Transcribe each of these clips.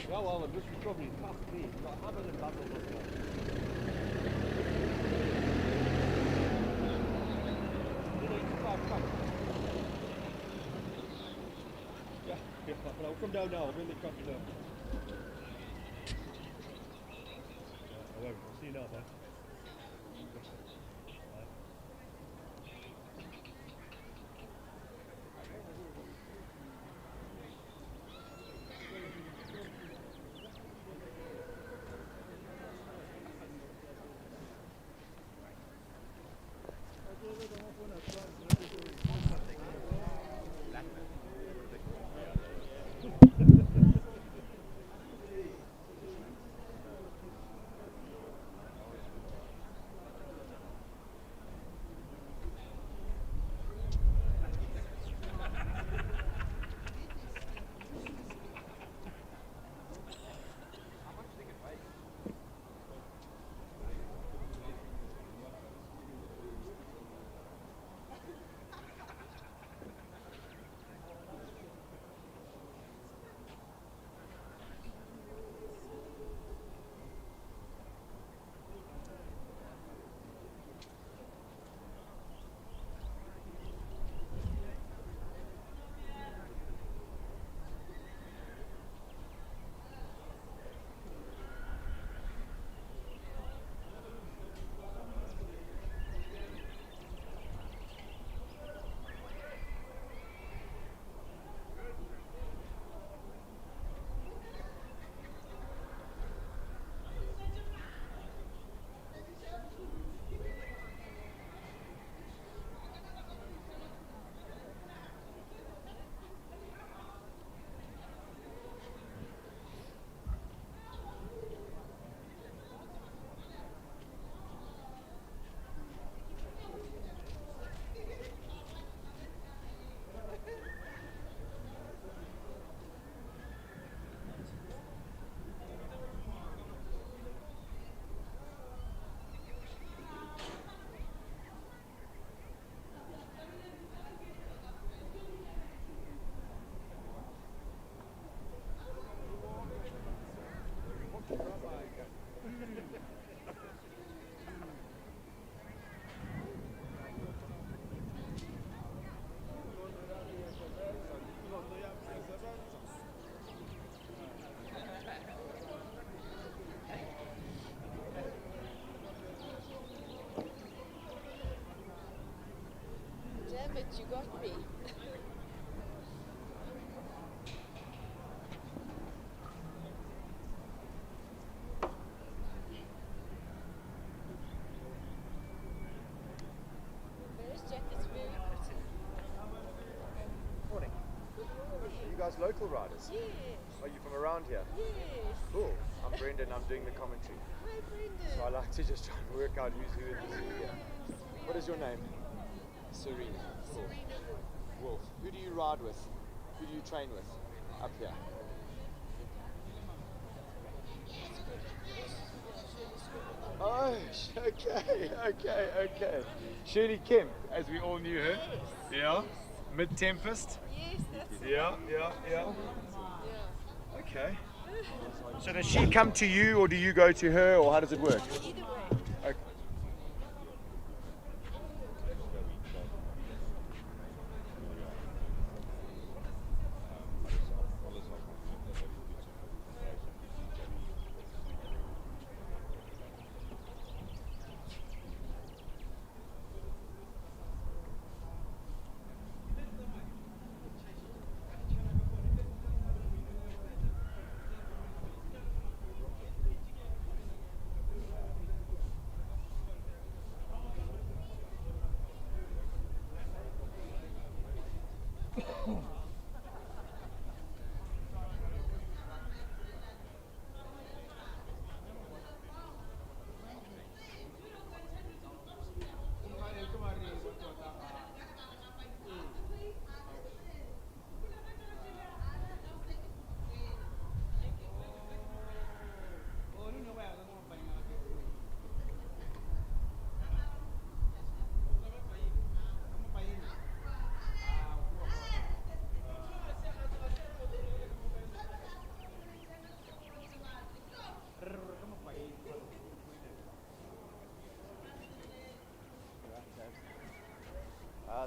Ja, well, it must be probably tough, please. Like, how about the bundles of stuff? Yeah, yeah, but I'll come down now. I'll bring the truck down. I won't. I'll see you now, bye. Bye. Damn it, you got me. This jacket's very pretty. Morning. Are you guys local riders? Yes. Are you from around here? Yes. Cool. I'm Brendan, I'm doing the commentary. Hi, Brendan. So I like to just try and work out who's who in this video. What is your name? Serena. Cool. Serena Wolf. Wolf. Who do you ride with? Who do you train with? Up here. Oh, okay. Shirley Kim, as we all knew her. Yes. Yeah. Mid Tempest. Yes, that's Yeah. Yeah. Okay. So does she come to you, or do you go to her, or how does it work? Either way. Okay.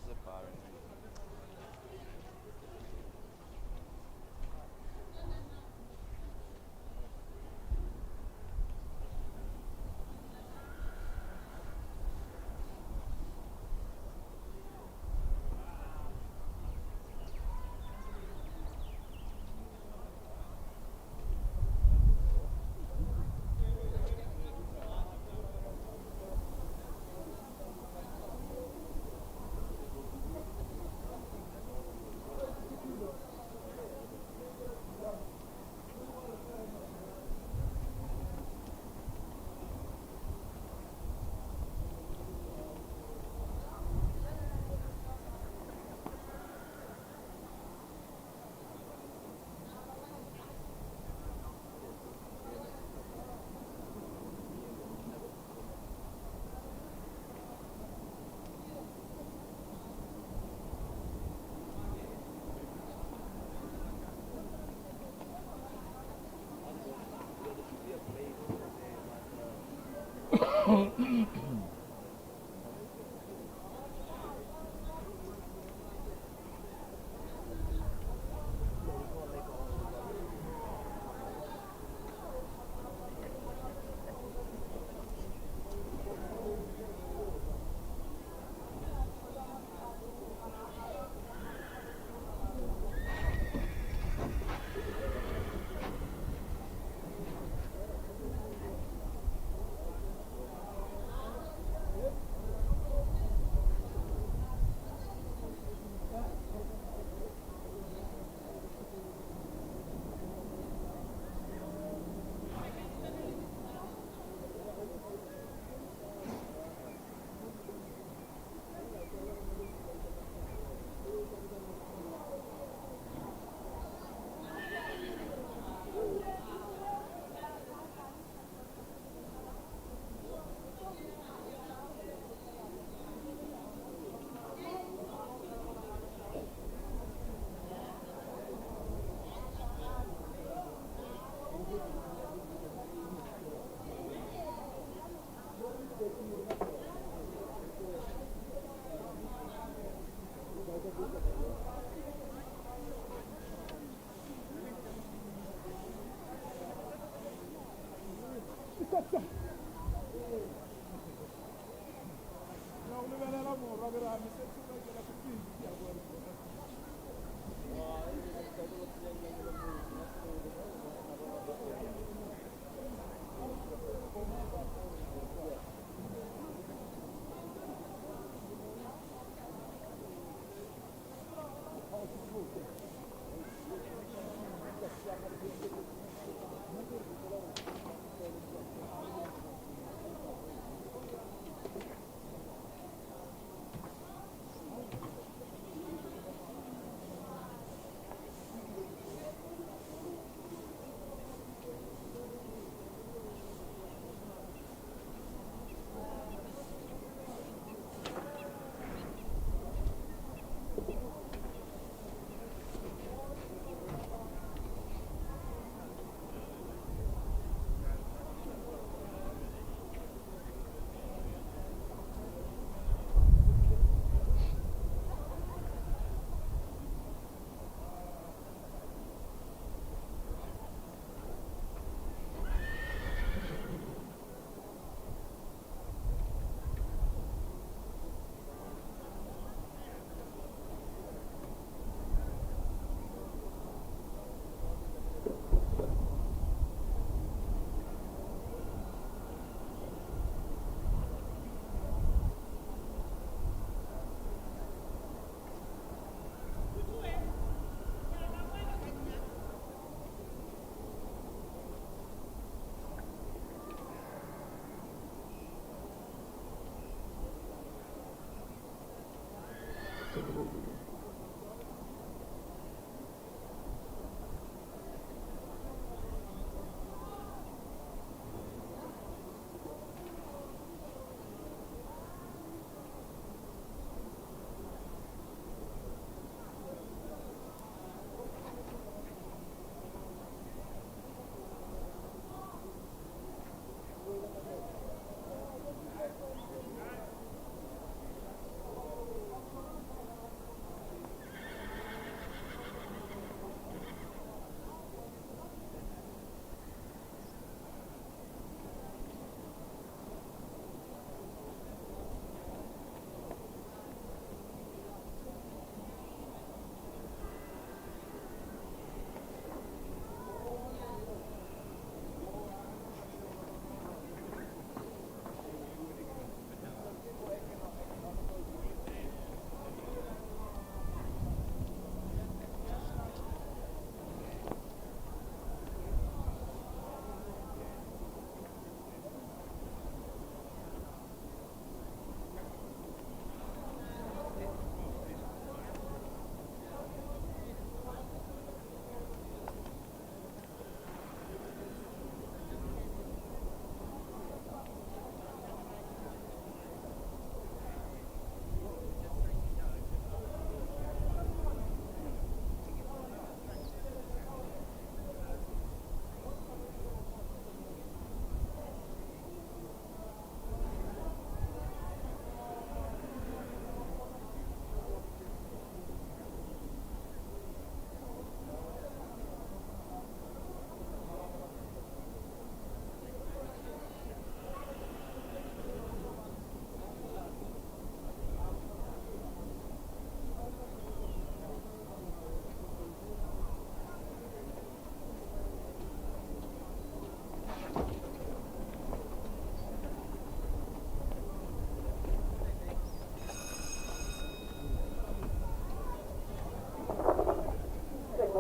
base pare.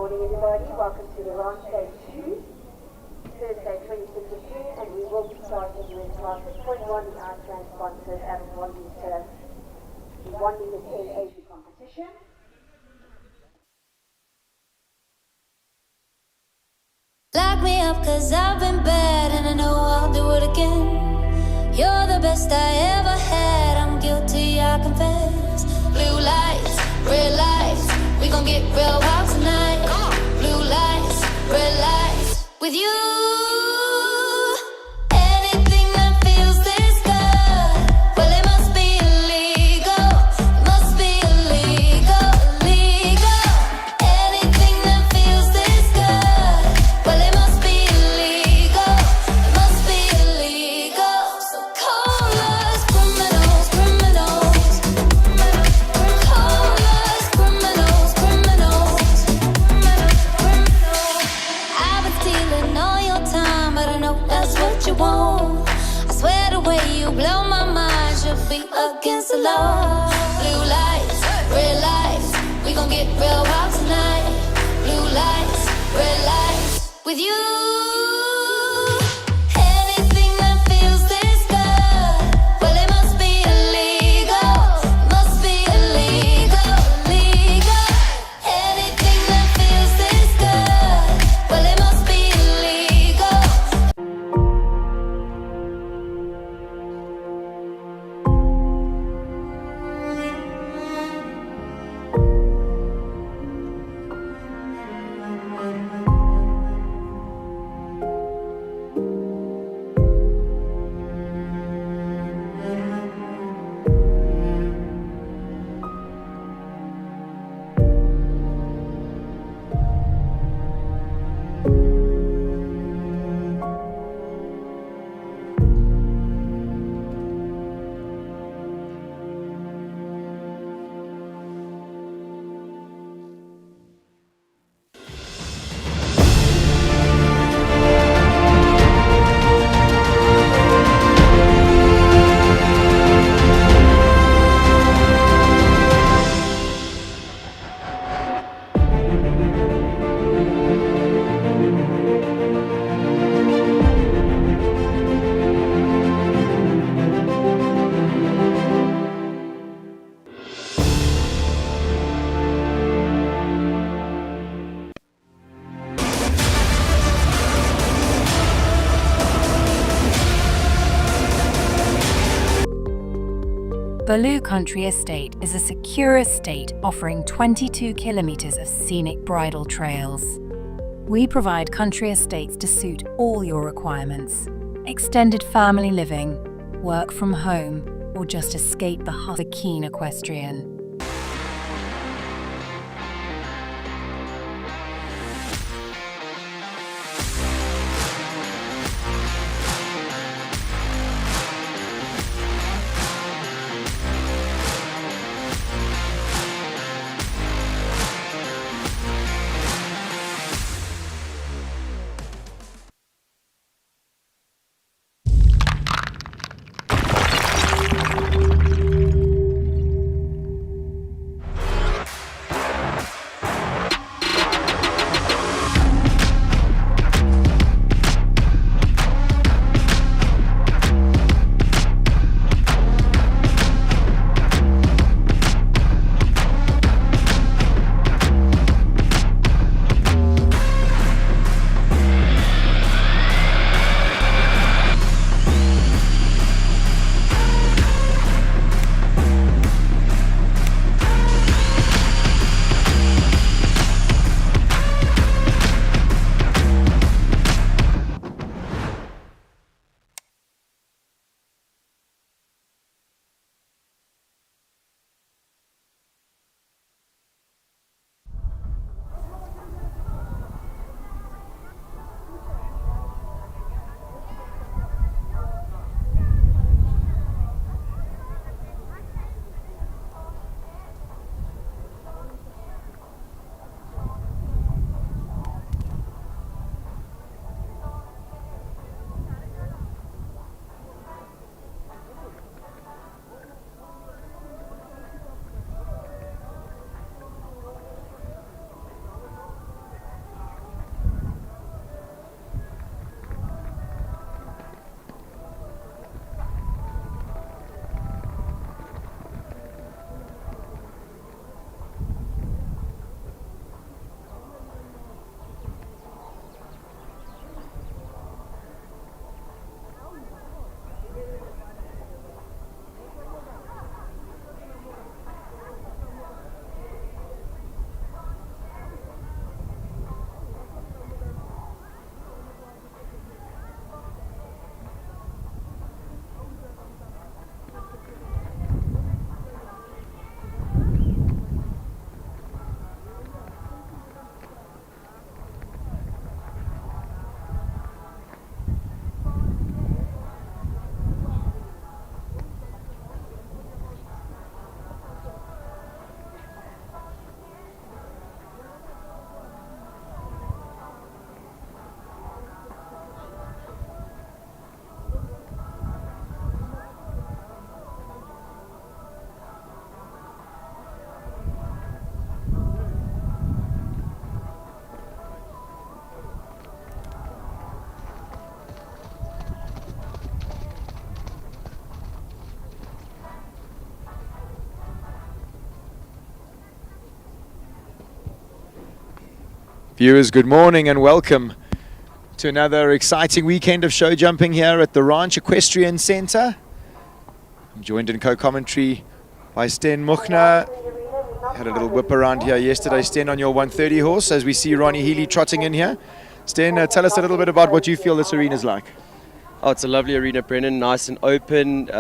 morning, everybody. Welcome to the round stage 2, Thursday, 26th of June, and we will be starting with classes 21, the Iceland sponsored adult 1 meter, the 1 meter 10 age competition. Lock me up 'cause I've been bad and I know I'll do it again. You're the best I ever had, I'm guilty, I confess. Blue lights, red lights, we gon' get real wild tonight. Blue lights, red lights, with you. Anything that feels this good, well it must be illegal. It must be illegal, illegal. Anything that feels this good, well it must be illegal. It must be illegal. So call us criminals, criminals. Call us criminals, criminals. I've been stealing all your time, but I know that's what you want. I swear the way you blow my mind should be against the law. Blue lights, red lights, we gon' get real wild tonight. Blue lights, red lights, with you. Anything that feels this good, well it must be illegal. Must be illegal, illegal. Anything that feels this good, well it must be illegal. Baloo Country Estate is a secure estate offering 22 kilometers of scenic bridle trails. We provide country estates to suit all your requirements. Extended family living, work from home, or just escape the hustle of a keen equestrian. Viewers, good morning and welcome to another exciting weekend of show jumping here at the Ranch Equestrian Centre. I'm joined in co-commentary by Sten Muchner. Had a little whip around here yesterday, Sten, on your 130 horse, as we see Ronnie Healy trotting in here. Sten, tell us a little bit about what you feel this arena's like. Oh, it's a lovely arena, Brendan. Nice and open.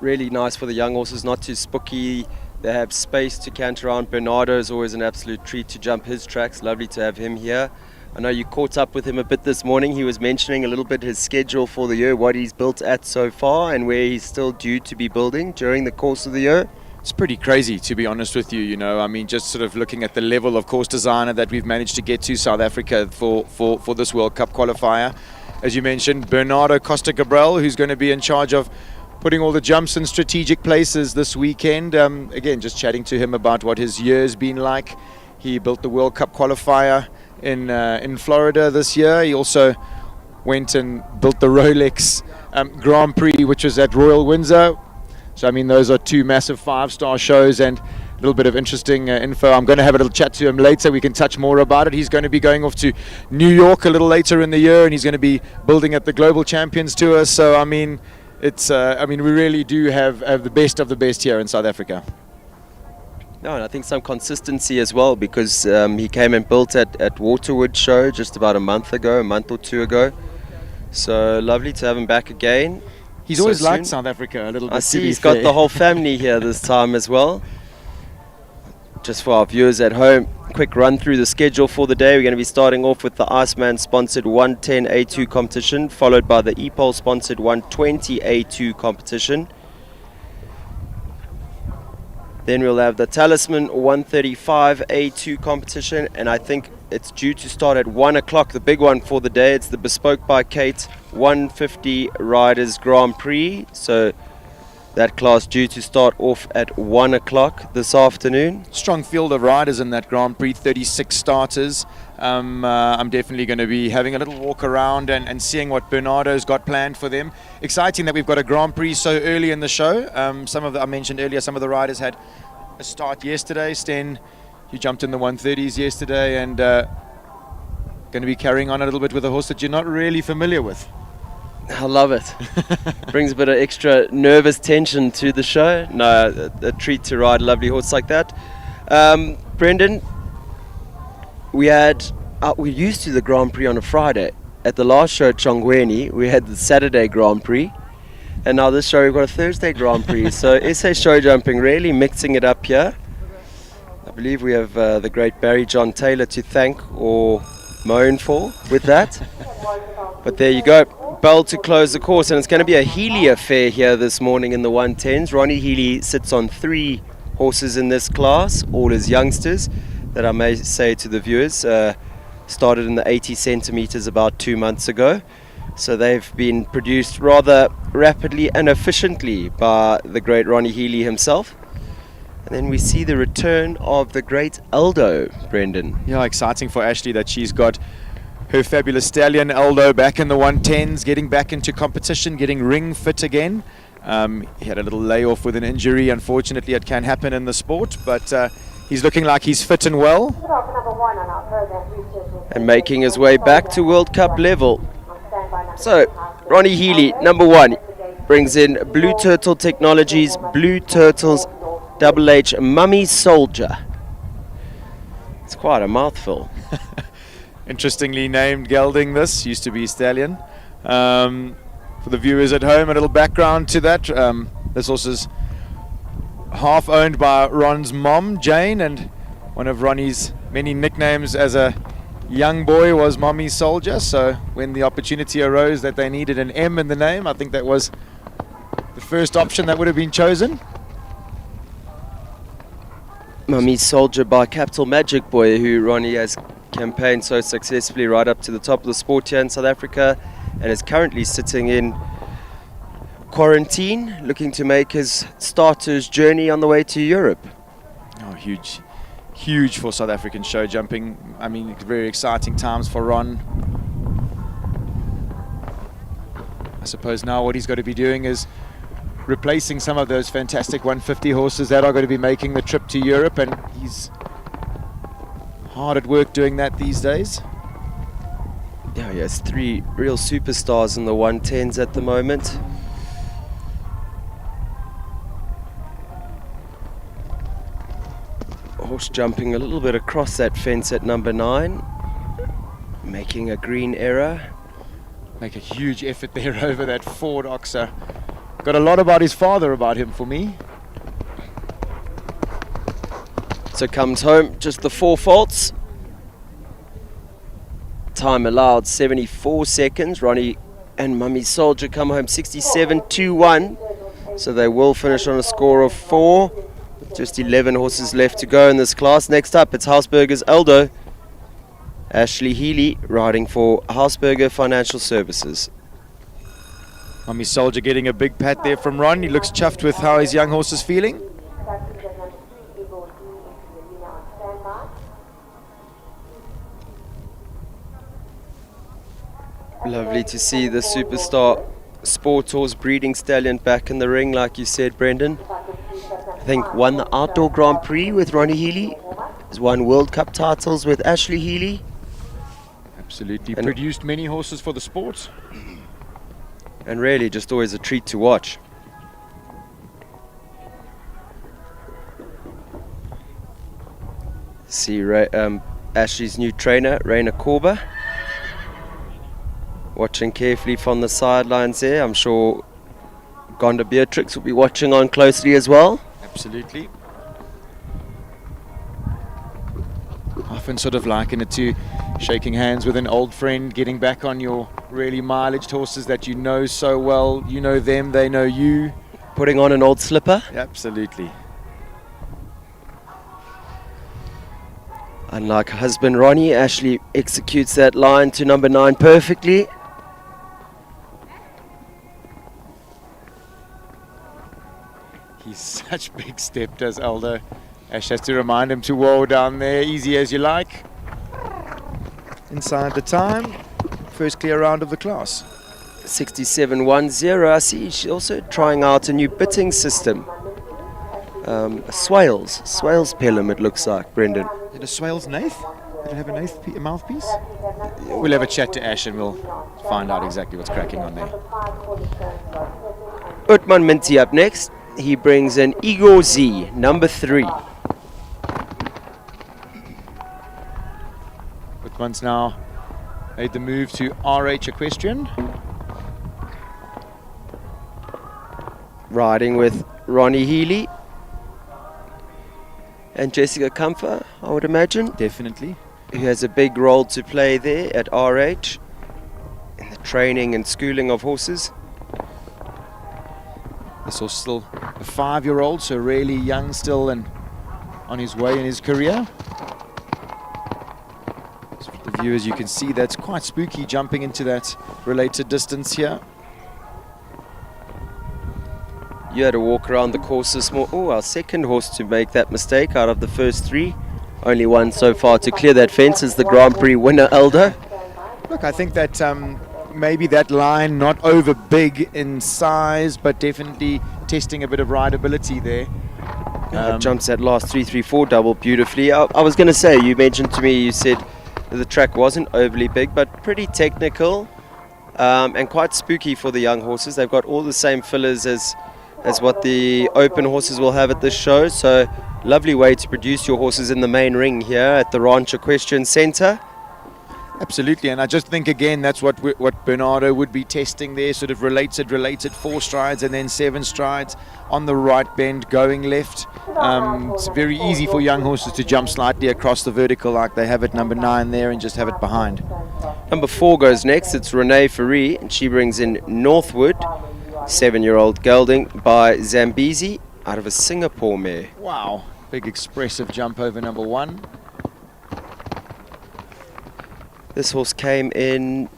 Really nice for the young horses, not too spooky. They have space to canter around. Bernardo is always an absolute treat to jump his tracks. Lovely to have him here. I know you caught up with him a bit this morning. He was mentioning a little bit his schedule for the year, what he's built at so far and where he's still due to be building during the course of the year. It's pretty crazy, to be honest with you. You know, I mean, just sort of looking at the level of course designer that we've managed to get to South Africa for this World Cup qualifier. As you mentioned, Bernardo Costa Cabral, who's going to be in charge of putting all the jumps in strategic places this weekend. Again, just chatting to him about what his year's been like. He built the World Cup qualifier in Florida this year. He also went and built the Rolex Grand Prix, which was at Royal Windsor. So, I mean, those are two massive 5-star shows and a little bit of interesting info. I'm going to have a little chat to him later. We can touch more about it. He's going to be going off to New York a little later in the year, and he's going to be building at the Global Champions Tour. So, I mean, we really do have the best of the best here in South Africa. No, and I think some consistency as well, because he came and built at Waterwood Show just about a month or two ago. So lovely to have him back again. He's so always soon. liked South Africa a little bit. I see he's got the whole family here this time as well. Just for our viewers at home, quick run through the schedule for the day. We're going to be starting off with the Iceman sponsored 110 A2 competition, followed by the EPOL sponsored 120 A2 competition. Then we'll have the Talisman 135 A2 competition, and I think it's due to start at 1 o'clock, the big one for the day. It's the Bespoke by Kate 150 Riders Grand Prix. So that class due to start off at 1 o'clock this afternoon. Strong field of riders in that Grand Prix, 36 starters. I'm definitely going to be having a little walk around and seeing what Bernardo's got planned for them. Exciting that we've got a Grand Prix so early in the show. I mentioned earlier, some of the riders had a start yesterday. Sten, you jumped in the 130s yesterday and going to be carrying on a little bit with a horse that you're not really familiar with. I love it. Brings a bit of extra nervous tension to the show. No, a treat to ride a lovely horse like that. Brendan, we're used to the Grand Prix on a Friday. At the last show at Chongweni, we had the Saturday Grand Prix. And now this show we've got a Thursday Grand Prix. So SA Show Jumping really mixing it up here. I believe we have the great Barry John Taylor to thank or moan for with that. But there you go. Bell to close the course, and it's going to be a Healy affair here this morning in the 110s. Ronnie Healy sits on 3 horses in this class, all his youngsters, that I may say to the viewers, started in the 80 centimeters about 2 months ago. So they've been produced rather rapidly and efficiently by the great Ronnie Healy himself. And then we see the return of the great Aldo, Brendan. Yeah, exciting for Ashley that she's got her fabulous stallion Aldo back in the 110s, getting back into competition, getting ring fit again. He had a little layoff with an injury. Unfortunately, it can happen in the sport, but he's looking like he's fit and well. And making his way back to World Cup level. So, Ronnie Healy, number 1, brings in Blue Turtle Technologies, Blue Turtles HH Mummy Soldier. It's quite a mouthful. Interestingly named gelding, this used to be stallion. For the viewers at home, a little background to that. This horse is half owned by Ron's mom, Jane, and one of Ronnie's many nicknames as a young boy was Mommy Soldier. So when the opportunity arose that they needed an M in the name, I think that was the first option that would have been chosen. Mummy Soldier by Capital Magic Boy, who Ronnie has campaigned so successfully right up to the top of the sport here in South Africa, and is currently sitting in quarantine, looking to make his starter's journey on the way to Europe. Oh, huge for South African show jumping. I mean, very exciting times for Ron. I suppose now what he's got to be doing is replacing some of those fantastic 150 horses that are going to be making the trip to Europe, and he's Hard at work doing that these days. Yeah, he has 3 real superstars in the 110s at the moment. Horse jumping a little bit across that fence at number 9, making a green error. Make a huge effort there over that forward oxer. Got a lot about his father about him for me. So comes home just the 4 faults. Time allowed 74 seconds. Ronnie and Mummy Soldier come home 67-2-1. So they will finish on a score of 4. Just 11 horses left to go in this class. Next up, it's Hausberger's Aldo. Ashley Healy riding for Hausberger Financial Services. Mummy Soldier getting a big pat there from Ron. He looks chuffed with how his young horse is feeling. Lovely to see the superstar sport horse breeding stallion back in the ring, like you said, Brendan. I think won the Outdoor Grand Prix with Ronnie Healy. Has won World Cup titles with Ashley Healy. Absolutely. And produced many horses for the sport. And really just always a treat to watch. See Ashley's new trainer, Raina Korba, watching carefully from the sidelines there. I'm sure Gonda Beatrix will be watching on closely as well. Absolutely. Often sort of liken it to shaking hands with an old friend, getting back on your really mileaged horses that you know so well. You know them, they know you. Putting on an old slipper. Absolutely. Unlike her husband Ronnie, Ashley executes that line to number 9 perfectly. He's such big step, does Aldo. Ash has to remind him to whoa down there, easy as you like. Inside the time, first clear round of the class. 67-1-0. I see she's also trying out a new bitting system. Swales pelham it looks like, Brendan. Is it a Swales Nath? Did it have a mouthpiece? We'll have a chat to Ash and we'll find out exactly what's cracking on there. Utman Minty up next. He brings in Igor Z, number 3. Utman's now made the move to RH Equestrian. Riding with Ronnie Healy and Jessica Comfer, I would imagine. Definitely. Who has a big role to play there at RH in the training and schooling of horses. This horse still a 5-year-old, so really young still and on his way in his career. So for the viewers, you can see that's quite spooky jumping into that related distance here. You had to walk around the course this morning. Oh, our second horse to make that mistake out of the first 3. Only one so far to clear that fence is the Grand Prix winner, Aldo. Look, I think that maybe that line not over big in size, but definitely testing a bit of rideability there. Jumps that last 3-3-4 double beautifully. I was going to say, you mentioned to me, you said the track wasn't overly big, but pretty technical and quite spooky for the young horses. They've got all the same fillers as what the open horses will have at this show. So lovely way to produce your horses in the main ring here at the Ranch Equestrian Centre. Absolutely, and I just think again that's what Bernardo would be testing there, sort of related 4 strides and then 7 strides on the right bend going left. It's very easy for young horses to jump slightly across the vertical like they have at number 9 there and just have it behind. Number 4 goes next. It's Renee Ferrie, and she brings in Northwood, 7-year-old gelding by Zambezi out of a Singapore mare. Wow, big expressive jump over number 1. This horse came in,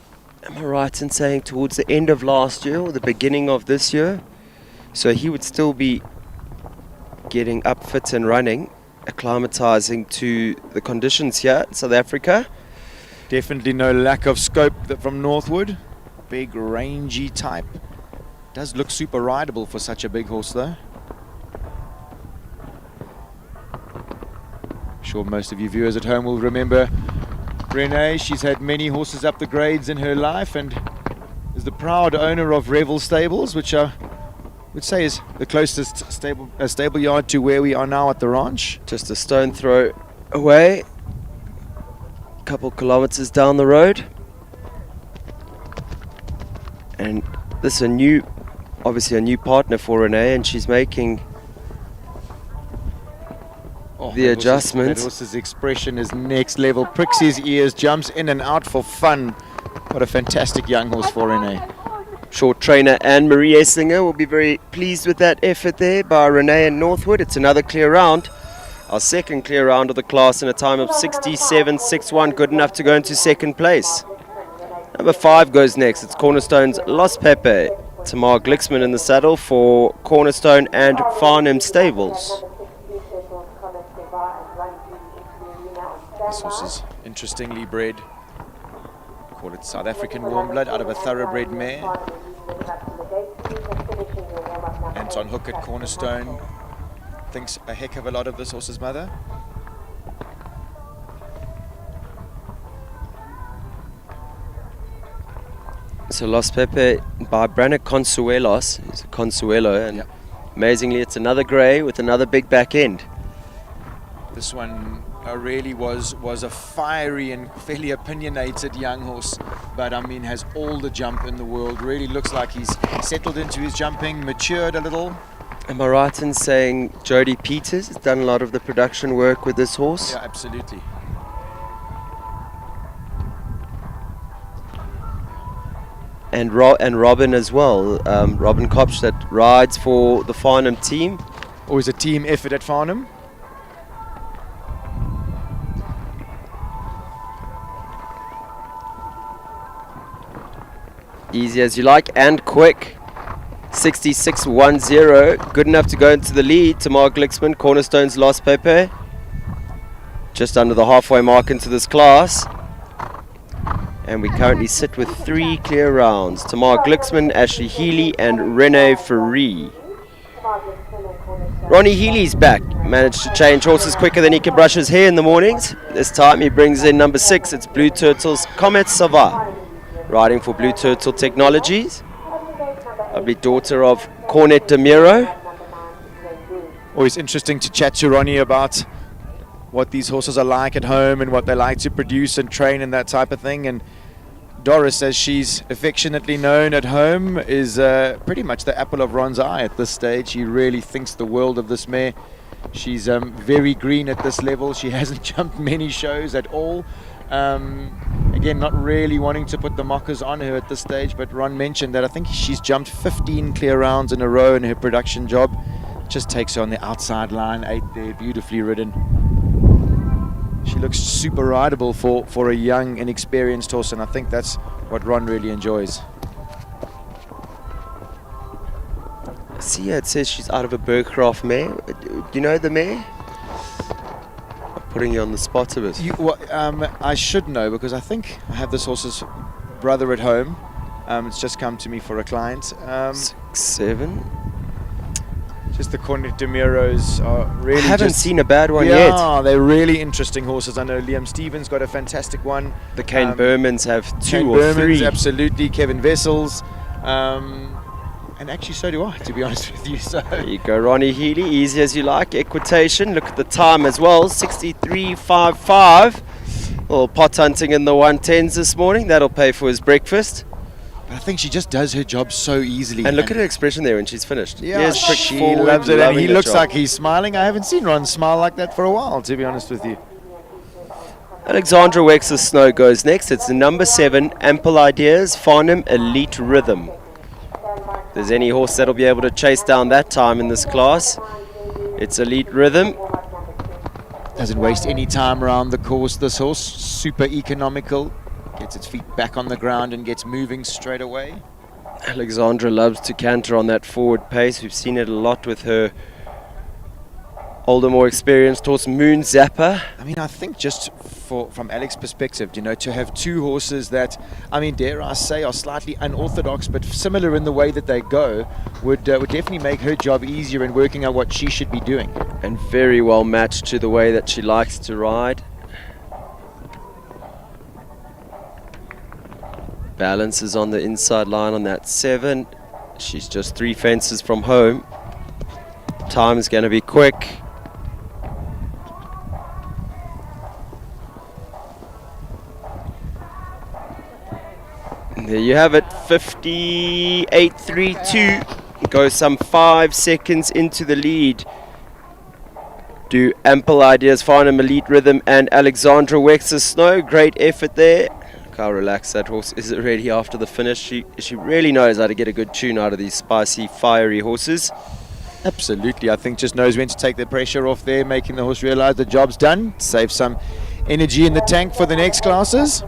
am I right in saying, towards the end of last year or the beginning of this year? So he would still be getting up fit and running, acclimatizing to the conditions here in South Africa. Definitely no lack of scope from Northwood. Big rangy type. Does look super rideable for such a big horse though. sure most of you viewers at home will remember Renee. She's had many horses up the grades in her life and is the proud owner of Revel Stables, which I would say is the closest stable yard to where we are now at the ranch. Just a stone throw away, a couple kilometers down the road. And this is obviously a new partner for Renee, and she's making the adjustments. That horse's expression is next level. Pricks his ears, jumps in and out for fun. What a fantastic young horse for Renee. Short trainer Anne-Marie Esslinger will be very pleased with that effort there by Renee and Northwood. It's another clear round. Our second clear round of the class in a time of 67.61, good enough to go into second place. Number 5 goes next. It's Cornerstone's Los Pepe. Tamar Glixman in the saddle for Cornerstone and Farnham Stables. This horse is interestingly bred. Call it South African warm blood out of a thoroughbred mare. Anton Hook at Cornerstone thinks a heck of a lot of this horse's mother. So Los Pepe by Brana Consuelos. It's a Consuelo, and amazingly it's another grey with another big back end. This one really was a fiery and fairly opinionated young horse, but I mean has all the jump in the world. Really looks like he's settled into his jumping, matured a little. Am I right in saying Jody Peters has done a lot of the production work with this horse? Yeah, absolutely. And Robin as well. Robin Kopsch that rides for the Farnham team. Always a team effort at Farnham. Easy as you like and quick. 66.10. Good enough to go into the lead. Tamar Glixman, Cornerstone's Los Pepe. Just under the halfway mark into this class. And we currently sit with 3 clear rounds. Tamar Glixman, Ashley Healy and Rene Ferree. Ronnie Healy's back. Managed to change horses quicker than he can brush his hair in the mornings. This time he brings in number 6. It's Blue Turtle's Comet Sava. Riding for Blue Turtle Technologies. Lovely daughter of Cornet de Miro. Always interesting to chat to Ronnie about what these horses are like at home and what they like to produce and train and that type of thing. And Doris, as she's affectionately known at home, is pretty much the apple of Ron's eye at this stage. He really thinks the world of this mare. She's very green at this level. She hasn't jumped many shows at all. Again, not really wanting to put the mockers on her at this stage, but Ron mentioned that I think she's jumped 15 clear rounds in a row in her production job. Just takes her on the outside line, 8 there, beautifully ridden. She looks super rideable for a young, inexperienced horse, and I think that's what Ron really enjoys. See, it says she's out of a Berggraaf mare. Do you know the mare? Putting you on the spot a bit. I should know because I think I have this horse's brother at home. It's just come to me for a client. 6, 7. Just the Cornet de Miros are really. I haven't seen a bad one yet. Yeah, they're really interesting horses. I know Liam Stevens got a fantastic one. The Kane Bermans have 2 Kane or Bermans, 3. absolutely. Kevin Vessels. And actually so do I, to be honest with you. So There you go, Ronnie Healy, easy as you like. Equitation, look at the time as well, 63.55. Little pot hunting in the 110s this morning, that'll pay for his breakfast. I think she just does her job so easily. And look at her expression there when she's finished. Yeah, Yes, she forward, loves it, and loving he the looks job. like he's smiling. I haven't seen Ron smile like that for a while, to be honest with you. Alexandra Wexler Snow goes next. It's the number 7, Ample Ideas, Farnham Elite Rhythm. If there's any horse that'll be able to chase down that time in this class, it's Elite Rhythm. Doesn't waste any time around the course, this horse. Super economical. Gets its feet back on the ground and gets moving straight away. Alexandra loves to canter on that forward pace. We've seen it a lot with her older, more experienced horse, Moon Zapper. I mean, I think just from Alex's perspective, you know, to have two horses that, I mean, dare I say, are slightly unorthodox but similar in the way that they go, would definitely make her job easier in working out what she should be doing. And very well matched to the way that she likes to ride. Balance is on the inside line on that 7. She's just 3 fences from home. Time is going to be quick. And there you have it, 58.32. Goes some 5 seconds into the lead. Do Ample Ideas, Farnham Elite Rhythm and Alexandra Wexer Snow. Great effort there. Look how relaxed that horse is already after the finish. She really knows how to get a good tune out of these spicy, fiery horses. Absolutely, I think just knows when to take the pressure off there, making the horse realize the job's done, save some energy in the tank for the next classes.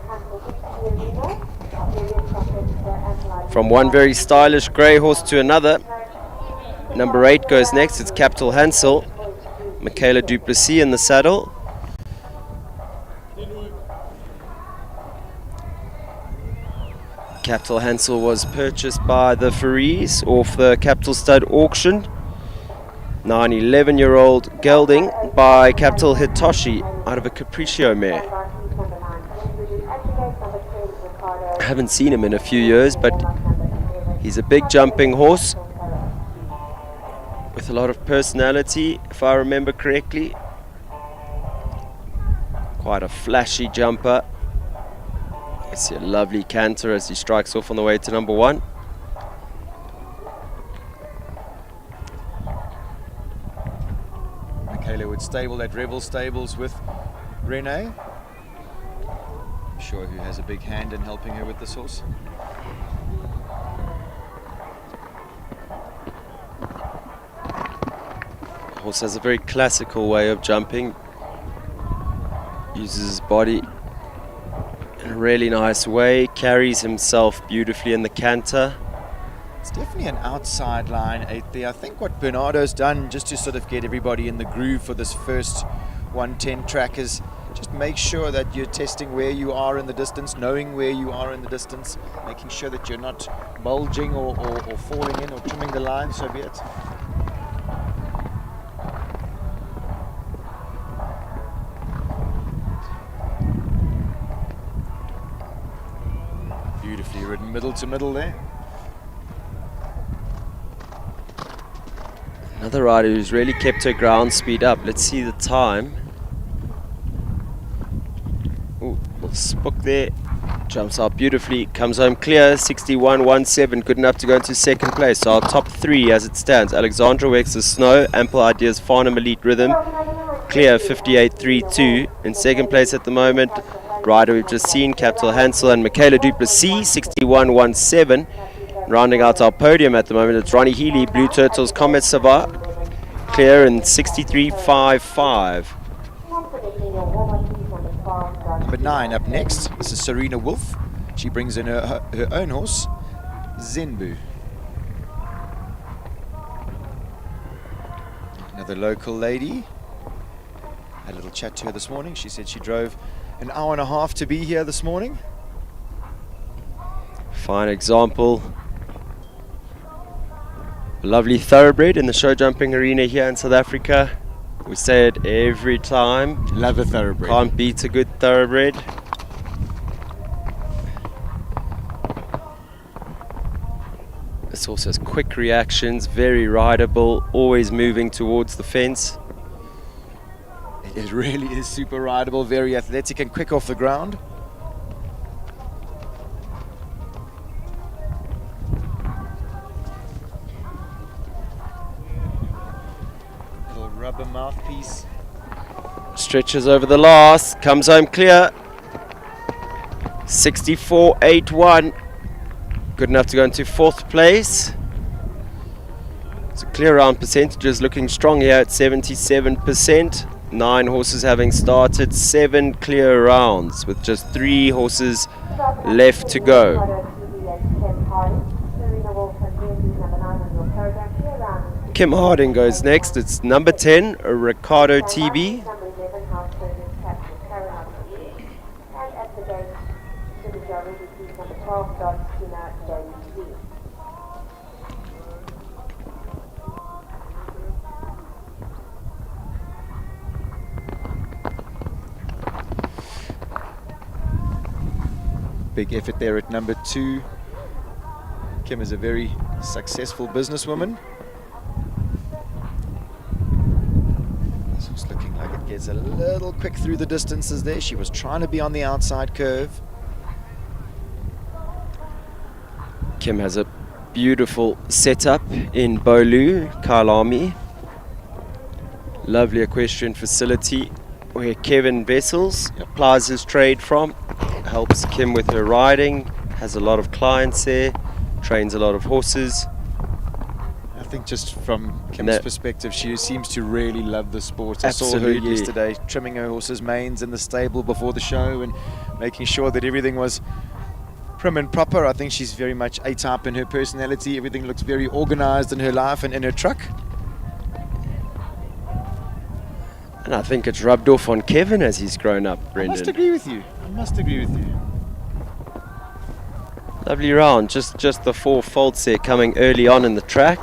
From one very stylish grey horse to another. Number 8 goes next, it's Capital Hansel. Michaela Duplessis in the saddle. Capital Hansel was purchased by the FEIs off the Capital Stud auction. Now an 11-year-old gelding by Capital Hitoshi out of a Capriccio mare. I haven't seen him in a few years, but he's a big jumping horse with a lot of personality, if I remember correctly. Quite a flashy jumper. You see a lovely canter as he strikes off on the way to number 1. Michaela would stable at Rebel Stables with Renee. I'm sure who has a big hand in helping her with this horse. Horse has a very classical way of jumping. Uses his body in a really nice way. Carries himself beautifully in the canter. It's definitely an outside line 8 there. I think what Bernardo's done just to sort of get everybody in the groove for this first 110 track is just make sure that you're testing where you are in the distance, knowing where you are in the distance, making sure that you're not bulging or falling in or trimming the line, so be it. Beautifully ridden middle to middle there. Another rider who's really kept her ground speed up. Let's see the time. Ooh, little spook there. Jumps out beautifully. Comes home clear. 61.17. Good enough to go into second place. So our top 3 as it stands. Alexandra Wexer Snow, Ample Ideas, Farnham Elite Rhythm. Clear 58.32. In second place at the moment, rider we've just seen, Capital Hansel and Michaela Duplessis, 61.17. Rounding out our podium at the moment, it's Ronnie Healy, Blue Turtles, Comet Sava, clear in 63.55. Number 9 up next. This is Serena Wolf. She brings in her own horse, Zenbu. Another local lady. Had a little chat to her this morning. She said she drove an hour and a half to be here this morning. Fine example. A lovely thoroughbred in the show jumping arena here in South Africa. We say it every time. Love a thoroughbred. Can't beat a good thoroughbred. This horse has quick reactions, very rideable, always moving towards the fence. It really is super rideable, very athletic and quick off the ground. Little rubber mouthpiece. Stretches over the last, comes home clear. 64.81. Good enough to go into 4th place. So clear round percentages looking strong here at 77%. 9 horses having started, 7 clear rounds with just 3 horses left to go. Kim Harding goes next. It's number 10, Ricardo TB. Number 11, house service captain Karen Archie. And at the gate, the majority is number 12, Don Skinner, JZ. Big effort there at number 2. Kim is a very successful businesswoman. This was looking like it gets a little quick through the distances there. She was trying to be on the outside curve. Kim has a beautiful setup in Bolu, Kailami. Lovely equestrian facility where Kevin Vessels applies his trade from. Helps Kim with her riding, has a lot of clients there, trains a lot of horses. I think just from Kim's perspective, she seems to really love the sport. I saw her Absolutely. yesterday trimming her horses' manes in the stable before the show and making sure that everything was prim and proper. I think she's very much A-type in her personality. Everything looks very organized in her life and in her truck. And I think it's rubbed off on Kevin as he's grown up, I must Brendan. agree with you. I must agree with you. Lovely round, just the 4 faults there coming early on in the track.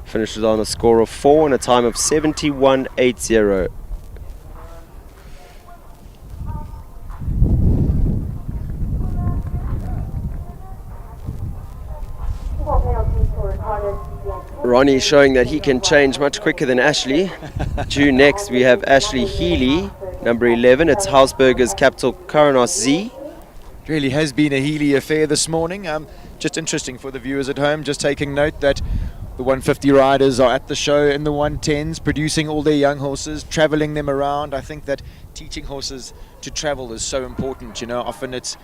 Finishes on a score of 4 and a time of 71.80. Four penalties for Ricardo TB. Ronnie showing that he can change much quicker than Ashley. Due next we have Ashley Healy, number 11. It's Hausberger's Capital Coronos Z. It really has been a Healy affair this morning. Just interesting for the viewers at home, just taking note that the 150 riders are at the show in the 110s, producing all their young horses, traveling them around. I think that teaching horses to travel is so important. You know, often it's,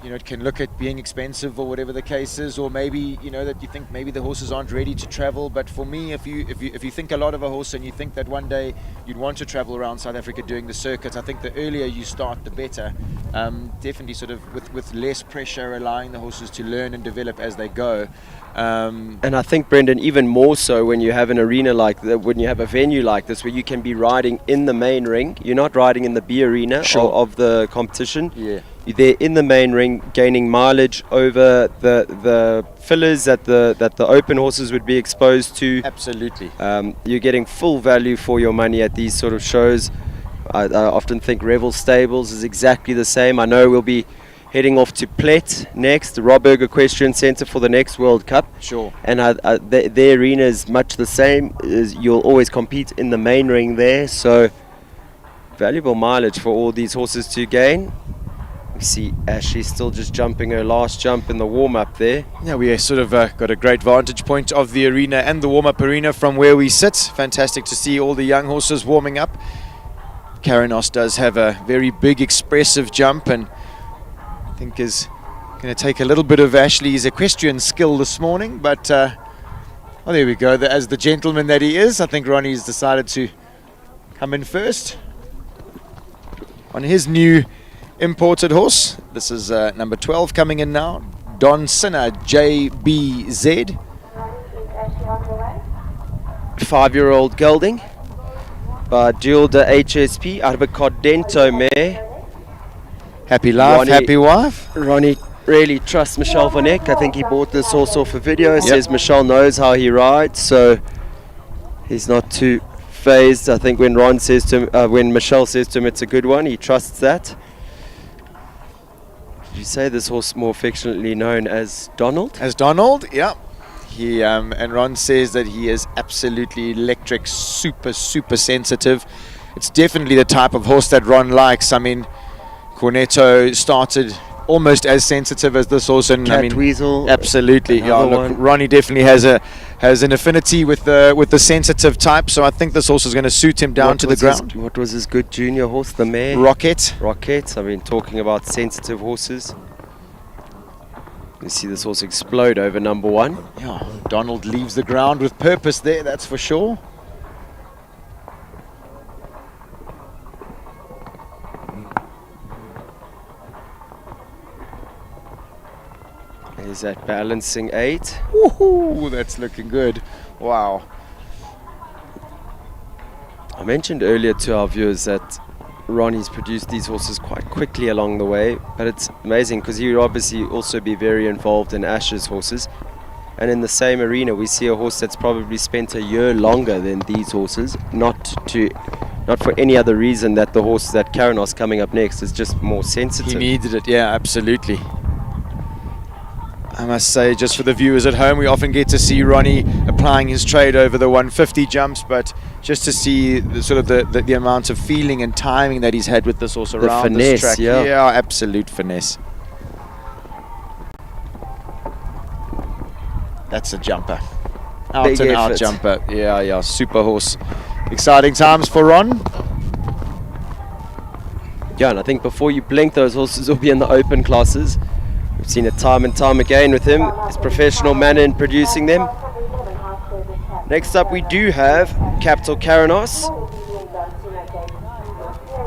you know, it can look at being expensive or whatever the case is, or maybe, you know, that you think maybe the horses aren't ready to travel. But for me, if you think a lot of a horse and you think that one day you'd want to travel around South Africa doing the circuit, I think the earlier you start, the better. Definitely sort of with less pressure, allowing the horses to learn and develop as they go. And I think, Brendan, even more so when you have an arena like that, when you have a venue like this where you can be riding in the main ring. You're not riding in the B arena of the competition. Yeah. You're there in the main ring, gaining mileage over the fillers that the open horses would be exposed to. Absolutely. You're getting full value for your money at these sort of shows. I often think Revel Stables is exactly the same. I know we'll be heading off to Plet next, the Robberg Equestrian Centre for the next World Cup. Sure. And the arena is much the same. You'll always compete in the main ring there. So valuable mileage for all these horses to gain. We see Ashley still just jumping her last jump in the warm-up there. Yeah, we sort of got a great vantage point of the arena and the warm-up arena from where we sit. Fantastic to see all the young horses warming up. Caranos does have a very big, expressive jump, and I think is going to take a little bit of Ashley's equestrian skill this morning. But, oh, there we go. As the gentleman that he is, I think Ronnie's decided to come in first on his new imported horse. This is number 12 coming in now, Don Sinner JBZ. 5-year-old gelding by Dual de HSP, Arbacodento mare. Happy life, Ronnie- happy wife. Ronnie really trusts Michelle Van Eck. I think he bought this horse off a video. Says Michelle knows how he rides, so he's not too phased. I think when when Michelle says to him it's a good one, he trusts that. Did you say this horse more affectionately known as Donald? As Donald, yeah. He and Ron says that he is absolutely electric, super sensitive. It's definitely the type of horse that Ron likes. I mean, Cornetto started almost as sensitive as this horse, and I mean, Weasel, absolutely. Yeah, another look, one. Ronnie definitely has an affinity with the sensitive type. So I think this horse is going to suit him down to the ground. What was his good junior horse, the mare? Rocket. Rocket. I mean, talking about sensitive horses. You see this horse explode over number 1. Yeah, Donald leaves the ground with purpose there, that's for sure. There's that balancing 8. Woohoo, that's looking good. Wow. I mentioned earlier to our viewers that Ronnie's produced these horses quite quickly along the way, but it's amazing because he would obviously also be very involved in Ash's horses. And in the same arena, we see a horse that's probably spent a year longer than these horses, not for any other reason that the horse that Karanos coming up next is just more sensitive. He needed it, yeah, absolutely. I must say, just for the viewers at home, we often get to see Ronnie applying his trade over the 150 jumps, but just to see the sort of the amount of feeling and timing that he's had with this horse around this track. Yeah, absolute finesse. That's a jumper. Out Big and out effort. jumper. Yeah, super horse. Exciting times for Ron. Yeah, and I think before you blink, those horses will be in the open classes. We've seen it time and time again with him, his professional manner in producing them. Next up, we do have Capital Karanos.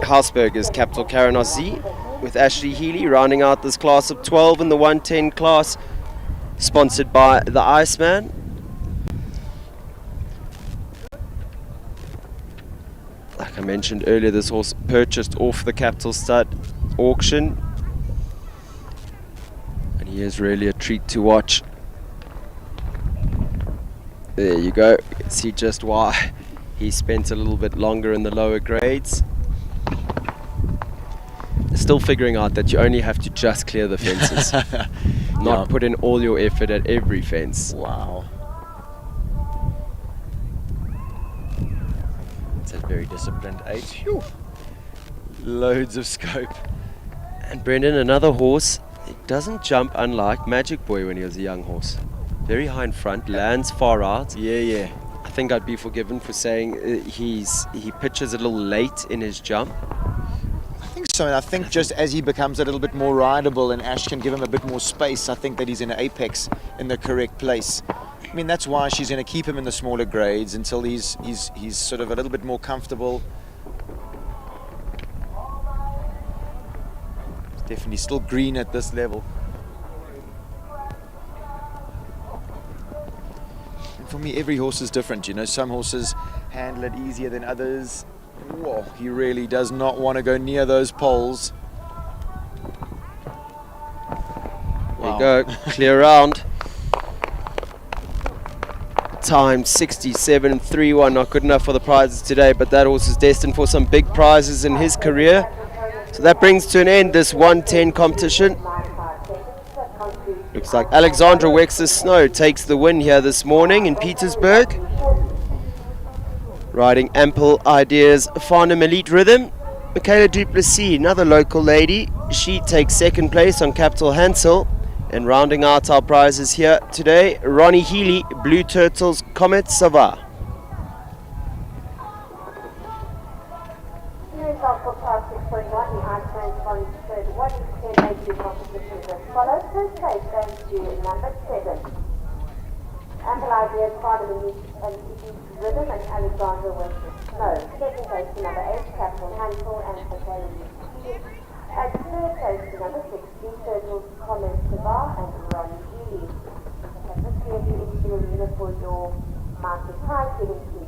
Hausberger's Capital Karanos Z, with Ashley Healy rounding out this class of 12 in the 110 class, sponsored by the Iceman. Like I mentioned earlier, this horse purchased off the Capital Stud auction, and he is really a treat to watch. There you go, you can see just why he spent a little bit longer in the lower grades. Still figuring out that you only have to just clear the fences, not put in all your effort at every fence. Wow. It's a very disciplined 8. Phew. Loads of scope. And Brendan, another horse, he doesn't jump unlike Magic Boy when he was a young horse. Very high in front, lands far out. Yeah. I think I'd be forgiven for saying he pitches a little late in his jump. I think so, and I think just as he becomes a little bit more rideable and Ash can give him a bit more space, I think that he's in an apex in the correct place. I mean, that's why she's going to keep him in the smaller grades until he's sort of a little bit more comfortable. He's definitely still green at this level. And for me, every horse is different, you know. Some horses handle it easier than others. Whoa, he really does not want to go near those poles. There you go, clear round. Time 67.31, not good enough for the prizes today, but that horse is destined for some big prizes in his career. So that brings to an end this 110 competition. Looks like Alexandra Wexler Snow takes the win here this morning in Petersburg. Riding Ample Ideas Farnham Elite Rhythm. Michaela Duplessis, another local lady, she takes second place on Capital Hansel. And rounding out our prizes here today, Ronnie Healy, Blue Turtles Comet Sava. Results for class 6.1, the Iceman sponsored 110 competition is as follows. First place goes to number 7. Ample Ideas, Farnham Elite Rhythm and Alexandra Wexler Snow. Second place to number 8, Capital Hansel and Michaela Duplessis. And third place to number 6, Blue Turtles, Comet Sava and Ronnie Healy. And this will be into the arena for your master prize giving please.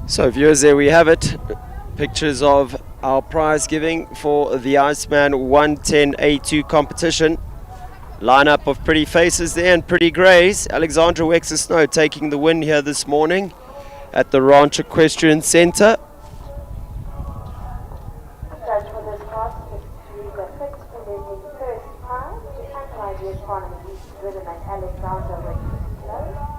So viewers, there we have it. Pictures of our prize giving for the Iceman 110A2 competition. Lineup of pretty faces there and pretty greys. Alexandra Wexer Snow taking the win here this morning at the Ranch Equestrian Centre. Judge for this class is GrandPrix presenting first prize to Anti-Ideas Parliament East driven at Alexandra Wexer Snow.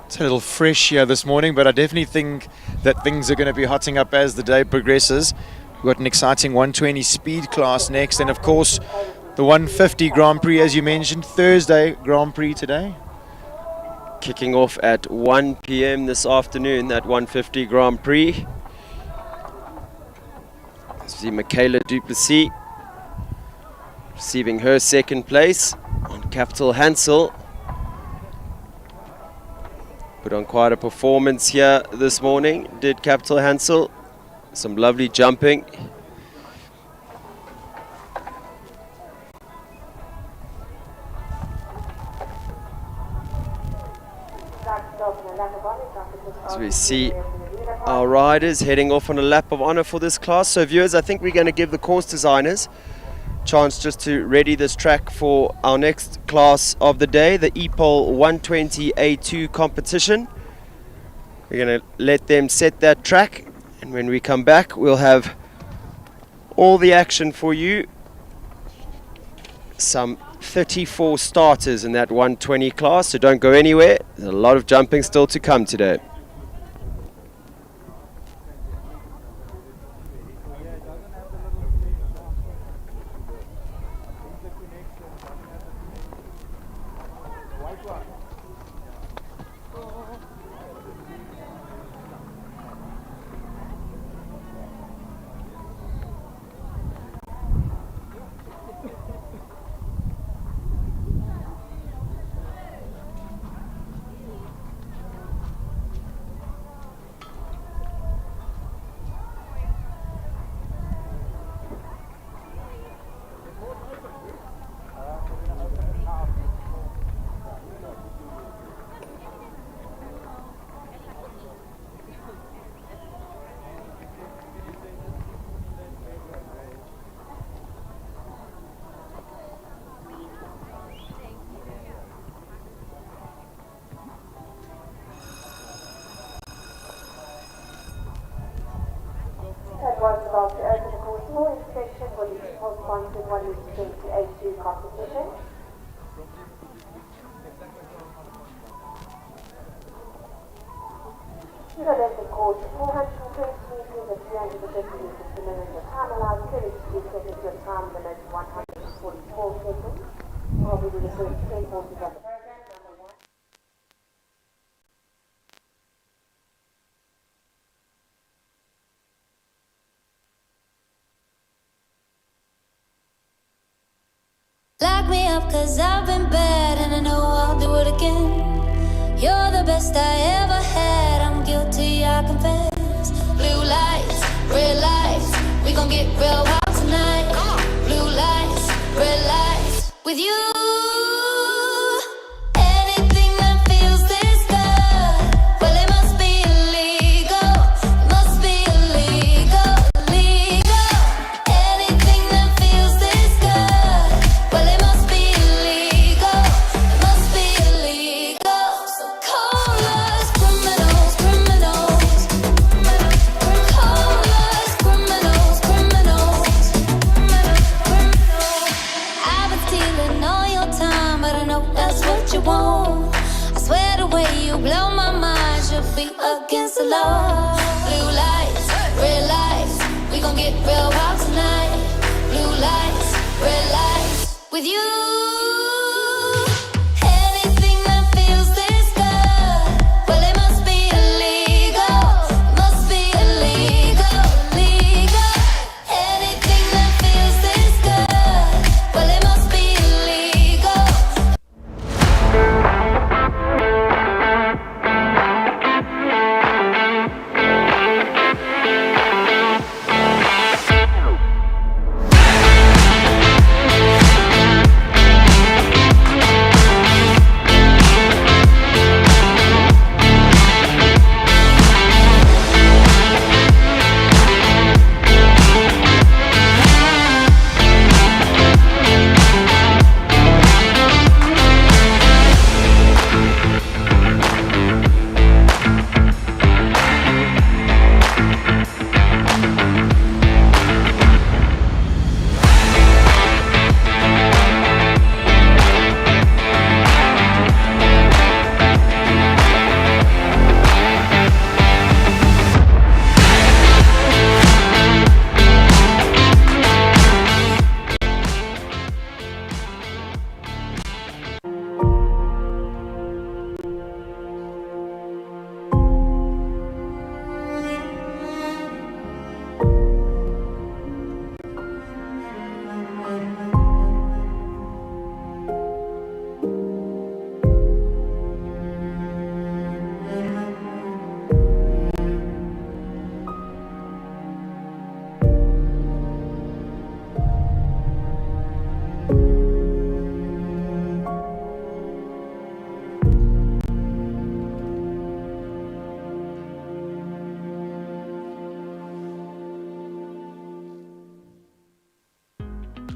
It's a little fresh here this morning, but I definitely think that things are going to be hotting up as the day progresses. We've got an exciting 120 speed class next, and of course the 150 Grand Prix, as you mentioned, Thursday Grand Prix today. Kicking off at 1 p.m. this afternoon, that 150 Grand Prix. See Michaela Duplessis receiving her second place on Capital Hansel. Put on quite a performance here this morning, did Capital Hansel. Some lovely jumping. So we see our riders heading off on a lap of honor for this class. So viewers, I think we're going to give the course designers a chance just to ready this track for our next class of the day, the EPOL 120A2 competition. We're going to let them set that track, and when we come back we'll have all the action for you. Some 34 starters in that 120 class, so don't go anywhere. There's a lot of jumping still to come today. That was about to open the course for inspection for the sponsored 120A2 competition. You will enter course 420 meters at 350 meters to limit the time allowed 32 seconds with time limit 144 seconds. We'll be the first 10 horses of the program. Number 1. Lock me up 'cause I've been bad and I know I'll do it again. You're the best I ever had, I'm guilty, I confess. Blue lights, red lights, we gon' get real wild tonight. Blue lights, red lights, with you. Anything that feels this good, well it must be illegal. It must be illegal, illegal. Anything that feels this good, well it must be illegal. It must be illegal. So call us criminals, criminals. Call us criminals, criminals. I've been stealing all your time, but I know that's what you want. I swear the way you blow my mind should be against the law. Blue lights, red lights, we gon' get real wild tonight. Blue lights, red lights, with you. Anything that feels this good, well it must be illegal. Must be illegal, illegal. Anything that feels this good, well it must be illegal.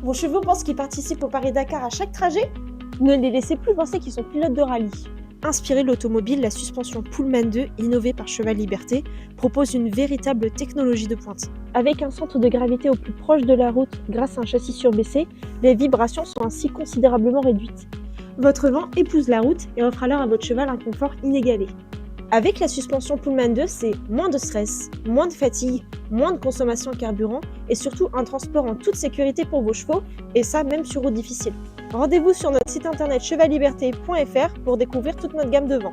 Vos chevaux pensent qu'ils participent au Paris-Dakar à chaque trajet? Ne les laissez plus penser qu'ils sont pilotes de rallye. Inspirée de l'automobile, la suspension Pullman 2, innovée par Cheval Liberté, propose une véritable technologie de pointe. Avec un centre de gravité au plus proche de la route grâce à un châssis surbaissé, les vibrations sont ainsi considérablement réduites. Votre vent épouse la route et offre alors à votre cheval un confort inégalé. Avec la suspension Pullman 2, c'est moins de stress, moins de fatigue, moins de consommation de carburant et surtout un transport en toute sécurité pour vos chevaux, et ça même sur route difficile. Rendez-vous sur notre site internet chevalliberté.fr pour découvrir toute notre gamme de vents.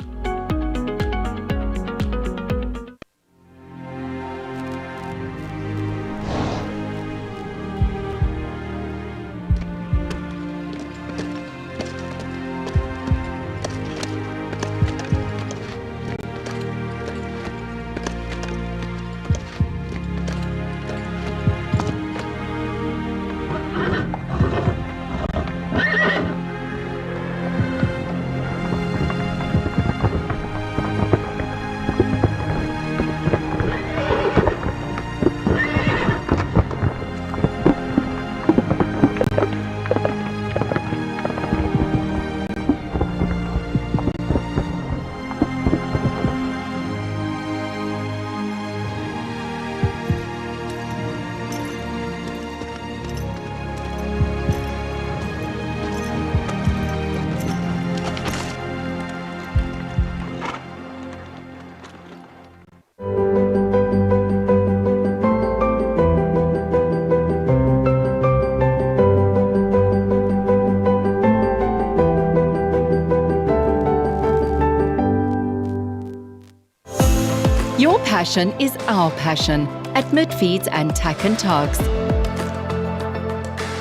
Your passion is our passion at Midfeeds and Tack and Togs.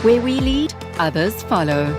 Where we lead, others follow.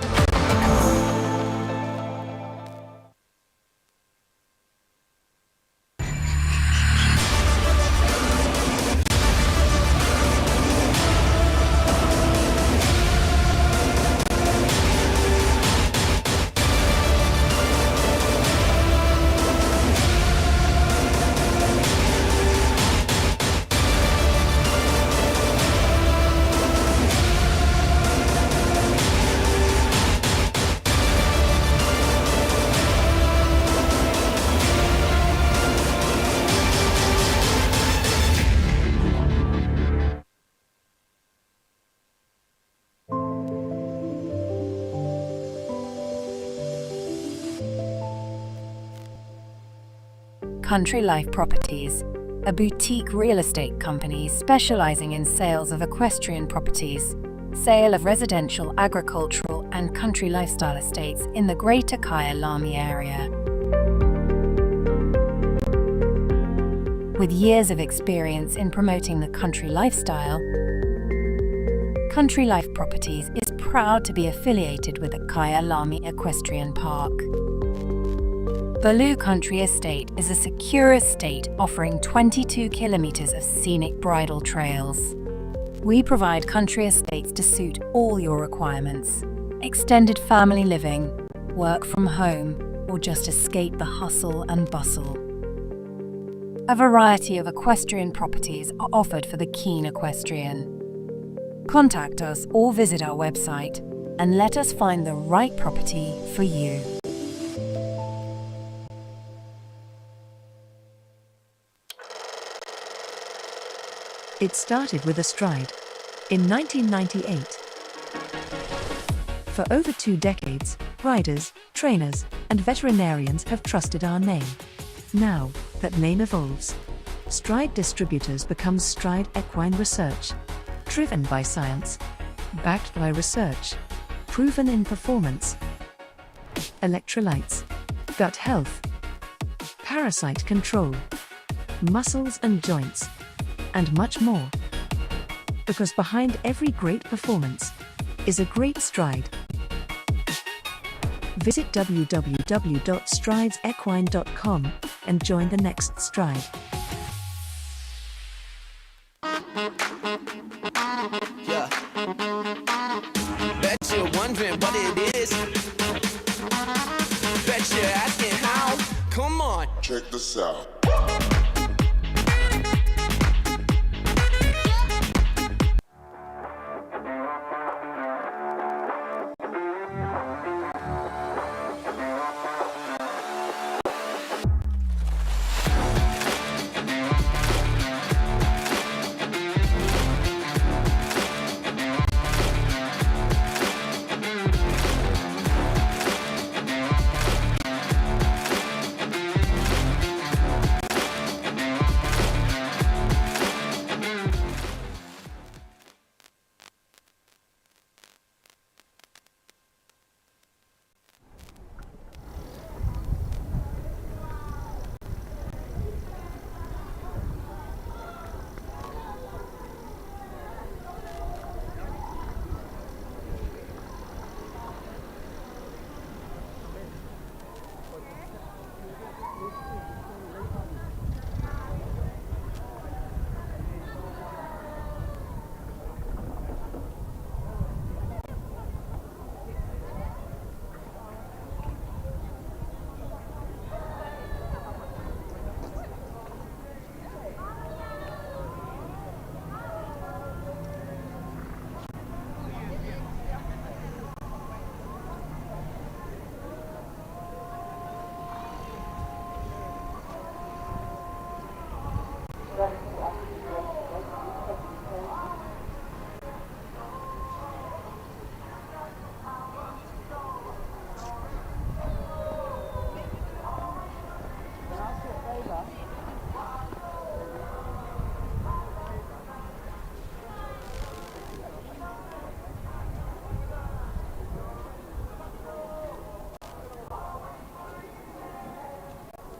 Country Life Properties, a boutique real estate company specializing in sales of equestrian properties, sale of residential, agricultural, and country lifestyle estates in the Greater Kyalami area. With years of experience in promoting the country lifestyle, Country Life Properties is proud to be affiliated with the Kyalami Equestrian Park. Baloo Country Estate is a secure estate offering 22 kilometers of scenic bridle trails. We provide country estates to suit all your requirements. Extended family living, work from home, or just escape the hustle and bustle. A variety of equestrian properties are offered for the keen equestrian. Contact us or visit our website and let us find the right property for you. It started with a stride in 1998. For over 2 decades, riders, trainers, and veterinarians have trusted our name. Now, that name evolves. Stride Distributors becomes Stride Equine Research. Driven by science, backed by research, proven in performance. Electrolytes, gut health, parasite control, muscles and joints, and much more. Because behind every great performance is a great stride. Visit www.stridesequine.com and join the next stride. Yeah. Bet you're wondering what it is. Bet you're asking how. Come on. Check this out.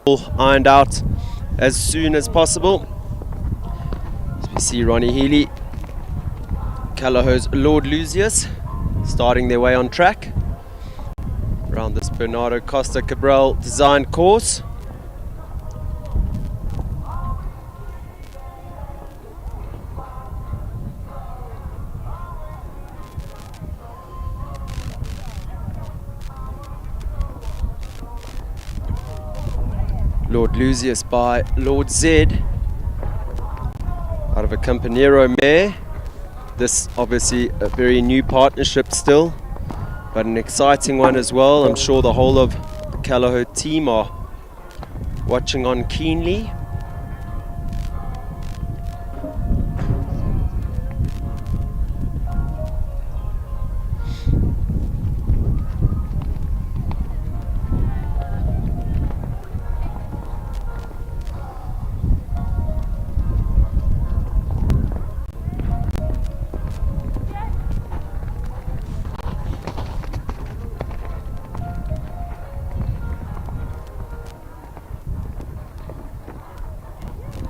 all ironed out as soon as possible. As we see Ronnie Healy, Callahow's Lord Lucius, starting their way on track around this Bernardo Costa Cabral designed course. Lord Lucius by Lord Zed out of a Campanero mare. This obviously a very new partnership still, but an exciting one as well. I'm sure the whole of the Callao team are watching on keenly.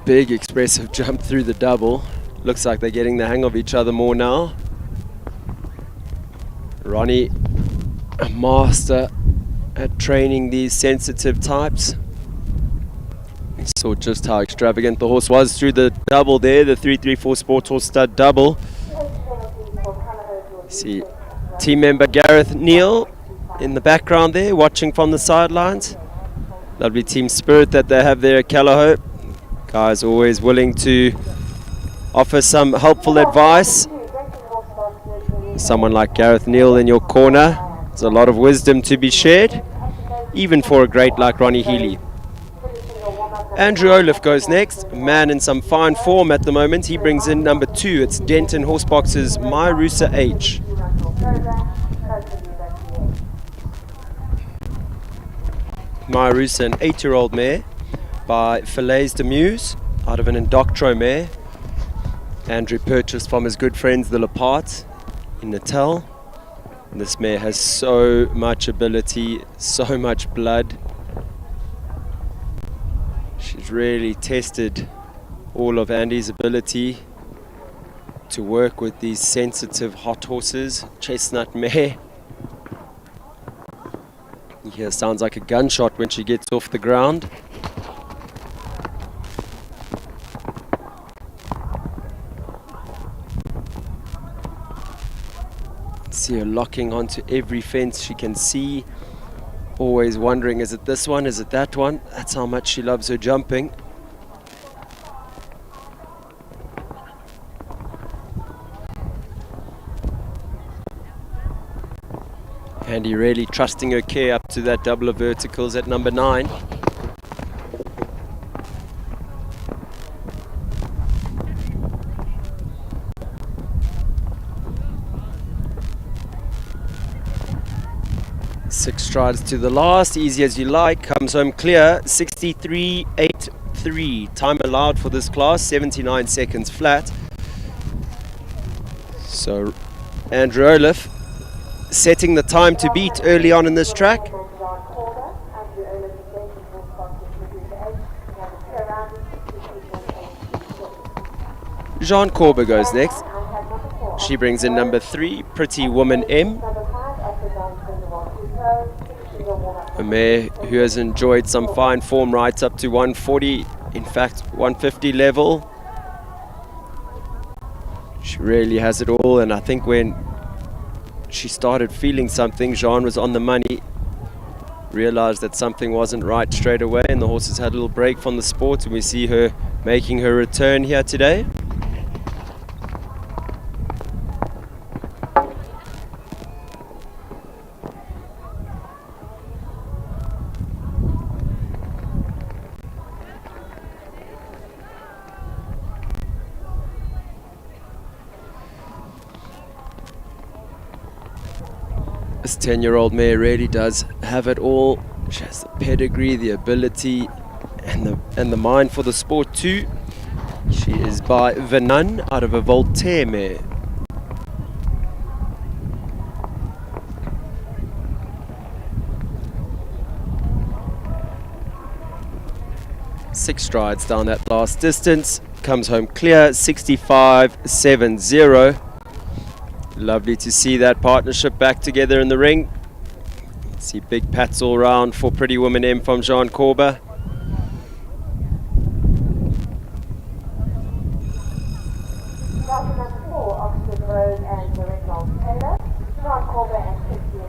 Big expressive jump through the double. Looks like they're getting the hang of each other more now. Ronnie, a master at training these sensitive types. We saw just how extravagant the horse was through the double there, the 334 Sport Horse Stud double. See team member Gareth Neal in the background there, watching from the sidelines. Lovely team spirit that they have there at Callao. Guys always willing to offer some helpful advice. Someone like Gareth Neal in your corner, there's a lot of wisdom to be shared, even for a great like Ronnie Healy. Andrew Olaf goes next, a man in some fine form at the moment. He brings in number 2. It's Denton Horsebox's Myrusa H. Myrusa, an 8-year-old mare by Falaise de Muse out of an Indoctro mare. Andrew purchased from his good friends the Leparts in Natal. And this mare has so much ability, so much blood. She's really tested all of Andy's ability to work with these sensitive hot horses. Chestnut mare. You hear sounds like a gunshot when she gets off the ground. See her locking onto every fence she can see, always wondering, is it this one, is it that one? That's how much she loves her jumping. Andy really trusting her care up to that double of verticals at number 9. Six strides to the last, easy as you like, comes home clear, 63.83. Time allowed for this class, 79 seconds flat. So Andrew Olaf setting the time to beat early on in this track. Jean Corber goes next. She brings in number 3, Pretty Woman M. A mare who has enjoyed some fine form right up to 140, in fact 150 level. She really has it all, and I think when she started feeling something, Jean was on the money, realized that something wasn't right straight away, and the horses had a little break from the sport, and we see her making her return here today. This 10-year-old mare really does have it all. She has the pedigree, the ability, and the mind for the sport too. She is by Venan out of a Voltaire mare. 6 strides down that last distance. Comes home clear, 65.70. Lovely to see that partnership back together in the ring. See big pats all round for Pretty Woman M from Jean Corba. Starting number 4, Oxford Road and the Red Knolls Taylor. Jean Corba and Christian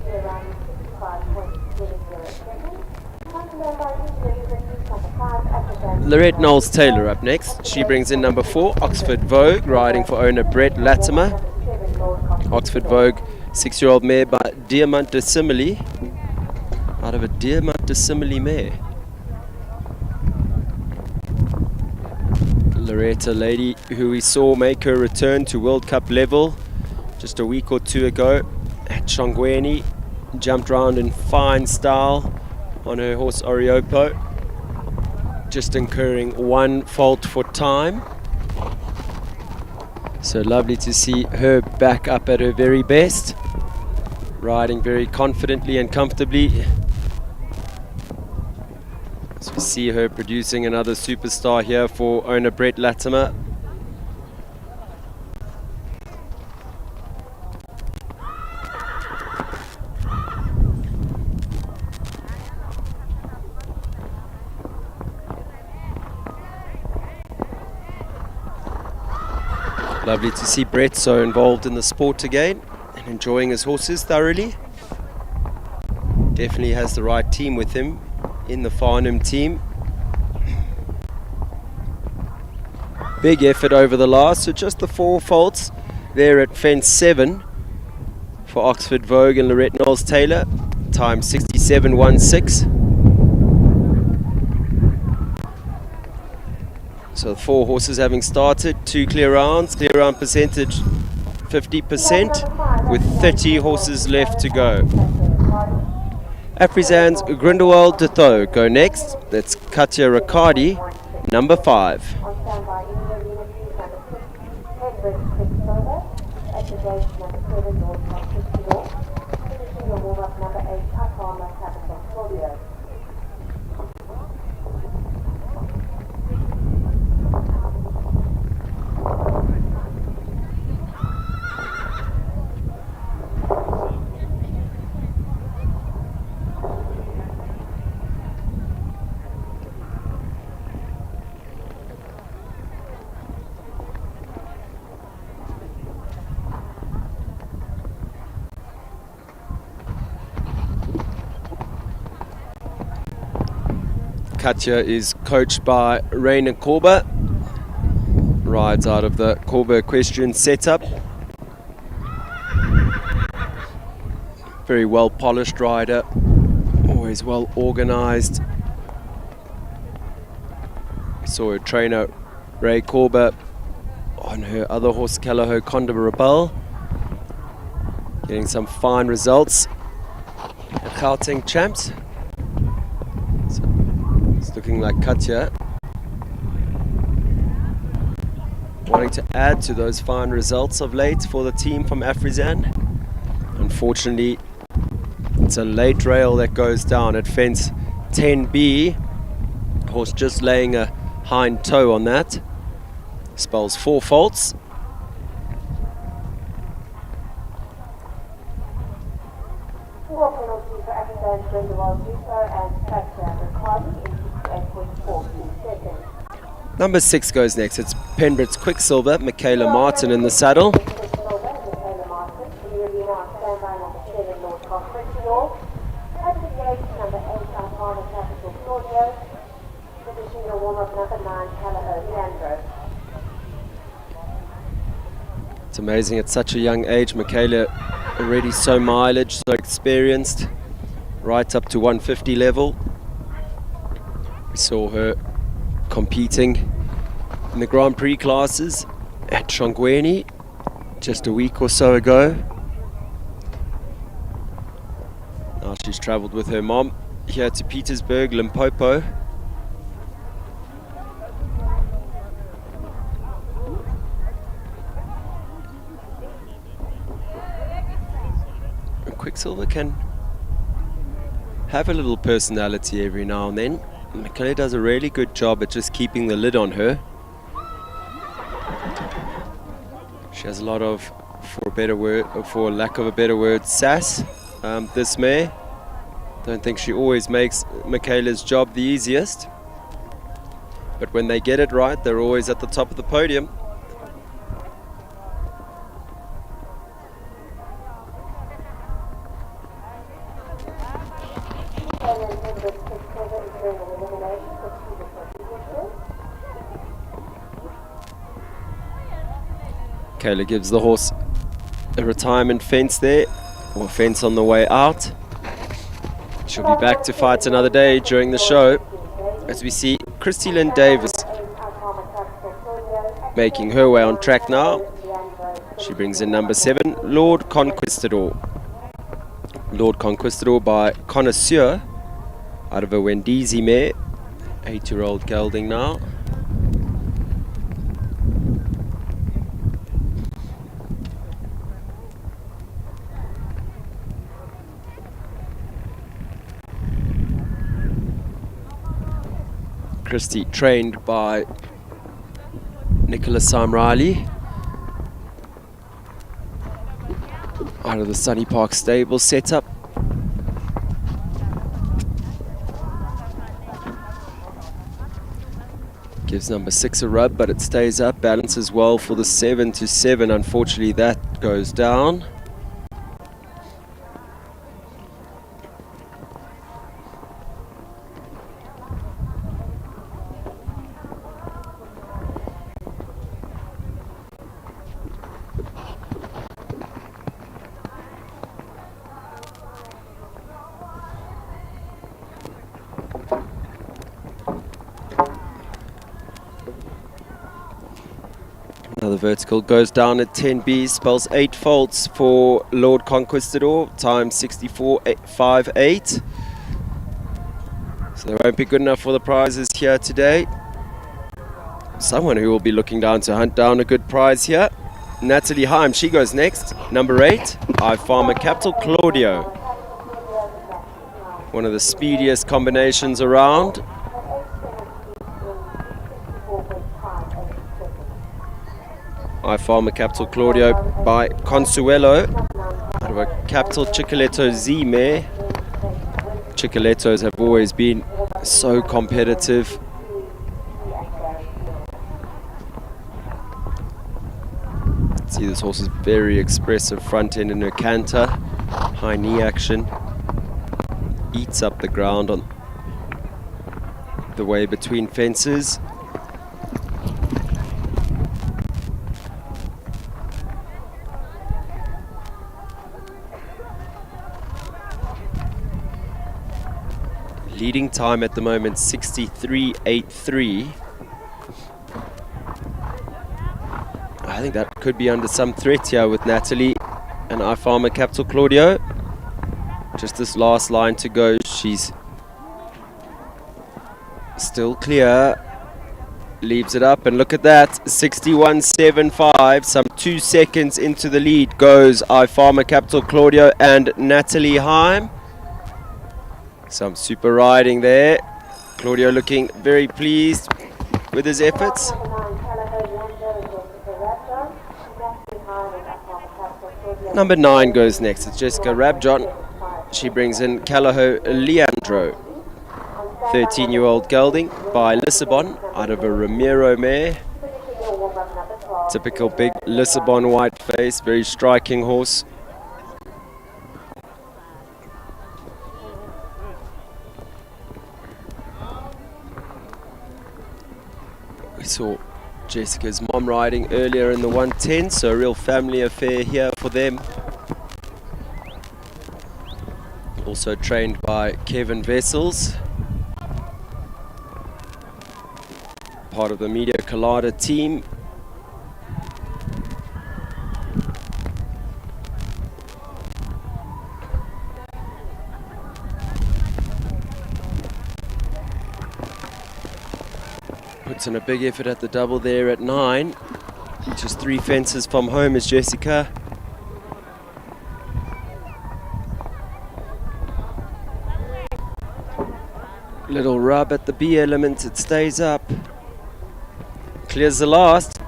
clear around 65.00 seconds. Lorette Knowles Taylor up next. She brings in number 4, Oxford Vogue, riding for owner Brett Latimer. Oxford Vogue, 6-year-old mare by Diamant de Simile. Out of a Diamant de Simile mare. Lorette, a lady who we saw make her return to World Cup level just a week or two ago at Shongweni. Jumped around in fine style on her horse Oriopo, just incurring 1 fault for time. So lovely to see her back up at her very best, riding very confidently and comfortably. As we see her producing another superstar here for owner Brett Latimer. Lovely to see Brett so involved in the sport again and enjoying his horses thoroughly. Definitely has the right team with him in the Farnham team. Big effort over the last, so just the 4 faults there at fence 7 for Oxford Vogue and Lorette Knowles Taylor. Time 67.16. So 4 horses having started, 2 clear rounds, clear round percentage 50% with 30 horses left to go. Afrizan's Grindelwald de Tho go next. That's Katja Riccardi, number 5. Katja is coached by Rainer Corba. Rides out of the Corba equestrian setup. Very well polished rider. Always well organized. We saw her trainer Ray Corba on her other horse Callao Conda Rebel. Getting some fine results at Gauteng Champs. It's looking like Katja wanting to add to those fine results of late for the team from Afrizan. Unfortunately, it's a late rail that goes down at fence 10B. Horse just laying a hind toe on that. Spells 4 faults. Number 6 goes next. It's Penbrid's Quicksilver, Michaela Martin in the saddle. It's amazing at such a young age. Michaela already so mileage, so experienced, right up to 150 level. We saw her competing in the Grand Prix classes at Shongweni just a week or so ago. Now she's travelled with her mom here to Petersburg, Limpopo. Quicksilver can have a little personality every now and then. Michaela does a really good job at just keeping the lid on her. She has a lot of, for lack of a better word, sass. This mare. Don't think she always makes Michaela's job the easiest. But when they get it right, they're always at the top of the podium. Kayla gives the horse a retirement fence there, or fence on the way out. She'll be back to fight another day during the show, as we see Christy Lynn Davis making her way on track now. She brings in number 7, Lord Conquistador. Lord Conquistador by Connoisseur, out of a Wendizi mare, 8-year-old gelding now. Christy trained by Nicholas Riley out of the Sunny Park stable setup. Gives number 6 a rub, but it stays up, balances well for the 7-7. Unfortunately, that goes down. Another vertical goes down at 10B, spells 8 faults for Lord Conquistador, time 64.58. So they won't be good enough for the prizes here today. Someone who will be looking down to hunt down a good prize here. Natalie Heim, she goes next. Number 8, I Farmer Capital Claudio. One of the speediest combinations around. I Farmer Capital Claudio by Consuelo, out of a Capital Chicoletto Z mare. Chicolettos have always been so competitive. See, this horse is very expressive front end in her canter, high knee action, eats up the ground on the way between fences. Leading time at the moment, 63.83. I think that could be under some threat here with Natalie and I Farmer Capital Claudio. Just this last line to go. She's still clear. Leaves it up, and look at that, 61.75. Some 2 seconds into the lead goes I Farmer Capital Claudio and Natalie Heim. Some super riding there. Claudio looking very pleased with his efforts. Number 9 goes next. It's Jessica Rabjon. She brings in Callao Leandro. 13-year-old gelding by Lissabon, out of a Ramiro mare. Typical big Lissabon white face, very striking horse. We saw Jessica's mom riding earlier in the 110, so a real family affair here for them. Also trained by Kevin Vessels, part of the Media Colada team. Puts in a big effort at the double there at 9. Just 3 fences from home is Jessica. Little rub at the B element, it stays up. Clears the last.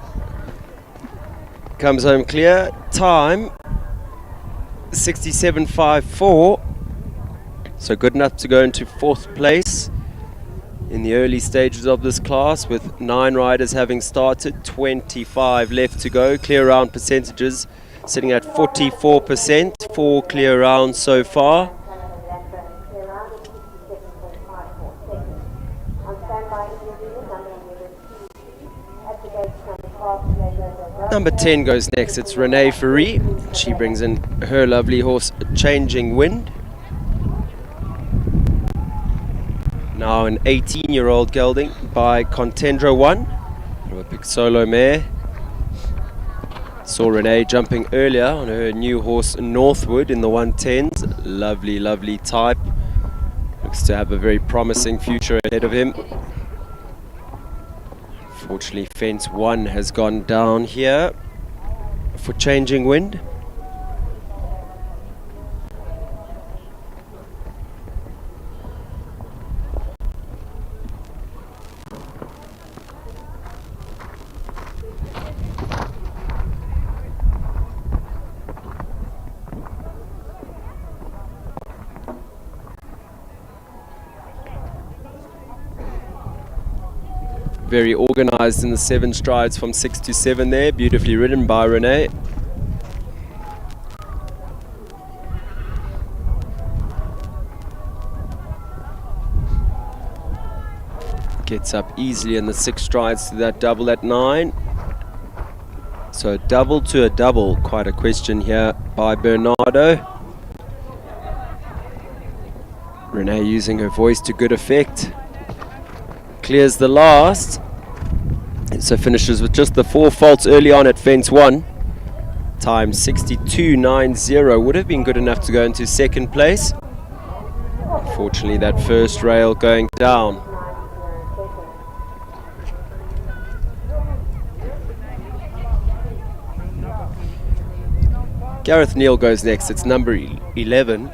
Comes home clear. Time 67.54. So good enough to go into 4th place in the early stages of this class, with 9 riders having started, 25 left to go. Clear round percentages sitting at 44%, 4 clear rounds so far. Number 10 goes next. It's Renee Ferry. She brings in her lovely horse, Changing Wind. Now an 18-year-old gelding by Contendra 1. A big solo mare. Saw Renee jumping earlier on her new horse, Northwood, in the 110s. Lovely, lovely type. Looks to have a very promising future ahead of him. Unfortunately, fence 1 has gone down here for Changing Wind. Very organized in the 7 strides from 6 to 7 there. Beautifully ridden by Renee. Gets up easily in the 6 strides to that double at 9. So a double to a double. Quite a question here by Bernardo. Renee using her voice to good effect. Clears the last, so finishes with just the 4 faults early on at fence 1. Time 62.90, would have been good enough to go into 2nd place. Unfortunately, that first rail going down. Gareth Neal goes next. It's number 11,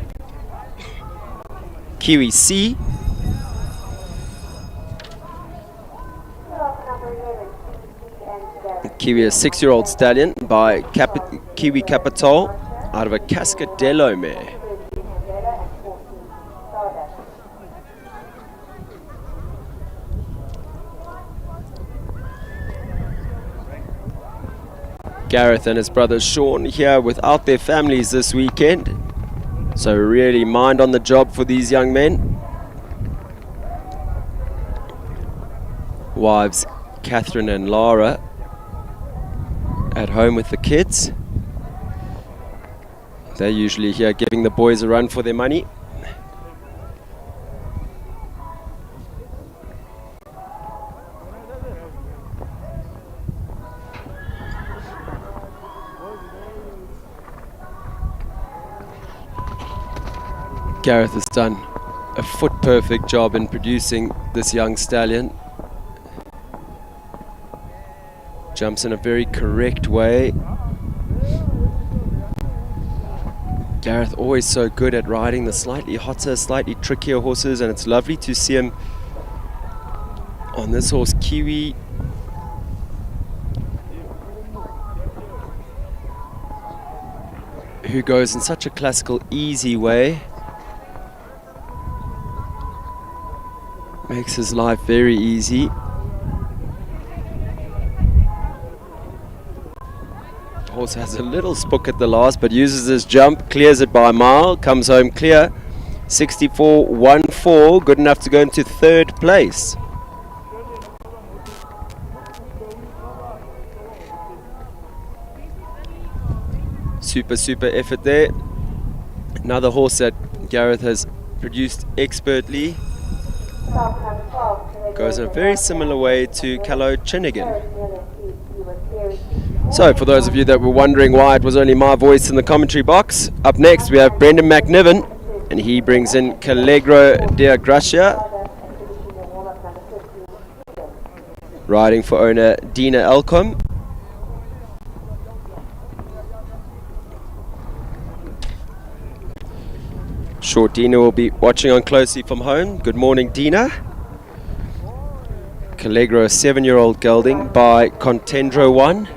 Kiwi C. Kiwi, a 6-year-old stallion by Kiwi Capital out of a Cascadello mare. Gareth and his brother Sean here without their families this weekend. So really mind on the job for these young men. Wives Catherine and Lara at home with the kids. They're usually here giving the boys a run for their money. Gareth has done a foot perfect job in producing this young stallion. Jumps in a very correct way. Gareth always so good at riding the slightly hotter, slightly trickier horses, and it's lovely to see him on this horse, Kiwi. Who goes in such a classical, easy way. Makes his life very easy. Horse has a little spook at the last, but uses his jump, clears it by a mile, comes home clear. 64.14, good enough to go into 3rd place. Super effort there. Another horse that Gareth has produced expertly. Goes in a very similar way to Callow Chinnigan. So, for those of you that were wondering why it was only my voice in the commentary box, up next we have Brendan McNiven, and he brings in Calegro de Gracia, riding for owner Dina Elcom. Sure, Dina will be watching on closely from home. Good morning, Dina. Callegro, a 7-year-old gelding by Contendro 1.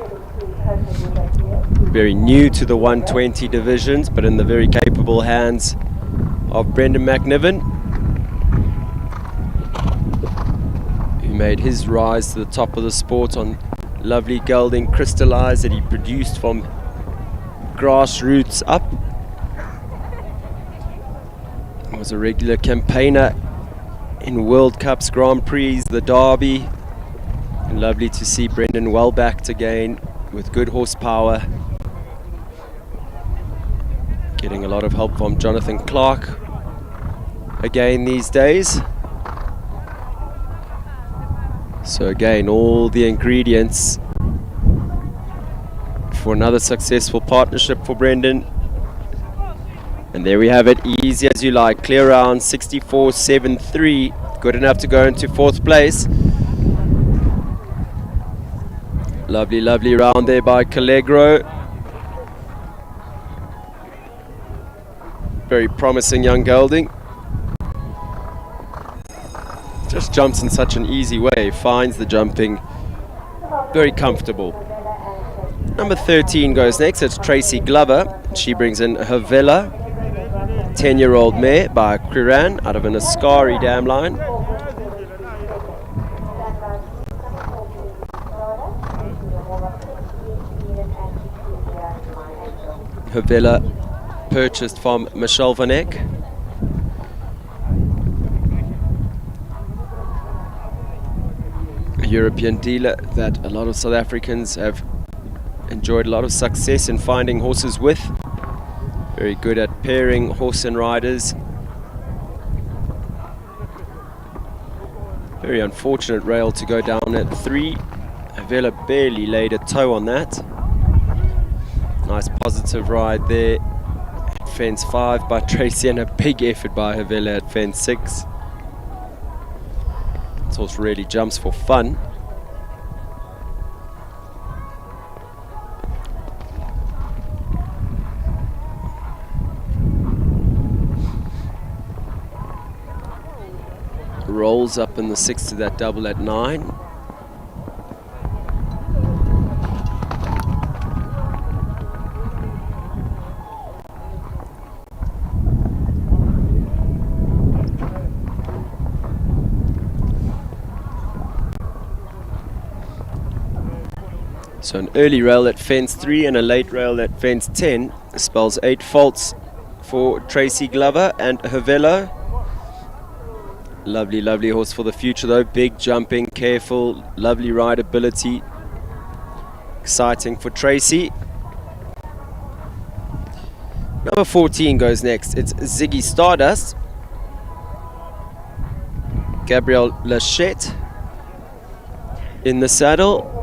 Very new to the 120 divisions, but in the very capable hands of Brendan McNiven, who made his rise to the top of the sport on lovely gelding crystallized that he produced from grassroots up. He was a regular campaigner in World Cups, Grand Prix, the Derby. And lovely to see Brendan well backed again with good horsepower. Getting a lot of help from Jonathan Clark again these days. So again, all the ingredients for another successful partnership for Brendan. And there we have it, easy as you like. Clear round 64.73, good enough to go into 4th place. Lovely, lovely round there by Callegro. Very promising young gelding. Just jumps in such an easy way, finds the jumping very comfortable. Number 13 goes next, it's Tracy Glover. She brings in Havela, 10-year-old mare by Quiran out of an Ascari dam line. Havela purchased from Michel Van Eck. A European dealer that a lot of South Africans have enjoyed a lot of success in finding horses with. Very good at pairing horse and riders. Very unfortunate rail to go down at 3. Havela barely laid a toe on that. Nice positive ride there. Fence 5 by Tracy and a big effort by Havela at fence 6. This horse really jumps for fun. Rolls up in the 6 to that double at 9. So an early rail at fence 3 and a late rail at fence 10 spells 8 faults for Tracy Glover and Havelo. Lovely, lovely horse for the future though. Big jumping, careful, lovely rideability. Exciting for Tracy. Number 14 goes next. It's Ziggy Stardust. Gabriel Lachette in the saddle.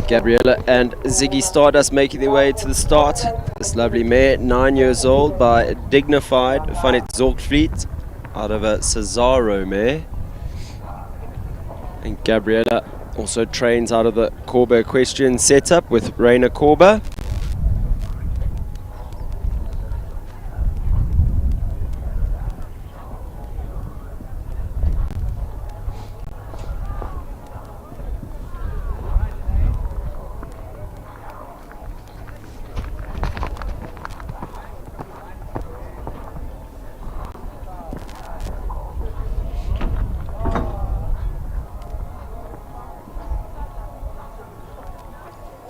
Gabriella and Ziggy Stardust making their way to the start. This lovely mare, 9 years old, by Dignified Van het Zorgvliet out of a Cesaro mare. And Gabriella also trains out of the Corba Equestrian setup with Raina Corba.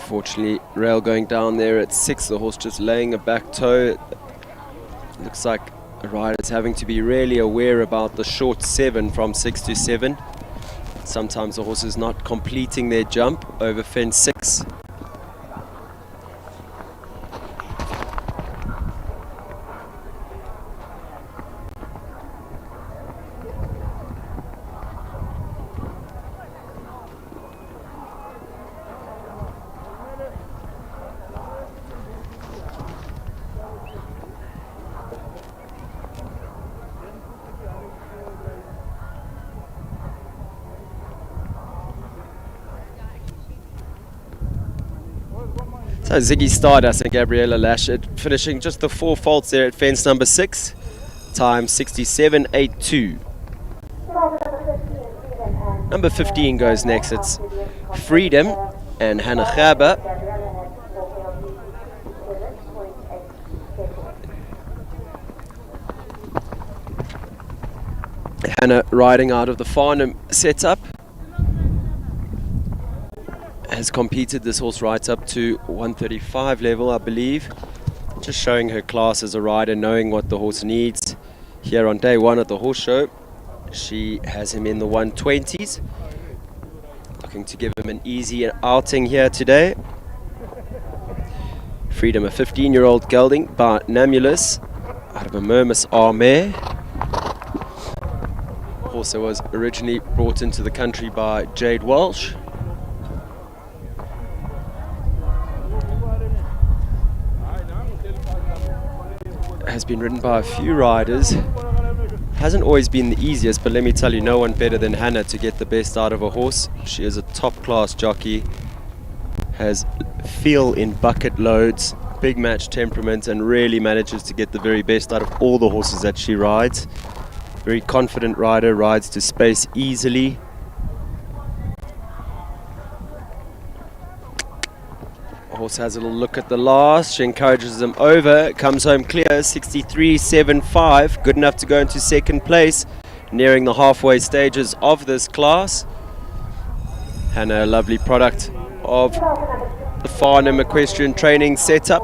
Fortunately, rail going down there at 6, the horse just laying a back toe. Looks like a rider's having to be really aware about the short 7 from 6 to 7. Sometimes the horse is not completing their jump over fence 6. So Ziggy Stardust and Gabriella Lashett finishing just the 4 faults there at fence number 6. Time 67.82. Number 15 goes next. It's Freedom and Hannah Gaba. Hannah riding out of the Farnham setup. Has competed this horse right up to 135 level, I believe. Just showing her class as a rider, knowing what the horse needs. Here on day 1 at the horse show, she has him in the 120s. Looking to give him an easy outing here today. Freedom, a 15-year-old gelding by Namulus out of a Murmus Armare. Also was originally brought into the country by Jade Walsh. Has been ridden by a few riders. Hasn't always been the easiest, but let me tell you, no one better than Hannah to get the best out of a horse. She is a top-class jockey, has feel in bucket loads, big match temperament, and really manages to get the very best out of all the horses that she rides. Very confident rider, rides to space easily. Horse has a little look at the last. She encourages them over. Comes home clear, 63.75. Good enough to go into second place. Nearing the halfway stages of this class. Hannah, a lovely product of the Farnham Equestrian Training setup.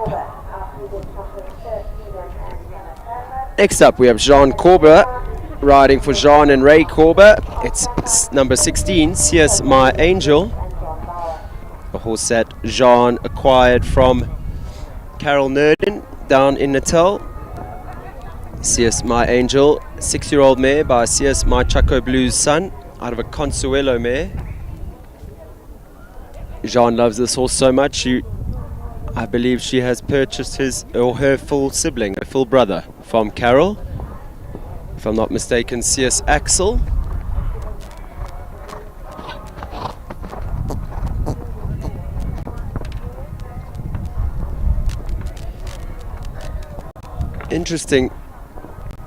Next up we have Jean Corber, riding for Jean and Ray Corber. It's number 16, CS My Angel. A horse that Jean acquired from Carol Nerdin down in Natal. CS My Angel, 6-year-old mare by CS My Chaco Blues son, out of a Consuelo mare. Jean loves this horse so much, I believe she has purchased his or her full sibling, her full brother from Carol. If I'm not mistaken, CS Axel. Interesting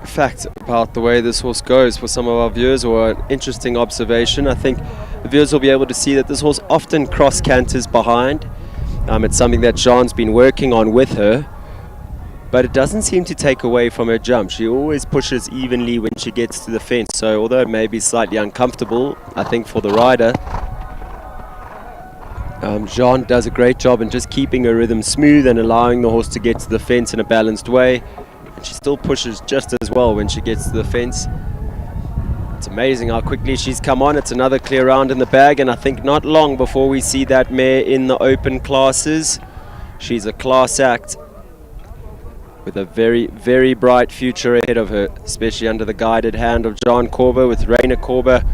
fact about the way this horse goes for some of our viewers, or an interesting observation. I think the viewers will be able to see that this horse often cross canters behind. It's something that Jean's been working on with her, but it doesn't seem to take away from her jump. She always pushes evenly when she gets to the fence, so although it may be slightly uncomfortable, I think for the rider, Jean does a great job in just keeping her rhythm smooth and allowing the horse to get to the fence in a balanced way. She still pushes just as well when she gets to the fence. It's amazing how quickly she's come on. It's another clear round in the bag, and I think not long before we see that mare in the open classes. She's a class act with a very, very bright future ahead of her, especially under the guided hand of John Corber, with Rainer Corber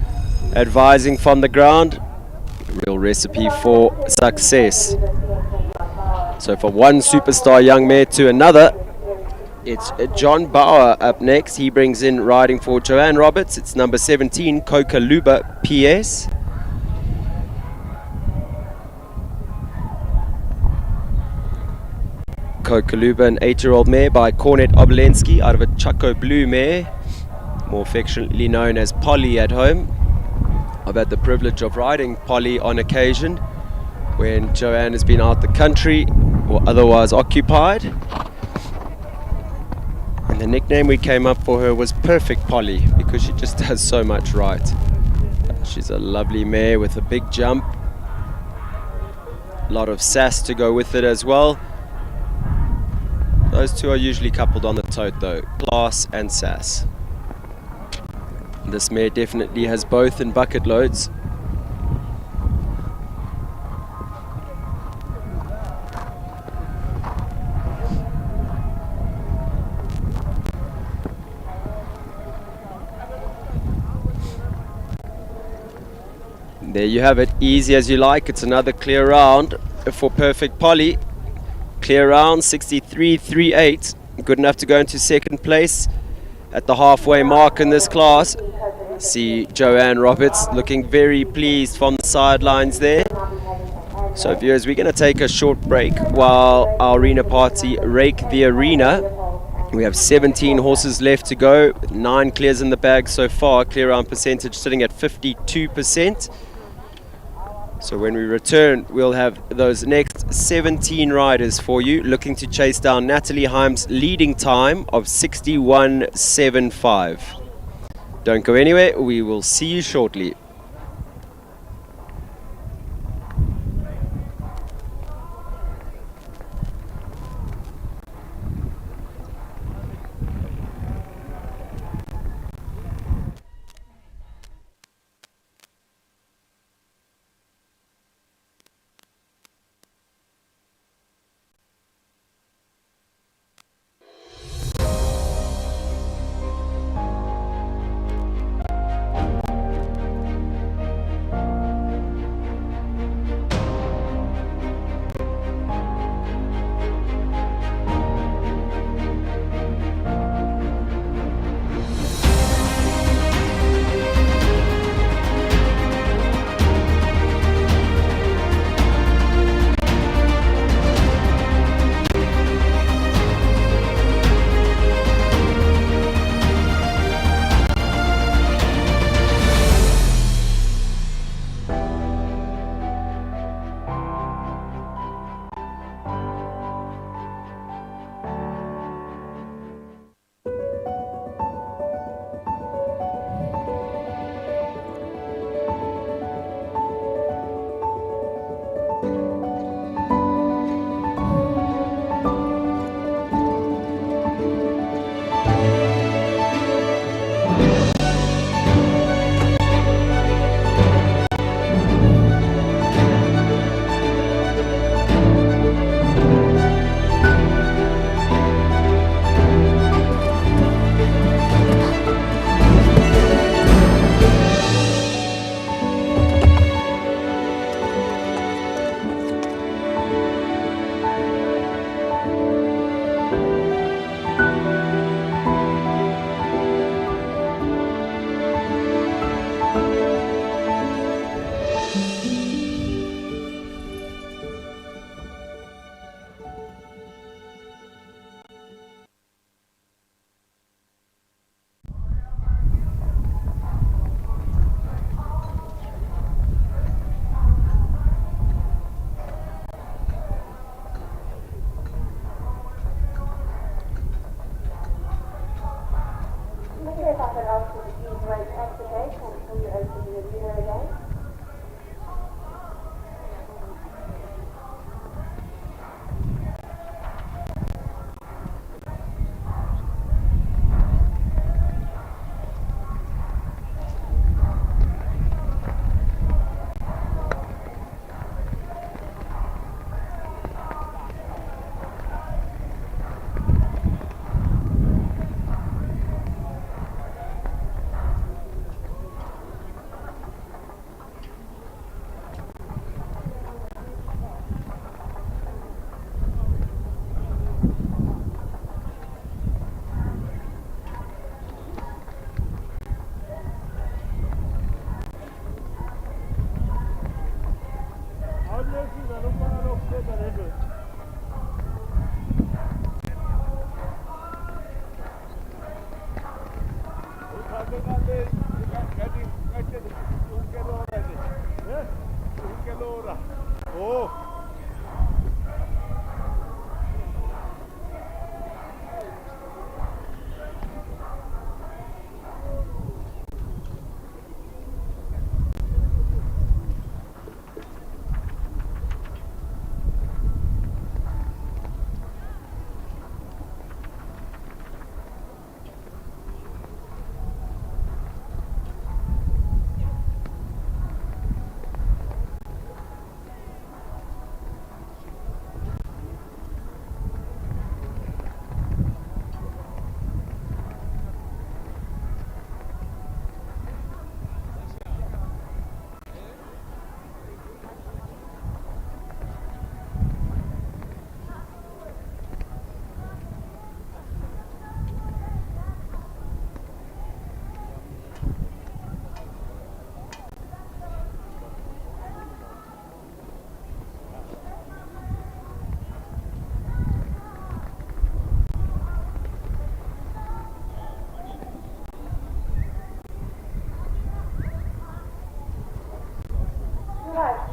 advising from the ground. A real recipe for success. So from one superstar young mare to another, it's John Bauer up next. He brings in, riding for Joanne Roberts, it's number 17, Coca Luba PS. Coca Luba, an 8-year-old mare by Cornet Obolensky out of a Chaco Blue mare, more affectionately known as Polly at home. I've had the privilege of riding Polly on occasion when Joanne has been out the country or otherwise occupied. And the nickname we came up for her was Perfect Polly, because she just does so much right. She's a lovely mare with a big jump. A lot of sass to go with it as well. Those two are usually coupled on the tote though, class and sass. This mare definitely has both in bucket loads. There you have it, easy as you like. It's another clear round for Perfect Polly. Clear round, 63.38. Good enough to go into second place at the halfway mark in this class. See Joanne Roberts looking very pleased from the sidelines there. So viewers, we're going to take a short break while our arena party rake the arena. We have 17 horses left to go, 9 clears in the bag so far, clear round percentage sitting at 52%. So when we return, we'll have those next 17 riders for you, looking to chase down Natalie Heim's leading time of 61.75. Don't go anywhere, we will see you shortly.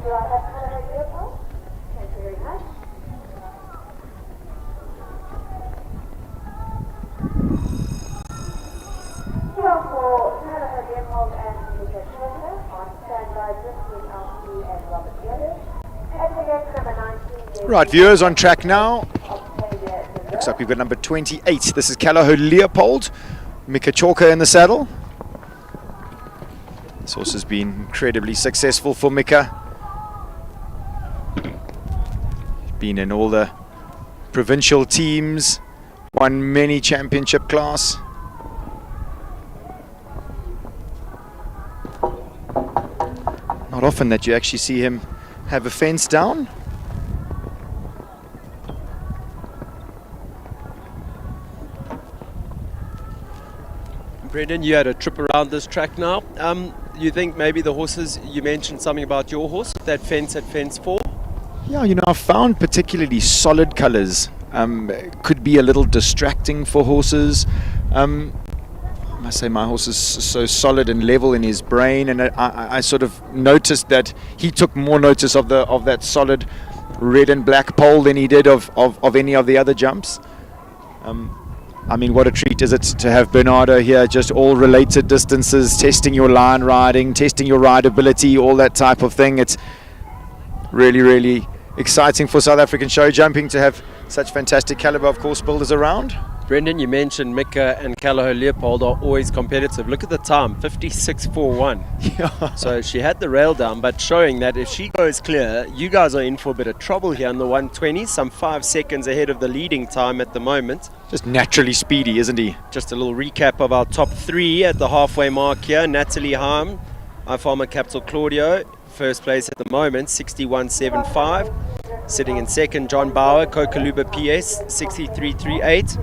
Do I have Callaway Leopold? Thank you very much. You are for Callaway Leopold and Mika Schroeder on standby Driftwood LC and Robert Yellow. At the gate number 19. Right, viewers on track now. Octavia de Looks like we've got number 28. This is Callaway Leopold. Mika Chalker in the saddle. This horse has been incredibly successful for Mika. Been in all the provincial teams, won many championship class. Not often that you actually see him have a fence down. Brendan, you had a trip around this track now. You think maybe the horses, you mentioned something about your horse, that fence at fence 4? Yeah, you know, I've found particularly solid colours could be a little distracting for horses. I must say my horse is so solid and level in his brain, and I sort of noticed that he took more notice of that solid red and black pole than he did of any of the other jumps. I mean, what a treat is it to have Bernardo here, just all related distances, testing your line riding, testing your rideability, all that type of thing. It's really, really exciting for South African show jumping to have such fantastic caliber of course builders around. Brendan, you mentioned Mika and Callaway Leopold are always competitive. Look at the time, 56.41. Yeah. So she had the rail down, but showing that if she goes clear, you guys are in for a bit of trouble here in the 120, some 5 seconds ahead of the leading time at the moment. Just naturally speedy, isn't he? Just a little recap of our top 3 at the halfway mark here. Natalie Harm, iFarmer Capital Claudio, first place at the moment, 61.75. Sitting in second, John Bauer, Kokaluba PS, 63.38.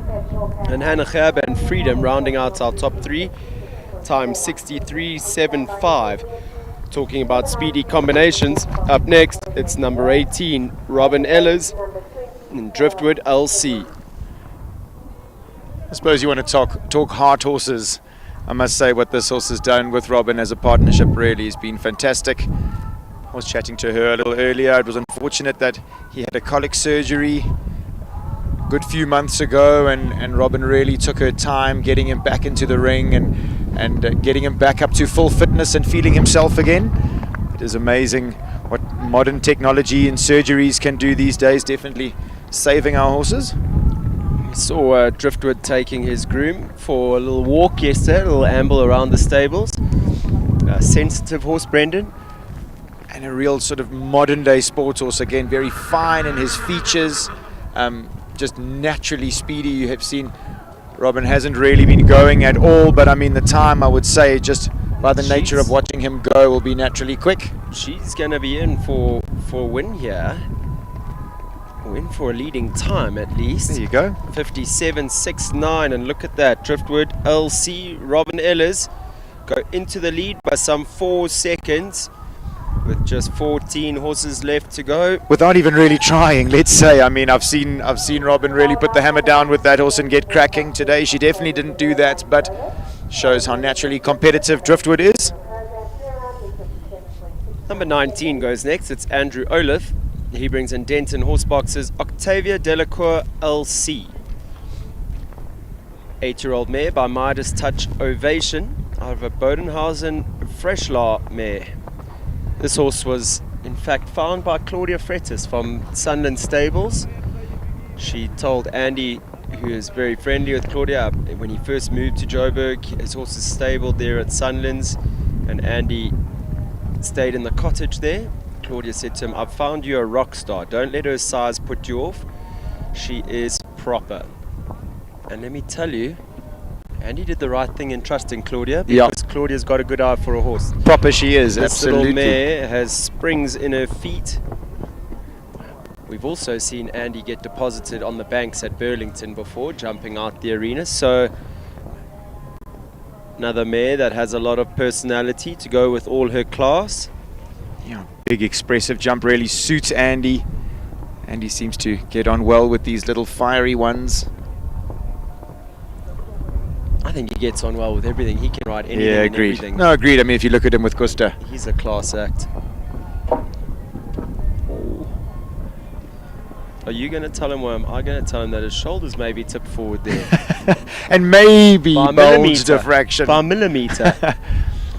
And Hannah Gerber and Freedom rounding out our top 3, time 63.75. Talking about speedy combinations, up next, it's number 18, Robin Ellers in Driftwood LC. I suppose you want to talk heart horses. I must say what this horse has done with Robin as a partnership really has been fantastic. I was chatting to her a little earlier. It was unfortunate that he had a colic surgery a good few months ago, and Robin really took her time getting him back into the ring and getting him back up to full fitness and feeling himself again. It is amazing what modern technology and surgeries can do these days, definitely saving our horses. We saw Driftwood taking his groom for a little walk yesterday, a little amble around the stables. A sensitive horse, Brendan. And a real sort of modern day sports horse, again very fine in his features, just naturally speedy. You have seen Robin hasn't really been going at all, but I mean the time, I would say, just by the nature of watching him go, will be naturally quick. She's going to be in for a win here. Win for a leading time at least. There you go. 57.69, and look at that. Driftwood LC, Robin Ellers go into the lead by some 4 seconds. With just 14 horses left to go. Without even really trying, let's say. I mean, I've seen Robin really put the hammer down with that horse and get cracking. Today she definitely didn't do that, but shows how naturally competitive Driftwood is. Number 19 goes next. It's Andrew Olaf. He brings in Denton horse boxes Octavia Delacour LC. 8-year-old mare by Midas Touch Ovation out of a Bodenhausen Freshlaw mare. This horse was in fact found by Claudia Frettis from Sunland Stables. She told Andy, who is very friendly with Claudia, when he first moved to Joburg, his horse is stabled there at Sunlands, and Andy stayed in the cottage there. Claudia said to him, "I've found you a rock star. Don't let her size put you off. She is proper." And let me tell you, Andy did the right thing in trusting Claudia, because Claudia's got a good eye for a horse. Proper she is, this absolutely. This little mare has springs in her feet. We've also seen Andy get deposited on the banks at Burlington before, jumping out the arena. So another mare that has a lot of personality to go with all her class. Yeah, big expressive jump really suits Andy. Andy seems to get on well with these little fiery ones. I think he gets on well with everything. He can ride anything. Yeah, and agreed. everything. No, agreed. I mean, if you look at him with Costa. He's a class act. Are you going to tell him, or am I going to tell him that his shoulders may be tipped forward there? And maybe By bulge millimeter. diffraction. By millimeter.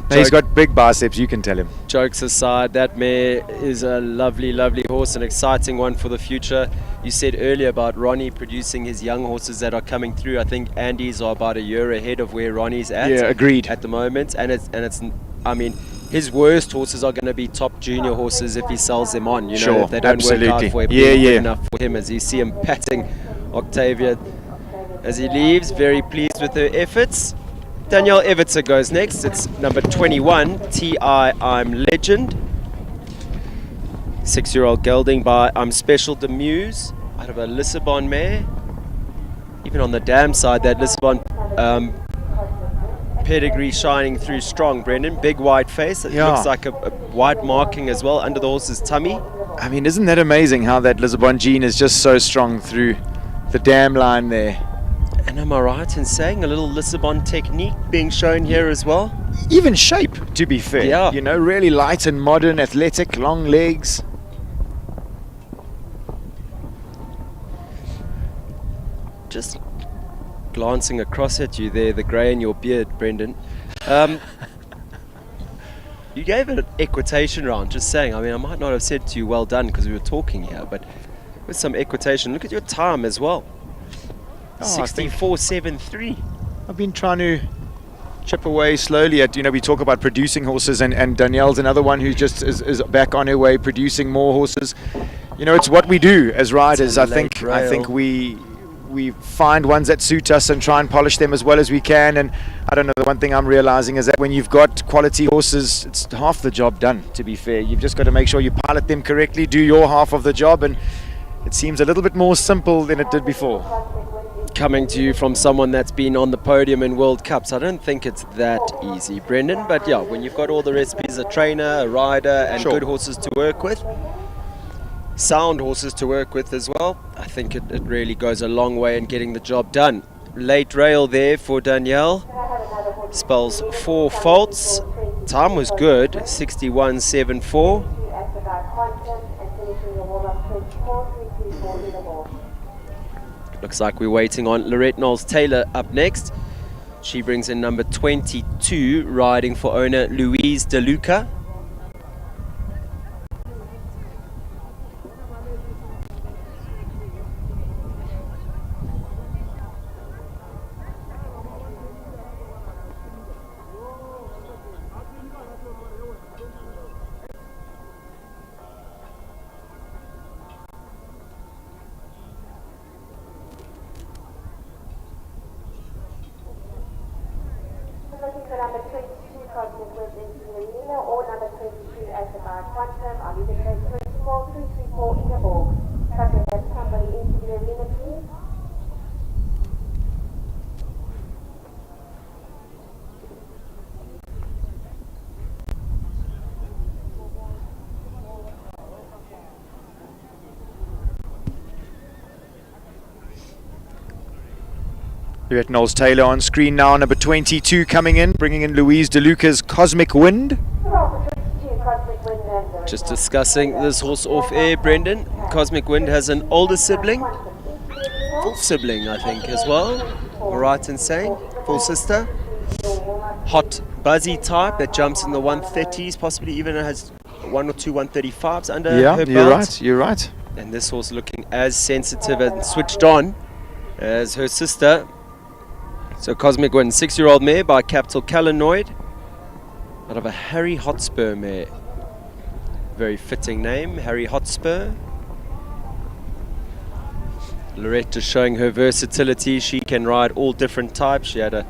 No, he's got big biceps, you can tell him. Jokes aside, that mare is a lovely, lovely horse, an exciting one for the future. You said earlier about Ronnie producing his young horses that are coming through. I think Andy's are about a year ahead of where Ronnie's at. Yeah, agreed. At the moment, and it's. I mean, his worst horses are going to be top junior horses if he sells them on. You know, if they don't work out for him, good enough for him. As you see him patting Octavia as he leaves, very pleased with her efforts. Danielle Evertser goes next. It's number 21, T.I. I'm Legend. 6-year-old gelding by I'm Special Demuse out of a Lissabon mare. Even on the dam side, that Lissabon pedigree shining through strong, Brendan. Big white face. It looks like a white marking as well under the horse's tummy. I mean, isn't that amazing how that Lissabon gene is just so strong through the dam line there? And am I right in saying a little Lissabon technique being shown here as well? Even shape, to be fair. Yeah. You know, really light and modern, athletic, long legs. Just glancing across at you there, the grey in your beard, Brendan. You gave it an equitation round, just saying. I mean, I might not have said to you well done because we were talking here, but with some equitation, look at your time as well. 64.73. I've been trying to chip away slowly at, you know, we talk about producing horses, and Danielle's another one who just is back on her way, producing more horses. You know, it's what we do as riders. I think we find ones that suit us and try and polish them as well as we can. And I don't know, the one thing I'm realizing is that when you've got quality horses, it's half the job done, to be fair. You've just got to make sure you pilot them correctly, do your half of the job, and it seems a little bit more simple than it did before. Coming to you from someone that's been on the podium in World Cups, I don't think it's that easy, Brendan. But yeah, when you've got all the recipes, a trainer, a rider, and good horses to work with, sound horses to work with as well, I think it really goes a long way in getting the job done. Late rail there for Danielle. Spells 4 faults. Time was good, 61.74. Looks like we're waiting on Lorette Knowles-Taylor up next. She brings in number 22, riding for owner Louise DeLuca. Lorette Knowles-Taylor on screen now, number 22 coming in, bringing in Louise DeLuca's Cosmic Wind. Just discussing this horse off air, Brendan. Cosmic Wind has an older sibling, full sibling I think as well, all right in saying, full sister. Hot, buzzy type that jumps in the 130s, possibly even has 1 or 2 135s under her belt. You're right. And this horse looking as sensitive and switched on as her sister. So Cosmic Wind, 6-year-old mare by Capital Calanoid, out of a Harry Hotspur mare. Very fitting name, Harry Hotspur. Lorette just showing her versatility. She can ride all different types. She had a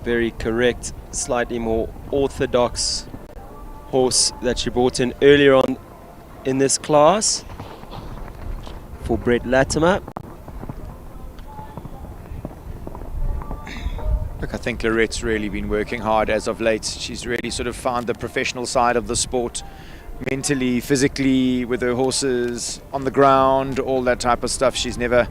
very correct, slightly more orthodox horse that she brought in earlier on in this class for Brett Latimer. Look, I think Lorette's really been working hard as of late. She's really sort of found the professional side of the sport, mentally, physically, with her horses, on the ground, all that type of stuff. She's never...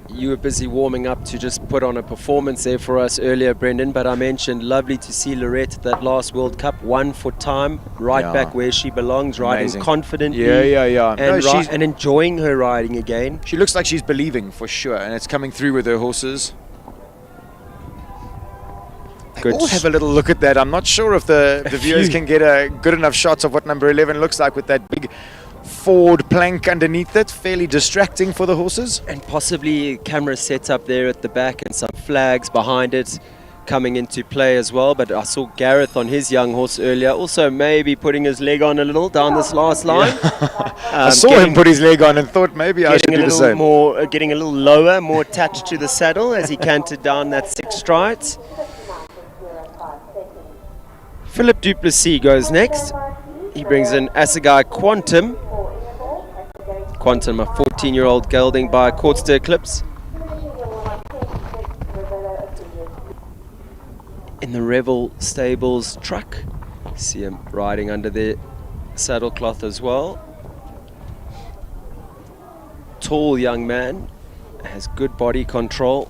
You were busy warming up to just put on a performance there for us earlier, Brendan, but I mentioned lovely to see Lorette at that last World Cup, 1 for time, right Yeah. back where she belongs, riding Amazing. confidently. Yeah. And, No, she's- and enjoying her riding again. She looks like she's believing for sure, and it's coming through with her horses. Good. All have a little look at that. I'm not sure if the viewers can get a good enough shots of what number 11 looks like with that big forward plank underneath it. Fairly distracting for the horses. And possibly camera set up there at the back and some flags behind it coming into play as well. But I saw Gareth on his young horse earlier, also maybe putting his leg on a little down this last line. I saw him put his leg on and thought maybe I should do the same. Getting a little lower, more attached to the saddle as he cantered down that 6 strides. Philip Duplessis goes next. He brings in Assegai Quantum. Quantum, a 14-year-old gelding by Courtster Eclipse. In the Revel Stables truck. See him riding under the saddlecloth as well. Tall young man, has good body control.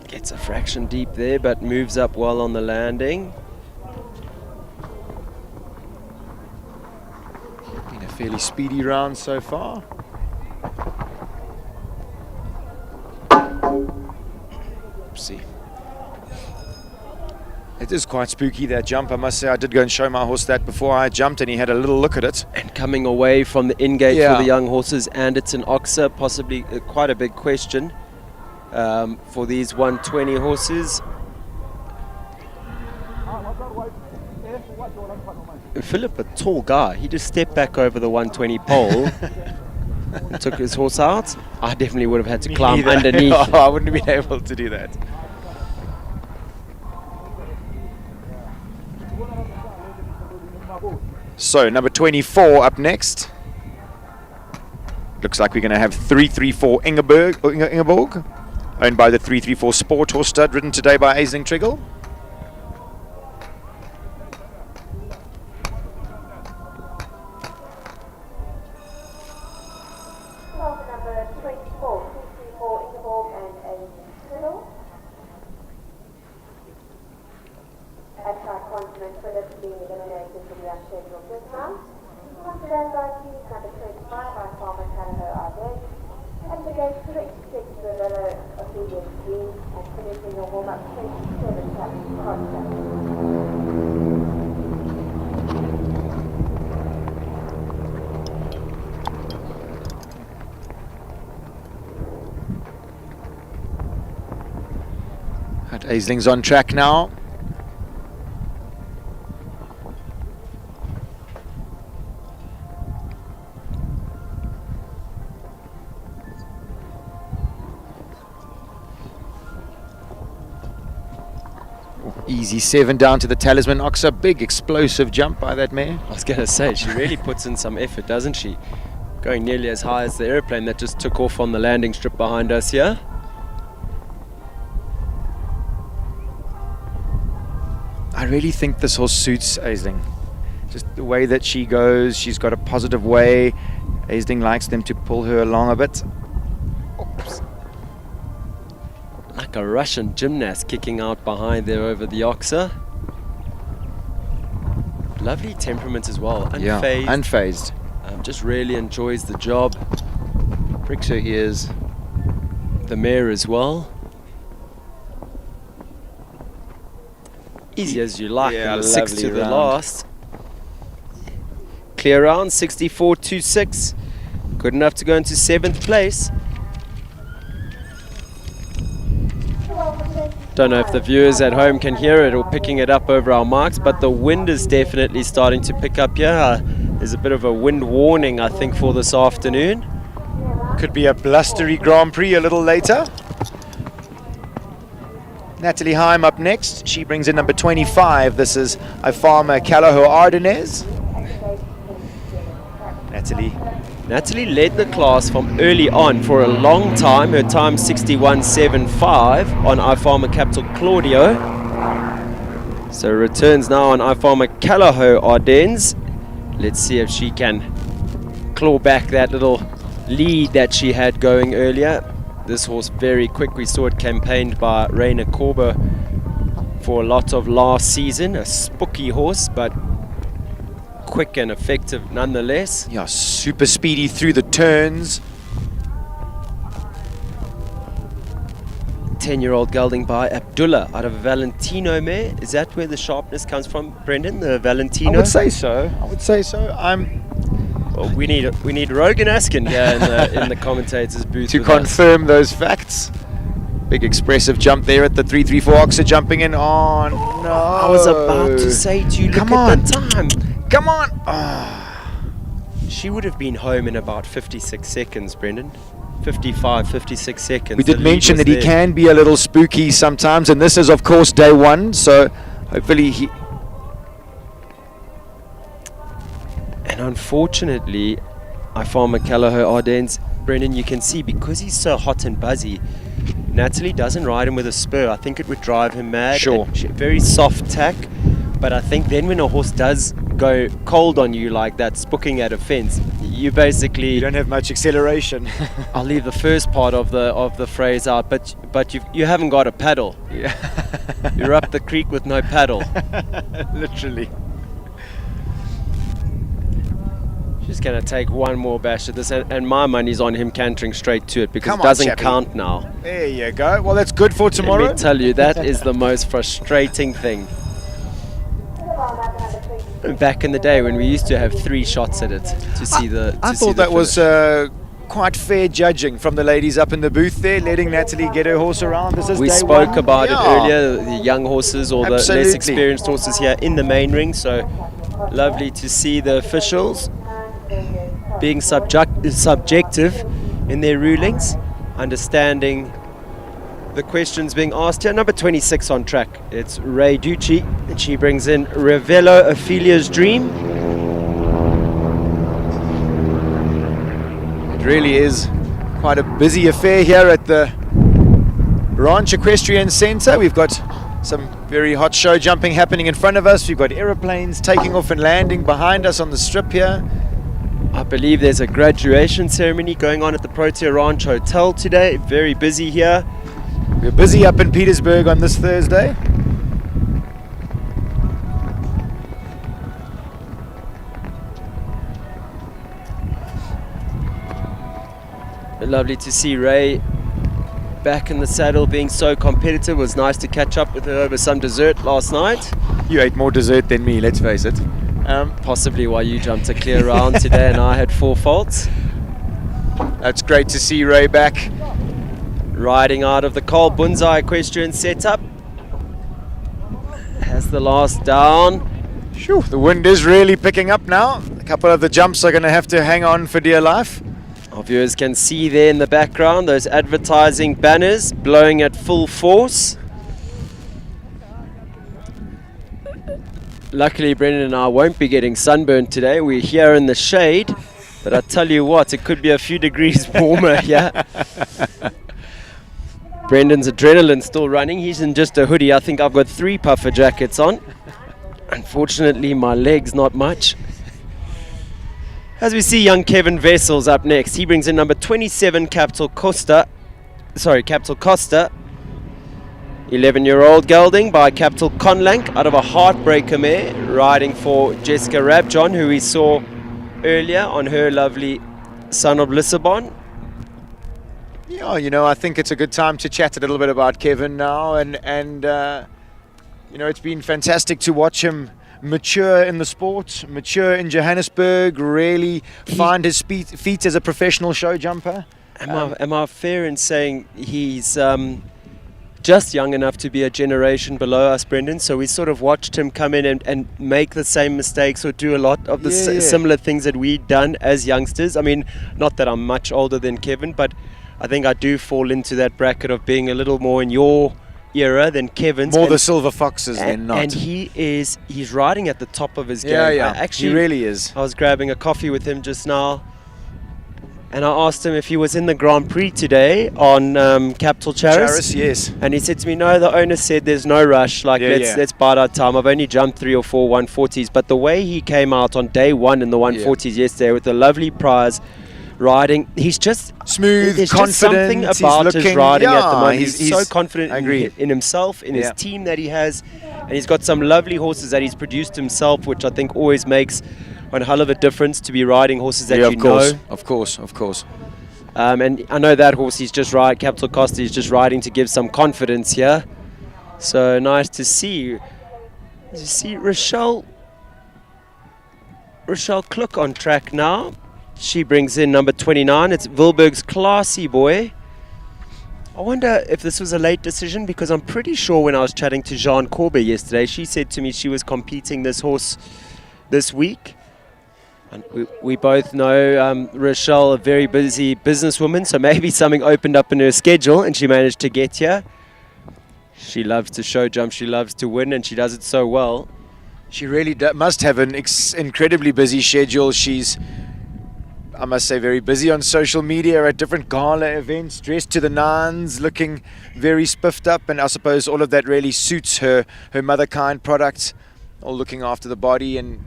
Gets a fraction deep there, but moves up well on the landing. Been a fairly speedy round so far. See. It is quite spooky, that jump. I must say, I did go and show my horse that before I jumped, and he had a little look at it. And coming away from the in-gate Yeah. for the young horses, and it's an oxer, possibly quite a big question for these 120 horses. Philip, a tall guy, he just stepped back over the 120 pole and took his horse out. I definitely would have had to climb Neither. underneath. I wouldn't have been able to do that. So, number 24 up next. Looks like we're going to have 334 Ingeborg, owned by the 334 Sport Horse Stud, ridden today by Aisling Triggle. Number 24, 334 Ingeborg and a Fiddle. Assegai Quantum and Philip being eliminated from the unscheduled dismount. After that, number 25 by Farmer Callagher Arden. And the gate 26 Rivella Obedience Green, and finishing your warm-up 27 Captain Costa. Aisling's on track now. Easy 7 down to the Talisman Oxer. Big explosive jump by that mare. I was going to say, she really puts in some effort, doesn't she? Going nearly as high as the airplane that just took off on the landing strip behind us here. I really think this horse suits Aisling. Just the way that she goes, she's got a positive way. Aisling likes them to pull her along a bit. Oops. Like a Russian gymnast kicking out behind there over the oxer. Lovely temperament as well, unfazed. Yeah, unfazed. Just really enjoys the job. Pricks her ears. The mare as well. Easy as you like, Yeah, and the 6 lovely to the round. last. Clear round, 64.26. Good enough to go into 7th place. Don't know if the viewers at home can hear it or picking it up over our mics, but the wind is definitely starting to pick up here. There's a bit of a wind warning, I think, for this afternoon. Could be a blustery Grand Prix a little later. Natalie Heim up next. She brings in number 25. This is Ifama Callagher Ardennes. Natalie led the class from early on for a long time. Her time 61.75 on iFarmer Capital Claudio. So returns now on iFarmer Callagher Ardennes. Let's see if she can claw back that little lead that she had going earlier. This horse very quick. We saw it campaigned by Rainer Korber for a lot of last season. A spooky horse, but quick and effective nonetheless. Yeah, super speedy through the turns. 10-year-old gelding by Abdullah out of Valentino mare. Is that where the sharpness comes from, Brendan? The Valentino? I would say so. Well, we need Rogan Askin here in the commentators booth To with us. confirm those facts. Big expressive jump there at the 334 Oxer jumping in. Oh no! I was about to say to you, look at the time. Come on! She would have been home in about 56 seconds, Brendan. 55, 56 seconds. We did The lead mention was that he there. can be a little spooky sometimes, and this is of course day one, so hopefully he... And unfortunately, I found McCallagher Ardennes, Brendan, you can see, because he's so hot and buzzy, Natalie doesn't ride him with a spur. I think it would drive him mad. Sure. Very soft tack. But I think then when a horse does go cold on you like that, spooking at a fence, you basically... You don't have much acceleration. I'll leave the first part of the phrase out, but you haven't got a paddle. Yeah. You're up the creek with no paddle. Literally. She's going to take one more bash at this, and my money's on him cantering straight to it because Come it on, doesn't chappie. count now. There you go. Well, that's good for tomorrow. Let me tell you, that is the most frustrating thing. Back in the day when we used to have 3 shots at it to see the. I thought that was quite fair judging from the ladies up in the booth there, letting Natalie get her horse around. This is We day spoke one. about Yeah. it earlier, the young horses or the less Absolutely. experienced horses here in the main ring. So lovely to see the officials being subjective in their rulings, understanding the questions being asked here. Number 26 on track, it's Ray Ducci, and she brings in Ravello Ophelia's Dream. It really is quite a busy affair here at the Ranch Equestrian Centre. We've got some very hot show jumping happening in front of us. We've got aeroplanes taking off and landing behind us on the strip here. I believe there's a graduation ceremony going on at the Protea Ranch Hotel today. Very busy here. We're busy up in Petersburg on this Thursday. Lovely to see Ray back in the saddle, being so competitive. It was nice to catch up with her over some dessert last night. You ate more dessert than me, let's face it. Possibly why you jumped a clear round today and I had 4 faults. That's great to see Ray back. Riding out of the Carl Bunzai equestrian setup. Has the last down. Phew, the wind is really picking up now. A couple of the jumps are going to have to hang on for dear life. Our viewers can see there in the background those advertising banners blowing at full force. Luckily, Brendan and I won't be getting sunburned today. We're here in the shade, but I tell you what, it could be a few degrees warmer here. Brendan's adrenaline still running. He's in just a hoodie. I think I've got 3 puffer jackets on. Unfortunately, my legs not much. As we see young Kevin Vessels up next, he brings in number 27, Capital Costa. 11-year-old gelding by Capital Conlank out of a heartbreaker mare, riding for Jessica Rabjohn, who we saw earlier on her lovely Son of Lissabon. Yeah, you know, I think it's a good time to chat a little bit about Kevin now, and you know, it's been fantastic to watch him mature in the sport, mature in Johannesburg, really find his feet as a professional show jumper. Am I fair in saying he's just young enough to be a generation below us, Brendan? So we sort of watched him come in and make the same mistakes or do a lot of the similar things that we'd done as youngsters. I mean, not that I'm much older than Kevin, but I think I do fall into that bracket of being a little more in your era than Kevin's. More the silver foxes than not. And he's riding at the top of his game. Yeah, Actually, he really is. I was grabbing a coffee with him just now, and I asked him if he was in the Grand Prix today on Capital Charis. Yes. And he said to me, no, the owner said there's no rush, let's bide our time. I've only jumped 3 or 4 140s, but the way he came out on day 1 in the 140s yesterday with a lovely prize, riding. He's just Smooth, there's confident. just something He's about his looking- riding at the yeah, moment. He's so confident agreed. in himself, in his Yeah. team that he has, and he's got some lovely horses that he's produced himself, which I think always makes one hell of a difference to be riding horses that Yeah, you of course, know. of course, of course. And I know that horse he's just riding, Capital Costa, he's just riding to give some confidence here. So nice to see. You see Rochelle Klook on track now. She brings in number 29. It's Wilberg's Classy Boy. I wonder if this was a late decision, because I'm pretty sure when I was chatting to Jean Corbet yesterday, she said to me she was competing this horse this week. And we both know Rochelle, a very busy businesswoman, so maybe something opened up in her schedule and she managed to get here. She loves to show jump, she loves to win, and she does it so well. She really must have an incredibly busy schedule. She's, I must say, very busy on social media at different gala events, dressed to the nines, looking very spiffed up, and I suppose all of that really suits her motherkind products, all looking after the body, and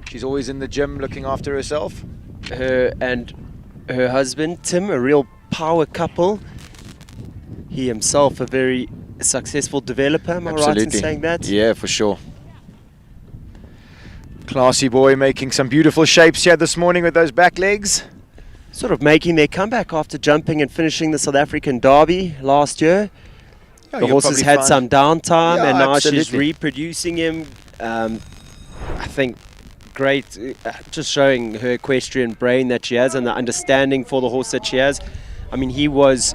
she's always in the gym looking after herself. Her and her husband, Tim, a real power couple. He himself a very successful developer, am I right in saying that? Yeah, for sure. Classy Boy making some beautiful shapes here this morning with those back legs. Sort of making their comeback after jumping and finishing the South African Derby last year. Oh, The you'll horse has probably had find- some downtime, Yeah, and now she's absolutely. reproducing him. I think great, just showing her equestrian brain that she has and the understanding for the horse that she has. I mean, he was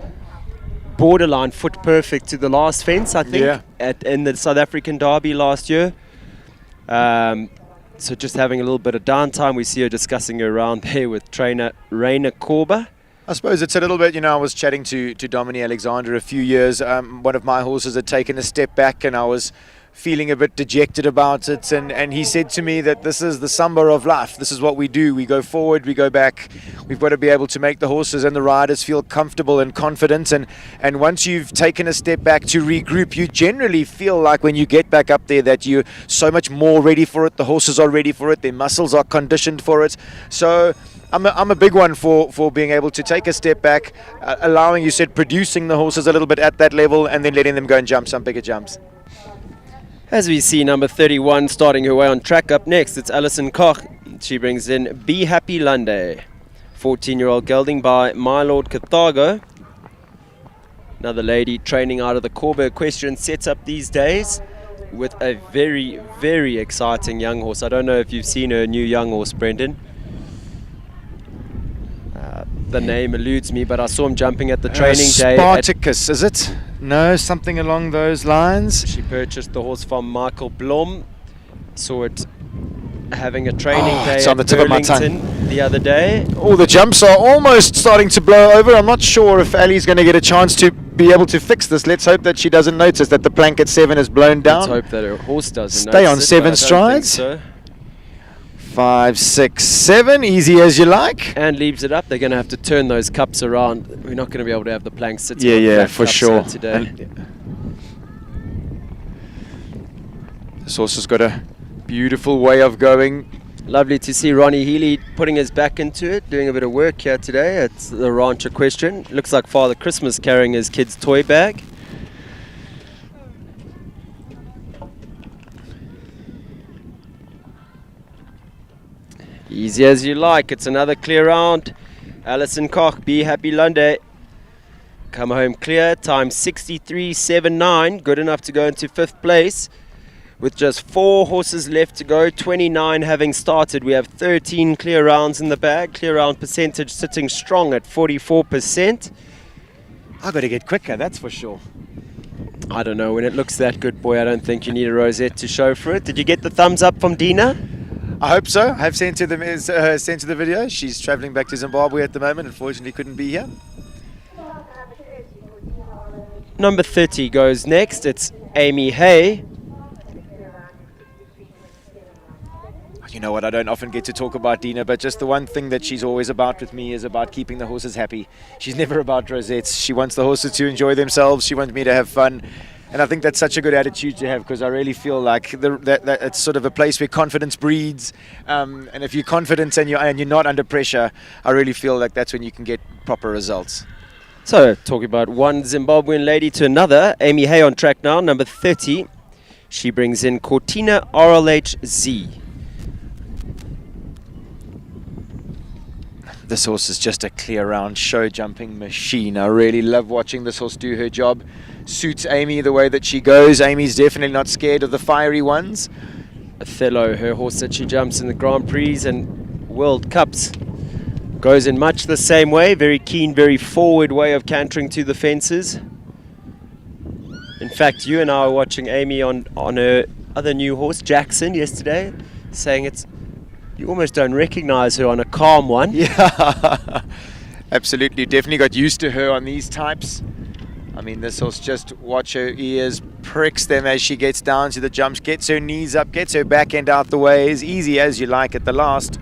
borderline foot perfect to the last fence, I think, Yeah. in the South African Derby last year. So just having a little bit of downtime. We see her discussing around there with trainer Rainer Korber. I suppose it's a little bit, I was chatting to Dominique Alexander a few years. One of my horses had taken a step back and I was feeling a bit dejected about it. And he said to me that this is the samba of life. This is what we do. We go forward, we go back. We've got to be able to make the horses and the riders feel comfortable and confident. And once you've taken a step back to regroup, you generally feel like when you get back up there that you're so much more ready for it. The horses are ready for it. Their muscles are conditioned for it. So I'm a big one for being able to take a step back, allowing, you said, producing the horses a little bit at that level and then letting them go and jump some bigger jumps. As we see number 31 starting her way on track. Up next, it's Alison Koch. She brings in Be Happy Lunde. 14-year-old gelding by My Lord Carthago. Another lady training out of the Korber Equestrian setup these days with a very, very exciting young horse. I don't know if you've seen her new young horse, Brendan. The name eludes me, but I saw him jumping at the training day. Spartacus, is it? No, something along those lines. She purchased the horse from Michael Blom. Saw it having a training day it's on the at tip of my tongue. Burlington the other day. All the jumps are almost starting to blow over. I'm not sure if Ali's going to get a chance to be able to fix this. Let's hope that she doesn't notice that the plank at 7 is blown down. Let's hope that her horse doesn't Stay on notice it, 7 but I don't think strides. so. 5, 6, 7, easy as you like. And leaves it up. They're going to have to turn those cups around. We're not going to be able to have the plank sitting Yeah, on yeah, flat for cups sure. today. This horse has got a beautiful way of going. Lovely to see Ronnie Healy putting his back into it, doing a bit of work here today at the Ranch Equestrian. Looks like Father Christmas carrying his kid's toy bag. Easy as you like. It's another clear round. Alison Koch, Be Happy Lunde. Come home clear. Time 63.79. Good enough to go into 5th place. With just 4 horses left to go, 29 having started. We have 13 clear rounds in the bag. Clear round percentage sitting strong at 44%. I've got to get quicker, that's for sure. I don't know. When it looks that good, boy, I don't think you need a rosette to show for it. Did you get the thumbs up from Dina? I hope so. I have sent her the video. She's traveling back to Zimbabwe at the moment. Unfortunately, couldn't be here. Number 30 goes next. It's Amy Hay. You know what, I don't often get to talk about Dina, but just the one thing that she's always about with me is about keeping the horses happy. She's never about rosettes. She wants the horses to enjoy themselves. She wants me to have fun. And I think that's such a good attitude to have, because I really feel like that it's sort of a place where confidence breeds. And if you're confident and you're not under pressure, I really feel like that's when you can get proper results. So, talking about one Zimbabwean lady to another, Amy Hay on track now, number 30. She brings in Cortina RLHZ. This horse is just a clear round show jumping machine. I really love watching this horse do her job. Suits Amy the way that she goes. Amy's definitely not scared of the fiery ones. Othello, her horse that she jumps in the Grand Prix and World Cups, goes in much the same way. Very keen, very forward way of cantering to the fences. In fact, you and I were watching Amy on her other new horse, Jackson, yesterday, saying you almost don't recognize her on a calm one. Yeah, absolutely. Definitely got used to her on these types. I mean, this horse, just watch her ears, pricks them as she gets down to the jumps, gets her knees up, gets her back end out the way, as easy as you like at the last.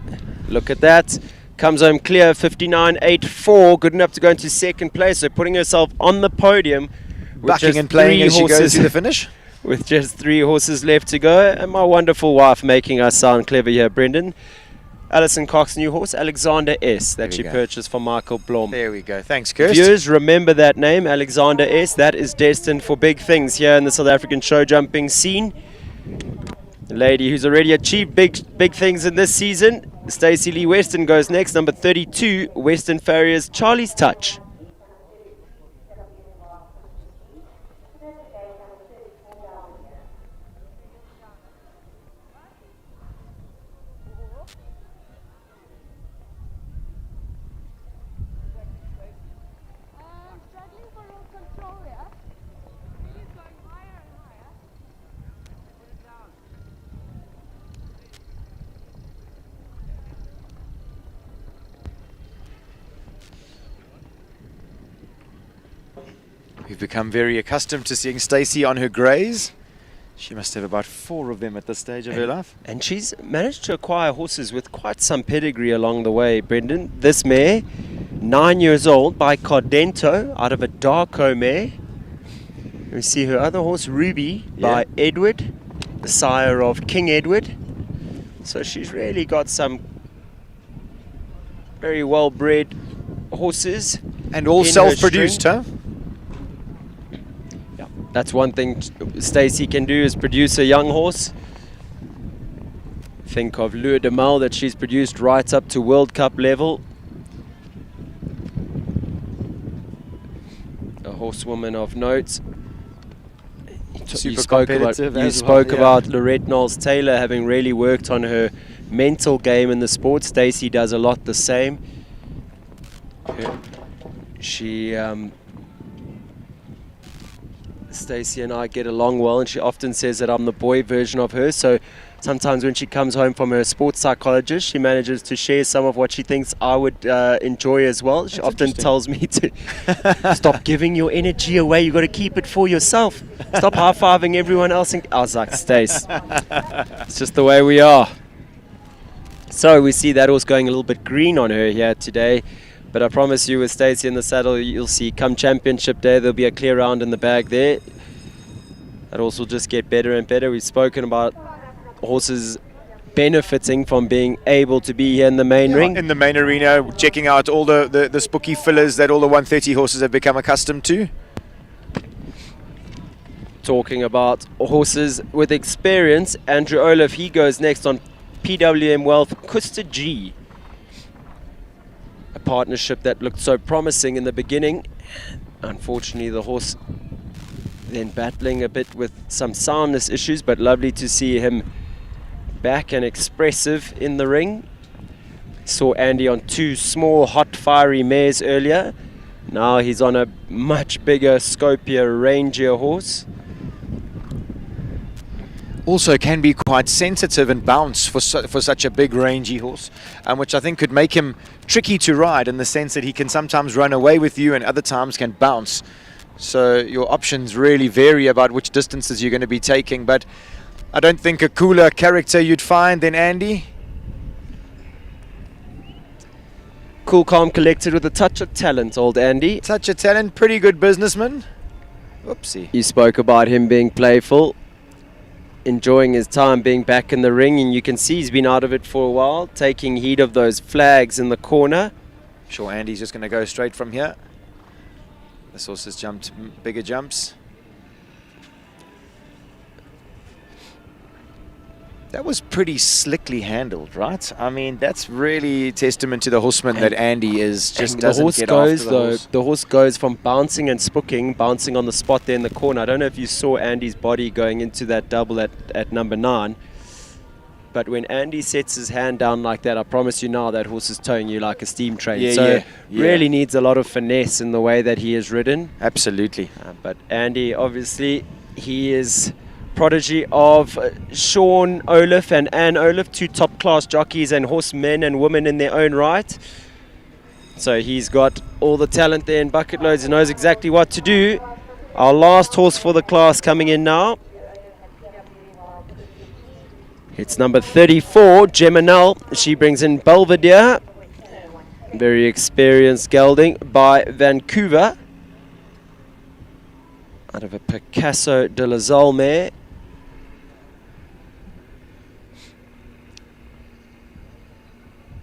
Look at that. Comes home clear, 59.84, good enough to go into second place. So putting herself on the podium. Bucking and playing as she goes to the finish. With just 3 horses left to go. And my wonderful wife making us sound clever here, Brendan. Alison Cox's new horse, Alexander S, that she purchased from Michael Blom. There we go. Thanks, Kirst. Viewers, remember that name, Alexander S. That is destined for big things here in the South African show jumping scene. A lady who's already achieved big things in this season. Stacey Lee Weston goes next, number 32, Western Farriers, Charlie's Touch. We've become very accustomed to seeing Stacey on her greys. She must have about 4 of them at this stage of her life. And she's managed to acquire horses with quite some pedigree along the way, Brendan. This mare, 9 years old, by Cardento, out of a Darko mare. We see her other horse, Ruby, by Edward, the sire of King Edward. So she's really got some very well-bred horses. And all self-produced, huh? That's one thing Stacey can do, is produce a young horse. Think of Lure de Mal that she's produced right up to World Cup level. A horsewoman of note. You spoke about Lorette Knowles-Taylor having really worked on her mental game in the sport. Stacey does a lot the same. Stacey and I get along well, and she often says that I'm the boy version of her. So sometimes when she comes home from her sports psychologist, she manages to share some of what she thinks I would enjoy as well. She often tells me to stop giving your energy away. You got to keep it for yourself. Stop high-fiving everyone else. And I was like, Stace, it's just the way we are. So we see that horse going a little bit green on her here today. But I promise you, with Stacey in the saddle, you'll see come championship day, there'll be a clear round in the bag there. That horse will just get better and better. We've spoken about horses benefiting from being able to be here in the main ring. In the main arena, checking out all the spooky fillers that all the 130 horses have become accustomed to. Talking about horses with experience, Andrew Olaf, he goes next on PWM Wealth, Kuster G. A partnership that looked so promising in the beginning. Unfortunately, the horse then battling a bit with some soundness issues, but lovely to see him back and expressive in the ring. Saw Andy on 2 small, hot, fiery mares earlier. Now he's on a much bigger, scopier, rangier horse. Also can be quite sensitive and bounce for such a big rangy horse, which I think could make him tricky to ride, in the sense that he can sometimes run away with you and other times can bounce. So your options really vary about which distances you're going to be taking, but I don't think a cooler character you'd find than Andy. Cool, calm, collected with a touch of talent, old Andy. Touch of talent, pretty good businessman. Oopsie. You spoke about him being playful, enjoying his time being back in the ring, and you can see he's been out of it for a while, taking heed of those flags in the corner. Sure, Andy's just going to go straight from here. This horse has jumped bigger jumps. That was pretty slickly handled, right? I mean, that's really testament to the horseman that Andy is just doesn't get after the horse. The horse goes from bouncing and spooking, bouncing on the spot there in the corner. I don't know if you saw Andy's body going into that double at number 9. But when Andy sets his hand down like that, I promise you now that horse is towing you like a steam train. Yeah, so yeah. really needs a lot of finesse in the way that he is ridden. Absolutely. But Andy, obviously, he is prodigy of Sean Olaf and Anne Olaf, 2 top-class jockeys and horsemen and women in their own right. So he's got all the talent there in bucket loads. He knows exactly what to do. Our last horse for the class coming in now. It's number 34, Geminal. She brings in Belvedere. Very experienced gelding by Vancouver. Out of a Picasso de la Zolle mare.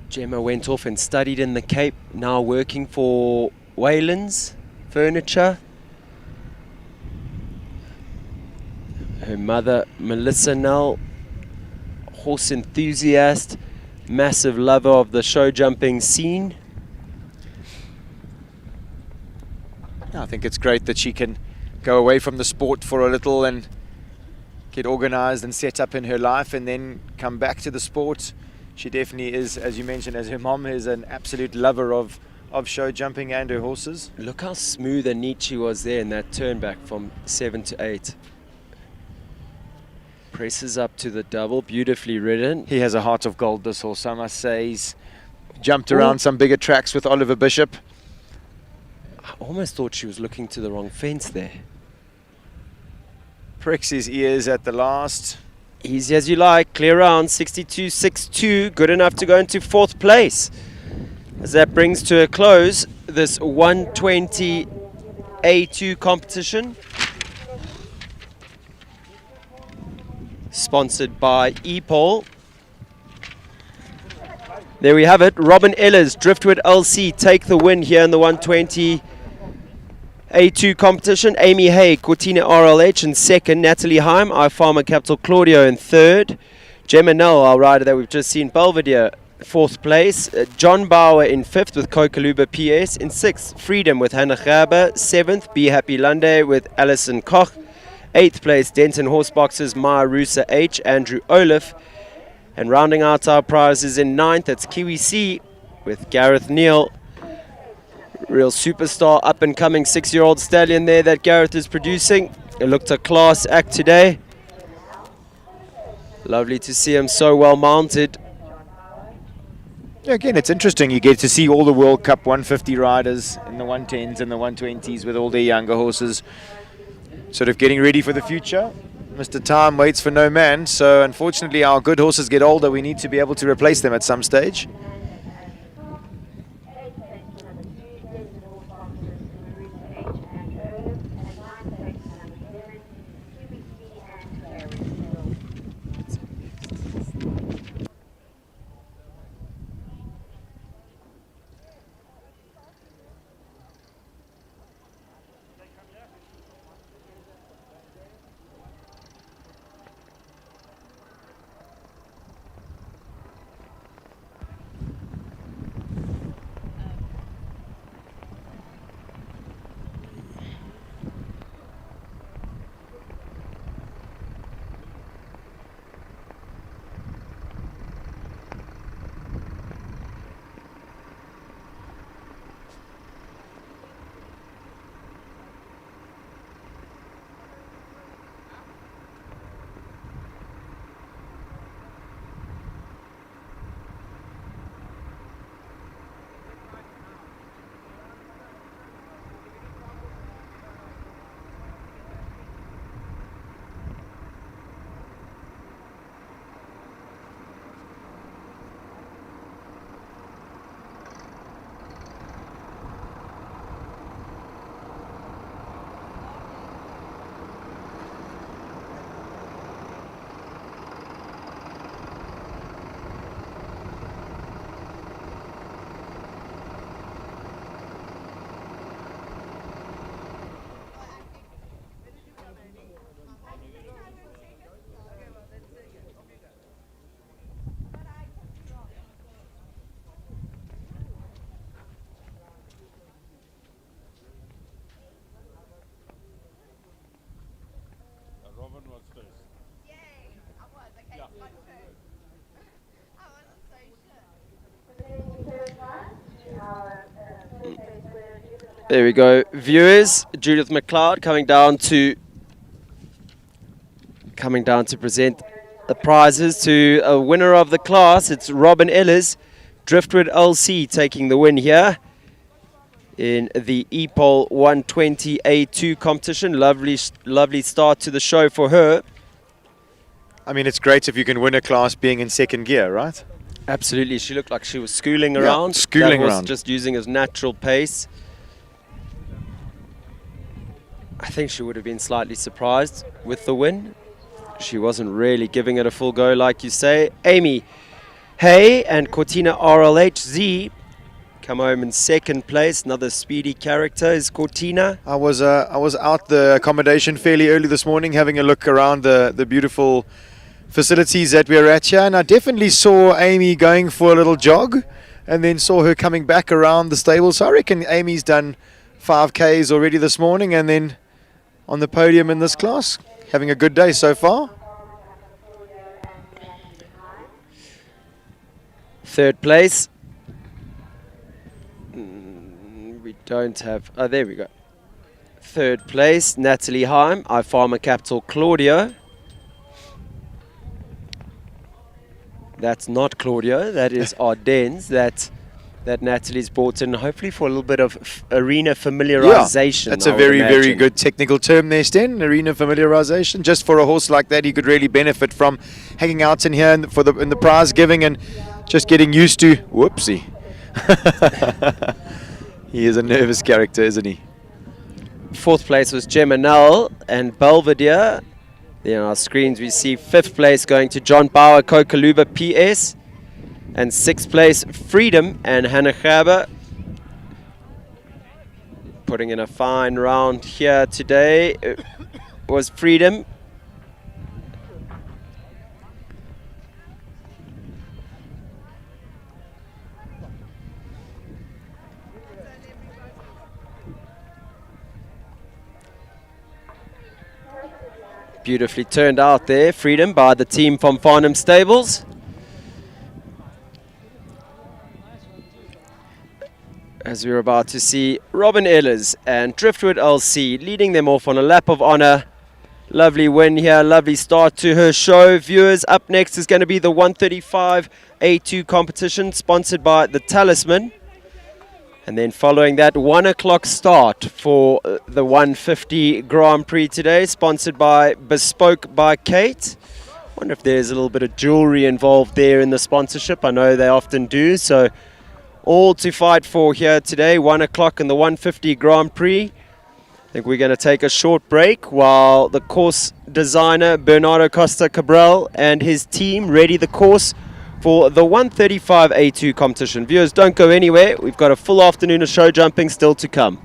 Gemma went off and studied in the Cape, now working for Wayland's Furniture. Her mother, Melissa Null, horse enthusiast, massive lover of the show jumping scene. I think it's great that she can go away from the sport for a little and get organized and set up in her life and then come back to the sport. She definitely is, as you mentioned, as her mom is an absolute lover of show jumping and her horses. Look how smooth and neat she was there in that turn back from 7 to 8. Presses up to the double, beautifully ridden. He has a heart of gold, this horse, I must say. He's jumped around some bigger tracks with Oliver Bishop. I almost thought she was looking to the wrong fence there. Pricks his ears at the last. Easy as you like, clear round, 62.62, good enough to go into 4th place. As that brings to a close this 120 A2 competition. Sponsored by ePole. There we have it, Robin Ehlers, Driftwood LC take the win here in the 120 A2 competition. Amy Hay, Cortina RLH in 2nd. Natalie Heim, I Farmer Capital Claudio in 3rd. Gemma Null, our rider that we've just seen, Belvedere, 4th place. John Bauer in 5th with Kokaluba PS. In 6th, Freedom with Hannah Graber. 7th, Be Happy Lunde with Alison Koch. 8th place, Denton Horseboxes, Maya Rusa H, Andrew Olaf. And rounding out our prizes in 9th, it's Kiwi C with Gareth Neal. Real superstar, up-and-coming 6-year-old stallion there that Gareth is producing. It looked a class act today. Lovely to see him so well mounted. Yeah, again, it's interesting. You get to see all the World Cup 150 riders in the 110s and the 120s with all their younger horses sort of getting ready for the future. Mr. Time waits for no man, so unfortunately our good horses get older. We need to be able to replace them at some stage. There we go. Viewers, Judith McLeod coming down to present the prizes to a winner of the class. It's Robin Ellis, Driftwood LC, taking the win here in the EPOL 120 A2 competition. Lovely start to the show for her. I mean, it's great if you can win a class being in second gear, right? Absolutely. She looked like she was schooling around. Schooling that was around. Just using his natural pace. I think she would have been slightly surprised with the win. She wasn't really giving it a full go, like you say. Amy Hay and Cortina RLHZ come home in second place. Another speedy character is Cortina. I was out the accommodation fairly early this morning, having a look around the beautiful facilities that we're at here, and I definitely saw Amy going for a little jog, and then saw her coming back around the stable. So I reckon Amy's done 5Ks already this morning, and then on the podium in this class, having a good day so far. Third place. We don't have... Oh, there we go. Third place, Natalie Heim, iFarmer Capital Claudio. That's not Claudio, that is Ardennes. That Natalie's brought in, hopefully for a little bit of arena familiarization. Yeah, that's a very good technical term there, Sten. Arena familiarization. Just for a horse like that, he could really benefit from hanging out in here in the prize giving and just getting used to. Whoopsie. He is a nervous character, isn't he? Fourth place was Geminal and Belvedere. Then on our screens we see fifth place going to John Bauer, Kokaluba PS. And sixth place, Freedom and Hannah Gaber. Putting in a fine round here today was Freedom. Beautifully turned out there, Freedom, by the team from Farnham Stables. As we're about to see Robin Ellis and Driftwood LC leading them off on a lap of honor. Lovely win here, lovely start to her show. Viewers, up next is going to be the 135 A2 competition sponsored by the Talisman. And then following that, 1 o'clock start for the 150 Grand Prix today, sponsored by Bespoke by Kate. Wonder if there's a little bit of jewelry involved there in the sponsorship. I know they often do, so all to fight for here today, 1 o'clock in the 150 Grand Prix. I think we're going to take a short break while the course designer Bernardo Costa Cabral and his team ready the course for the 135 A2 competition. Viewers, don't go anywhere. We've got a full afternoon of show jumping still to come.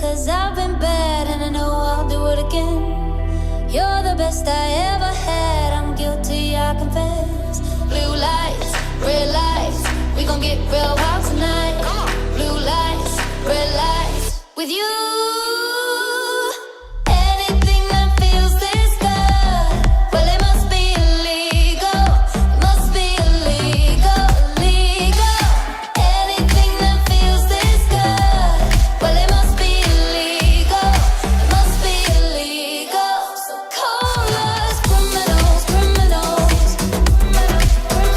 'cause I've been bad and I know I'll do it again. You're the best I ever had, I'm guilty, I confess. Blue lights, red lights, we gon' get real wild tonight. Blue lights, red lights, with you. Anything that feels this good, well it must be illegal. It must be illegal, illegal. Anything that feels this good, well it must be illegal. It must be illegal. So call us criminals, criminals.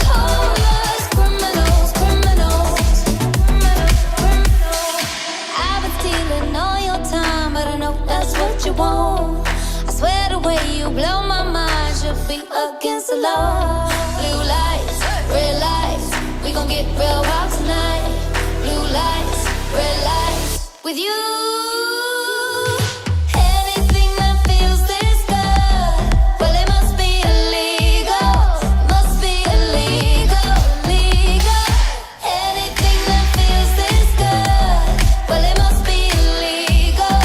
Call us criminals, criminals. I've been stealing all your time, but I know that's what you want. I swear the way you blow my mind should be against the law. Blue lights, red lights, we gon' get real wild tonight. Blue lights, red lights, with you. Anything that feels this good, well it must be illegal. It must be illegal, illegal. Anything that feels this good, well it must be illegal.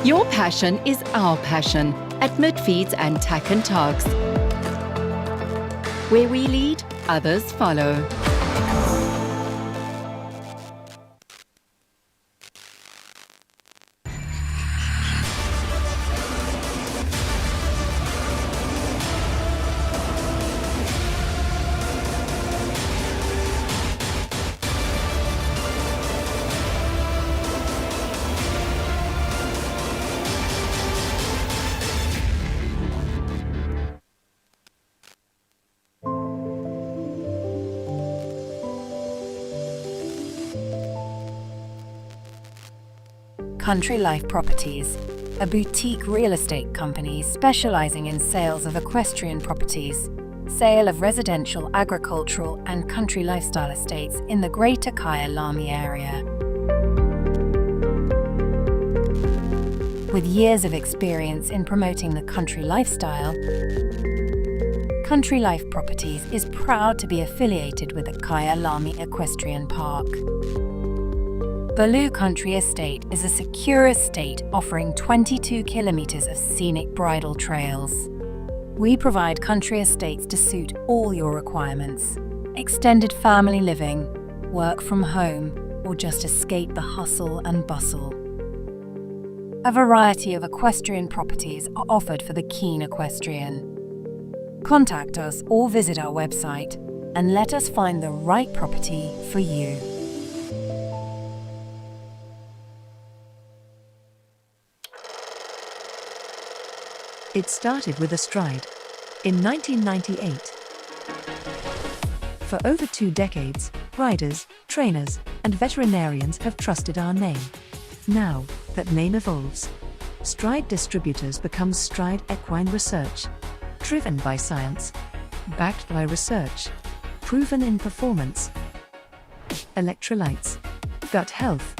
Your passion is our passion at Midfeeds and Tack and Togs. Where we lead, others follow. Country Life Properties, a boutique real estate company specializing in sales of equestrian properties, sale of residential, agricultural and country lifestyle estates in the Greater Kyalami area. With years of experience in promoting the country lifestyle, Country Life Properties is proud to be affiliated with the Kyalami Equestrian Park. Baloo Country Estate is a secure estate offering 22 kilometers of scenic bridle trails. We provide country estates to suit all your requirements. Extended family living, work from home, or just escape the hustle and bustle. A variety of equestrian properties are offered for the keen equestrian. Contact us or visit our website and let us find the right property for you. It started with a stride in 1998. For over 2 decades, riders, trainers, and veterinarians have trusted our name. Now that name evolves, Stride Distributors becomes Stride Equine Research, driven by science, backed by research, proven in performance, electrolytes, gut health,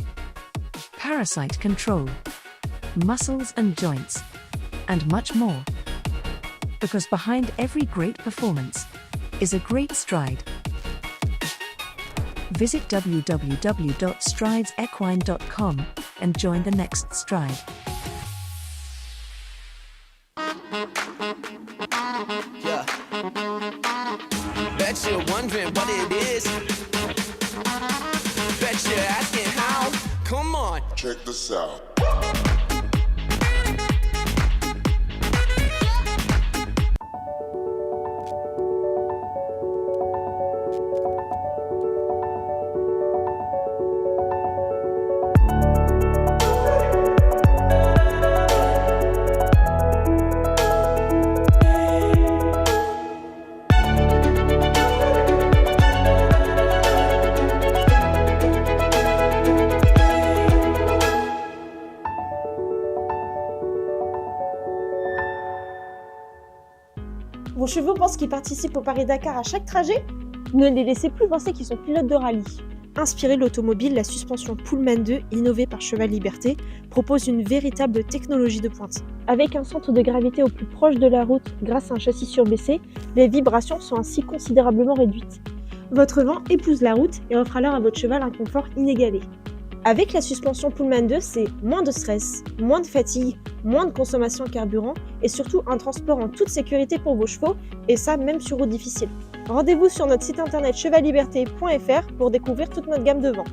parasite control, muscles and joints, and much more. Because behind every great performance is a great stride. Visit www.stridesequine.com and join the next stride. Yeah. Bet you're wondering what it is. Bet you're asking how. Come on. Check this out. Vos chevaux pensent qu'ils participent au Paris-Dakar à chaque trajet? Ne les laissez plus penser qu'ils sont pilotes de rallye. Inspiré de l'automobile, la suspension Pullman 2, innovée par Cheval Liberté, propose une véritable technologie de pointe. Avec un centre de gravité au plus proche de la route grâce à un châssis surbaissé, les vibrations sont ainsi considérablement réduites. Votre vent épouse la route et offre alors à votre cheval un confort inégalé. Avec la suspension Pullman 2, c'est moins de stress, moins de fatigue, moins de consommation de carburant et surtout un transport en toute sécurité pour vos chevaux, et ça même sur route difficile. Rendez-vous sur notre site internet chevalliberté.fr pour découvrir toute notre gamme de vents.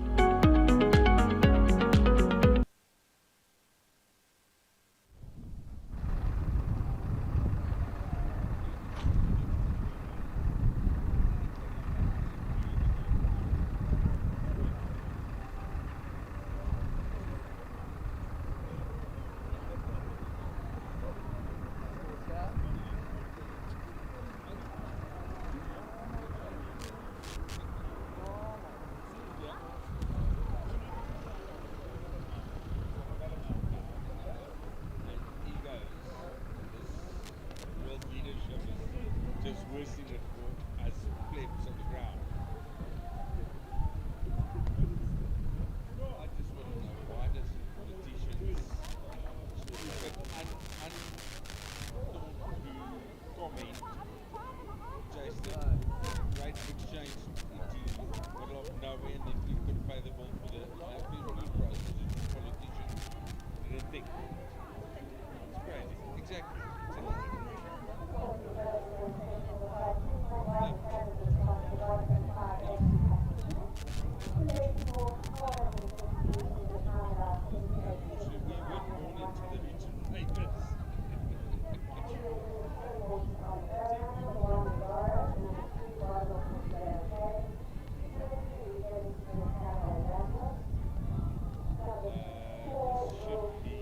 Just wasting it as flips on the ground. I just want to know, why does politicians comment just a great big change into middle of nowhere, and then you've got to pay the bill for the food prices and the politicians didn't think. It's crazy. Exactly. Should be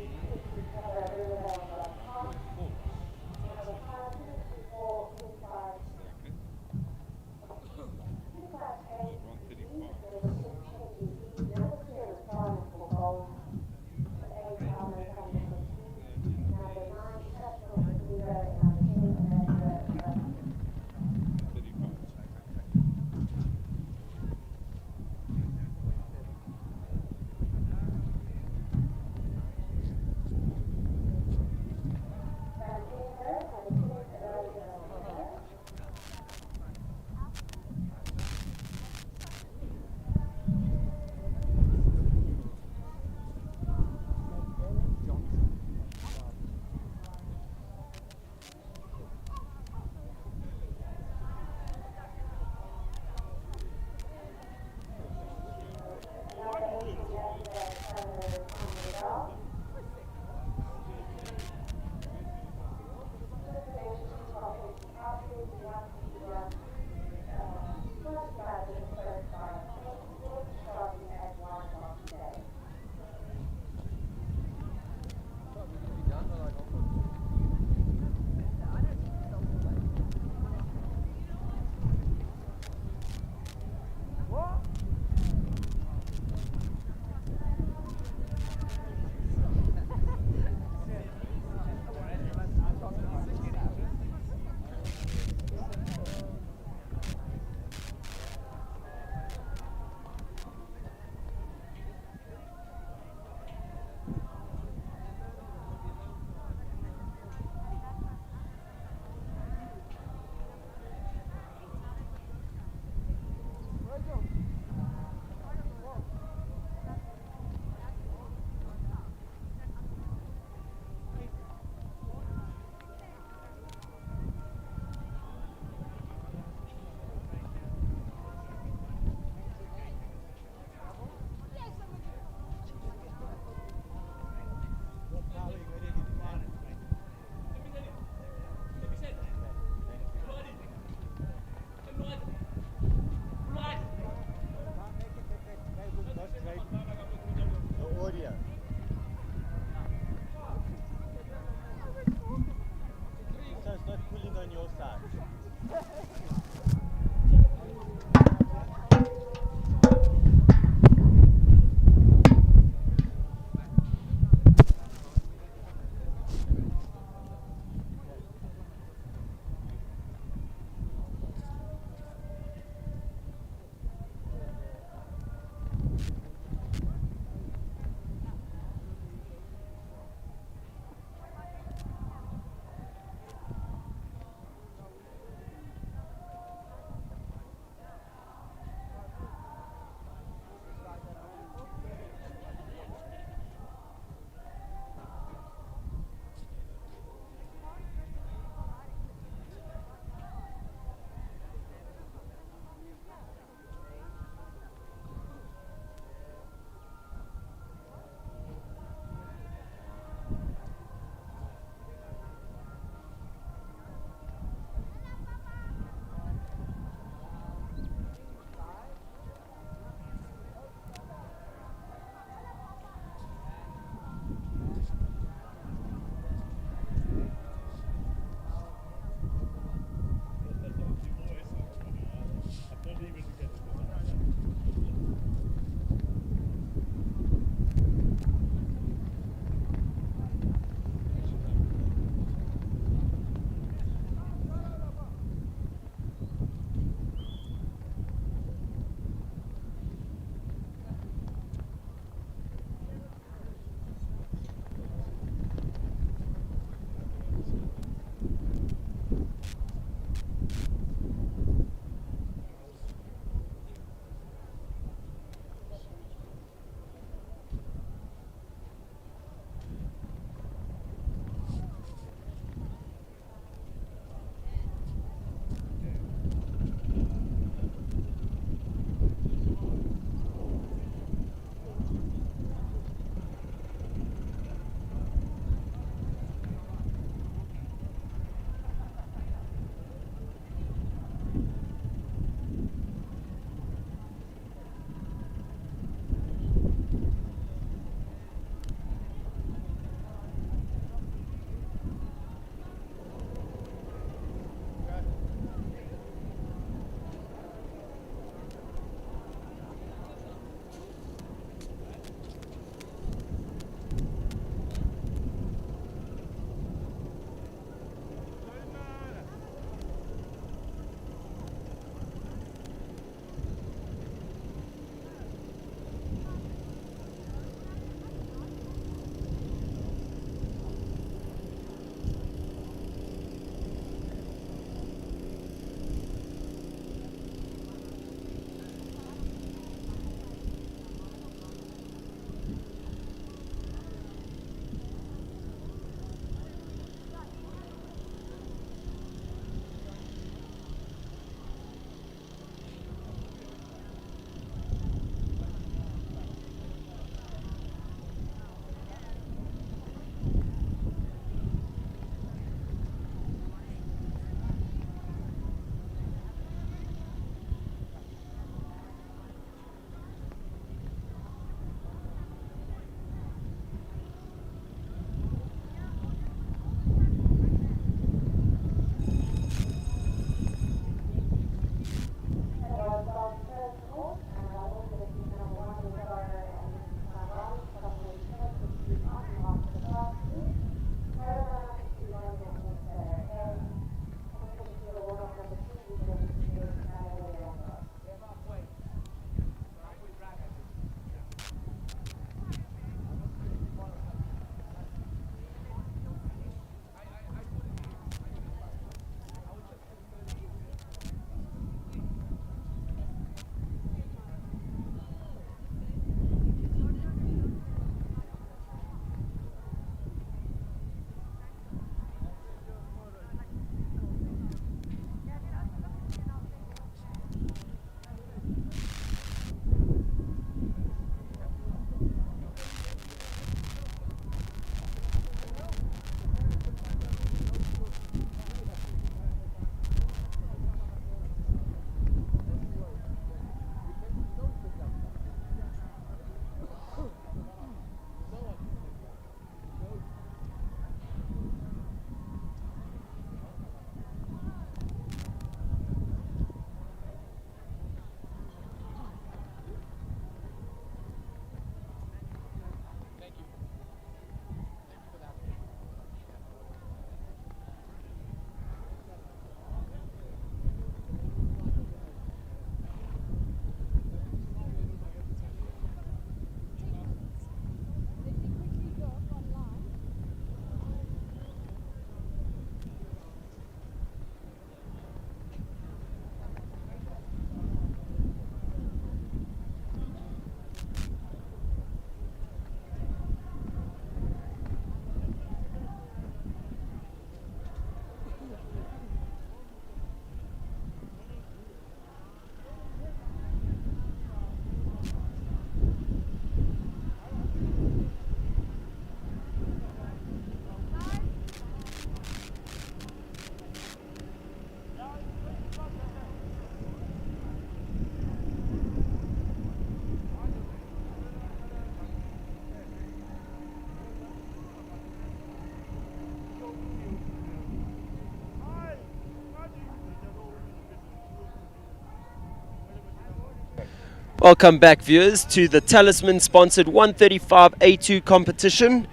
Welcome back, viewers, to the Talisman-sponsored 135A2 competition.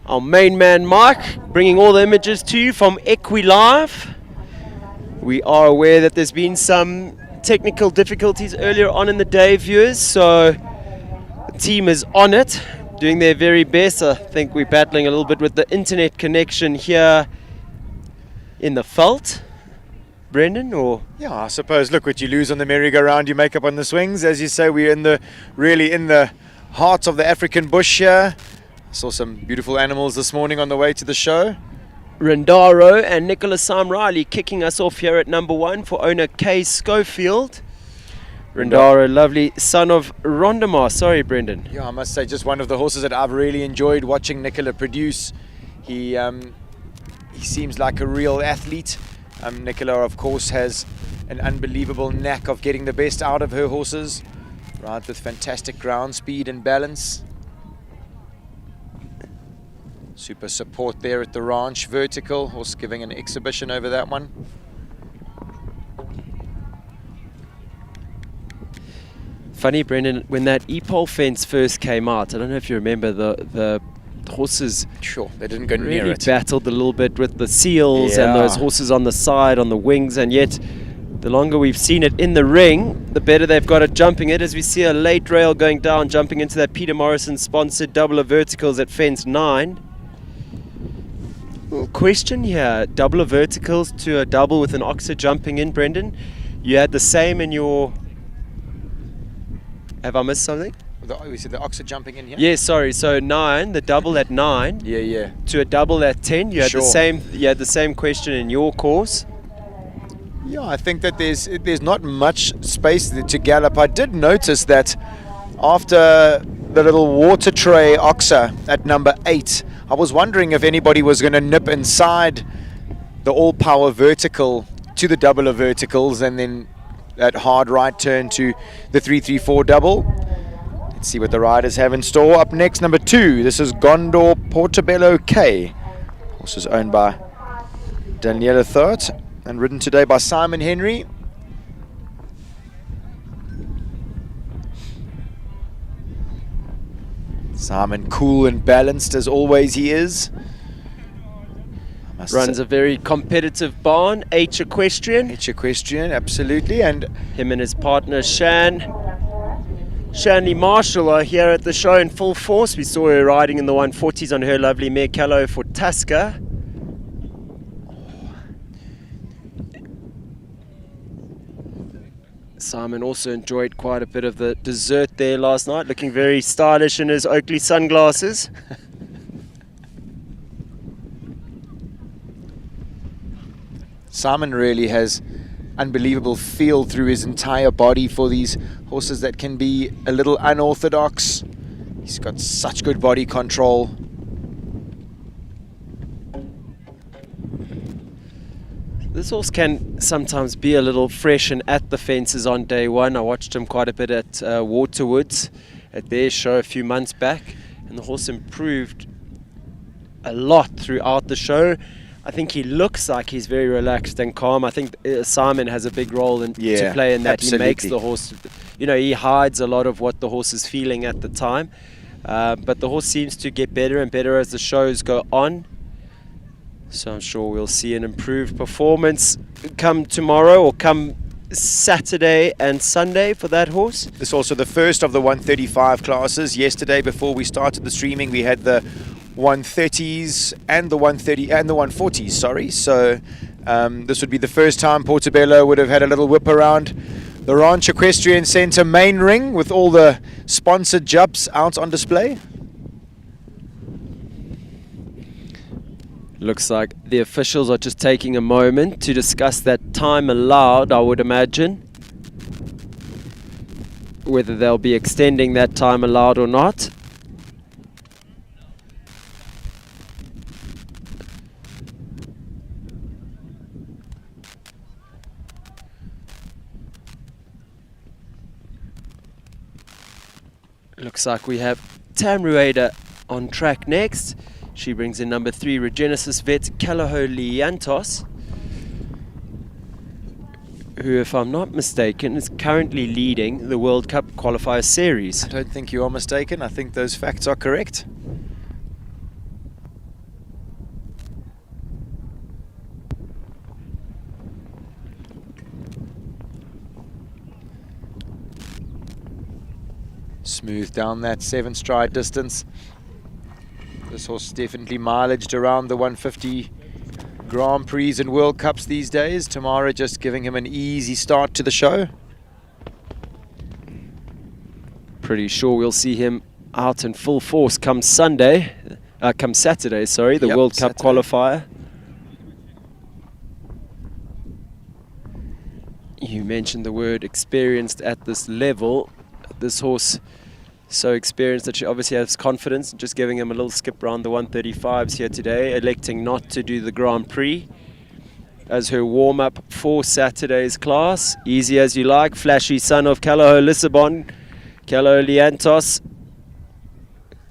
Our main man, Mike, bringing all the images to you from Equilive. We are aware that there's been some technical difficulties earlier on in the day, viewers, so the team is on it, doing their very best. I think we're battling a little bit with the internet connection here in the veld. Brendan, or? Yeah, I suppose, look, what you lose on the merry-go-round, you make up on the swings. As you say, we're really in the heart of the African bush here. Saw some beautiful animals this morning on the way to the show. Rendaro and Nicholas Sam Riley kicking us off here at number 1 for owner Kay Schofield. Rendaro, lovely son of Rondamar. Sorry, Brendan. Yeah, I must say, just one of the horses that I've really enjoyed watching Nicola produce. He seems like a real athlete. Nicola, of course, has an unbelievable knack of getting the best out of her horses. Right, with fantastic ground speed and balance. Super support there at the ranch. Vertical, horse giving an exhibition over that one. Funny, Brendan, when that e-pole fence first came out, I don't know if you remember, the horses, sure, they didn't go really near it. Battled a little bit with the seals and those horses on the side, on the wings, and yet the longer we've seen it in the ring, the better they've got at jumping it. As we see a late rail going down, jumping into that Peter Morrison sponsored double of verticals at fence 9. Little question here, double of verticals to a double with an oxer jumping in, Brendan. You had the same in your... Have I missed something? We said the oxer jumping in here? Yeah, sorry. So 9, the double at 9. Yeah. To a double at 10. You had Sure. the same question in your course. Yeah, I think that there's not much space to gallop. I did notice that after the little water tray oxer at number 8, I was wondering if anybody was going to nip inside the all-power vertical to the double of verticals and then that hard right turn to the 3-3-4 double. Let's see what the riders have in store. Up next, number 2. This is Gondor Portobello K. Horse is owned by Daniela Thurt and ridden today by Simon Henry. Simon, cool and balanced as always he is. Runs a very competitive barn, H Equestrian. H Equestrian, absolutely. And him and his partner Shanley Marshall are here at the show in full force. We saw her riding in the 140s on her lovely mare Callow for Tasca. Simon also enjoyed quite a bit of the dessert there last night, looking very stylish in his Oakley sunglasses. Simon really has unbelievable feel through his entire body for these horses that can be a little unorthodox. He's got such good body control. This horse can sometimes be a little fresh and at the fences on day one. I watched him quite a bit at Waterwoods at their show a few months back, and the horse improved a lot throughout the show. I think he looks like he's very relaxed and calm. I think Simon has a big role to play in that. Absolutely. He makes the horse, he hides a lot of what the horse is feeling at the time. But the horse seems to get better and better as the shows go on. So I'm sure we'll see an improved performance come tomorrow or come Saturday and Sunday for that horse. This is also the first of the 135 classes. Yesterday, before we started the streaming, we had the 130s and the 130 and the 140s. Sorry, so this would be the first time Portobello would have had a little whip around the Ranch Equestrian Centre main ring with all the sponsored jumps out on display. Looks like the officials are just taking a moment to discuss that time allowed, I would imagine. Whether they'll be extending that time allowed or not. Looks like we have Tamrueda on track next. She brings in number 3, Regenesis vet Callaholiantos. who, if I'm not mistaken, is currently leading the World Cup Qualifier Series. I don't think you are mistaken. I think those facts are correct. Smooth down that 7 stride distance. This horse definitely mileaged around the 150 Grand Prix and World Cups these days. Tamara just giving him an easy start to the show. Pretty sure we'll see him out in full force come Saturday, the Yep, World Cup Saturday. qualifier. You mentioned the word experienced at this level. This horse so experienced that she obviously has confidence. Just giving him a little skip around the 135s here today, electing not to do the Grand Prix as her warm-up for Saturday's class. Easy as you like. Flashy son of Caloho Lissabon, Caloho Liantos,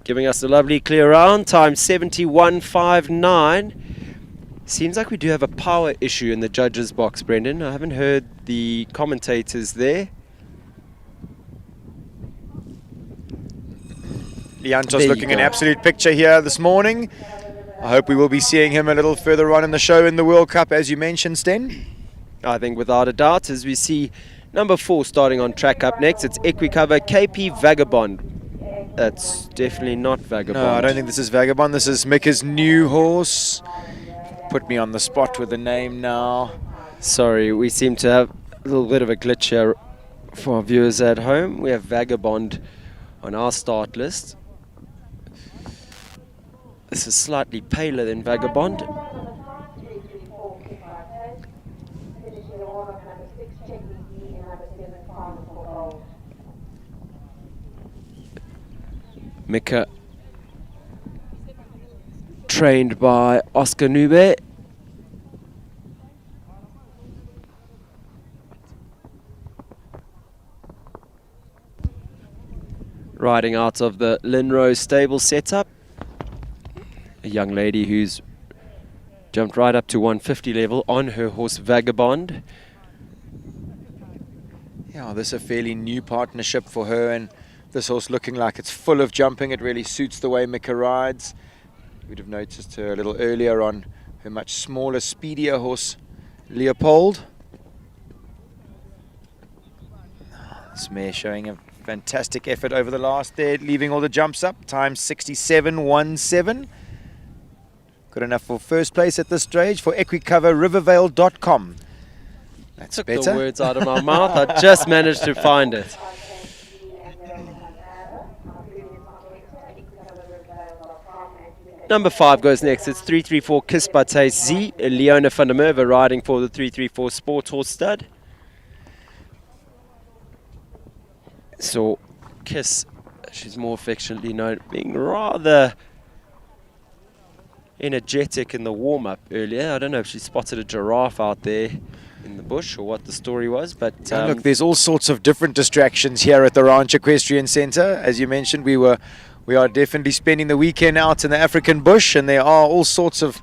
giving us a lovely clear round. Time 71.59. Seems like we do have a power issue in the judges' box, Brendan. I haven't heard the commentators there. Liantos looking an absolute picture here this morning. I hope we will be seeing him a little further on in the show in the World Cup, as you mentioned, Sten. I think without a doubt, as we see number 4 starting on track up next, it's Equicover KP Vagabond. That's definitely not Vagabond. No, I don't think this is Vagabond. This is Mika's new horse. Put me on the spot with the name now. Sorry, we seem to have a little bit of a glitch here for our viewers at home. We have Vagabond on our start list. This is slightly paler than Vagabond. Mika, trained by Oscar Nube. Riding out of the Linrose stable setup. A young lady who's jumped right up to 150 level on her horse Vagabond. Yeah, this is a fairly new partnership for her, and this horse looking like it's full of jumping. It really suits the way Mika rides. We'd have noticed her a little earlier on her much smaller, speedier horse, Leopold. This mare showing a fantastic effort over the last there, leaving all the jumps up. Time 67.17. Good enough for first place at this stage for equicoverrivervale.com. That's Took better. the words out of my mouth. I just managed to find it. Number 5 goes next. It's 334 Kiss Bate Z. Leona van der Merwe riding for the 334 Sport Horse Stud. So Kiss, she's more affectionately known, being rather energetic in the warm-up earlier. I don't know if she spotted a giraffe out there in the bush or what the story was, but look, there's all sorts of different distractions here at the Ranch Equestrian Centre. As you mentioned, we are definitely spending the weekend out in the African bush, and there are all sorts of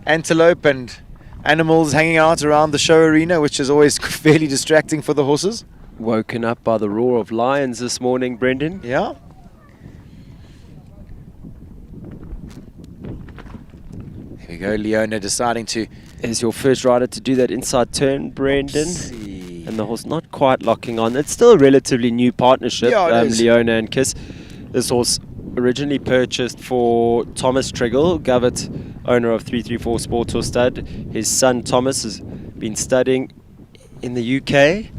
antelope and animals hanging out around the show arena, which is always fairly distracting for the horses. woken up by the roar of lions this morning, Brendan. Yeah. Here we go, Leona deciding to... Is your first rider to do that inside turn, Brendan? And the horse not quite locking on. It's still a relatively new partnership, Yeah, it is. Leona and Kiss. This horse originally purchased for Thomas Triggle, Govett, owner of 334 Sport Horse Stud. His son Thomas has been studying in the UK.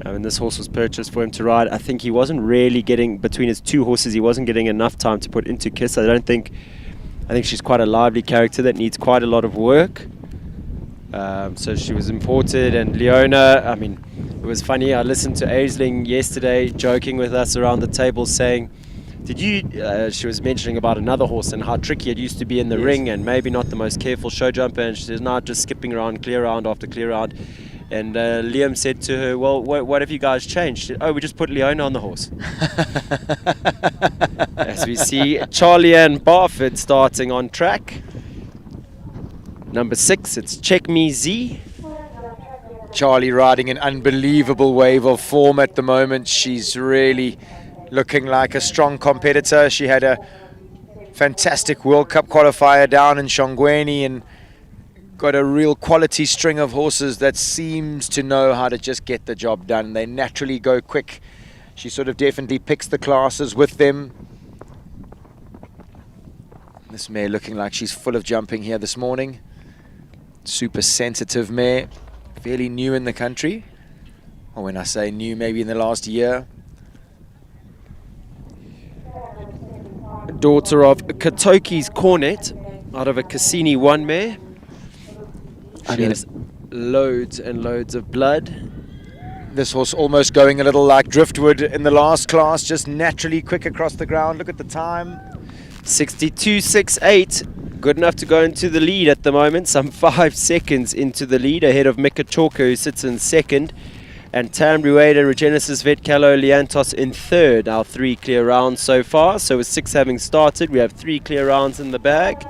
And this horse was purchased for him to ride. I think he wasn't really getting, between his two horses, he wasn't getting enough time to put into Kiss. I think she's quite a lively character that needs quite a lot of work. So she was imported, and Leona, I mean, it was funny. I listened to Aisling yesterday joking with us around the table saying, she was mentioning about another horse and how tricky it used to be in the ring and maybe not the most careful show jumper, and she says, now just skipping around, clear round after clear round. And Liam said to her, well, what have you guys changed? She said, oh, we just put Leona on the horse. As we see Charlie Ann Barford starting on track. Number 6, it's Check Me Z. Charlie riding an unbelievable wave of form at the moment. She's really looking like a strong competitor. She had a fantastic World Cup qualifier down in Shongweni and got a real quality string of horses that seems to know how to just get the job done. They naturally go quick. She sort of definitely picks the classes with them. This mare looking like she's full of jumping here this morning. Super sensitive mare, fairly new in the country. Or when I say new, maybe in the last year. Daughter of Katoki's Cornet, out of a Cassini 1 mare. She has loads and loads of blood. This horse almost going a little like Driftwood in the last class, just naturally quick across the ground. Look at the time. 62.68, good enough to go into the lead at the moment, some 5 seconds into the lead, ahead of Mika Chalker, who sits in second, and Tambri Wade and Regenesis Vet Callow Liantos in third. Our 3 clear rounds so far, so with 6 having started, we have 3 clear rounds in the bag.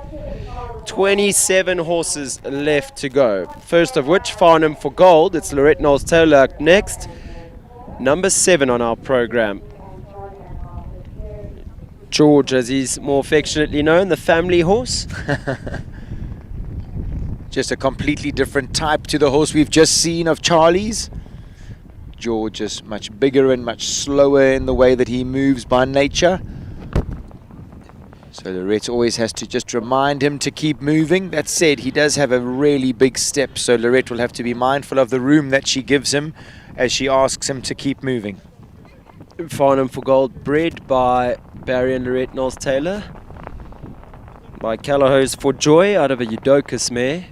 27 horses left to go, first of which Farnham for Gold. It's Lorette Knowles Taylor up next, number 7 on our program. George, as he's more affectionately known, the family horse. Just a completely different type to the horse we've just seen of Charlie's. George is much bigger and much slower in the way that he moves by nature. So Lorette always has to just remind him to keep moving. That said, he does have a really big step, so Lorette will have to be mindful of the room that she gives him as she asks him to keep moving. Farnham for Gold, bred by Barry and Lorette Knowles Taylor, by Callahose for Joy, out of a Eudokus mare.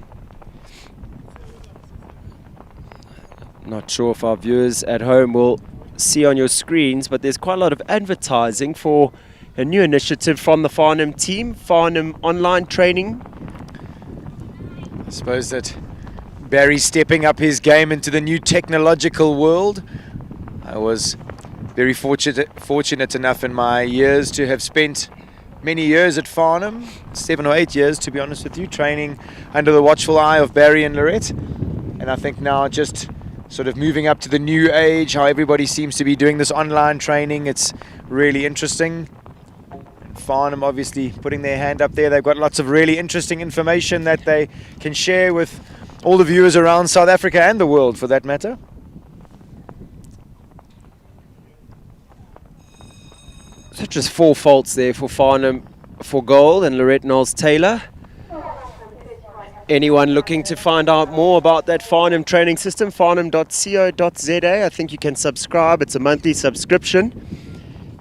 Not sure if our viewers at home will see on your screens, but there's quite a lot of advertising for a new initiative from the Farnham team, Farnham online training. I suppose that Barry's stepping up his game into the new technological world. I was very fortunate enough in my years to have spent many years at Farnham, 7 or 8 years to be honest with you, training under the watchful eye of Barry and Lorette. And I think now just sort of moving up to the new age, how everybody seems to be doing this online training, it's really interesting. Farnham obviously putting their hand up there. They've got lots of really interesting information that they can share with all the viewers around South Africa and the world for that matter. So just 4 faults there for Farnham for Gold and Lorette Knowles Taylor. Anyone looking to find out more about that Farnham training system, farnham.co.za. I think you can subscribe. It's a monthly subscription.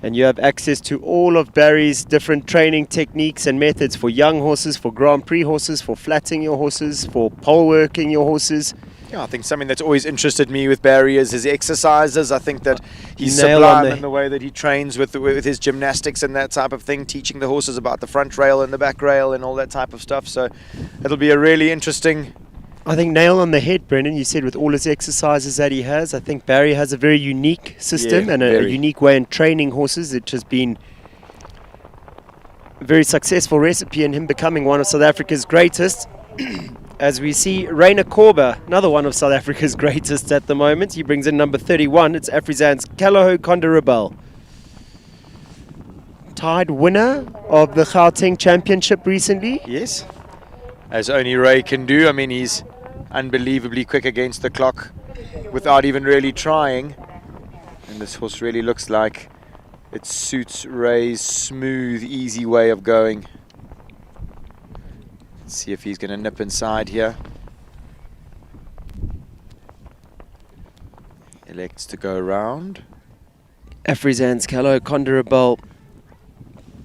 And you have access to all of Barry's different training techniques and methods for young horses, for Grand Prix horses, for flatting your horses, for pole working your horses. Yeah, I think something that's always interested me with Barry is his exercises. I think that he's Nail sublime on in the way that he trains with his gymnastics and that type of thing, teaching the horses about the front rail and the back rail and all that type of stuff. So it'll be a really interesting... I think nail on the head, Brendan. You said with all his exercises that he has, I think Barry has a very unique system and a unique way in training horses, which has been a very successful recipe in him becoming one of South Africa's greatest. As we see Rainer Korber, another one of South Africa's greatest at the moment. He brings in number 31. It's Afrizan's Callahoo Conda Rebel. Tied winner of the Gauteng Championship recently. Yes, as only Ray can do. I mean, he's unbelievably quick against the clock without even really trying. And this horse really looks like it suits Ray's smooth, easy way of going. Let's see if he's going to nip inside here. Elects to go around. Afrizan's Callahoo Conda Rebel.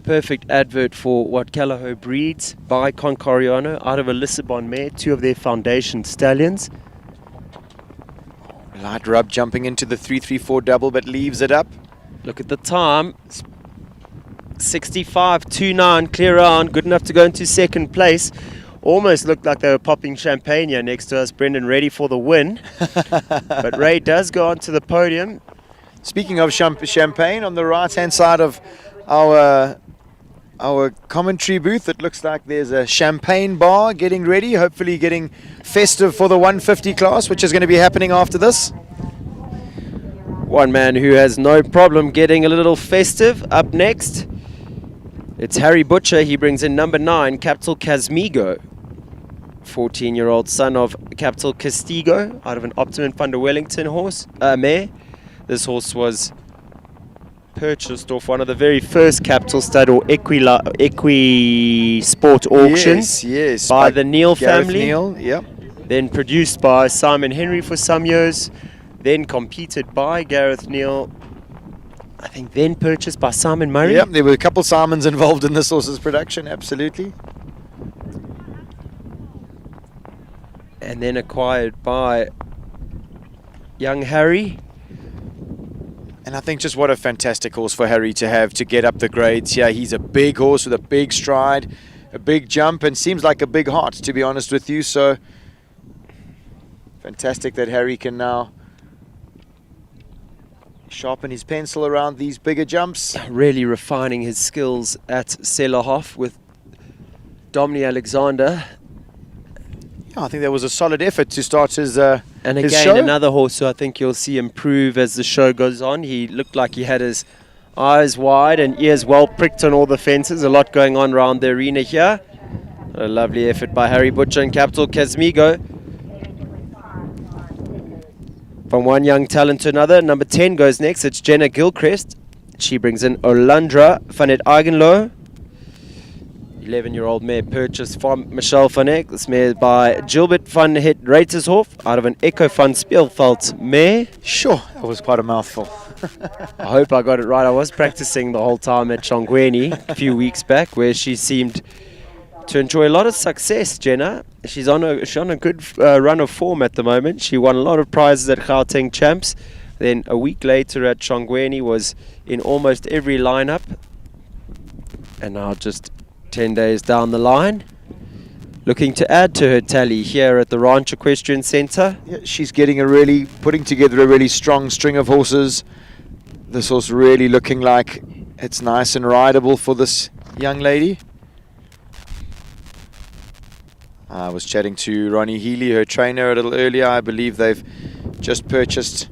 Perfect advert for what Callahoo breeds by Concoriano out of a Lissabon mare, 2 of their foundation stallions. Light rub jumping into the 3-3-4 double, but leaves it up. Look at the time. 65.29 clear round, good enough to go into second place. Almost looked like they were popping champagne here next to us, Brendan, ready for the win. But Ray does go onto the podium. Speaking of champagne, on the right hand side of our our commentary booth. It looks like there's a champagne bar getting ready, hopefully getting festive for the 150 class, which is going to be happening after this. One man who has no problem getting a little festive up next. It's Harry Butcher. He brings in number 9, Capital Casmigo. 14-year-old son of Capital Castigo out of an Optimum van der Wellington horse, mare. This horse was purchased off one of the very first Capital Stud or Equi Sport auctions yes, by the Neal Gareth family. Neal, yep. Then produced by Simon Henry for some years. Then competed by Gareth Neal. I think then purchased by Simon Murray. Yep, there were a couple Simons involved in this horse's production, absolutely. And then acquired by young Harry. And I think just what a fantastic horse for Harry to have to get up the grades here. He's a big horse with a big stride, a big jump, and seems like a big heart, to be honest with you. So fantastic that Harry can now sharpen his pencil around these bigger jumps. Really refining his skills at Sellerhof with Dominic Alexander. Yeah, I think that was a solid effort to start his and his again, show. another horse who I think you'll see improve as the show goes on. He looked like he had his eyes wide and ears well pricked on all the fences. A lot going on around the arena here. A lovely effort by Harry Butcher and Capital Casmigo. From one young talent to another, number 10 goes next. It's Jenna Gilchrist. She brings in Olandra van het Eigenlo. 11-year-old mare purchased from Michelle van Eck. This mare by Gilbert van het Reitershof out of an Echo van Speelveld mare. Sure, that was quite a mouthful. I hope I got it right. I was practicing the whole time at Chongweni a few weeks back, where she seemed to enjoy a lot of success, Jenna. She's on a good run of form at the moment. She won a lot of prizes at Gauteng Champs. Then a week later at Chongweni was in almost every lineup. And now just 10 days down the line, looking to add to her tally here at the Ranch Equestrian Centre. Yeah, she's putting together a really strong string of horses. This horse really looking like it's nice and rideable for this young lady. I was chatting to Ronnie Healy, her trainer, a little earlier. I believe they've just purchased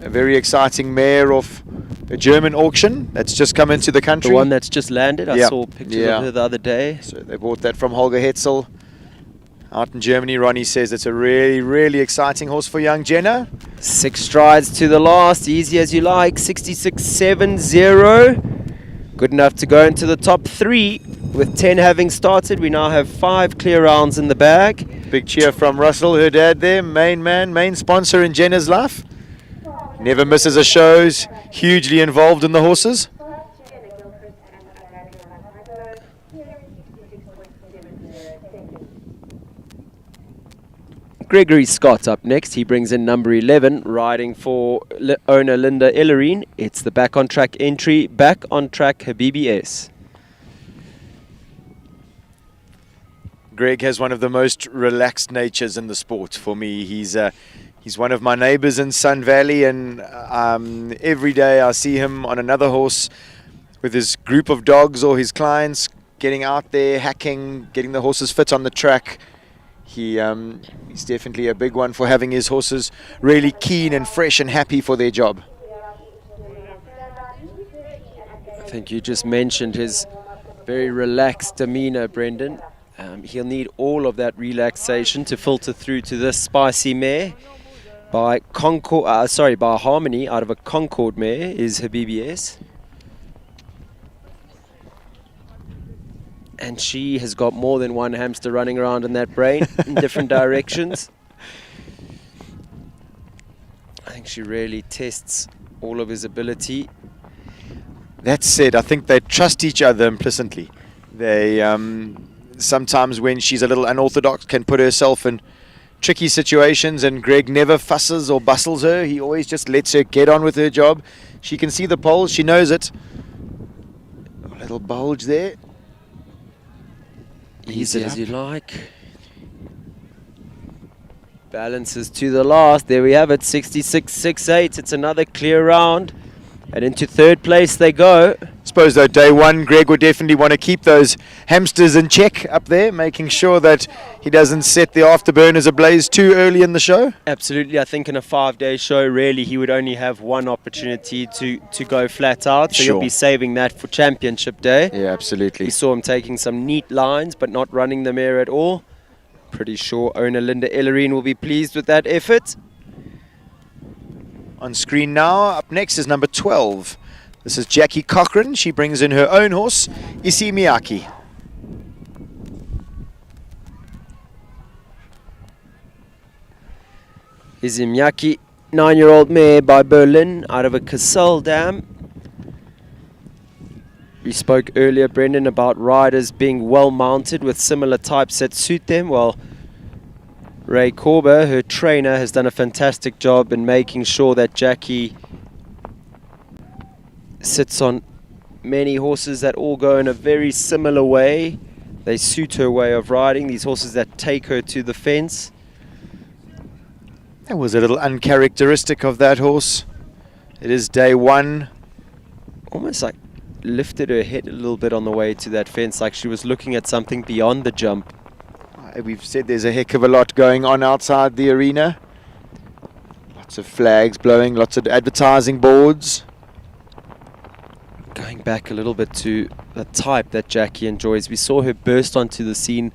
a very exciting mare off a German auction that's just come into the country. The one that's just landed. I Yeah. saw pictures of her the other day. So they bought that from Holger Hetzel out in Germany. Ronnie says it's a really, really exciting horse for young Jenna. 6 strides to the last, easy as you like. 66.70. Good enough to go into the top 3. With 10 having started, we now have 5 clear rounds in the bag. Big cheer from Russell, her dad there, main sponsor in Jenna's life. Never misses a show, hugely involved in the horses. Gregory Scott up next. He brings in number 11, riding for owner Linda Ellerine. It's the Back on Track entry, Back on Track BBS. Greg has one of the most relaxed natures in the sport for me. He's one of my neighbors in Sun Valley, and every day I see him on another horse with his group of dogs or his clients getting out there, hacking, getting the horses fit on the track. He's definitely a big one for having his horses really keen and fresh and happy for their job. I think you just mentioned his very relaxed demeanor, Brendan. He'll need all of that relaxation to filter through to this spicy mare. By Harmony out of a Concord mare is her BBS. And she has got more than one hamster running around in that brain in different directions. I think she really tests all of his ability. That said, I think they trust each other implicitly. They sometimes when she's a little unorthodox can put herself in tricky situations, and Greg never fusses or bustles her. He always just lets her get on with her job. She can see the poles, she knows it. A little bulge there. Easy as you like. Balances to the last. There we have it, 66.68. It's another clear round. And into third place they go. suppose, though, day one, Greg would definitely want to keep those hamsters in check up there, making sure that he doesn't set the afterburners ablaze too early in the show. Absolutely. I think in a 5-day show, really, he would only have one opportunity to go flat out. So Sure. he'll be saving that for championship day. Yeah, absolutely. We saw him taking some neat lines, but not running the mare at all. Pretty sure owner Linda Ellerine will be pleased with that effort. On screen now, up next is number 12. This is Jackie Cochran. She brings in her own horse, Issey Miyake. Issey Miyake, 9-year-old mare by Berlin out of a Cassel dam. We spoke earlier, Brendan, about riders being well mounted with similar types that suit them. Well, Ray Korber, her trainer, has done a fantastic job in making sure that Jackie sits on many horses that all go in a very similar way. They suit her way of riding, these horses that take her to the fence. That was a little uncharacteristic of that horse. It is day one. Almost like lifted her head a little bit on the way to that fence, like she was looking at something beyond the jump. We've said there's a heck of a lot going on outside the arena. Lots of flags blowing, lots of advertising boards. Going back a little bit to the type that Jackie enjoys, we saw her burst onto the scene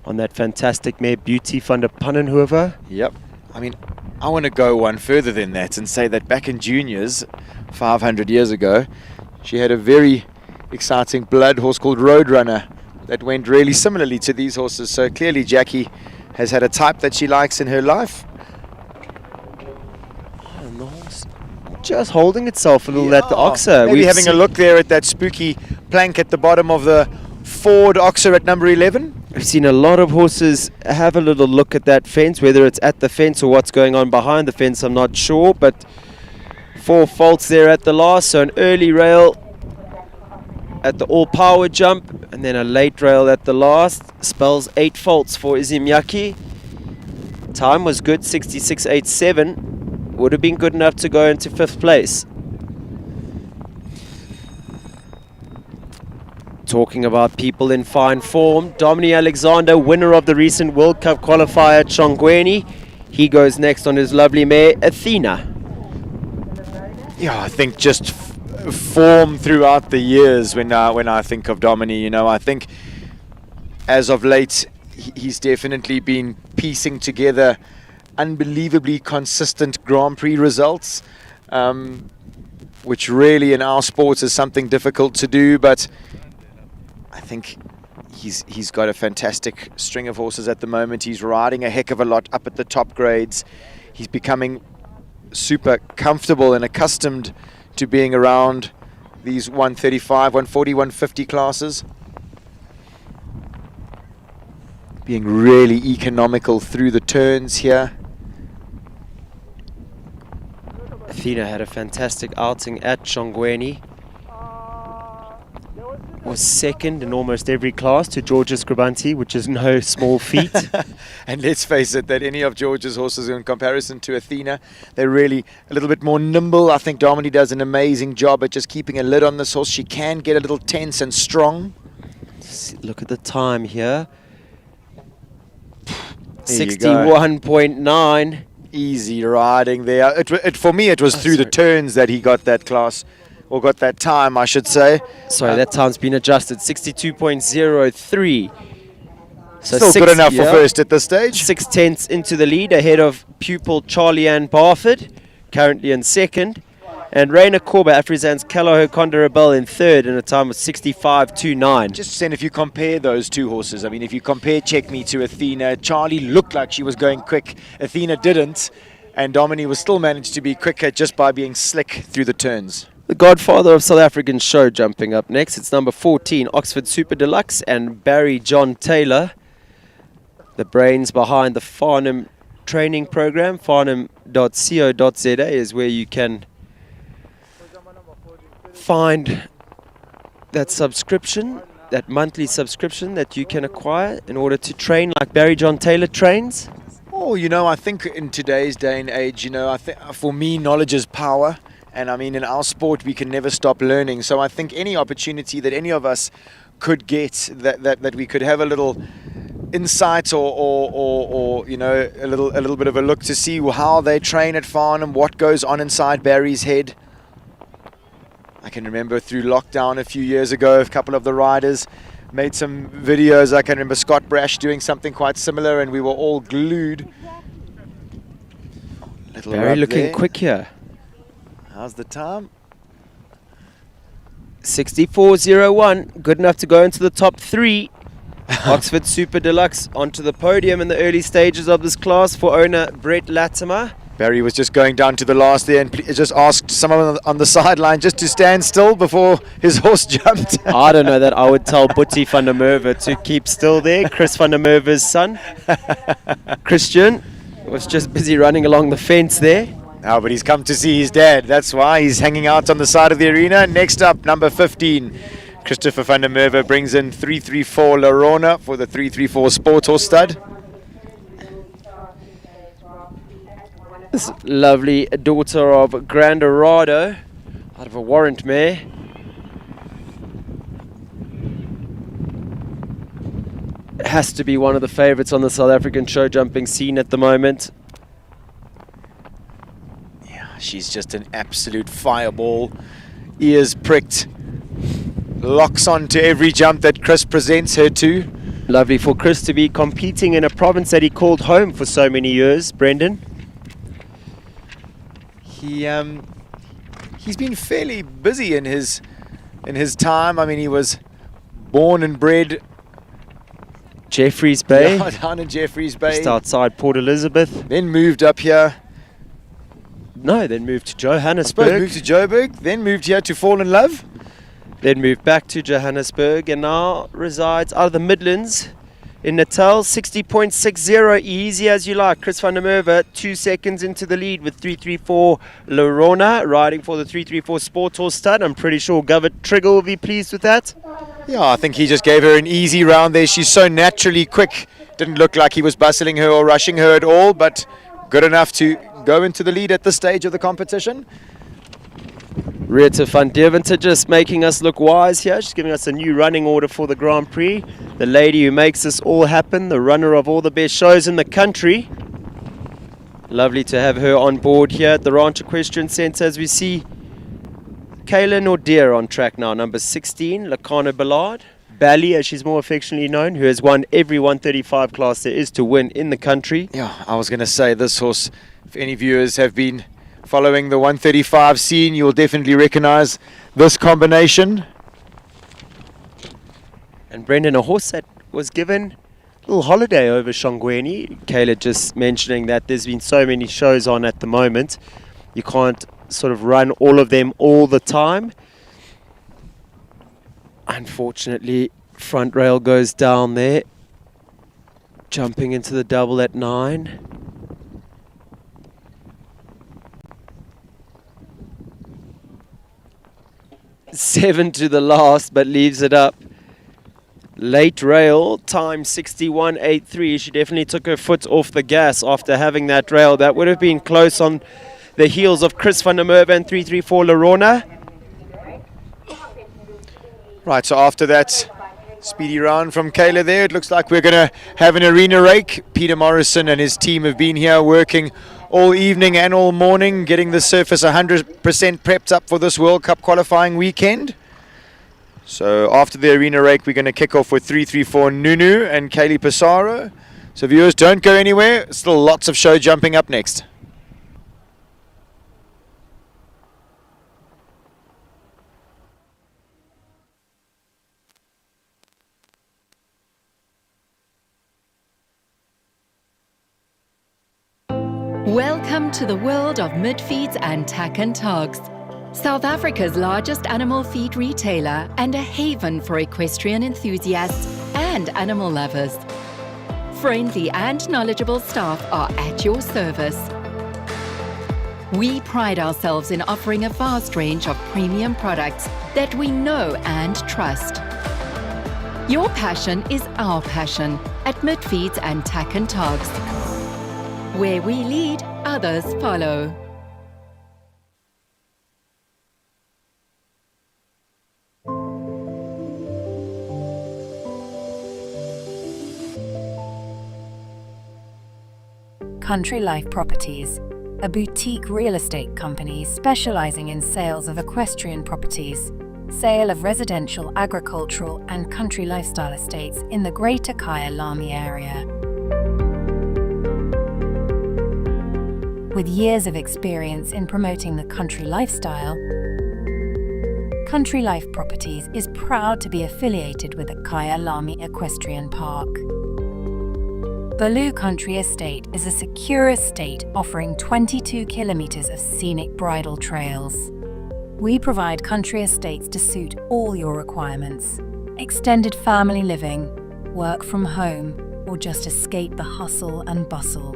on that fantastic mare Beauty van der Pannenhoever. Yep. I mean, I want to go one further than that and say that back in juniors, 500 years ago, she had a very exciting blood horse called Roadrunner that went really similarly to these horses. So clearly Jackie has had a type that she likes in her life. And the horse just holding itself a little at the oxer. Maybe having a look there at that spooky plank at the bottom of the Ford oxer at number 11. We've seen a lot of horses have a little look at that fence, whether it's at the fence or what's going on behind the fence, I'm not sure, but 4 faults there at the last, so an early rail at the all-power jump, and then a late rail at the last, spells 8 faults for Issey Miyake. Time was good, 66.87, would have been good enough to go into 5th place. Talking about people in fine form, Dominic Alexander, winner of the recent World Cup qualifier at Chongweni. He goes next on his lovely mare, Athena. Yeah, I think just form throughout the years when I think of Dominic, you know, I think as of late he's definitely been piecing together unbelievably consistent Grand Prix results, which really in our sports is something difficult to do, but I think he's got a fantastic string of horses at the moment. He's riding a heck of a lot up at the top grades. He's becoming super comfortable and accustomed to being around these 135, 140, 150 classes. Being really economical through the turns here. Athena had a fantastic outing at Chongweni. Was second in almost every class to George's Grabanti, which is no small feat. And let's face it, that any of George's horses in comparison to Athena, they're really a little bit more nimble. I think Dominic does an amazing job at just keeping a lid on this horse. She can get a little tense and strong. Look at the time here. 61.9. Easy riding there. For me, it was through the turns that he got that class, or got that time, I should say. Sorry, that time's been adjusted. 62.03. So still good enough for first at this stage. 6/10 into the lead, ahead of pupil Charlie Ann Barford, currently in second. And Raina Korba, Afrizan's Caloho Condarabel in third, in a time of 65.29. Just saying, if you compare those two horses, I mean, if you compare Check Me to Athena, Charlie looked like she was going quick. Athena didn't, and Dominic was still managed to be quicker just by being slick through the turns. The godfather of South African show jumping up next. It's number 14, Oxford Super Deluxe, and Barry John Taylor, the brains behind the Farnham training program. Farnham.co.za is where you can find that subscription, that monthly subscription that you can acquire in order to train like Barry John Taylor trains. Oh, you know, I think in today's day and age, you know, I think for me, knowledge is power. And I mean, in our sport, we can never stop learning. So I think any opportunity that any of us could get, that we could have a little insight or you know, a little bit of a look to see how they train at Farnham, what goes on inside Barry's head. I can remember through lockdown a few years ago, a couple of the riders made some videos. I can remember Scott Brash doing something quite similar, and we were all glued. Little Barry rub looking there. quick here. How's the time? 64.01, good enough to go into the top 3. Oxford Super Deluxe onto the podium in the early stages of this class for owner Brett Latimer. Barry was just going down to the last there and just asked someone on the sideline just to stand still before his horse jumped. I don't know that I would tell Boetie van der Merwe to keep still there. Chris van der Merwe's son. Christian was just busy running along the fence there. Oh, but he's come to see his dad. That's why he's hanging out on the side of the arena. Next up, number 15, Christopher van der Merwe brings in 334 Lorona for the 334 Sport Horse Stud. This lovely daughter of Grand Arado out of a warrant mare. Has to be one of the favourites on the South African show jumping scene at the moment. Yeah, she's just an absolute fireball. Ears pricked. Locks on to every jump that Chris presents her to. Lovely for Chris to be competing in a province that he called home for so many years, Brendan. He's been fairly busy in his time. I mean, he was born and bred Jeffreys Bay, down in Jeffreys Bay, just outside Port Elizabeth. then moved up here. No, then moved to I suppose Johannesburg. moved to Joburg, then moved here to Fall in Love. Then moved back to Johannesburg and now resides out of the Midlands in Natal. 60.60, easy as you like. Chris van der Merwe 2 seconds into the lead with 334 Lorona riding for the 334 Sport Horse Stud. I'm pretty sure Govert Trigger will be pleased with that. Yeah, I think he just gave her an easy round there. She's so naturally quick. Didn't look like he was bustling her or rushing her at all, but good enough to go into the lead at this stage of the competition. Rita van Deventer just making us look wise here. She's giving us a new running order for the Grand Prix. The lady who makes this all happen, the runner of all the best shows in the country. Lovely to have her on board here at the Ranch Equestrian Centre as we see Kayla Nordeer on track now, number 16, Lacano Ballard. Bally, as she's more affectionately known, who has won every 135 class there is to win in the country. Yeah, I was going to say this horse, if any viewers have been following the 135 scene, you'll definitely recognize this combination. And Brendan, a horse that was given a little holiday over Shongweni. Kayla just mentioning that there's been so many shows on at the moment. You can't sort of run all of them all the time. Unfortunately, front rail goes down there. Jumping into the double at 9. Seven to the last, but leaves it up. Late rail, time 61.83. She definitely took her foot off the gas after having that rail. That would have been close on the heels of Chris van der Merwe and 334 Lorona. Right, so after that speedy round from Kayla there, it looks like we're going to have an arena rake. Peter Morrison and his team have been here working all evening and all morning, getting the surface 100% prepped up for this World Cup qualifying weekend. So after the arena rake, we're going to kick off with 334 Nunu and Kaylee Pissarro. So viewers, don't go anywhere. Still lots of show jumping up next. Welcome to the world of mid-feeds and tack and togs. South Africa's largest animal feed retailer and a haven for equestrian enthusiasts and animal lovers. Friendly and knowledgeable staff are at your service. We pride ourselves in offering a vast range of premium products that we know and trust. Your passion is our passion at Midfeeds and Tack and Togs. Where we lead, others follow. Country Life Properties, a boutique real estate company specializing in sales of equestrian properties, sale of residential, agricultural, and country lifestyle estates in the Greater Kyalami area. With years of experience in promoting the country lifestyle, Country Life Properties is proud to be affiliated with the Kyalami Equestrian Park. Baloo Country Estate is a secure estate offering 22 kilometers of scenic bridle trails. We provide country estates to suit all your requirements: extended family living, work from home, or just escape the hustle and bustle.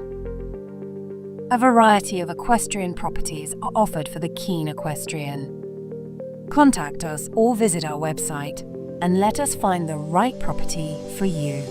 A variety of equestrian properties are offered for the keen equestrian. Contact us or visit our website and let us find the right property for you.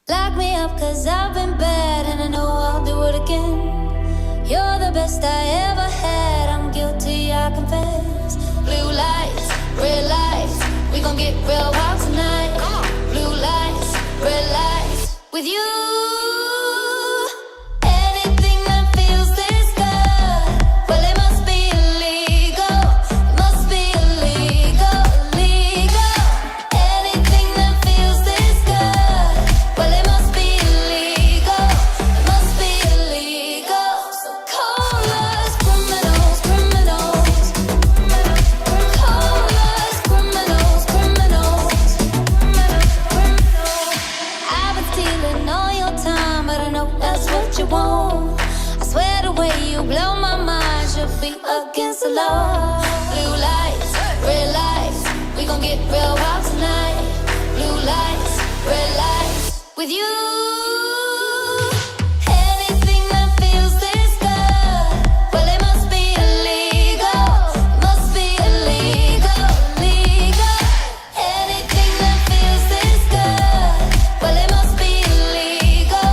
Lock me up 'cause I've been bad and I know I'll do it again. You're the best I ever had, I'm guilty, I confess. Blue lights, red lights, we gon' get real wild tonight. Blue lights, red lights, with you. Anything that feels this good, well it must be illegal. It must be illegal, illegal. Anything that feels this good, well it must be illegal. It must be illegal. So call us criminals, criminals. Call us criminals, criminals. I've been stealing all your time, but I know that's what you want. I swear the way you blow my mind should be against the law. Blue lights, red lights, we gon' get real wild tonight. Blue lights, red lights, with you. Anything that feels this good, well it must be illegal. It must be illegal, illegal. Anything that feels this good, well it must be illegal.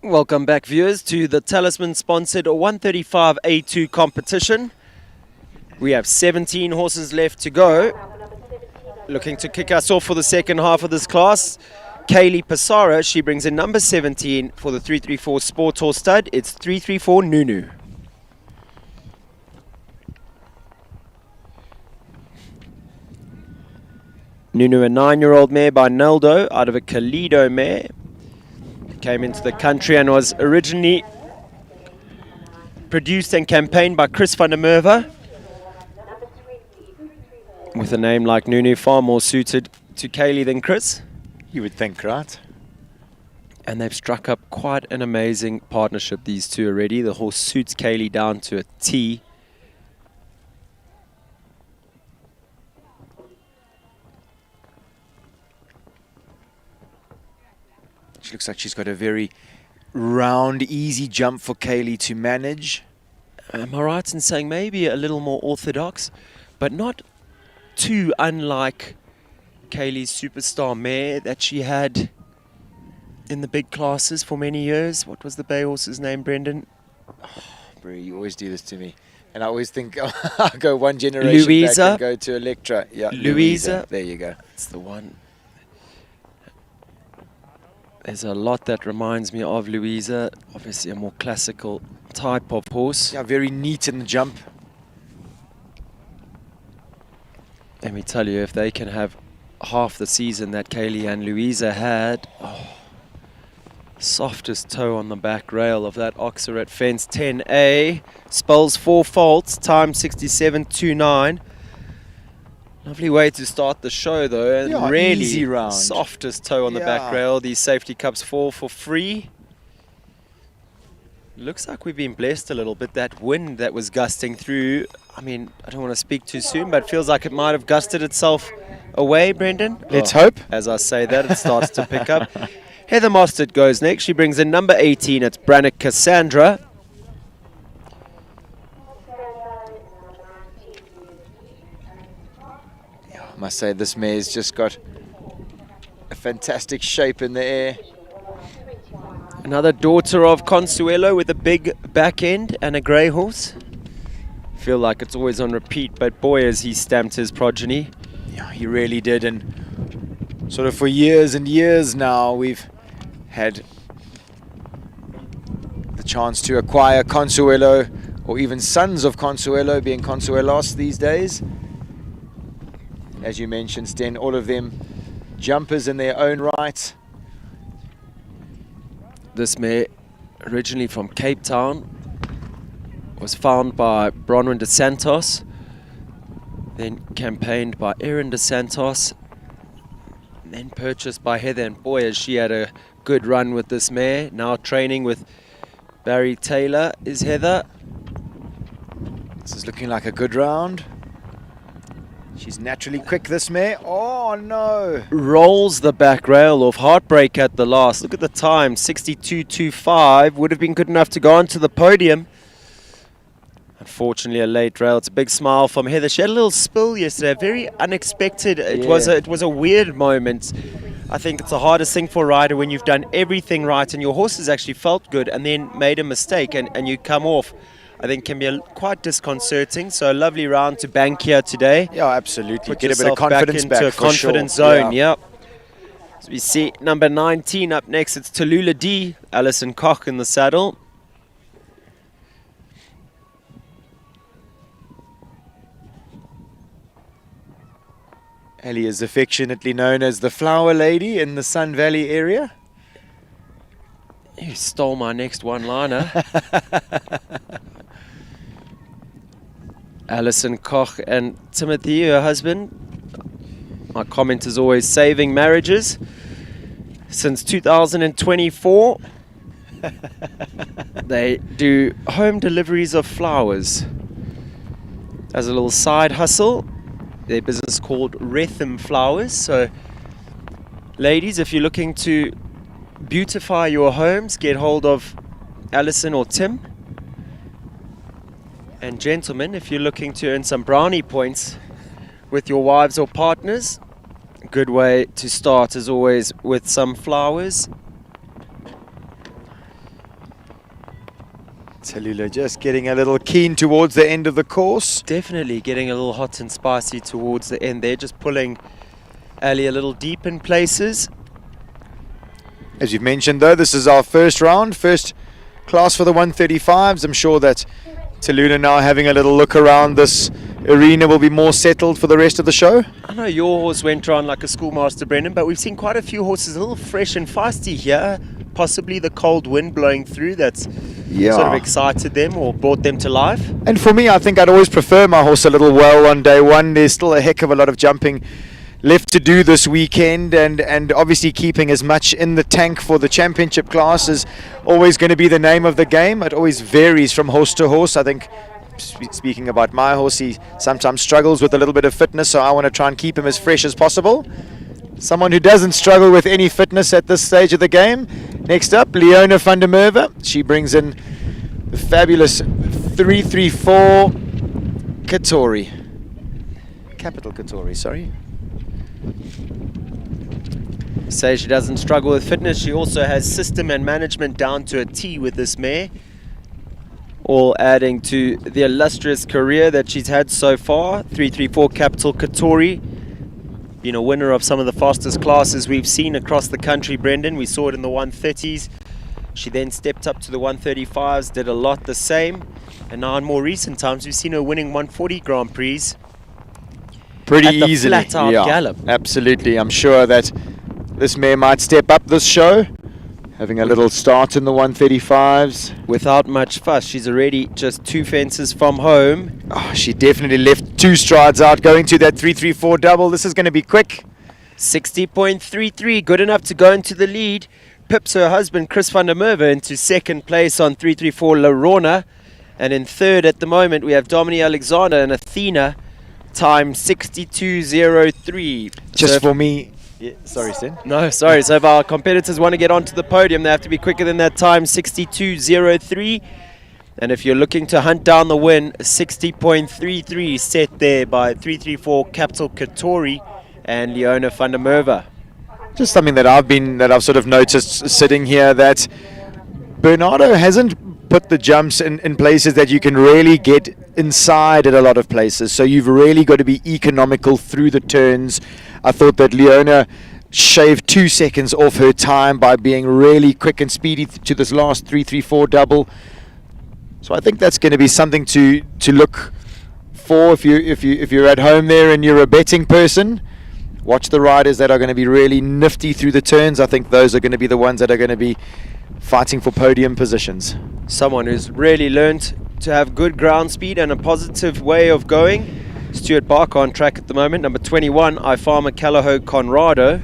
Welcome back, viewers, to the Talisman-sponsored 135 A2 competition. We have 17 horses left to go. Looking to kick us off for the second half of this class, Kaylee Passara. She brings in number 17 for the 334 Sport Horse stud. It's 334 Nunu. Nunu, a 9-year-old mare by Naldo out of a Kalido mare. Came into the country and was originally produced and campaigned by Chris van der Merwe. With a name like Nunu, far more suited to Kaylee than Chris. You would think, right? And they've struck up quite an amazing partnership, these two already. The horse suits Kaylee down to a T. She looks like she's got a very round, easy jump for Kaylee to manage. Am I right in saying maybe a little more orthodox, but not too unlike Kaylee's superstar mare that she had in the big classes for many years? What was the bay horse's name, Brendan? Oh, bro, you always do this to me. And I always think, I'll go one generation Louisa. back and go to Electra. Yeah, Louisa. There you go. It's the one. There's a lot that reminds me of Louisa. Obviously a more classical type of horse. Yeah, very neat in the jump. Let me tell you, if they can have half the season that Kaylee and Louisa had, softest toe on the back rail of that Oxeret fence. 10A, spells 4 faults, time 67.29. Lovely way to start the show though, and Yeah, really easy round. softest toe on the back Yeah. rail. These safety cups fall for free. Looks like we've been blessed a little bit. That wind that was gusting through, I mean, I don't want to speak too soon, but it feels like it might have gusted itself away, Brendan. Let's hope. As I say that, it starts to pick up. Heather Mostert goes next. She brings in number 18. It's Brannick Cassandra. I must say, this mare's just got a fantastic shape in the air. Another daughter of Consuelo with a big back end and a grey horse. Feel like it's always on repeat, but boy, has he stamped his progeny. Yeah, he really did. And sort of for years and years now, we've had the chance to acquire Consuelo, or even sons of Consuelo, being Consuelos these days. As you mentioned, Sten, all of them jumpers in their own right. This mare, originally from Cape Town, was found by Bronwyn de Santos, then campaigned by Erin de Santos, and then purchased by Heather. And boy, has she had a good run with this mare. Now training with Barry Taylor is Heather. This is looking like a good round. She's naturally quick, this mare. Oh, no. Rolls the back rail off. Heartbreak at the last. Look at the time, 62.25. Would have been good enough to go onto the podium. Unfortunately, a late rail. It's a big smile from Heather. She had a little spill yesterday, very unexpected. It was a weird moment. I think it's the hardest thing for a rider when you've done everything right and your horse has actually felt good and then made a mistake and you come off. I think can be quite disconcerting. So a lovely round to bank here today. Yeah, absolutely. Put Get a bit of yourself confidence back into a for confidence sure. zone. Yep. So we see number 19 up next. It's Tallulah D. Alison Koch in the saddle. Ellie is affectionately known as the Flower Lady in the Sun Valley area. You stole my next one-liner. Alison Koch and Timothy, her husband. My comment is always saving marriages. Since 2024, they do home deliveries of flowers as a little side hustle. Their business called Rhythm Flowers. So, ladies, if you're looking to beautify your homes, get hold of Alison or Tim. And gentlemen, if you're looking to earn some brownie points with your wives or partners, a good way to start is always with some flowers. Tallulah just getting a little keen towards the end of the course. Definitely getting a little hot and spicy towards the end there, just pulling Ali a little deep in places. As you've mentioned though, this is our first round, first class for the 135s. I'm sure that Tallulah now having a little look around this arena will be more settled for the rest of the show. I know your horse went around like a schoolmaster, Brendan, but we've seen quite a few horses a little fresh and feisty here. Possibly the cold wind blowing through that's sort of excited them or brought them to life. And for me, I think I'd always prefer my horse a little well on day one. There's still a heck of a lot of jumping left to do this weekend, and obviously keeping as much in the tank for the championship class is always going to be the name of the game. It always varies from horse to horse. I think, speaking about my horse, he sometimes struggles with a little bit of fitness, so I want to try and keep him as fresh as possible. Someone who doesn't struggle with any fitness at this stage of the game. Next up, Leona van der Merwe. She brings in the fabulous 334 Katori. Capital Katori, sorry. Say she doesn't struggle with fitness. She also has system and management down to a T with this mare. All adding to the illustrious career that she's had so far. 334 Capital Katori. Been a winner of some of the fastest classes we've seen across the country, Brendan. We saw it in the 130s. She then stepped up to the 135s, did a lot the same. And now in more recent times, we've seen her winning 140 Grand Prix. Pretty at the easily. flat-out gallop. Absolutely. I'm sure that this mare might step up this show. Having a little start in the 135s. Without much fuss. She's already just 2 fences from home. Oh, she definitely left 2 strides out going to that 334 double. This is going to be quick. 60.33, good enough to go into the lead. Pips her husband Chris van der Merwe into second place on 334 Lorona. And in third at the moment we have Dominique Alexander and Athena, time 62.03. Just for me. Yeah, sorry, Sten. No, sorry. So if our competitors want to get onto the podium, they have to be quicker than that time, 62.03. And if you're looking to hunt down the win, 60.33 set there by 334 Capital Katori and Leona van der Merwe. Just something that I've sort of noticed sitting here, that Bernardo hasn't put the jumps in places that you can really get inside at a lot of places. So you've really got to be economical through the turns. I thought that Leona shaved 2 seconds off her time by being really quick and speedy to this last 334 double. So I think that's going to be something to look for if you're at home there and you're a betting person. Watch the riders that are going to be really nifty through the turns. I think those are going to be the ones that are going to be fighting for podium positions. Someone who's really learned to have good ground speed and a positive way of going. Stuart Barker on track at the moment. Number 21, Ifama Callahoo Conrado.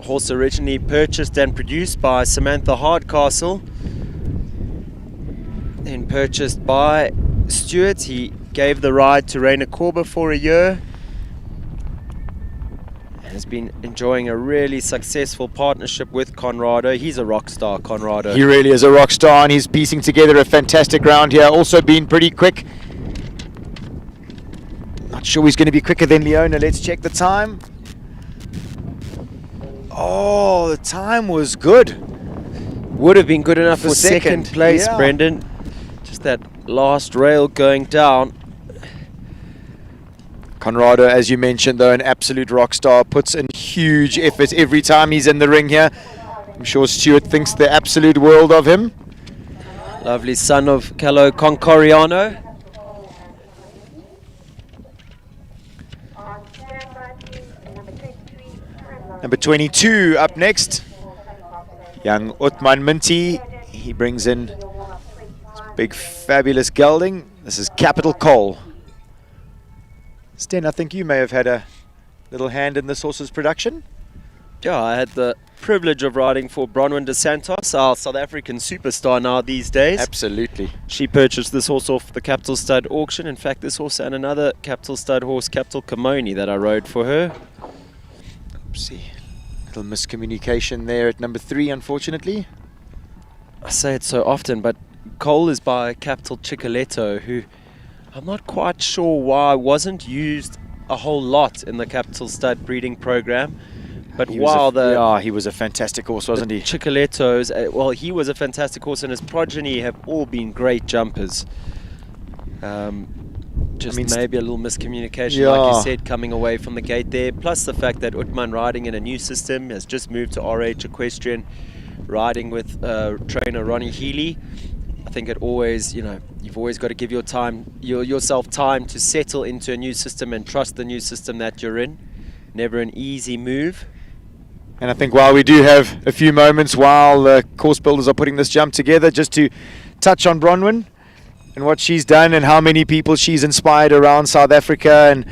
Horse originally purchased and produced by Samantha Hardcastle. Then purchased by Stuart. He gave the ride to Rainer Korber for a year. Has been enjoying a really successful partnership with Conrado. He's a rock star, Conrado. He really is a rock star, and he's piecing together a fantastic round here. Also been pretty quick. Not sure he's going to be quicker than Leona. Let's check the time. Oh, the time was good. Would have been good enough for second place, yeah. Brendan. Just that last rail going down. Conrado, as you mentioned, though, an absolute rock star, puts in huge effort every time he's in the ring here. I'm sure Stuart thinks the absolute world of him. Lovely son of Calo Concoriano. Number 22 up next. Young Utman Minty. He brings in this big, fabulous gelding. This is Capital Cole. Sten, I think you may have had a little hand in this horse's production. Yeah, I had the privilege of riding for Bronwyn de Santos, our South African superstar now these days. Absolutely. She purchased this horse off the Capital Stud auction. In fact, this horse and another Capital Stud horse, Capital Kamoni, that I rode for her. Oopsie. Little miscommunication there at number 3, unfortunately. I say it so often, but Cole is by Capital Chicoletto, who I'm not quite sure why wasn't used a whole lot in the Capital Stud breeding program. But He wow, he was a fantastic horse, wasn't he? Chicolettos, well, he was a fantastic horse, and his progeny have all been great jumpers. Just maybe a little miscommunication, like you said, coming away from the gate there. Plus the fact that Utman riding in a new system has just moved to RH Equestrian, riding with trainer Ronnie Healy. I think it always, you've always got to give yourself time to settle into a new system and trust the new system that you're in. Never an easy move. And I think while we do have a few moments while the course builders are putting this jump together, just to touch on Bronwyn and what she's done and how many people she's inspired around South Africa and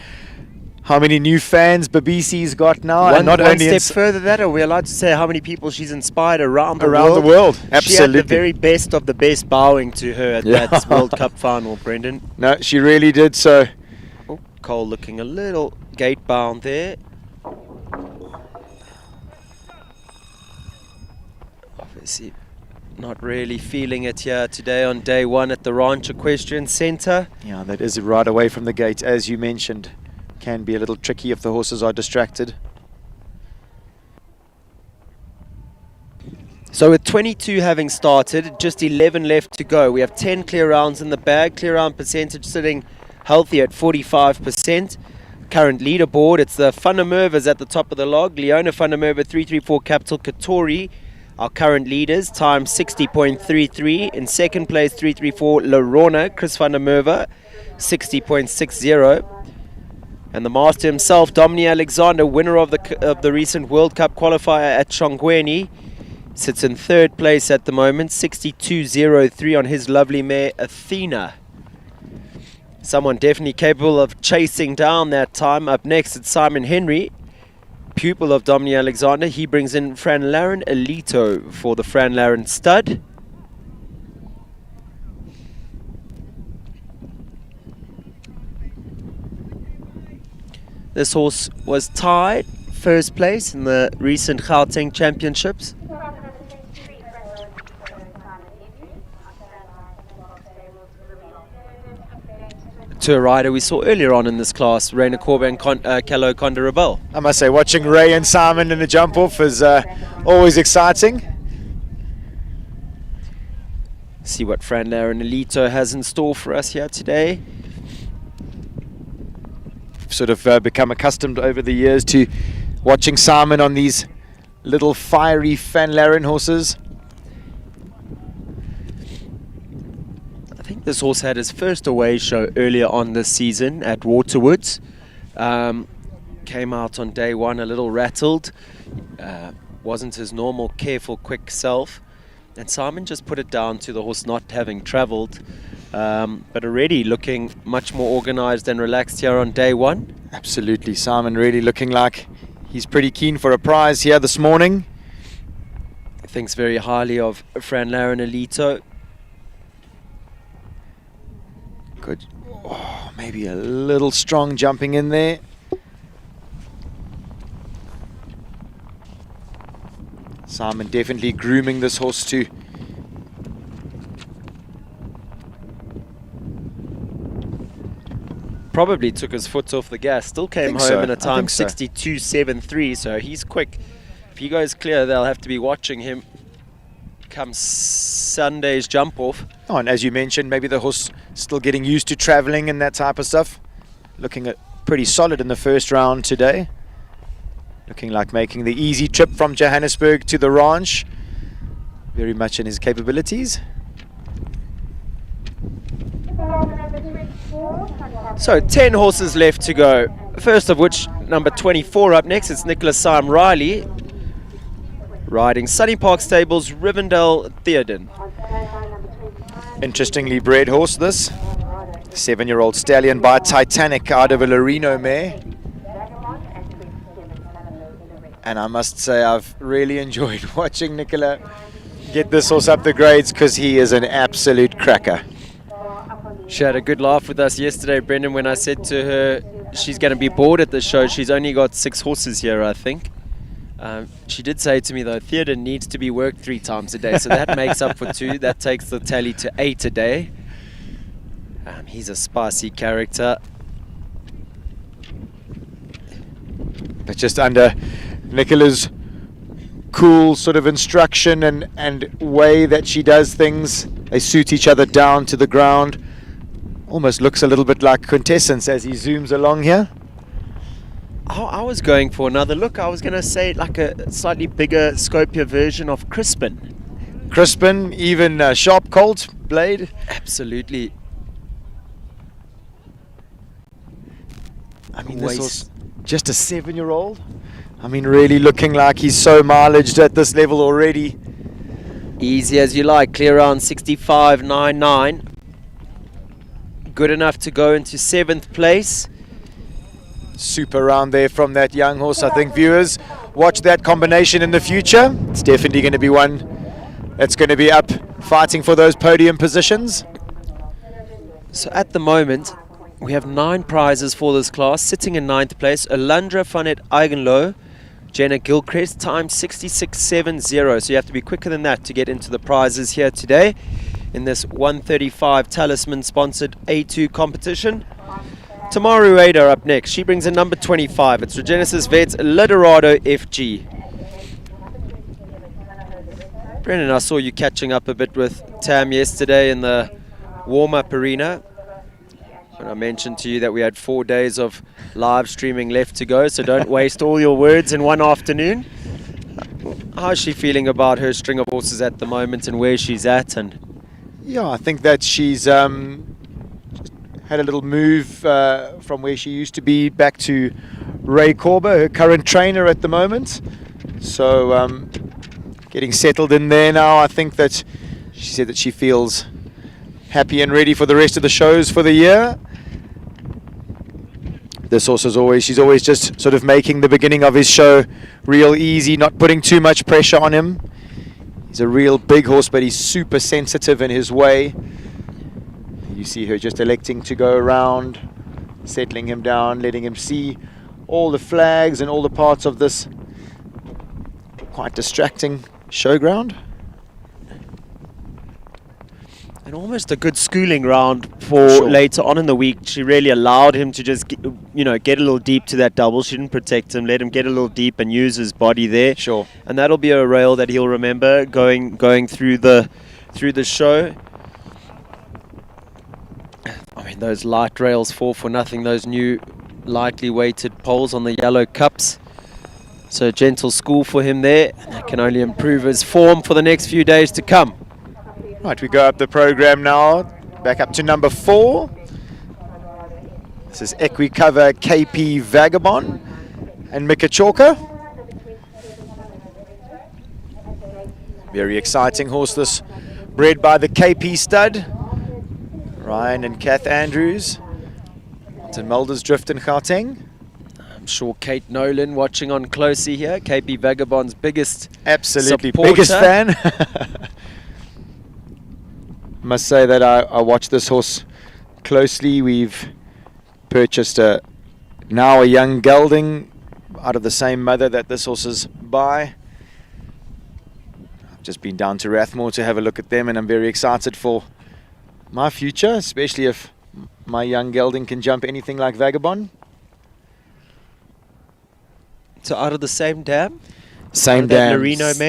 how many new fans Babisi's got now. One step further that, are we allowed to say how many people she's inspired around the world? Absolutely. She had the very best of the best bowing to her at that World Cup final, Brendan. No, she really did so. Oh, Cole looking a little gate bound there. Obviously not really feeling it here today on day one at the Ranch Equestrian Centre. Yeah, that is right away from the gate, as you mentioned. Can be a little tricky if the horses are distracted. So with 22 having started, just 11 left to go. We have 10 clear rounds in the bag. Clear round percentage sitting healthy at 45%. Current leaderboard, it's the Van der Merwes at the top of the log. Leona Van der Merwe, 334, Capital Katori. Our current leaders, time 60.33. In second place, 334, Lorona, Chris Van der Merwe, 60.60. And the master himself, Dominic Alexander, winner of the recent World Cup qualifier at Chongweni, sits in third place at the moment, 62.03 on his lovely mare, Athena. Someone definitely capable of chasing down that time. Up next, it's Simon Henry, pupil of Dominic Alexander. He brings in Fran Laren Elito for the Fran Laren stud. This horse was tied first place in the recent Gauteng Championships. To a rider we saw earlier on in this class, Raina Korba and Callo Conde-Rebel. I must say, watching Ray and Simon in the jump off is always exciting. See what Fran Laren Elito has in store for us here today. Sort of become accustomed over the years to watching Simon on these little fiery Van Laren horses. I think this horse had his first away show earlier on this season at Waterwoods. Came out on day one a little rattled. Wasn't his normal careful quick self. And Simon just put it down to the horse not having travelled. But already looking much more organised and relaxed here on day one. Absolutely, Simon really looking like he's pretty keen for a prize here this morning. Thinks very highly of Fran Laren Elito. Good. Oh, maybe a little strong jumping in there. Simon definitely grooming this horse to probably took his foot off the gas. Still came home in a time 62.73, so he's quick. If he goes clear, they'll have to be watching him come Sunday's jump off. Oh, and as you mentioned, maybe the horse still getting used to travelling and that type of stuff. Looking at pretty solid in the first round today. Looking like making the easy trip from Johannesburg to the ranch. Very much in his capabilities. So 10 horses left to go. First of which, number 24 up next, it's Nicholas Syme Riley, riding Sunny Park Stables, Rivendell Theoden. Interestingly bred horse this. 7-year-old stallion by Titanic out of a Lorino mare. And I must say I've really enjoyed watching Nicola get this horse up the grades because he is an absolute cracker. She had a good laugh with us yesterday, Brendan, when I said to her she's going to be bored at the show. She's only got 6 horses here, I think. She did say to me, though, Theoden needs to be worked 3 times a day, so that makes up for 2. That takes the tally to 8 a day. He's a spicy character. But just under Nicola's cool sort of instruction and way that she does things, they suit each other down to the ground. Almost looks a little bit like Quintessence as he zooms along here. I was going for another look. I was going to say like a slightly bigger, scopier version of Crispin. Crispin, even Sharp Colt Blade. Absolutely. I mean, this was just a 7-year-old. I mean, really looking like he's so mileaged at this level already. Easy as you like. Clear round 65.99. Good enough to go into 7th place. Super round there from that young horse. I think viewers watch that combination in the future. It's definitely going to be one that's going to be up fighting for those podium positions. So at the moment, we have 9 prizes for this class. Sitting in 9th place, Alandra van het Eigenlo, Jenna Gilchrist, time 66.70. So you have to be quicker than that to get into the prizes here today in this 135 Talisman sponsored A2 competition. Tamaru Ada up next. She brings in number 25. It's Regenesis Vets Lidorado FG. Brendan, I saw you catching up a bit with Tam yesterday in the warm-up arena. And I mentioned to you that we had 4 days of live streaming left to go, so don't waste all your words in one afternoon. How's she feeling about her string of horses at the moment and where she's at? And yeah, I think that she's had a little move from where she used to be back to Ray Corber, her current trainer at the moment. So getting settled in there now. I think that she said that she feels happy and ready for the rest of the shows for the year. This horse is always, she's always just sort of making the beginning of his show real easy, not putting too much pressure on him. He's a real big horse, but he's super sensitive in his way. You see her just electing to go around, settling him down, letting him see all the flags and all the parts of this quite distracting showground. and almost a good schooling round for later on in the week. She really allowed him to just get a little deep to that double. She didn't protect him, let him get a little deep and use his body there. Sure. And that'll be a rail that he'll remember going through the show. I mean, those light rails fall for nothing, those new lightly weighted poles on the yellow cups. So gentle school for him there. And that can only improve his form for the next few days to come. Right, we go up the program now, back up to number 4. This is Equicover KP Vagabond and Mikachoka. Very exciting horse, this, bred by the KP stud. Ryan and Kath Andrews. To Muldersdrift in Gauteng. I'm sure Kate Nolan watching on closely here. KP Vagabond's biggest Absolutely supporter. Biggest fan. Must say that I watch this horse closely. We've purchased now a young gelding out of the same mother that this horse is by. I've just been down to Rathmore to have a look at them, and I'm very excited for my future, especially if my young gelding can jump anything like Vagabond. So out of the same dam? Same dam.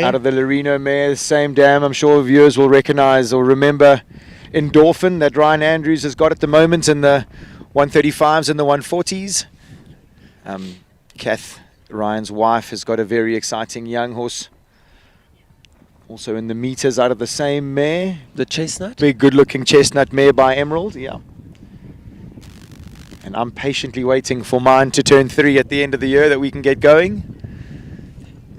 Out of the Larino mare, same dam. I'm sure viewers will recognize or remember Endorphin that Ryan Andrews has got at the moment in the 135s and the 140s. Kath, Ryan's wife, has got a very exciting young horse. Also in the meters out of the same mare. The chestnut? Big good looking chestnut mare by Emerald, yeah. And I'm patiently waiting for mine to turn 3 at the end of the year that we can get going.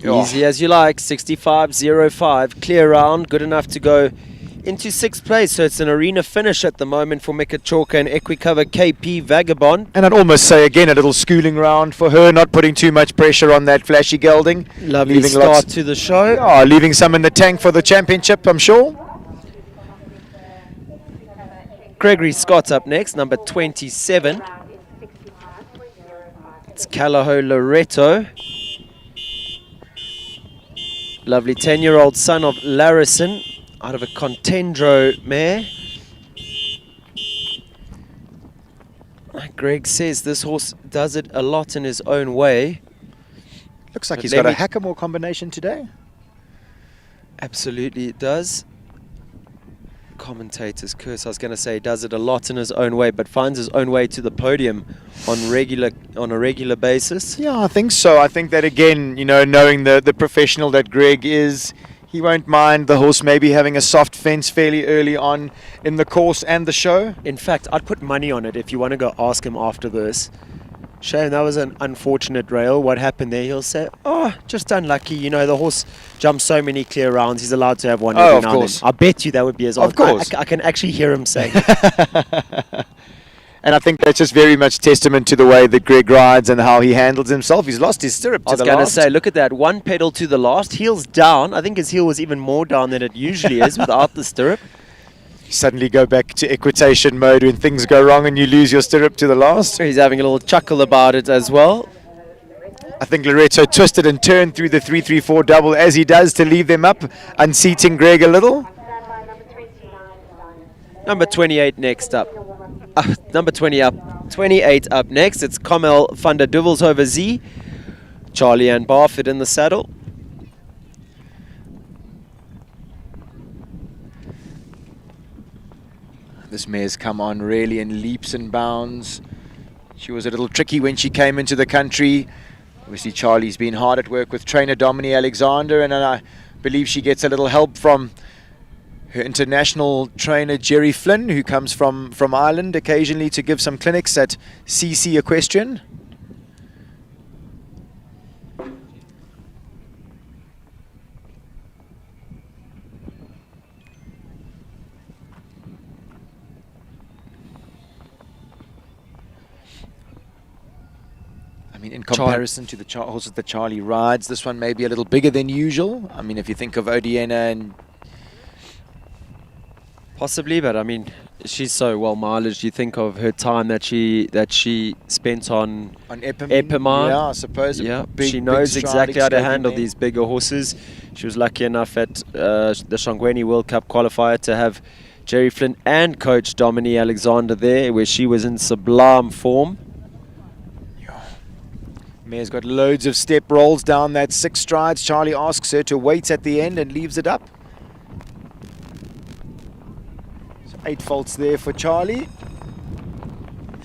Easy as you like, 65.05, clear round, good enough to go into 6th place. So it's an arena finish at the moment for Mikachoka and Equicover KP Vagabond. And I'd almost say again a little schooling round for her, not putting too much pressure on that flashy gelding. Lovely start to the show. Oh, leaving some in the tank for the championship, I'm sure. Gregory Scott up next, number 27. It's Calaho Loreto. Lovely 10-year-old son of Larison out of a Contendro mare. Like Greg says, this horse does it a lot in his own way. Looks like But he's let got a me- Hackamore combination today. Absolutely, it does. Commentators curse. I was going to say he does it a lot in his own way, but finds his own way to the podium on a regular basis. Yeah, I think so. I think that again, knowing the professional that Greg is, he won't mind the horse maybe having a soft fence fairly early on in the course and the show. In fact, I'd put money on it if you want to go ask him after this. Shane, that was an unfortunate rail. What happened there? He'll say, oh, just unlucky. The horse jumps so many clear rounds. He's allowed to have one every of now and course. then. I bet you that would be his Of answer. course. I can actually hear him saying And I think that's just very much testament to the way that Greg rides and how he handles himself. He's lost his stirrup I to was the going to last. say, look at that. One pedal to the last. Heels down. I think his heel was even more down than it usually is without the stirrup. You suddenly go back to equitation mode when things go wrong and you lose your stirrup to the last. He's having a little chuckle about it as well. I think Loretto twisted and turned through the 3-3-4 double as he does to leave them up, unseating Greg a little. Number 28 next up. Number 28 up next. It's Kamal van der Duvel's Z. Charlie Ann Barford in the saddle. This mare's come on really in leaps and bounds. She was a little tricky when she came into the country. Obviously Charlie's been hard at work with trainer Dominique Alexander, and I believe she gets a little help from her international trainer Jerry Flynn, who comes from Ireland occasionally to give some clinics at CC Equestrian. I mean, in comparison to the horses that Charlie rides, this one may be a little bigger than usual. I mean, if you think of Odiena and... Possibly, but I mean, she's so well mileaged. You think of her time that she spent on Epimar. Yeah, I suppose. Yeah, Big, she knows big exactly how to striding handle mare. these bigger horses. She was lucky enough at the Shangweni World Cup qualifier to have Jerry Flynn and coach Dominique Alexander there, where she was in sublime form. Mare's got loads of step rolls down that 6 strides. Charlie asks her to wait at the end and leaves it up. So 8 faults there for Charlie.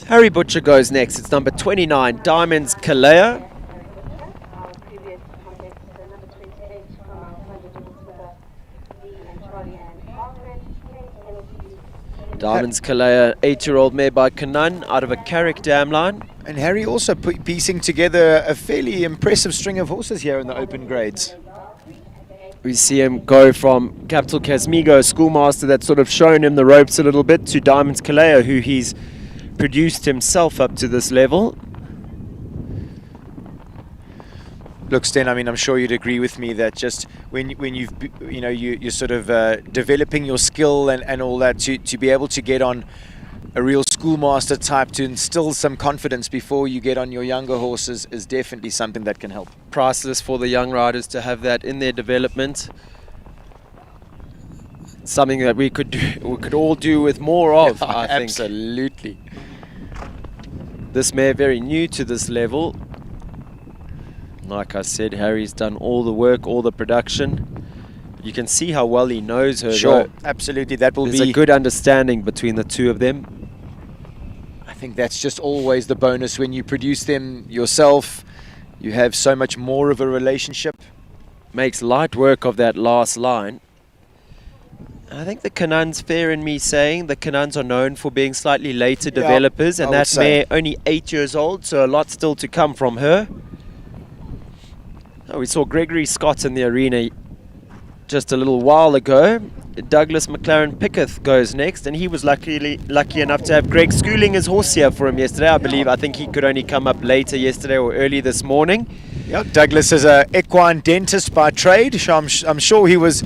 Harry Butcher goes next. It's number 29, Diamonds Kalea. Diamonds Kalea, 8-year-old mare by Kanan out of a Carrick dam line. And Harry also piecing together a fairly impressive string of horses here in the open grades. We see him go from Capital Casmigo, schoolmaster that's sort of shown him the ropes a little bit, to Diamonds Kalea, who he's produced himself up to this level. Look, Sten, I mean, I'm sure you'd agree with me that just when you're sort of developing your skill and all that, to be able to get on a real schoolmaster type to instill some confidence before you get on your younger horses is definitely something that can help. Priceless for the young riders to have that in their development. Something that we could all do with more of, I think. Absolutely. This mare very new to this level. Like I said, Harry's done all the work, all the production. You can see how well he knows her. Sure, though. absolutely. That will There's be a good understanding between the two of them. I think that's just always the bonus when you produce them yourself. You have so much more of a relationship. Makes light work of that last line. I think the Kanan's fair in me saying the Kanans are known for being slightly later developers, and I would that say. mare only 8 years old, so a lot still to come from her. Oh, we saw Gregory Scott in the arena just a little while ago. Douglas McLaren Picketh goes next, and he was lucky enough to have Greg schooling his horse here for him yesterday. I think he could only come up later yesterday or early this morning. Yeah, Douglas is a equine dentist by trade. So I'm sure he was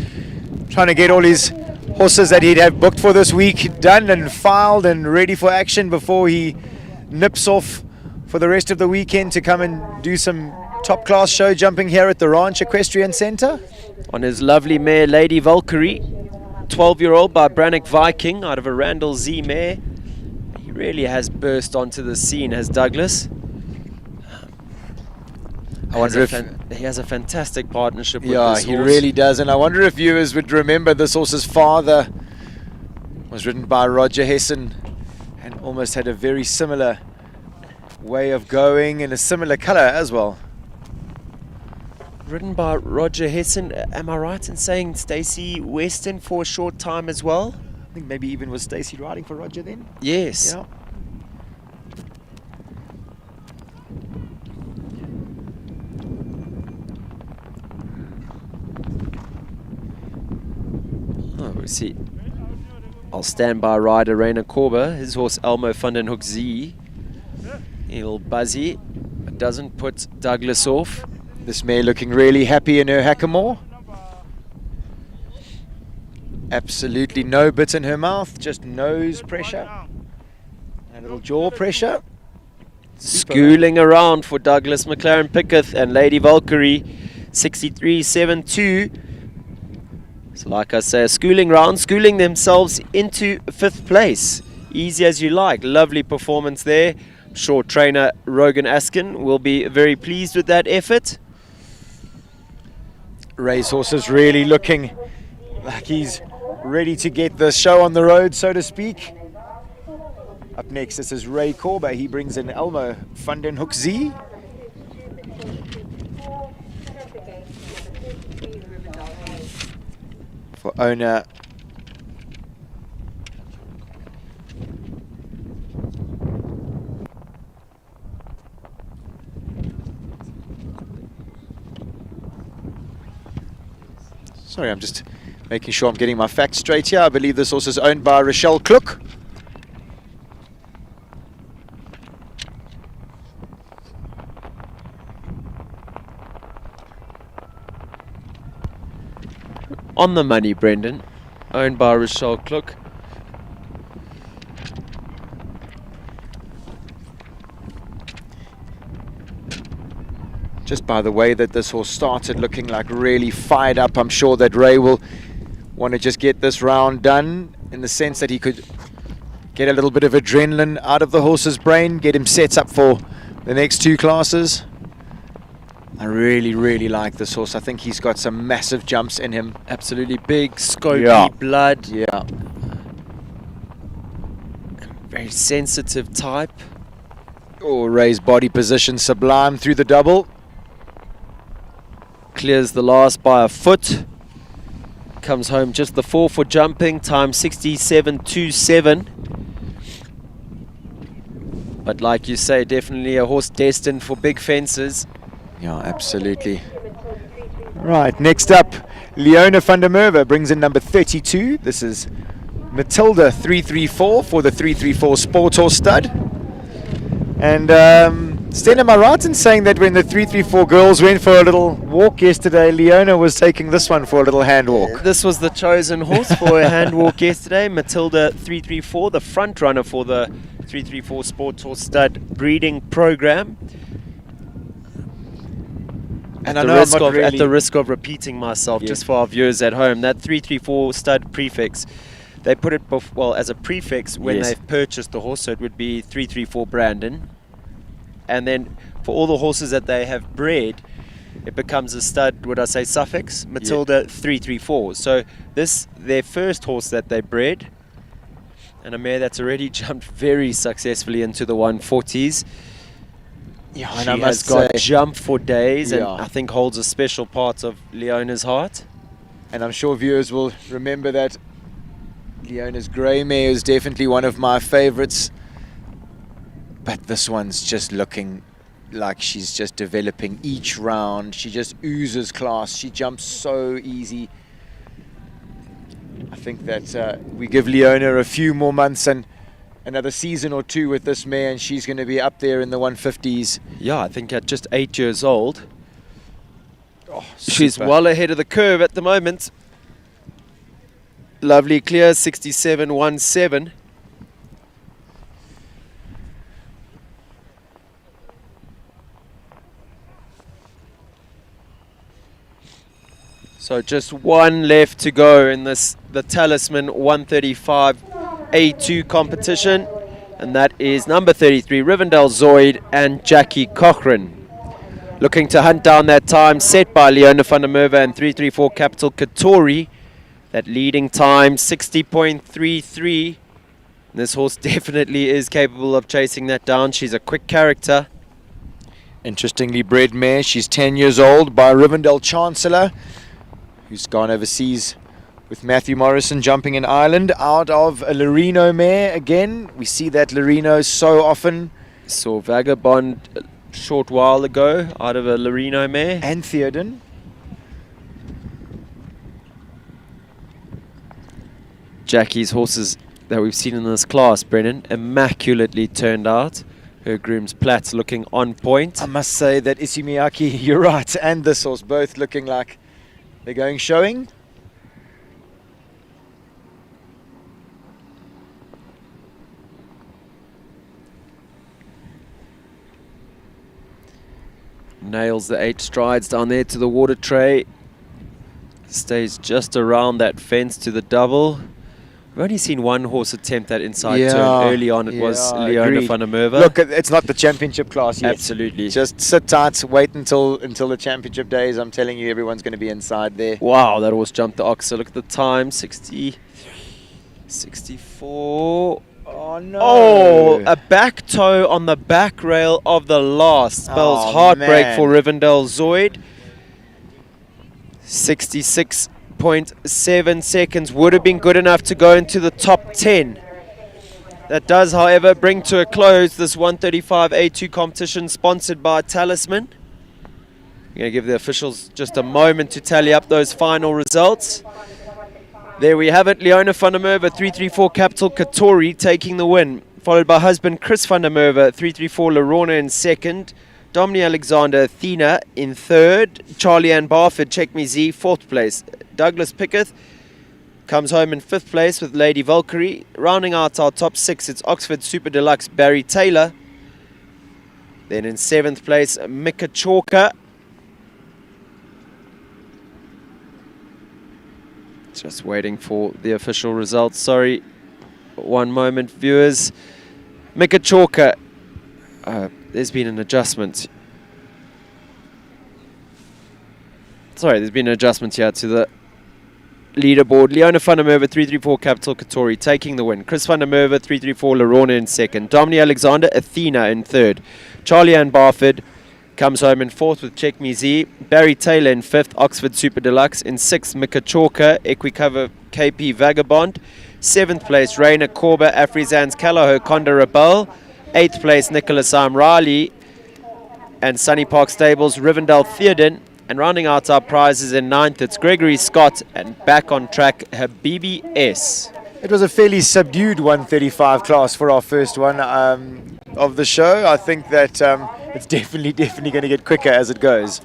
trying to get all his horses that he'd have booked for this week done and filed and ready for action before he nips off for the rest of the weekend to come and do some top-class show jumping here at the Ranch Equestrian Centre. On his lovely mare, Lady Valkyrie, 12-year-old by Brannock Viking out of a Randall Z mare. He really has burst onto the scene, has Douglas. I wonder if he has a fantastic partnership with yeah, this he horse. really does. And I wonder if viewers would remember this horse's father was ridden by Roger Hessen and almost had a very similar way of going and a similar color as well. Ridden by Roger Hessen. Am I right in saying Stacey Weston for a short time as well? I think maybe even was Stacey riding for Roger then? Yes. Yeah. Oh, we see. I'll stand by rider Rainer Korber. His horse Elmo van den Hoek Z. A little buzzy, but doesn't put Douglas off. This mare looking really happy in her hackamore. Absolutely no bit in her mouth, just nose pressure. A little jaw pressure. Schooling around for Douglas McLaren Picketh and Lady Valkyrie, 63.72. So like I say, a schooling round, schooling themselves into 5th place. Easy as you like. Lovely performance there. I'm sure trainer Rogan Askin will be very pleased with that effort. Racehorse is really looking like he's ready to get the show on the road, so to speak. Up next, this is Ray Korber. He brings in Elmo van den Hoek Z. For owner sorry, I'm just making sure I'm getting my facts straight here. I believe this horse is owned by Rochelle Klook. On the money, Brendan. Owned by Rochelle Klook. Just by the way that this horse started looking like really fired up, I'm sure that Ray will want to just get this round done in the sense that he could get a little bit of adrenaline out of the horse's brain, get him set up for the next 2 classes. I really, really like this horse. I think he's got some massive jumps in him. Absolutely big, scopy blood. Yeah. Very sensitive type. Oh, Ray's body position sublime through the double. Clears the last by a foot. Comes home just the 4 for jumping, time 67.27. But like you say, definitely a horse destined for big fences. Yeah, absolutely. Right, next up, Leona van der Merwe brings in number 32. This is Matilda 334 for the 334 Sport Horse Stud. And Sten, am I right in saying that when the 334 girls went for a little walk yesterday, Leona was taking this one for a little hand walk? This was the chosen horse for a hand walk yesterday. Matilda 334, the front runner for the 334 Sport Horse Stud breeding program. And at the risk of repeating myself, just for our viewers at home, that 334 stud prefix, they put it as a prefix when they've purchased the horse, so it would be 334 Brandon. And then for all the horses that they have bred, it becomes a stud, would I say suffix, Matilda 334. So this, their first horse that they bred, and a mare that's already jumped very successfully into the 140s. Yeah, she has got jump for days, and I think holds a special part of Leona's heart. And I'm sure viewers will remember that Leona's grey mare is definitely one of my favorites. But this one's just looking like she's just developing each round. She just oozes class. She jumps so easy. I think that we give Leona a few more months and another season or 2 with this mare, and she's going to be up there in the 150s. Yeah, I think at just 8 years old. She's well ahead of the curve at the moment. Lovely clear, 67.17. So just one left to go in this, the Talisman 135 A2 competition, and that is number 33 Rivendell Zoid and Jackie Cochran. looking to hunt down that time set by Leona van der Merwe and 334 Capital Katori. That leading time, 60.33. This horse definitely is capable of chasing that down. She's a quick character. Interestingly bred mare. She's 10 years old by Rivendell Chancellor, who's gone overseas with Matthew Morrison jumping in Ireland out of a Lorino mare again. We see that Lorino so often. Saw Vagabond a short while ago out of a Lorino mare. And Theoden. Jackie's horses that we've seen in this class, Brennan, immaculately turned out. Her groom's Platts looking on point. I must say that Isumiyaki, you're right, and this horse both looking like they're going showing. Nails the 8 strides down there to the water tray. Stays just around that fence to the double. We've only seen one horse attempt that inside turn early on. It was Leona van der Merwe. Look, it's not the championship class yet. Absolutely. Just sit tight, wait until the championship days. I'm telling you, everyone's going to be inside there. Wow, that horse jumped the ox. So look at the time, 60, 64. Oh, no. Oh, a back toe on the back rail of the last. Spells heartbreak for Rivendell Zoid. 66.7 seconds would have been good enough to go into the top 10. That does, however, bring to a close this 135 A2 competition sponsored by Talisman. I'm going to give the officials just a moment to tally up those final results. There we have it, Leona van der Merwe, 334 Capital Katori taking the win, followed by husband Chris van der Merwe, 334 Lorona in second, Dominic Alexander Athena in third, Charlie Ann Barford, Check Me Z, fourth place, Douglas Pickett comes home in fifth place with Lady Valkyrie. Rounding out our top 6, it's Oxford Super Deluxe Barry Taylor. Then in seventh place, Mika Chalker. Just waiting for the official results. Sorry, one moment, viewers. Mika Chalker. There's been an adjustment. Sorry, there's been an adjustment here to the leaderboard. Leona van der Merwe, 334 Capital Katori taking the win. Chris van der Merwe, 334 Lorona in second. Dominic Alexander Athena in third. Charlie Ann Barford comes home in fourth with Check Me Z. Barry Taylor in fifth, Oxford Super Deluxe. In sixth, Mika Chalker, Equicover KP Vagabond. Seventh place, Raina Korba, Afrizan's Callahoo, Conda Rebel. Eighth place, Nicholas Riley and Sunny Park Stables, Rivendell Theoden. And rounding out our prizes in ninth, it's Gregory Scott and back on track, Habibi S. It was a fairly subdued 135 class for our first one of the show. I think that it's definitely going to get quicker as it goes.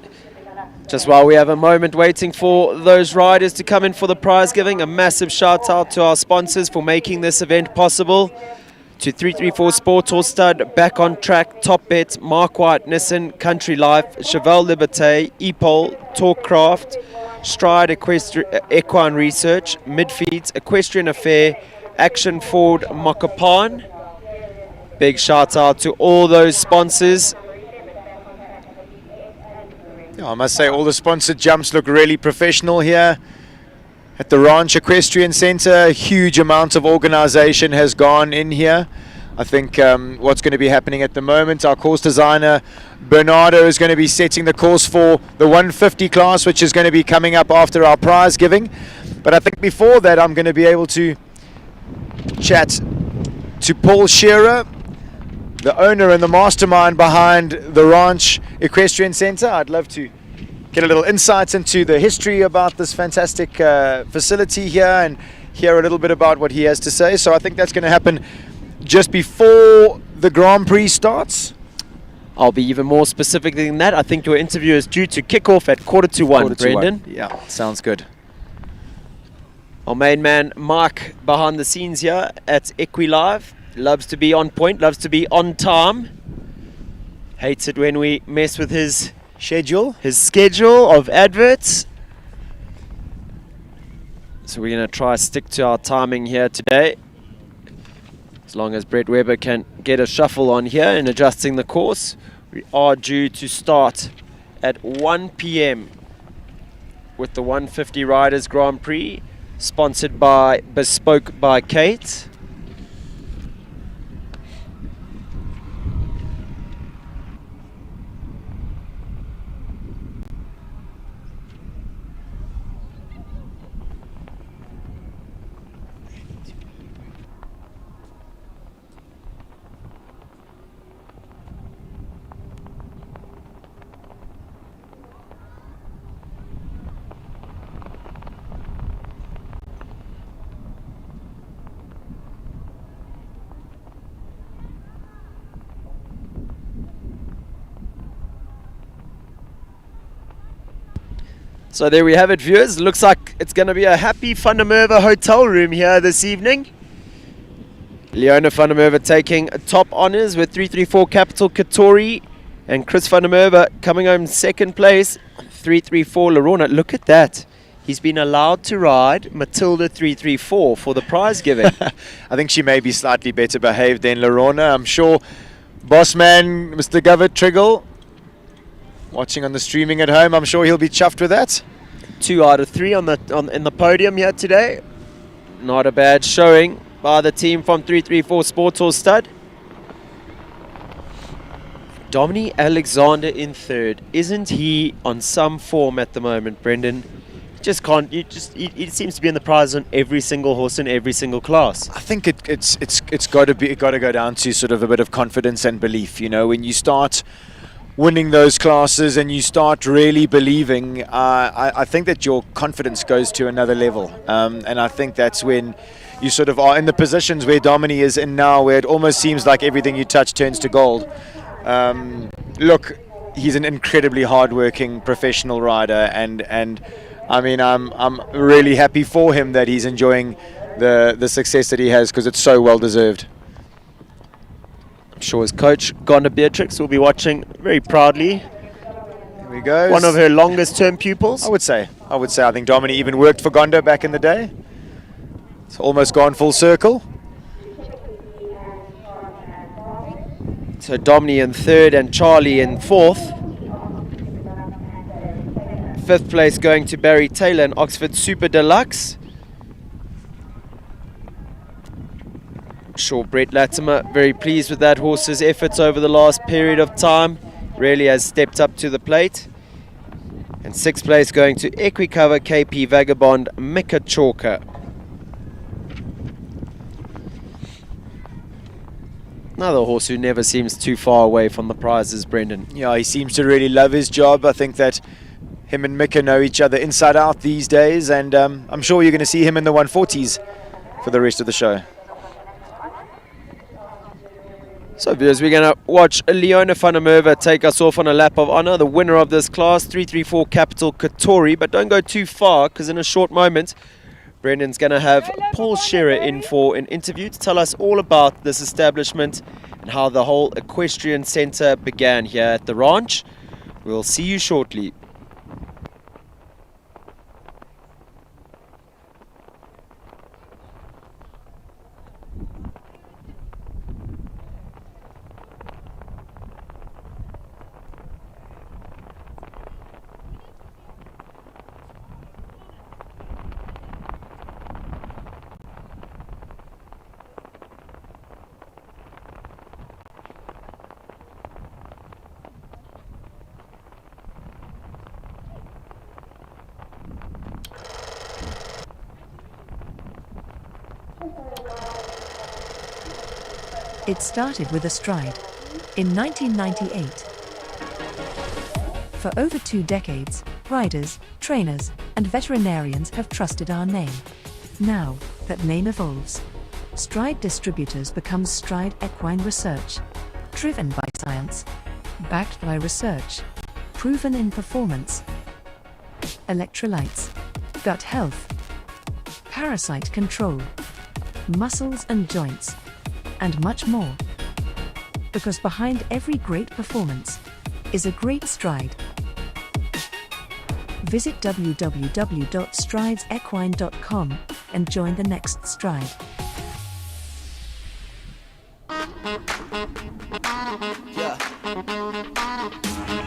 Just while we have a moment waiting for those riders to come in for the prize giving, a massive shout out to our sponsors for making this event possible. To 334 Sport or Stud, Back on Track, Top Bet, Mark White, Nissan, Country Life, Cheval Liberté, Epol, Talkcraft, Stride Equine Research, Midfeeds, Equestrian Affair, Action Ford, Mokopan. Big shout out to all those sponsors. I must say all the sponsored jumps look really professional here at the Ranch Equestrian Centre. A huge amount of organisation has gone in here. I think what's going to be happening at the moment, our course designer Bernardo is going to be setting the course for the 150 class, which is going to be coming up after our prize giving. But I think before that I'm going to be able to chat to Paul Shearer, the owner and the mastermind behind the Ranch Equestrian Centre. I'd love to get a little insight into the history about this fantastic facility here and hear a little bit about what he has to say. So I think that's going to happen just before the Grand Prix starts. I'll be even more specific than that. I think your interview is due to kick off at 1:45, Brendan. Yeah, sounds good. Our main man, Mike, behind the scenes here at EquiLive. Loves to be on point, loves to be on time. Hates it when we mess with his schedule of adverts. So we're going to try to stick to our timing here today. As long as Brett Weber can get a shuffle on here in adjusting the course. We are due to start at 1 p.m. with the 150 Riders Grand Prix, sponsored by Bespoke by Kate. So there we have it, viewers. Looks like it's going to be a happy Van der Merwe hotel room here this evening. Leona Van der Merwe taking top honours with 334 Capital Katori, and Chris Van der Merwe coming home second place, 334 Lorona. Look at that. He's been allowed to ride Matilda 334 for the prize giving. I think she may be slightly better behaved than Lorona. I'm sure boss man, Mr. Govert Triggle, watching on the streaming at home, I'm sure he'll be chuffed with that. 2 out of 3 in the podium here today. Not a bad showing by the team from 334 Sports Horse Stud. Dominic Alexander in third. Isn't he on some form at the moment, Brendan? Just can't. He seems to be in the prize on every single horse in every single class. I think it's got to go down to sort of a bit of confidence and belief. You know, when you start winning those classes and you start really believing, I think that your confidence goes to another level, and I think that's when you sort of are in the positions where Domini is in now, where it almost seems like everything you touch turns to gold. Look, he's an incredibly hard-working professional rider, and I mean, I'm really happy for him that he's enjoying the success that he has, because it's so well deserved. I'm sure his coach, Gonda Beatrix, will be watching very proudly. Here we go. One of her longest term pupils. I would say. I think Domini even worked for Gonda back in the day. It's almost gone full circle. So Domini in third and Charlie in fourth. Fifth place going to Barry Taylor in Oxford Super Deluxe. Sure, Brett Latimer very pleased with that horse's efforts over the last period of time. Really has stepped up to the plate. And sixth place going to Equicover KP Vagabond Mika Chalker. Another horse who never seems too far away from the prizes, Brendan. Yeah, he seems to really love his job. I think that him and Mika know each other inside out these days, and I'm sure you're going to see him in the 140s for the rest of the show. So viewers, we're going to watch Leona Van der Merwe take us off on a lap of honour, the winner of this class, 334 Capital Katori. But don't go too far, because in a short moment, Brendan's going to have Paul Shearer in for an interview to tell us all about this establishment and how the whole equestrian centre began here at the ranch. We'll see you shortly. It started with a stride in 1998. For over 2 decades, riders, trainers, and veterinarians have trusted our name. Now that name evolves, Stride Distributors becomes Stride Equine Research, driven by science, backed by research, proven in performance, electrolytes, gut health, parasite control, muscles and joints, and much more. Because behind every great performance is a great stride. Visit www.stridesequine.com and join the next stride. Yeah.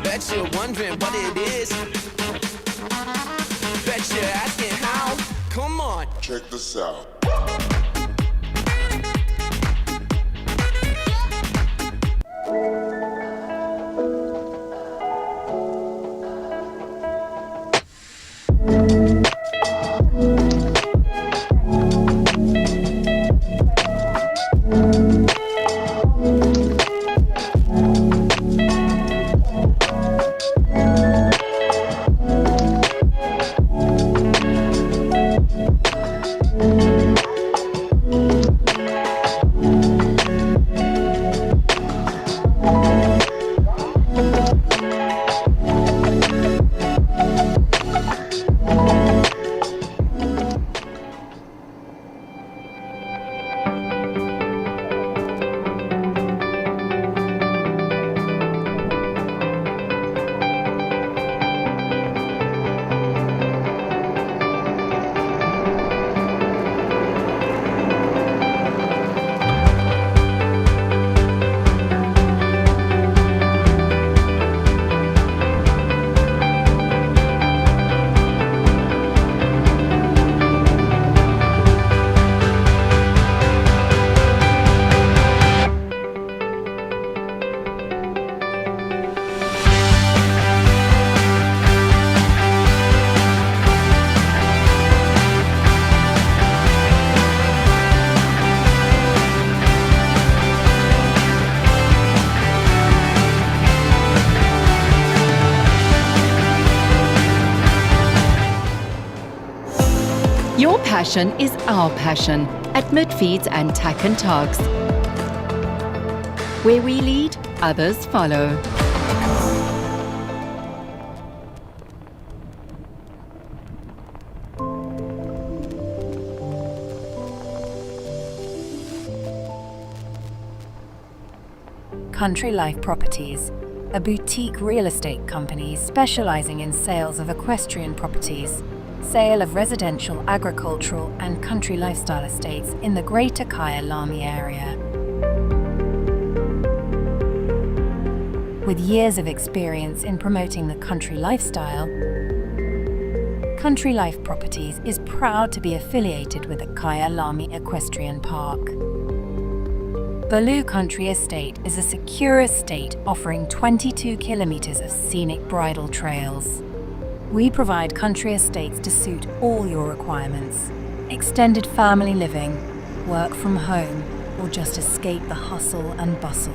Bet you're wondering what it is. Bet you're asking how. Come on. Check this out. Your passion is our passion at Midfeeds and Tack and Togs. Where we lead, others follow. Country Life Properties, a boutique real estate company specializing in sales of equestrian properties, sale of residential, agricultural and country lifestyle estates in the Greater Kyalami area. With years of experience in promoting the country lifestyle, Country Life Properties is proud to be affiliated with the Kyalami Equestrian Park. Baloo Country Estate is a secure estate offering 22 kilometers of scenic bridle trails. We provide country estates to suit all your requirements. Extended family living, work from home, or just escape the hustle and bustle.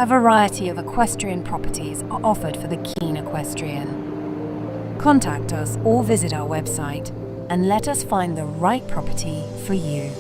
A variety of equestrian properties are offered for the keen equestrian. Contact us or visit our website and let us find the right property for you.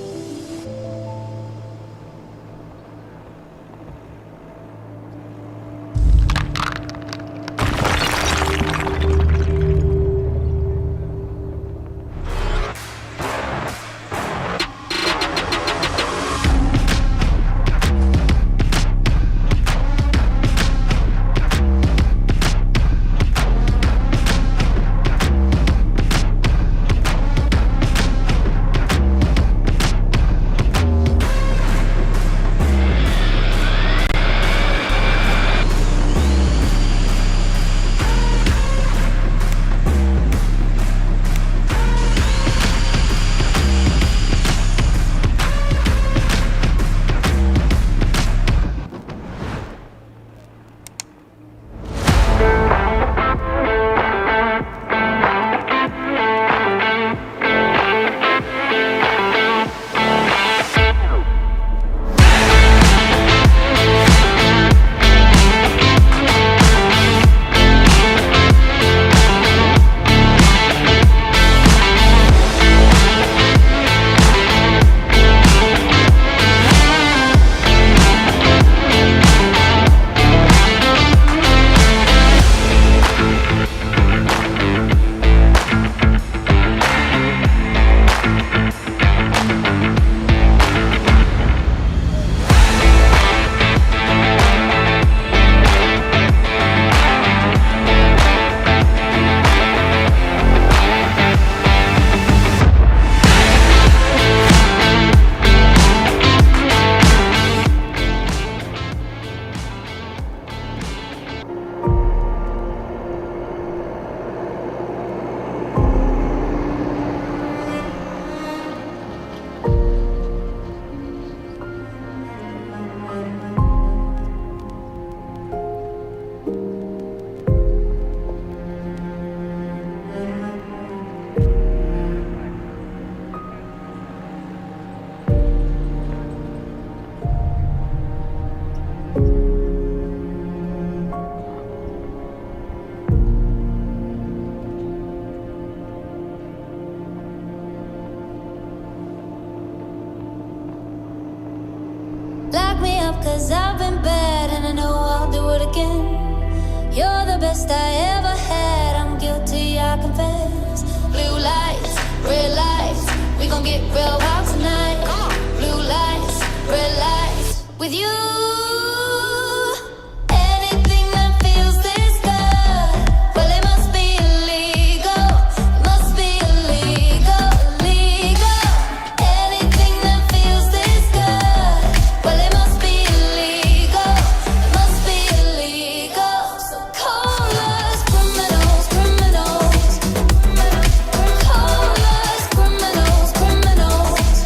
Lock me up 'cause I've been bad and I know I'll do it again. You're the best I ever had, I'm guilty, I confess. Blue lights, red lights, we gon' get real wild tonight. Blue lights, red lights, with you. Anything that feels this good, well it must be illegal. It must be illegal, illegal. Anything that feels this good, well it must be illegal. It must be illegal. So call us criminals, criminals. Call us criminals, criminals.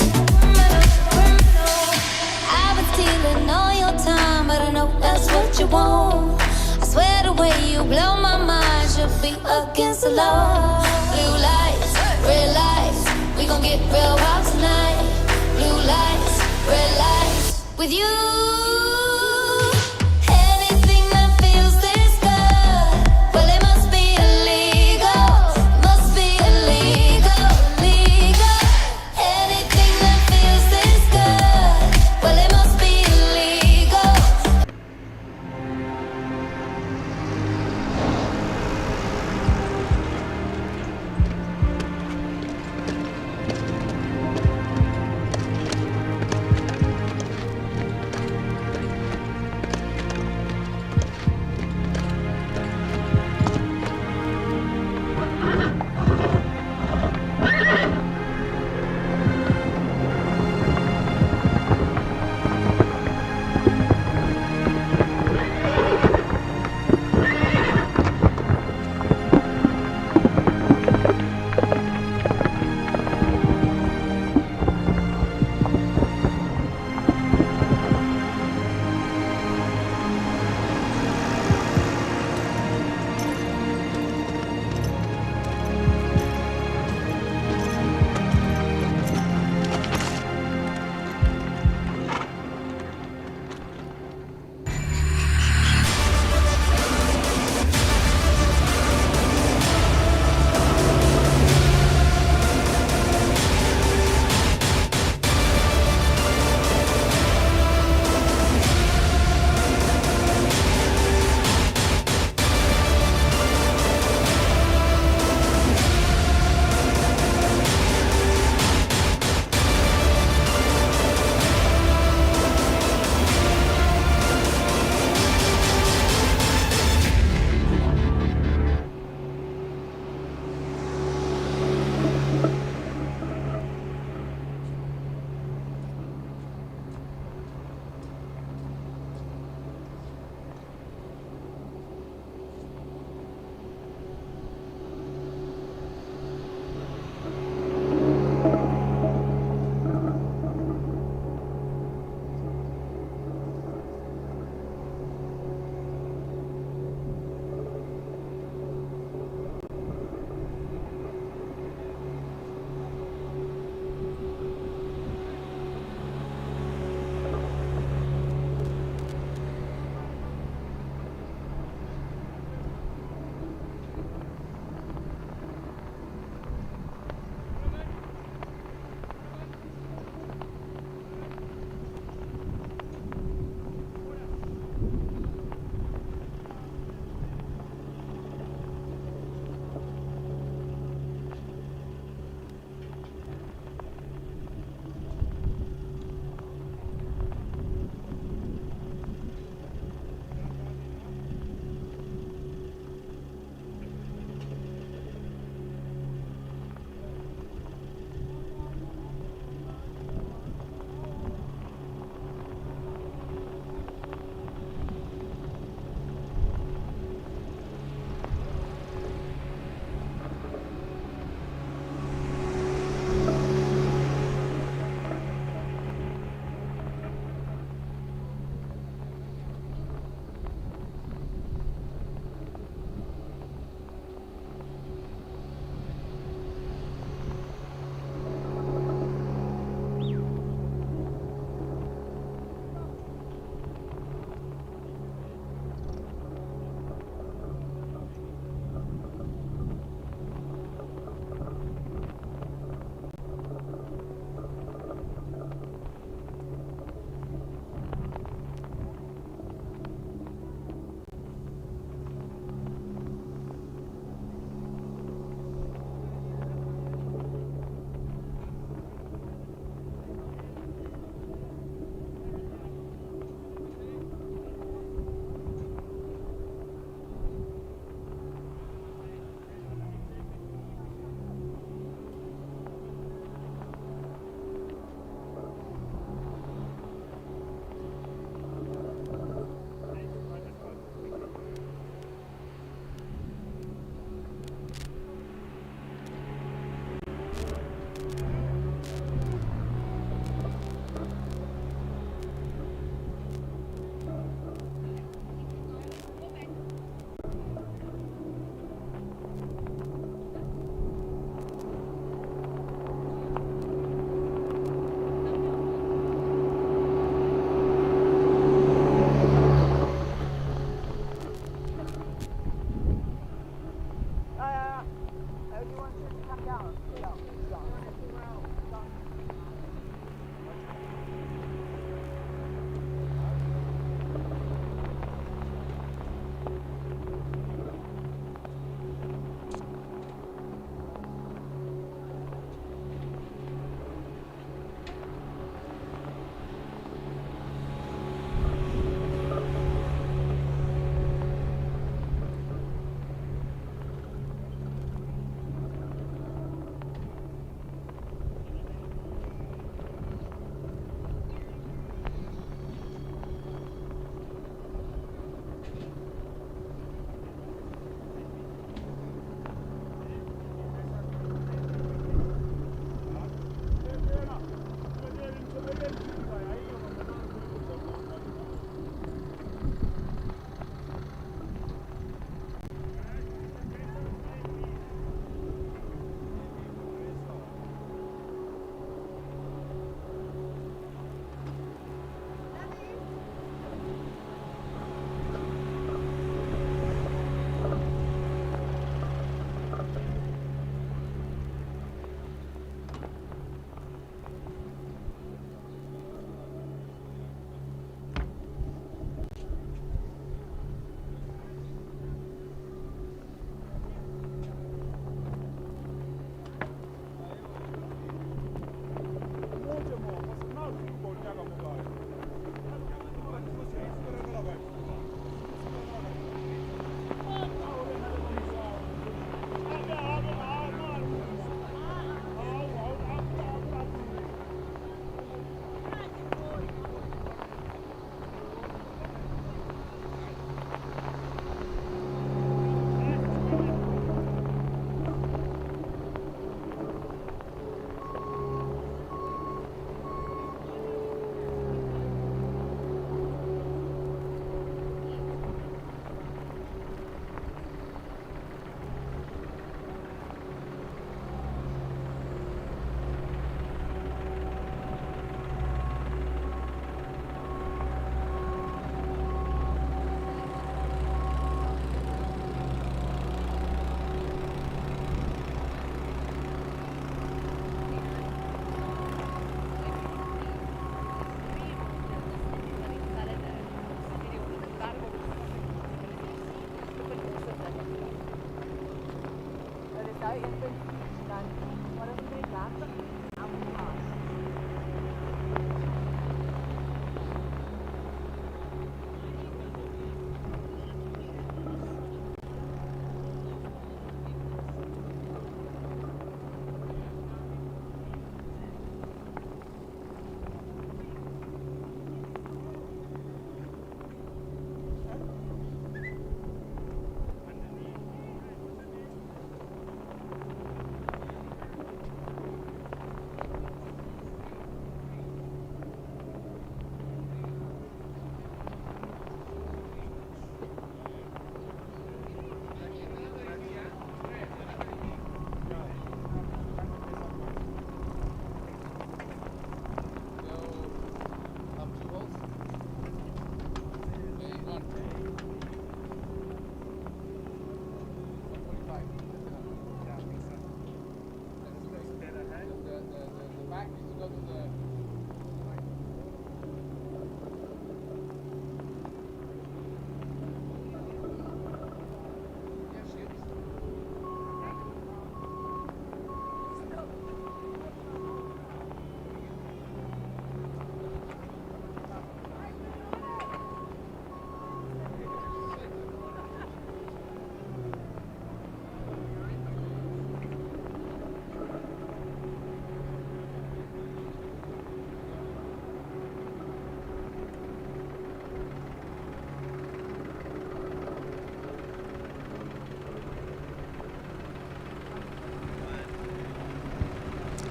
I've been stealing all your time, but I know that's what you want. I swear the way you blow my mind should be against the law. Blue lights, red lights, we gon' get real wild tonight. Blue lights, red lights, with you. Anything that feels this good, well it must be illegal. Must be illegal, illegal. Anything that feels this good, well it must be illegal.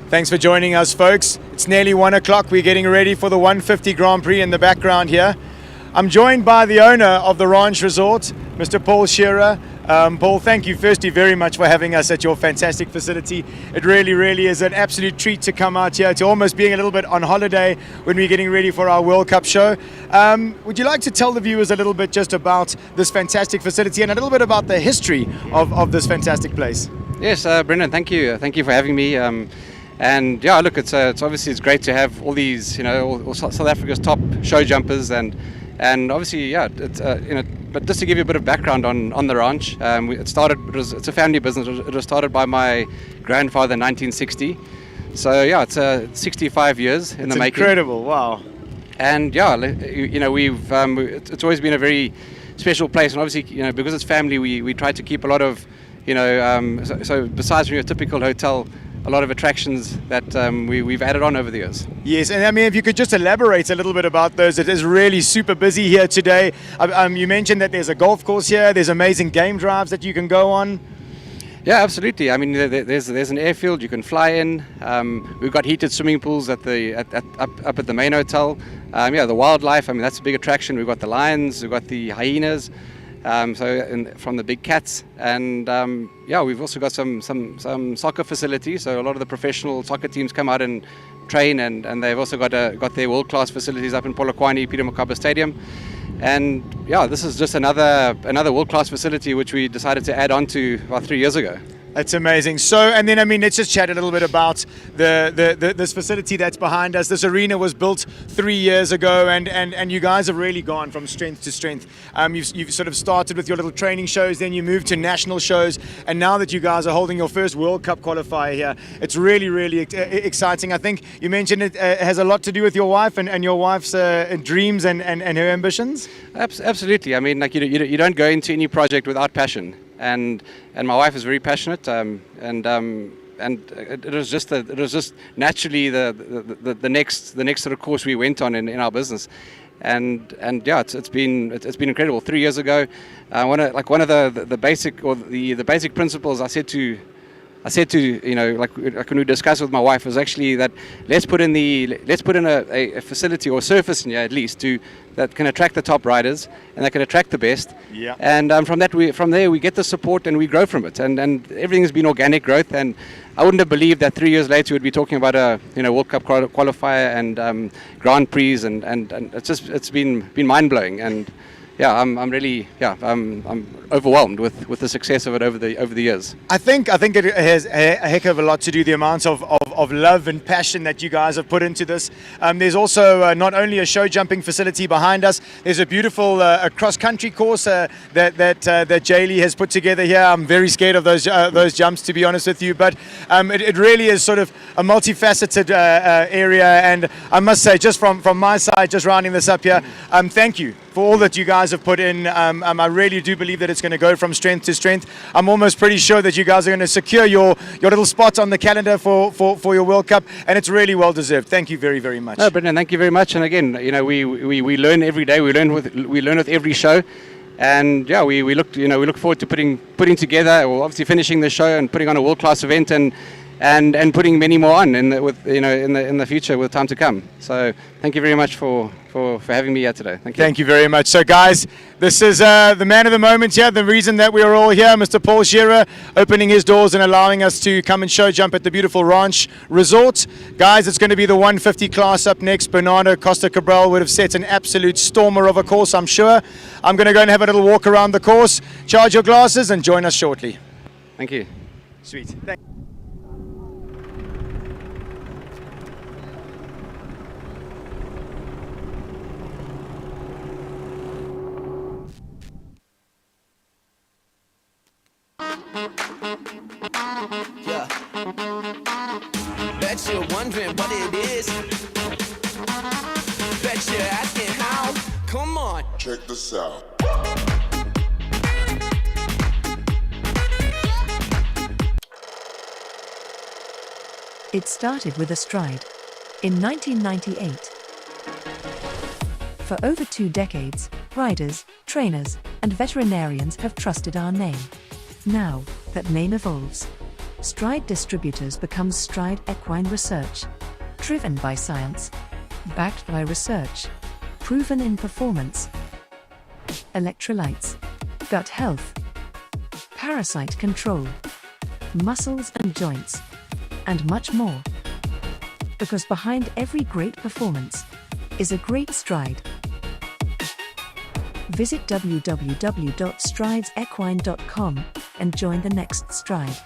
Thanks for joining us, folks. It's nearly 1 o'clock. We're getting ready for the 150 Grand Prix in the background here. I'm joined by the owner of the Ranch Resort, Mr. Paul Shearer. Paul, thank you firstly very much for having us at your fantastic facility. It really is an absolute treat to come out here, to almost being a little bit on holiday when we're getting ready for our World Cup show. Would you like to tell the viewers a little bit just about this fantastic facility and a little bit about the history of this fantastic place? Yes, Brendan, thank you. Thank you for having me. And yeah, look, it's obviously it's great to have all these, all South Africa's top show jumpers, and obviously, yeah, it's But just to give you a bit of background on the ranch, it's a family business. It was started by my grandfather in 1960. So yeah, it's 65 years in the making. Incredible! Wow. And yeah, it's always been a very special place, and obviously, because it's family, we try to keep a lot of, so besides from your typical hotel, a lot of attractions that we've added on over the years. Yes, and I mean, if you could just elaborate a little bit about those. It is really super busy here today. You mentioned that there's a golf course here. There's amazing game drives that you can go on. Yeah, absolutely. I mean, there's an airfield you can fly in. We've got heated swimming pools up at the main hotel. The wildlife. I mean, that's a big attraction. We've got the lions. We've got the hyenas. From the big cats, and we've also got some soccer facilities. So a lot of the professional soccer teams come out and train, and they've also got their world-class facilities up in Polokwane, Peter Mokaba Stadium. And yeah, this is just another world-class facility which we decided to add on to about 3 years ago. That's amazing. So, and then, I mean, let's just chat a little bit about this facility that's behind us. This arena was built 3 years ago, and you guys have really gone from strength to strength. You've sort of started with your little training shows, then you moved to national shows, and now that you guys are holding your first World Cup qualifier here, it's really exciting. I think you mentioned it has a lot to do with your wife and your wife's dreams and her ambitions. Absolutely. I mean, like you don't go into any project without passion. And my wife is very passionate, and it was just naturally the next sort of course we went on in our business, and yeah, it's been incredible. 3 years ago, one of the basic principles I said to like when we discussed with my wife, was actually that let's put in a facility or surface in here at least that can attract the top riders and that can attract the best. Yeah. And from there we get the support and we grow from it. And everything has been organic growth. And I wouldn't have believed that 3 years later we'd be talking about a World Cup qualifier and Grand Prix and it's been mind blowing. And I'm really I'm overwhelmed with the success of it over the years. I think it has a heck of a lot to do the amount of love and passion that you guys have put into this. There's also not only a show jumping facility behind us. There's a beautiful cross country course that Jaylee has put together here. I'm very scared of those jumps, to be honest with you, but it really is sort of a multifaceted area. And I must say, just from my side, just rounding this up here, thank you for all that you guys have put in. I really do believe that it's going to go from strength to strength. I'm almost pretty sure that you guys are going to secure your little spot on the calendar for your World Cup, and it's really well deserved. Thank you very, very much. No, Brendan, thank you very much. And again, we learn every day. We learn with every show, and we look forward to putting together, or obviously finishing the show and putting on a world-class event, and putting many more on in the future with time to come. So thank you very much for having me here today. Thank you. Thank you very much. So guys, this is the man of the moment here, the reason that we are all here, Mr. Paul Shearer, opening his doors and allowing us to come and show jump at the beautiful Ranch Resort. Guys, it's going to be the 150 class up next. Bernardo Costa Cabral would have set an absolute stormer of a course, I'm sure. I'm going to go and have a little walk around the course. Charge your glasses and join us shortly. Thank you. Sweet. Yeah. Bet you're wondering what it is. Bet you're asking how. Come on. Check this out. It started with a stride in 1998. For over 2 decades, riders, trainers, and veterinarians have trusted our name. Now that name evolves, Stride Distributors becomes Stride Equine Research, driven by science, backed by research, proven in performance, electrolytes, gut health, parasite control, muscles and joints, and much more. Because behind every great performance is a great stride. Visit www.stridesequine.com and join the next stride.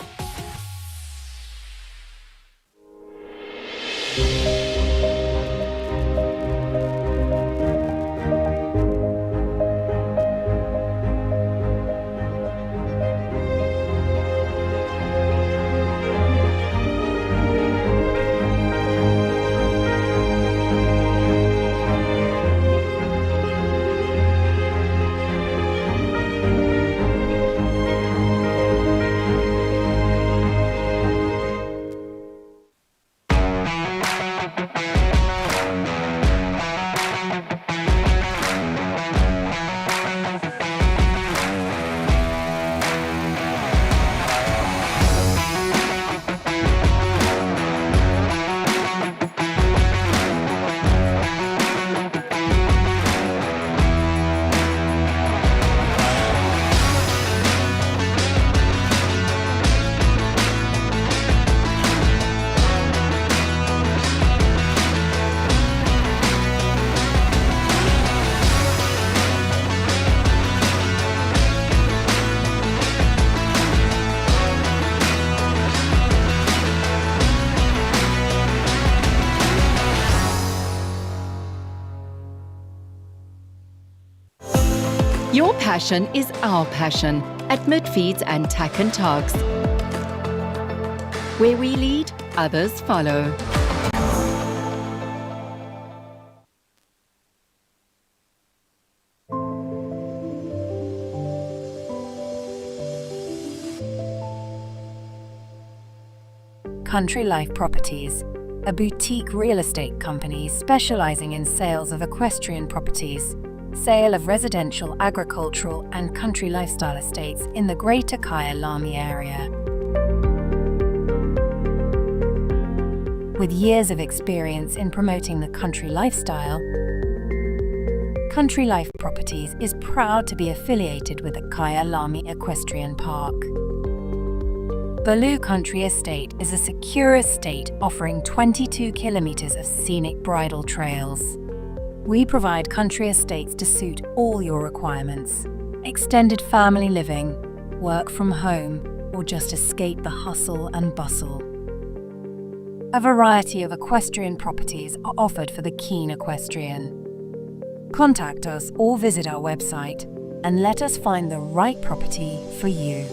Your passion is our passion at Midfeeds and Tack and Togs. Where we lead, others follow. Country Life Properties, a boutique real estate company specializing in sales of equestrian properties, sale of residential, agricultural and country lifestyle estates in the Greater Kyalami area. With years of experience in promoting the country lifestyle, Country Life Properties is proud to be affiliated with the Kyalami Equestrian Park. Baloo Country Estate is a secure estate offering 22 kilometers of scenic bridle trails. We provide country estates to suit all your requirements. Extended family living, work from home, or just escape the hustle and bustle. A variety of equestrian properties are offered for the keen equestrian. Contact us or visit our website and let us find the right property for you.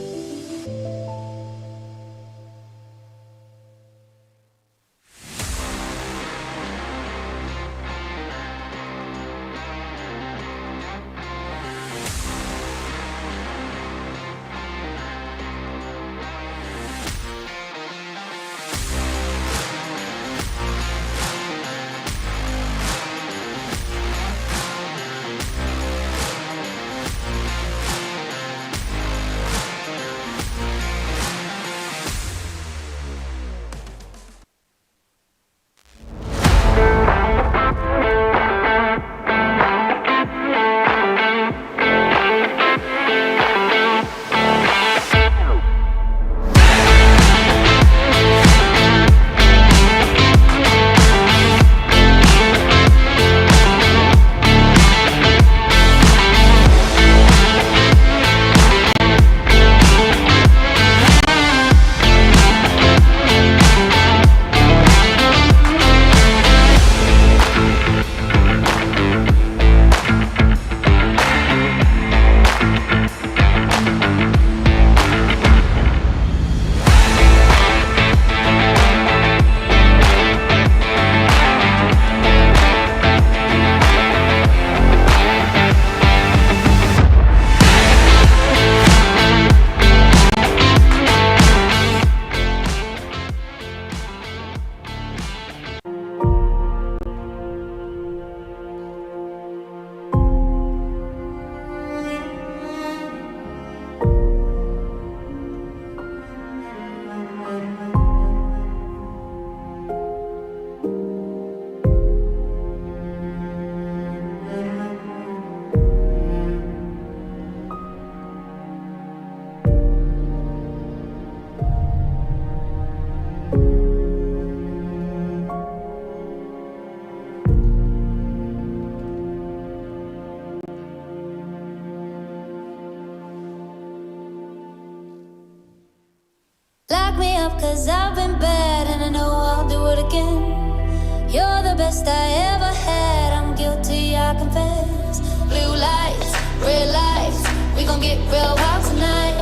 Lock me up 'cause I've been bad and I know I'll do it again. You're the best I ever had, I'm guilty, I confess. Blue lights, red lights, we gon' get real wild tonight.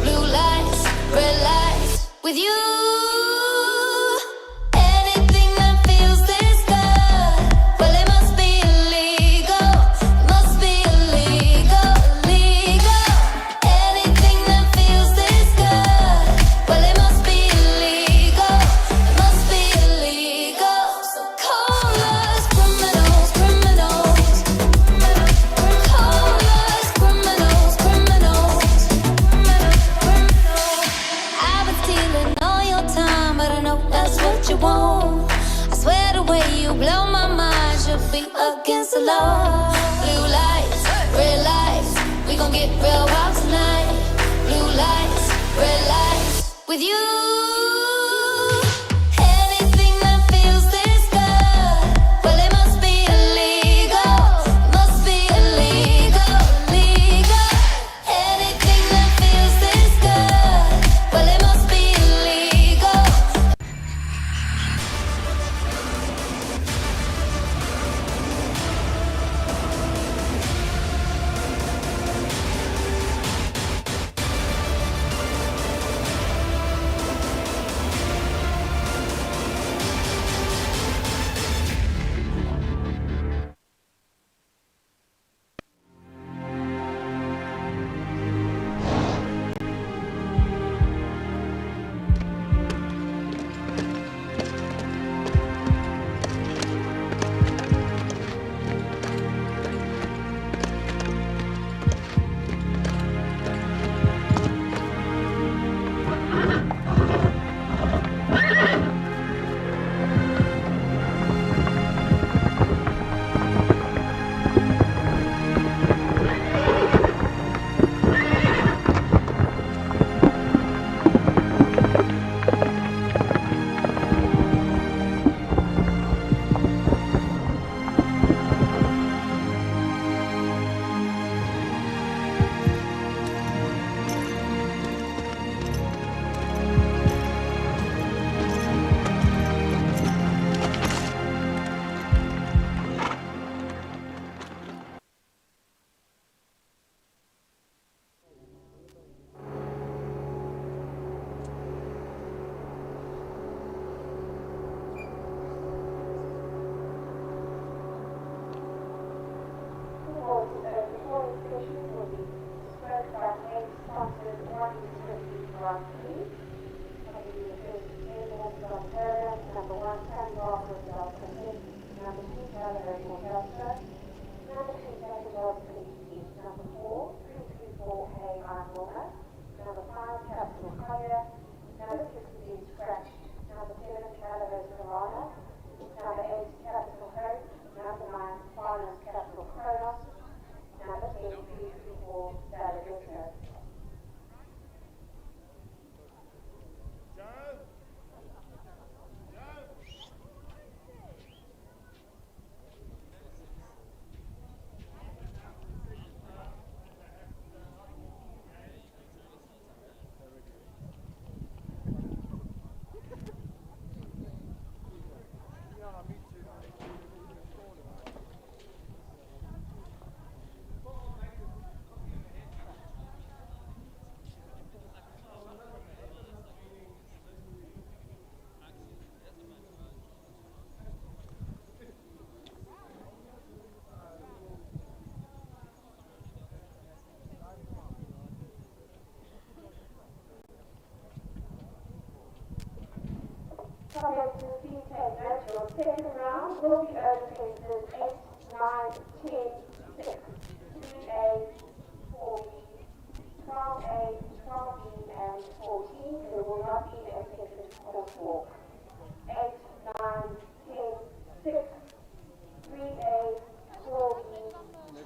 Blue lights, red lights, with you. Anything that feels this good, well it must be illegal. It must be illegal, illegal. Anything that feels this good, well it must be illegal. It must be illegal. So call us criminals, criminals. Call us criminals, criminals. I've been stealing all your time, but I know that's what you want. I swear the way you blow my mind should be against the law. Blue lights, red lights, we gon' get real wild tonight. Blue lights, red lights, with you. Anything that feels this good, well it must be illegal. It must be illegal, illegal. Anything that feels this good, well it must be illegal. 3. Coming in the first 10 minutes from Durban, number 1, Sunny Barker, Delta 8. Number 2, Gallagher, Delta. Number 3, Second Dog, Police, number 4, 334, Hey, I'm Wilma. Number 5, Capital Collier. Number 6 is Scratch. Number 7, Gallagher, Corona. Number 8, Capital Hope. Number 9, Finance, Capital Kronos. Number 10, 334, Valedicto. Subject to speed take note, your second round will be over fences 8, 9, 10, 6, 3A, 4B, 12A, 12B, and 14. There will not be a second crosswalk. 8, 9, 10, 6, 3A, 4B,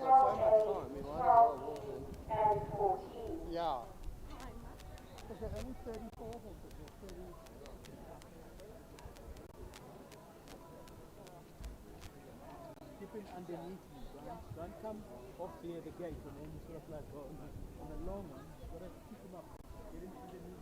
12A, 12B, and 14. Yeah. Because there's only 34 horses, or 30. Keep him underneath me, don't come off here the gate and then sort of like go on a long one. You've got to keep him up, get him underneath.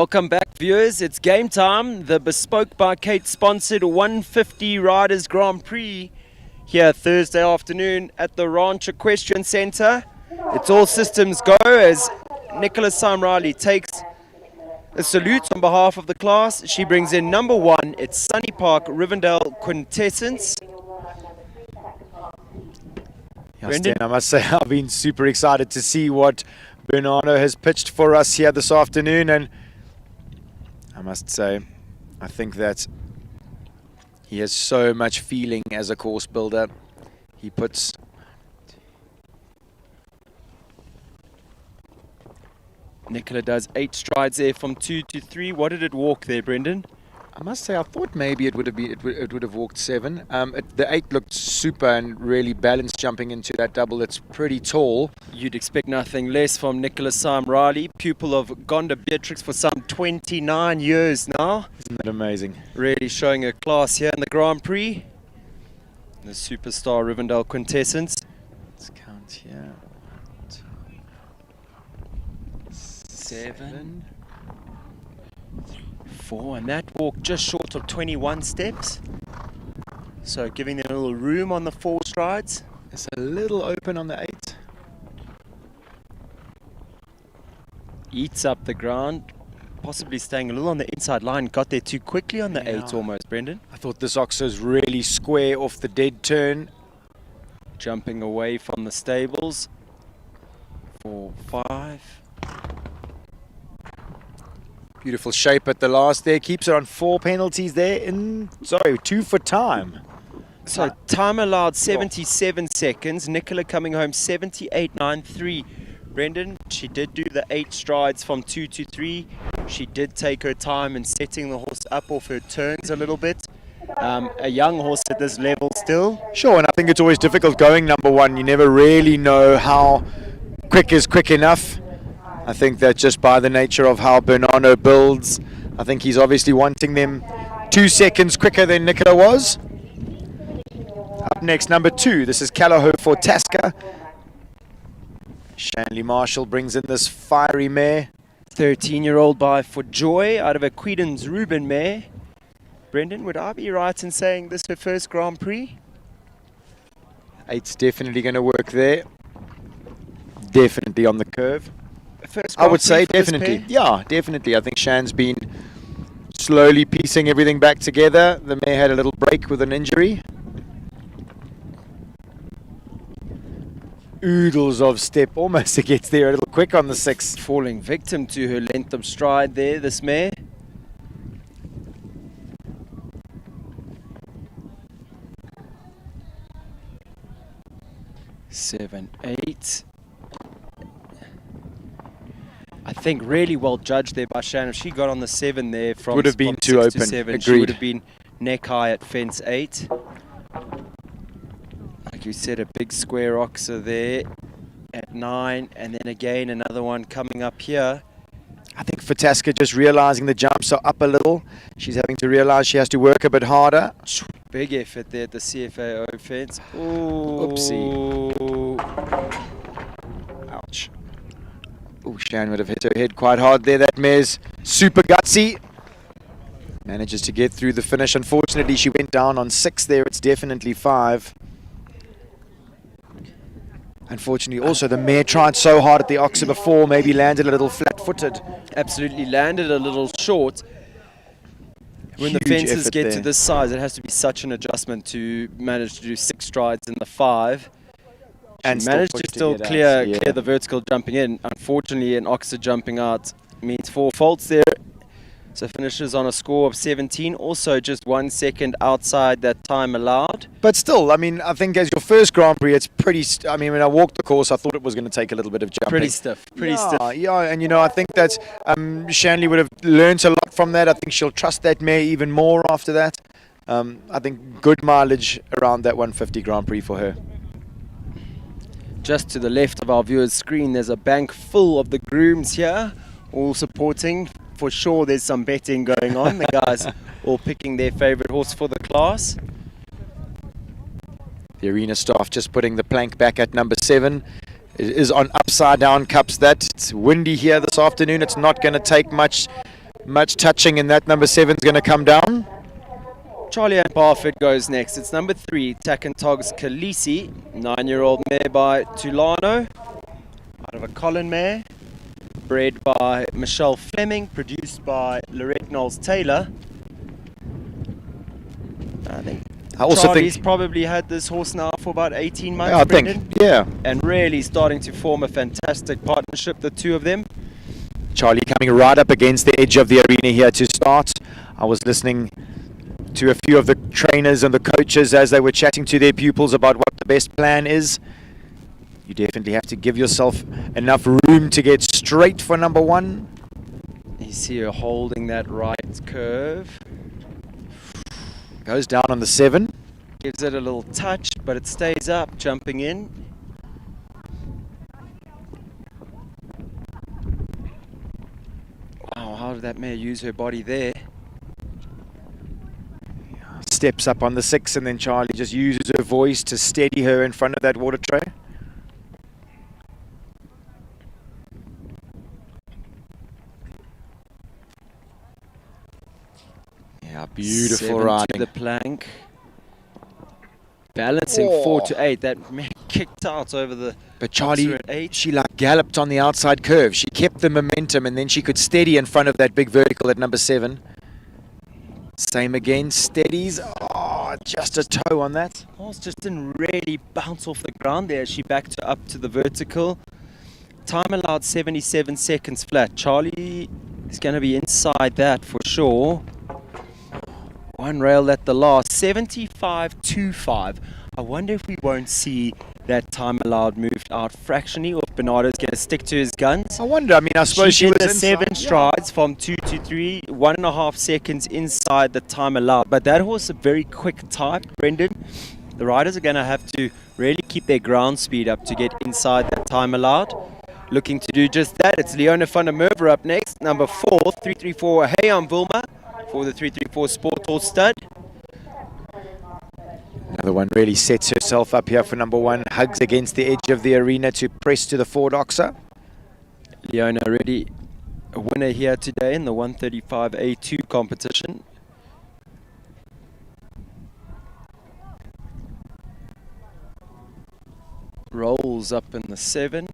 Welcome back, viewers. It's game time. The Bespoke by Kate sponsored 150 Riders Grand Prix here Thursday afternoon at the Ranch Equestrian Centre. It's all systems go as Nicola Riley takes a salute on behalf of the class. She brings in number 1. It's Sunny Park Rivendell Quintessence. Yes, Dan, I must say I've been super excited to see what Bernardo has pitched for us here this afternoon, and I must say I think that he has so much feeling as a course builder. He puts Nicola does 8 strides there from 2 to 3. What did it walk there, Brendan? I must say I thought maybe it would have walked 7. The 8 looked super and really balanced jumping into that double. It's pretty tall. You'd expect nothing less from Nicola Riley, pupil of Gonda Beatrix for some 29 years now. Isn't that amazing? Really showing her class here in the Grand Prix. The superstar Rivendell Quintessence. Let's count here. 7, 4, and that walk just short of 21 steps. So giving them a little room on the 4 strides. It's a little open on the 8. Eats up the ground, possibly staying a little on the inside line. Got there too quickly on the 8 almost, Brendan. I thought this oxo's really square off the dead turn. Jumping away from the stables. 4, 5. Beautiful shape at the last there. Keeps it on 4 penalties there. 2 for time. So time allowed 77 seconds. Nicola coming home 78.93. Brendan, she did do the 8 strides from 2 to 3. She did take her time in setting the horse up off her turns a little bit. A young horse at this level still. Sure, and I think it's always difficult going number 1. You never really know how quick is quick enough. I think that just by the nature of how Bernardo builds, I think he's obviously wanting them 2 seconds quicker than Nicola was. Up next, number 2. This is Callahoo for Tasca. Shanley Marshall brings in this fiery mare. 13-year-old by For Joy out of a Quedens Reuben mare. Brendan, would I be right in saying this is her first Grand Prix? 8's definitely going to work there. Definitely on the curve. First I would Grand say Prix for this definitely. pair? Yeah, definitely. I think Shan's been slowly piecing everything back together. The mare had a little break with an injury. Oodles of step, almost gets there a little quick on the 6. Falling victim to her length of stride there, this mare. Seven, 8. I think really well judged there by Shannon. If she got on the 7 there from would have been spot too 6 to open. 7, she Agreed. would have been neck high at fence 8. Like you said, a big square oxer there at 9, and then again another one coming up here. I think for Tasca just realizing the jumps are up a little. She's having to realize she has to work a bit harder. Big effort there at the CFAO fence. Oopsie. Ouch. Oh, Shan would have hit her head quite hard there. That mare's super gutsy. Manages to get through the finish. Unfortunately, she went down on 6 there. It's definitely 5. Unfortunately, also, the mare tried so hard at the oxer before, maybe landed a little flat-footed. Absolutely landed a little short. When the Huge fences effort get to there. this size, it has to be such an adjustment to manage to do 6 strides in the 5. And She still managed push to still get out, clear yeah. the vertical jumping in. Unfortunately, an oxer jumping out means 4 faults there. So finishes on a score of 17, also just 1 second outside that time allowed. But still, I mean, I think as your first Grand Prix, it's pretty... I mean, when I walked the course, I thought it was going to take a little bit of jumping. Pretty stiff, pretty stiff. Yeah, and you know, I think that Shanley would have learnt a lot from that. I think she'll trust that mare even more after that. I think good mileage around that 150 Grand Prix for her. Just to the left of our viewer's screen, there's a bank full of the grooms here, all supporting. For sure, there's some betting going on. The guys all picking their favorite horse for the class. The arena staff just putting the plank back at number 7. It is on upside down cups. It's windy here this afternoon. It's not going to take much much touching, and that number 7 is going to come down. Charlie and Barford goes next. It's number 3, Takantog's Khaleesi, 9-year-old mare by Tulano, out of a Colin mare, bred by Michelle Fleming, produced by Lorette Knowles-Taylor. I think Charlie's probably had this horse now for about 18 months, I Brendan, think, yeah. and really starting to form a fantastic partnership, the two of them. Charlie coming right up against the edge of the arena here to start. I was listening to a few of the trainers and the coaches as they were chatting to their pupils about what the best plan is. You definitely have to give yourself enough room to get straight for number 1. You see her holding that right curve. Goes down on the 7. Gives it a little touch, but it stays up, jumping in. Wow, how did that mare use her body there? Steps up on the 6, and then Charlie just uses her voice to steady her in front of that water tray. Yeah, beautiful 7 riding. to the plank. Balancing 4 to 8. That mare kicked out over the... But Charlie, at 8. she like galloped on the outside curve. She kept the momentum, and then she could steady in front of that big vertical at number 7. Same again, steadies. Oh, just a toe on that. Horse just didn't really bounce off the ground there as she backed her up to the vertical. Time allowed 77 seconds flat. Charlie is going to be inside that for sure. One rail at the last, 75.25. I wonder if we won't see that time allowed moved out fractionally, or if Bernardo's going to stick to his guns. I wonder, I mean, I suppose she did was the inside, 7 strides from 2 to 3, 1.5 seconds inside the time allowed. But that horse is a very quick type, Brendan. The riders are going to have to really keep their ground speed up to get inside that time allowed. Looking to do just that. It's Leona van der Merwe up next. Number 4, 334 Hey on Vilma for the 334 Sport Horse Stud. Another one really sets herself up here for number 1. Hugs against the edge of the arena to press to the 4-doxer. Leona already a winner here today in the 135 A2 competition. Rolls up in the 7.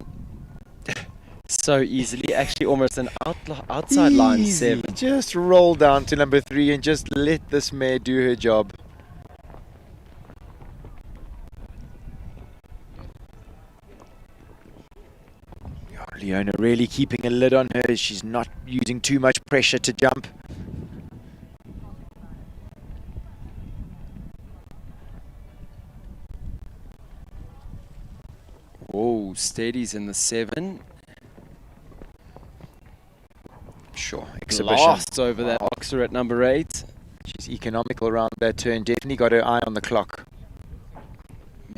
So easily, actually almost an outside line 7. Just roll down to number 3 and just let this mare do her job. Leona really keeping a lid on her. She's not using too much pressure to jump. Whoa, steadies in the 7. Sure, exhibition. Blasts over that oxer at number 8. She's economical around that turn. Definitely got her eye on the clock.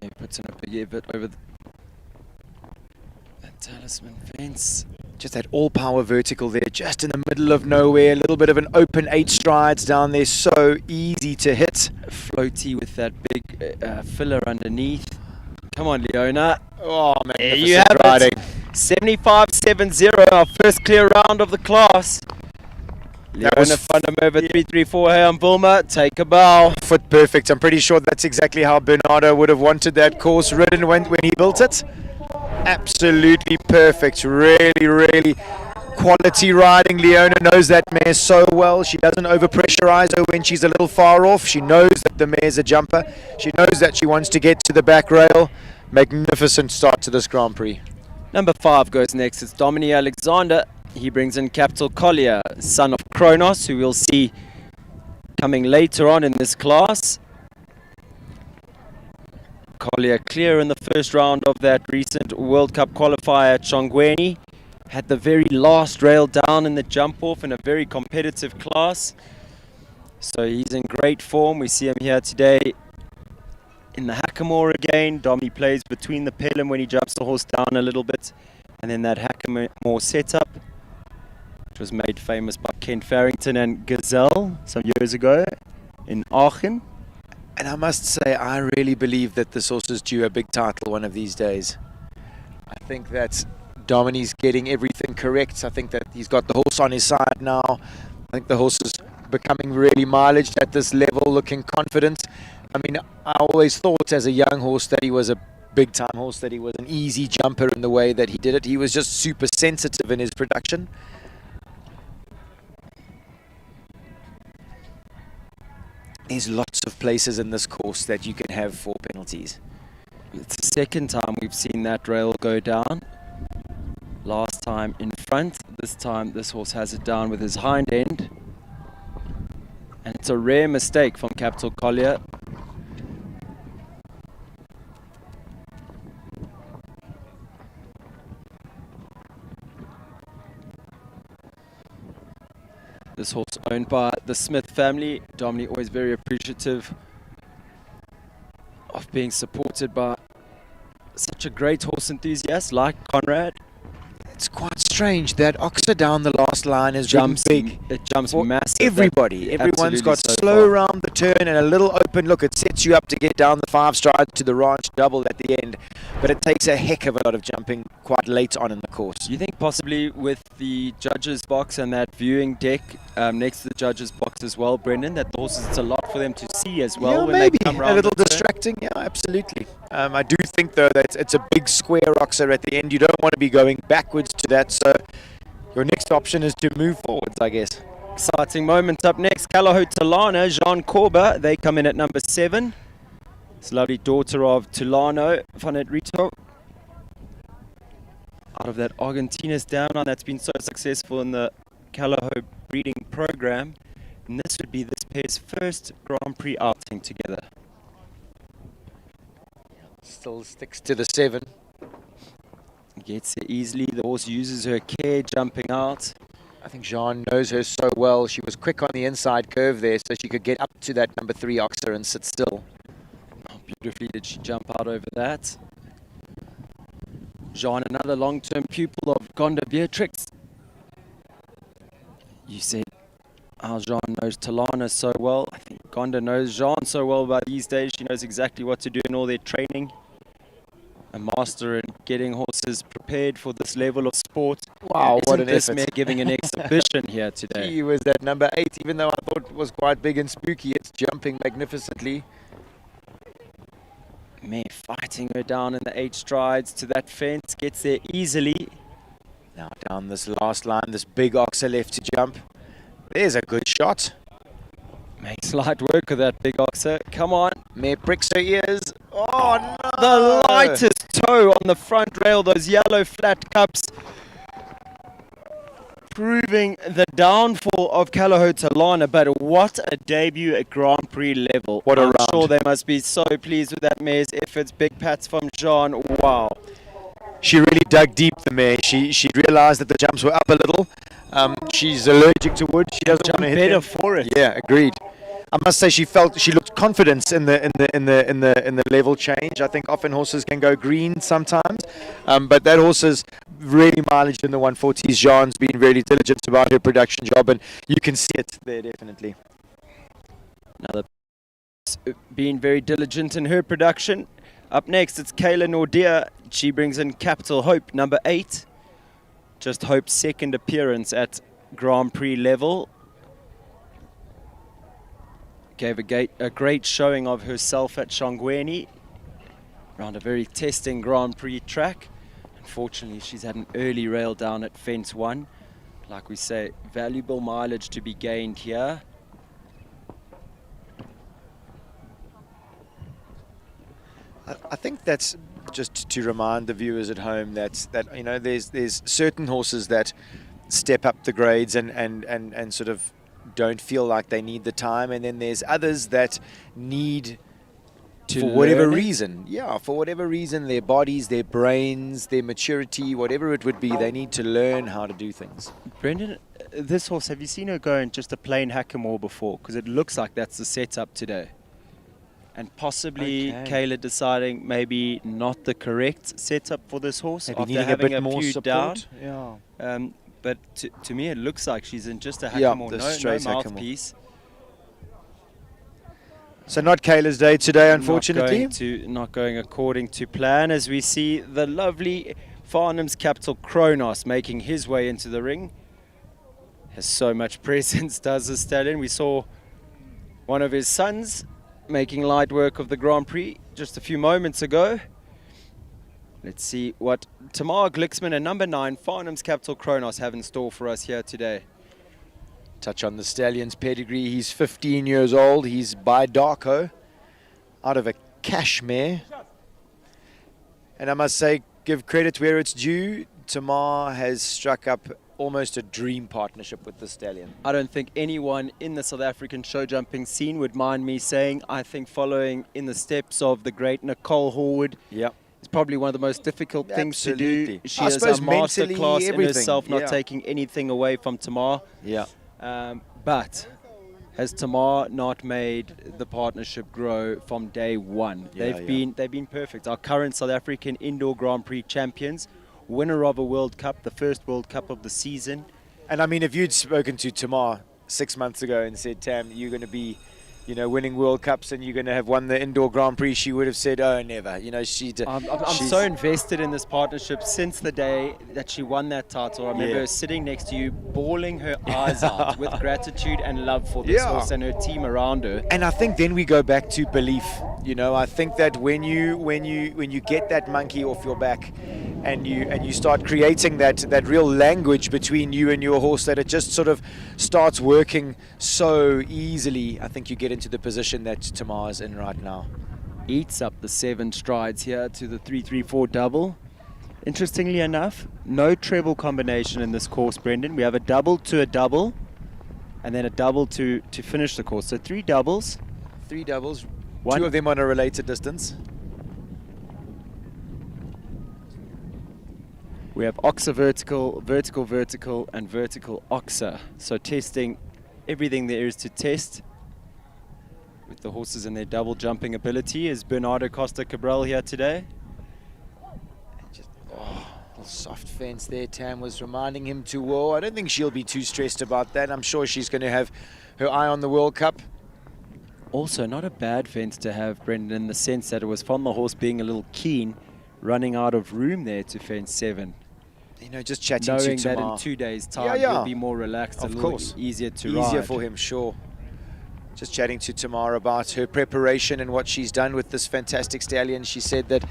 Maybe puts in a bit over the talisman fence. Just that all-power vertical there, just in the middle of nowhere. A little bit of an open 8 strides down there, so easy to hit. Floaty with that big filler underneath. Come on, Leona. Oh, there you have riding. it. 75.70, our first clear round of the class. Leona van der Merwe 334 Hey on Vilma, take a bow. Foot perfect. I'm pretty sure that's exactly how Bernardo would have wanted that course ridden when he built it. Absolutely perfect. Really, really quality riding. Leona knows that mare so well. She doesn't overpressurize her when she's a little far off. She knows that the mare's a jumper. She knows that she wants to get to the back rail. Magnificent start to this Grand Prix. Number 5 goes next. It's Dominique Alexander. He brings in Capital Collier, son of Kronos, who we'll see coming later on in this class. Collier clear in the first round of that recent World Cup qualifier at Chongweni. Had the very last rail down in the jump off in a very competitive class. So he's in great form. We see him here today in the Hackamore again. Domi plays between the pelham when he jumps the horse down a little bit. And then that Hackamore setup, which was made famous by Ken Farrington and Gazelle some years ago in Aachen. And I must say, I really believe that this horse is due a big title one of these days. I think that Dominique's getting everything correct. I think that he's got the horse on his side now. I think the horse is becoming really mileaged at this level, looking confident. I mean, I always thought as a young horse that he was a big time horse, that he was an easy jumper in the way that he did it. He was just super sensitive in his production. There's lots of places in this course that you can have 4 penalties. It's the second time we've seen that rail go down. Last time in front, this time this horse has it down with his hind end. And it's a rare mistake from Capital Collier. This horse owned by the Smith family. Dominic always very appreciative of being supported by such a great horse enthusiast like Conrad. It's quite strange that Oxer down the last line is Jumps big. It jumps For massive. everybody. Everyone's Absolutely got so slow far. around the turn and a little open look. It sets you up to get down the 5 strides to the ranch double at the end. But it takes a heck of a lot of jumping quite late on in the course. Do you think possibly with the judges box and that viewing deck next to the judges box as well, Brendan, that the horses, it's a lot for them to see as well Yeah, when maybe they come a round little the turn? distracting. Yeah, absolutely. I do think though that it's a big square Oxer at the end. You don't want to be going backwards to that. So your next option is to move forwards, I guess. Exciting moment up next. Kalaho Tulano, Jean Corba, they come in at number 7. This lovely daughter of Tulano, Vanet Rito. Out of that Argentina's down on that's been so successful in the Kalaho breeding program. And this would be this pair's first Grand Prix outing together. Still sticks to the 7. Gets it easily. The horse uses her care jumping out. I think Jean knows her so well. She was quick on the inside curve there, so she could get up to that number 3 Oxer and sit still. Oh, beautifully did she jump out over that. Jean, another long-term pupil of Gonda Beatrix. You said how Jean knows Talana so well. I think Gonda knows Jean so well by these days. She knows exactly what to do in all their training. A master in getting horses prepared for this level of sport. Wow, Isn't what an this effort. mare giving an exhibition here today? He was that number 8, even though I thought it was quite big and spooky. It's jumping magnificently. Mare fighting her down in the 8 strides to that fence. Gets there easily. Now down this last line, this big Oxer left to jump. There's a good shot. Makes light work of that big Oxer. Come on. Mare pricks her ears. Oh no! The lightest toe on the front rail, those yellow flat cups, proving the downfall of Kalaho Talana. But what a debut at Grand Prix level. What a I'm round. sure they must be so pleased with that mare's efforts. Big pats from Jean. Wow. She really dug deep, the mare. She realised that the jumps were up a little. She's allergic to wood. She doesn't Jump want to hit better them. for it. Yeah, agreed. I must say she looked confidence in the level change. I think often horses can go green sometimes, but that horse is really mileaged in the 140s. Jean's been really diligent about her production job, and you can see it there definitely. Another being very diligent in her production. Up next, it's Kayla Nordia. She brings in Capital Hope, number 8. Just Hope's second appearance at Grand Prix level. Gave a great showing of herself at Shangweni around a very testing Grand Prix track. Unfortunately, she's had an early rail down at fence 1. Like we say, valuable mileage to be gained here. I think that's just to remind the viewers at home that you know there's certain horses that step up the grades and sort of don't feel like they need the time, and then there's others that need To for whatever learn it? reason, for whatever reason, their bodies, their brains, their maturity, whatever it would be, they need to learn how to do things. Brendan, this horse, have you seen her go in just a plain hackamore before? Because it looks like that's the setup today. And possibly Okay. Kayla deciding maybe not the correct setup for this horse Maybe after needing a having bit more few support. down. Yeah. But to me, it looks like she's in just a Yeah, hackamore, the no straight hackamore. mouthpiece. So not Kayla's day today, unfortunately. Not going according to plan, as we see the lovely Farnham's Capital Kronos making his way into the ring. Has so much presence, does the stallion. We saw one of his sons making light work of the Grand Prix just a few moments ago. Let's see what Tamar Glicksman and number 9, Farnham's Capital Kronos, have in store for us here today. Touch on the stallion's pedigree. He's 15 years old. He's by Darko, out of a Cashmere. And I must say, give credit where it's due. Tamar has struck up almost a dream partnership with the stallion. I don't think anyone in the South African show jumping scene would mind me saying, I think following in the steps of the great Nicole Horwood, yep, it's probably one of the most difficult things to do. She I is a suppose masterclass in everything. herself, not Yeah. taking anything away from Tamar. Yeah. But has Tamar not made the partnership grow from day one? Yeah, They've been perfect. Our current South African Indoor Grand Prix champions, winner of a World Cup, the first World Cup of the season. And I mean, if you'd spoken to Tamar 6 months ago and said, Tam, you're going to be, you know, winning World Cups and you're going to have won the Indoor Grand Prix, she would have said, oh, never. You know, I'm so invested in this partnership since the day that she won that title. I remember her sitting next to you, bawling her eyes out with gratitude and love for this horse and her team around her. And I think then we go back to belief. You know, I think that when you get that monkey off your back and you start creating that real language between you and your horse, that it just sort of starts working so easily, I think you get into the position that Tamar is in right now. Eats up the 7 strides here to the 3-3-4 double. Interestingly enough, no treble combination in this course, Brendan. We have a double to a double and then a double to finish the course. So 3 doubles. 3 doubles. One. 2 of them on a related distance. We have oxa vertical, vertical, vertical, and vertical oxa. So testing everything there is to test with the horses and their double jumping ability. Is Bernardo Costa Cabral here today? Just, little soft fence there. Tam was reminding him to whoa. I don't think she'll be too stressed about that. I'm sure she's going to have her eye on the World Cup. Also, not a bad fence to have, Brendan, in the sense that it was from the horse being a little keen, running out of room there to fence 7. You know, just chatting knowing to that Tamar. in 2 days' time he'll be more relaxed, Of a little course. easier to ride. Easier for him, sure. Just chatting to Tamar about her preparation and what she's done with this fantastic stallion. She said that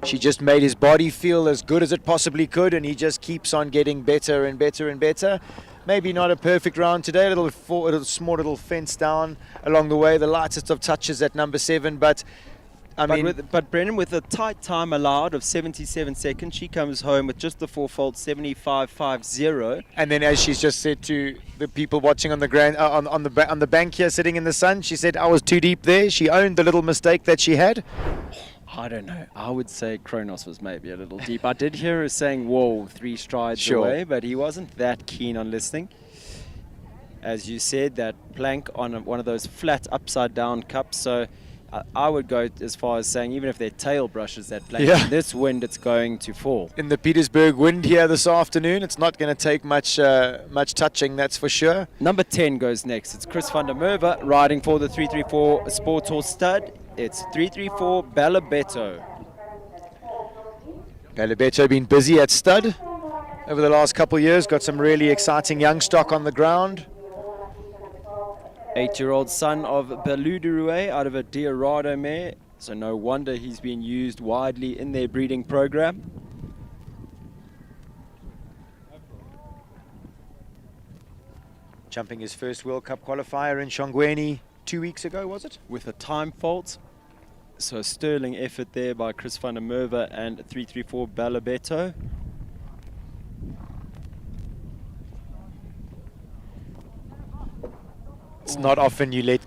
she just made his body feel as good as it possibly could, and he just keeps on getting better and better and better. Maybe not a perfect round today, a little small little fence down along the way, the lightest of touches at number 7, but But Brendan, with a tight time allowed of 77 seconds, she comes home with just the 4-fold 75.50. And then, as she's just said to the people watching on the on the bank here, sitting in the sun, she said, "I was too deep there." She owned the little mistake that she had. I don't know. I would say Kronos was maybe a little deep. I did hear her saying, "Whoa, 3 strides Sure. away," but he wasn't that keen on listening. As you said, that plank on one of those flat upside-down cups, so. I would go as far as saying even if their tail brushes that plank, in this wind it's going to fall. In the Petersburg wind here this afternoon, it's not going to take much touching, that's for sure. Number 10 goes next. It's Chris van der Merwe riding for the 334 Sports Horse Stud. It's 334 Balabetto. Balabetto been busy at stud over the last couple of years, got some really exciting young stock on the ground. 8-year-old son of Beludurue out of a Diorado mare, so no wonder he's been used widely in their breeding program. Jumping his first World Cup qualifier in Shongweni 2 weeks ago, was it? With a time fault. So a sterling effort there by Chris van der Merwe and 334 Balabetto. It's not often you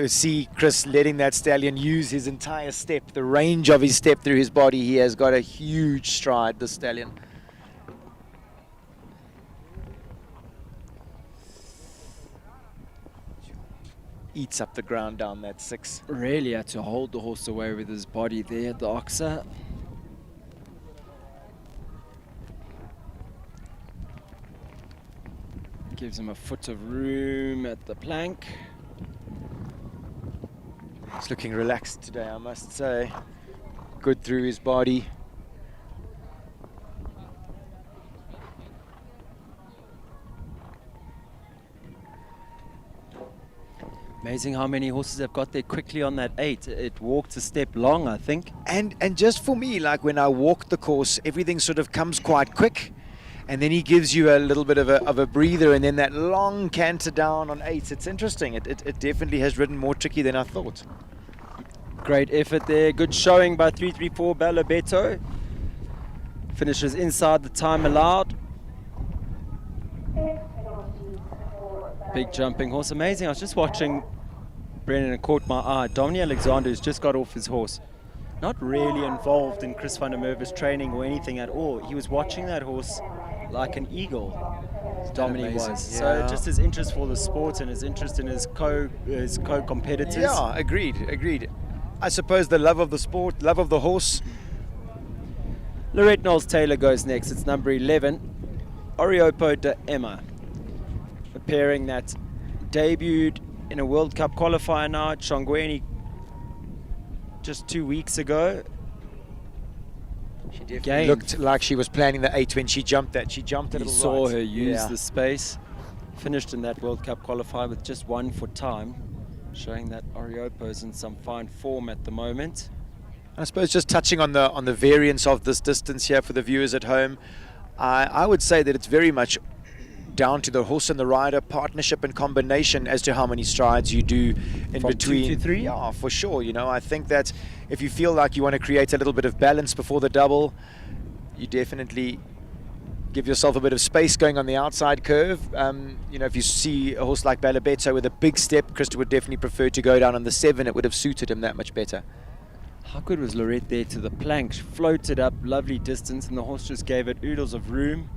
see Chris letting that stallion use his entire step, the range of his step through his body. He has got a huge stride, the stallion. Eats up the ground down that 6. Really had to hold the horse away with his body there at the oxa. Gives him a foot of room at the plank. He's looking relaxed today, I must say. Good through his body. Amazing how many horses have got there quickly on that 8. It walked a step long, I think. And just for me, like when I walk the course, everything sort of comes quite quick. And then he gives you a little bit of a breather, and then that long canter down on 8. It's interesting. It definitely has ridden more tricky than I thought. Great effort there. Good showing by 334 Balabetto. Finishes inside the time allowed. Big jumping horse. Amazing. I was just watching Brendan, it caught my eye. Dominic Alexander has just got off his horse. Not really involved in Chris van der Merwe's training or anything at all. He was watching that horse like an eagle. Dominic was. Yeah. So just his interest for the sport and his interest in his co-competitors. Yeah, agreed. I suppose the love of the sport, love of the horse. Lorette Knowles-Taylor goes next. It's number 11, Oriopo de Emma. A pairing that debuted in a World Cup qualifier now at Shongweni just 2 weeks ago. She definitely looked like she was planning the 8 when she jumped that. She jumped a little right. You saw her use the space. Finished in that World Cup qualifier with just 1 foot time, showing that Oriopo is in some fine form at the moment. I suppose just touching on the variance of this distance here for the viewers at home, I would say that it's very much down to the horse and the rider partnership and combination as to how many strides you do in From between. 2 to 3? Yeah, for sure. You know, I think that if you feel like you want to create a little bit of balance before the double, you definitely give yourself a bit of space going on the outside curve. You know, if you see a horse like Balabetto with a big step, Krista would definitely prefer to go down on the 7. It would have suited him that much better. How good was Lorette there to the plank? She floated up, lovely distance, and the horse just gave it oodles of room.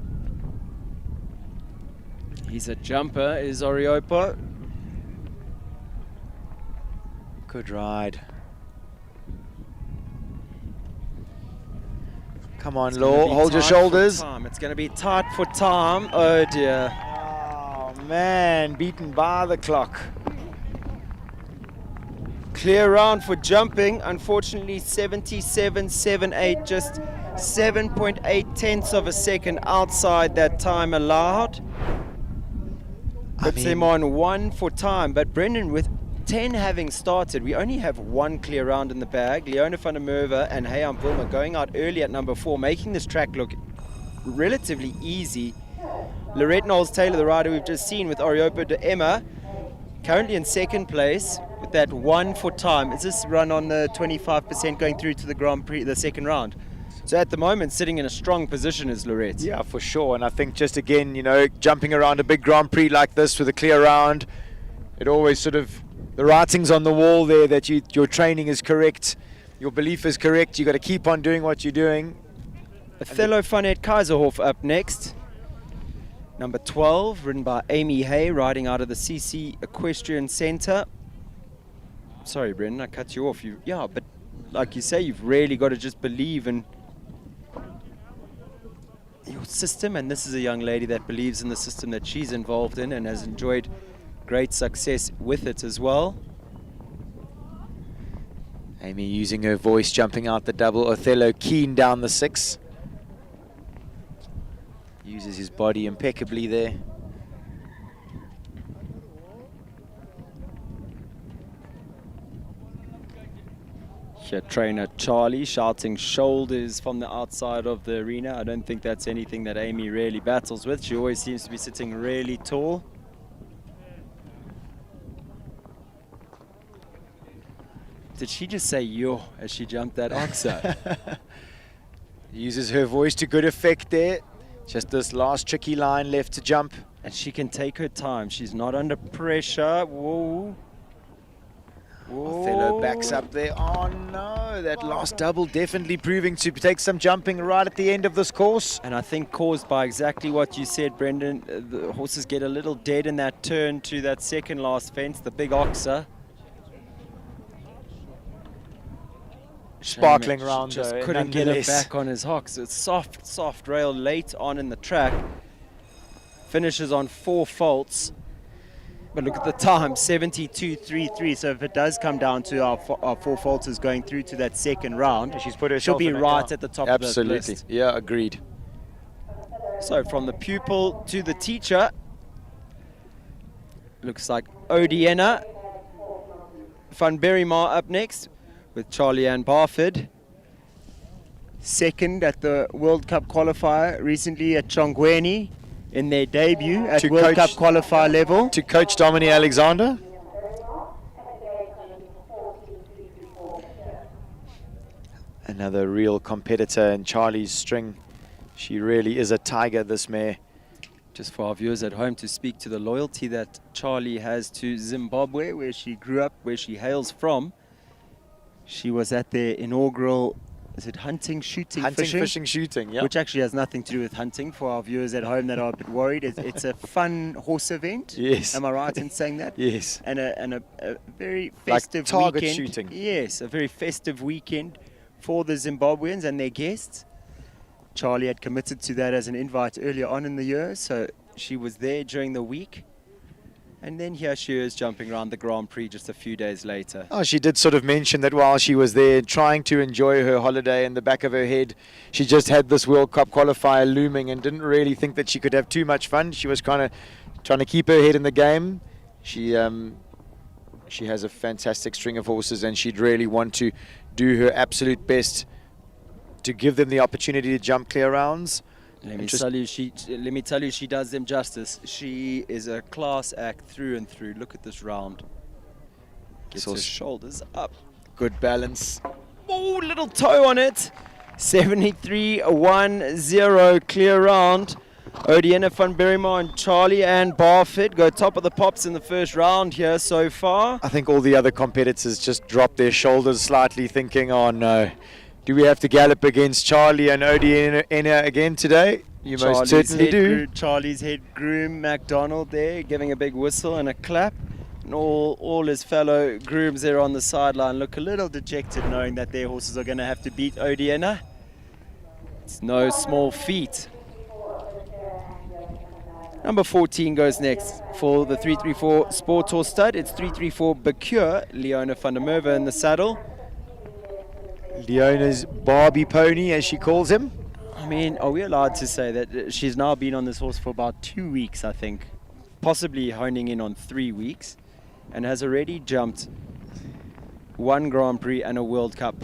He's a jumper, is Oriopo. Good ride. Come on, Law, hold your shoulders. It's going to be tight for time. Oh dear. Oh man, beaten by the clock. Clear round for jumping. Unfortunately, 77.78, just 7.8 tenths of a second outside that time allowed. Puts them on 1 for time, but Brendan, with 10 having started, we only have 1 clear round in the bag. Leona van der Merwe and Hayam Vilma going out early at number 4, making this track look relatively easy. Lorette Knowles-Taylor, the rider we've just seen with Oriopo de Emma, currently in second place with that 1 for time. Is this run on the 25% going through to the Grand Prix, the second round? So at the moment, sitting in a strong position is Lorette. Yeah, for sure. And I think just again, you know, jumping around a big Grand Prix like this with a clear round, it always sort of, the writing's on the wall there that your training is correct, your belief is correct, you got to keep on doing what you're doing. Othello van het Kaiserhof up next. Number 12, ridden by Amy Hay, riding out of the CC Equestrian Centre. Sorry, Brendan, I cut you off. Yeah, but like you say, you've really got to just believe in your system, and this is a young lady that believes in the system that she's involved in and has enjoyed great success with it as well. Amy using her voice, jumping out the double. Othello keen down the 6. Uses his body impeccably there. Here, trainer Charlie shouting shoulders from the outside of the arena. I don't think that's anything that Amy really battles with. She always seems to be sitting really tall. Did she just say yo as she jumped that oxa? Uses her voice to good effect there. Just this last tricky line left to jump. And she can take her time. She's not under pressure. Whoa. Whoa. Othello backs up there. Oh no, that last double definitely proving to take some jumping right at the end of this course. And I think caused by exactly what you said, Brendan. The horses get a little dead in that turn to that second last fence, the big oxa. Sparkling round, just though, couldn't get it nonetheless. back on his hocks. It's soft rail late on in the track. Finishes on 4 faults. But look at the time, 72.33. So if it does come down to our 4 faulters going through to that second round, she's put she'll herself be in right at the top of the list. Absolutely, yeah, agreed. So from the pupil to the teacher, looks like Odiena van Berrymar up next with Charlie Ann Barford. Second at the World Cup qualifier recently at Chongweni in their debut at World Cup qualifier level. To coach Dominique Alexander. Another real competitor in Charlie's string. She really is a tiger, this mare. Just for our viewers at home to speak to the loyalty that Charlie has to Zimbabwe, where she grew up, where she hails from. She was at their inaugural, is it hunting, shooting, fishing, shooting, yeah. Which actually has nothing to do with hunting for our viewers at home that are a bit worried. It's a fun horse event. Yes. Am I right in saying that? Yes. And a very festive like target weekend. shooting. Yes, a very festive weekend for the Zimbabweans and their guests. Charlie had committed to that as an invite earlier on in the year, so she was there during the week. And then here she is jumping around the Grand Prix just a few days later. Oh, she did sort of mention that while she was there trying to enjoy her holiday, in the back of her head, she just had this World Cup qualifier looming and didn't really think that she could have too much fun. She was kind of trying to keep her head in the game. She has a fantastic string of horses and she'd really want to do her absolute best to give them the opportunity to jump clear rounds. Let me tell you, she does them justice. She is a class act through and through. Look at this round. Gets her shoulders up. Good balance. Oh, little toe on it. 73-1-0 clear round. Odiana van Berrymar and Charlie Ann Barford go top of the pops in the first round here so far. I think all the other competitors just dropped their shoulders slightly, thinking, oh no, do we have to gallop against Charlie and Odiana again today? You most certainly do. Charlie's head groom, MacDonald, there, giving a big whistle and a clap. And all his fellow grooms there on the sideline look a little dejected, knowing that their horses are going to have to beat Odiana. It's no small feat. Number 14 goes next for the 334 Sport Horse Stud. It's 334 Becure, Leona van der Merwe in the saddle. Leona's Barbie pony, as she calls him. I mean, are we allowed to say that she's now been on this horse for about 2 weeks, I think, possibly honing in on 3 weeks, and has already jumped 1 Grand Prix and a World Cup.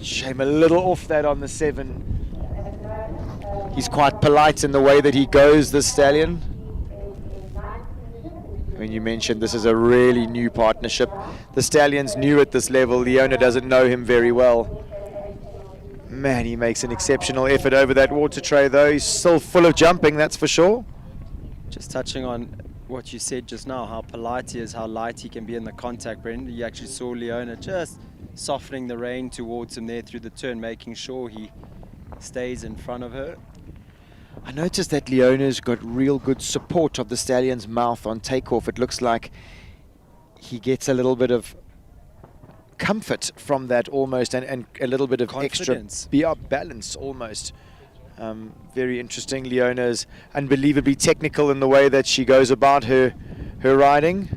Shame a little off that on the 7. He's quite polite in the way that he goes, this stallion. When you mentioned this is a really new partnership. The stallion's new at this level. The owner doesn't know him very well. Man, he makes an exceptional effort over that water tray, though. He's still full of jumping, that's for sure. Just touching on what you said just now, how polite he is, how light he can be in the contact, Brendan. You actually saw Leona just softening the rein towards him there through the turn, making sure he stays in front of her. I noticed that Leona's got real good support of the stallion's mouth on takeoff. It looks like he gets a little bit of comfort from that almost, and a little bit of confidence. Extra balance almost. Very interesting. Leona's unbelievably technical in the way that she goes about her riding.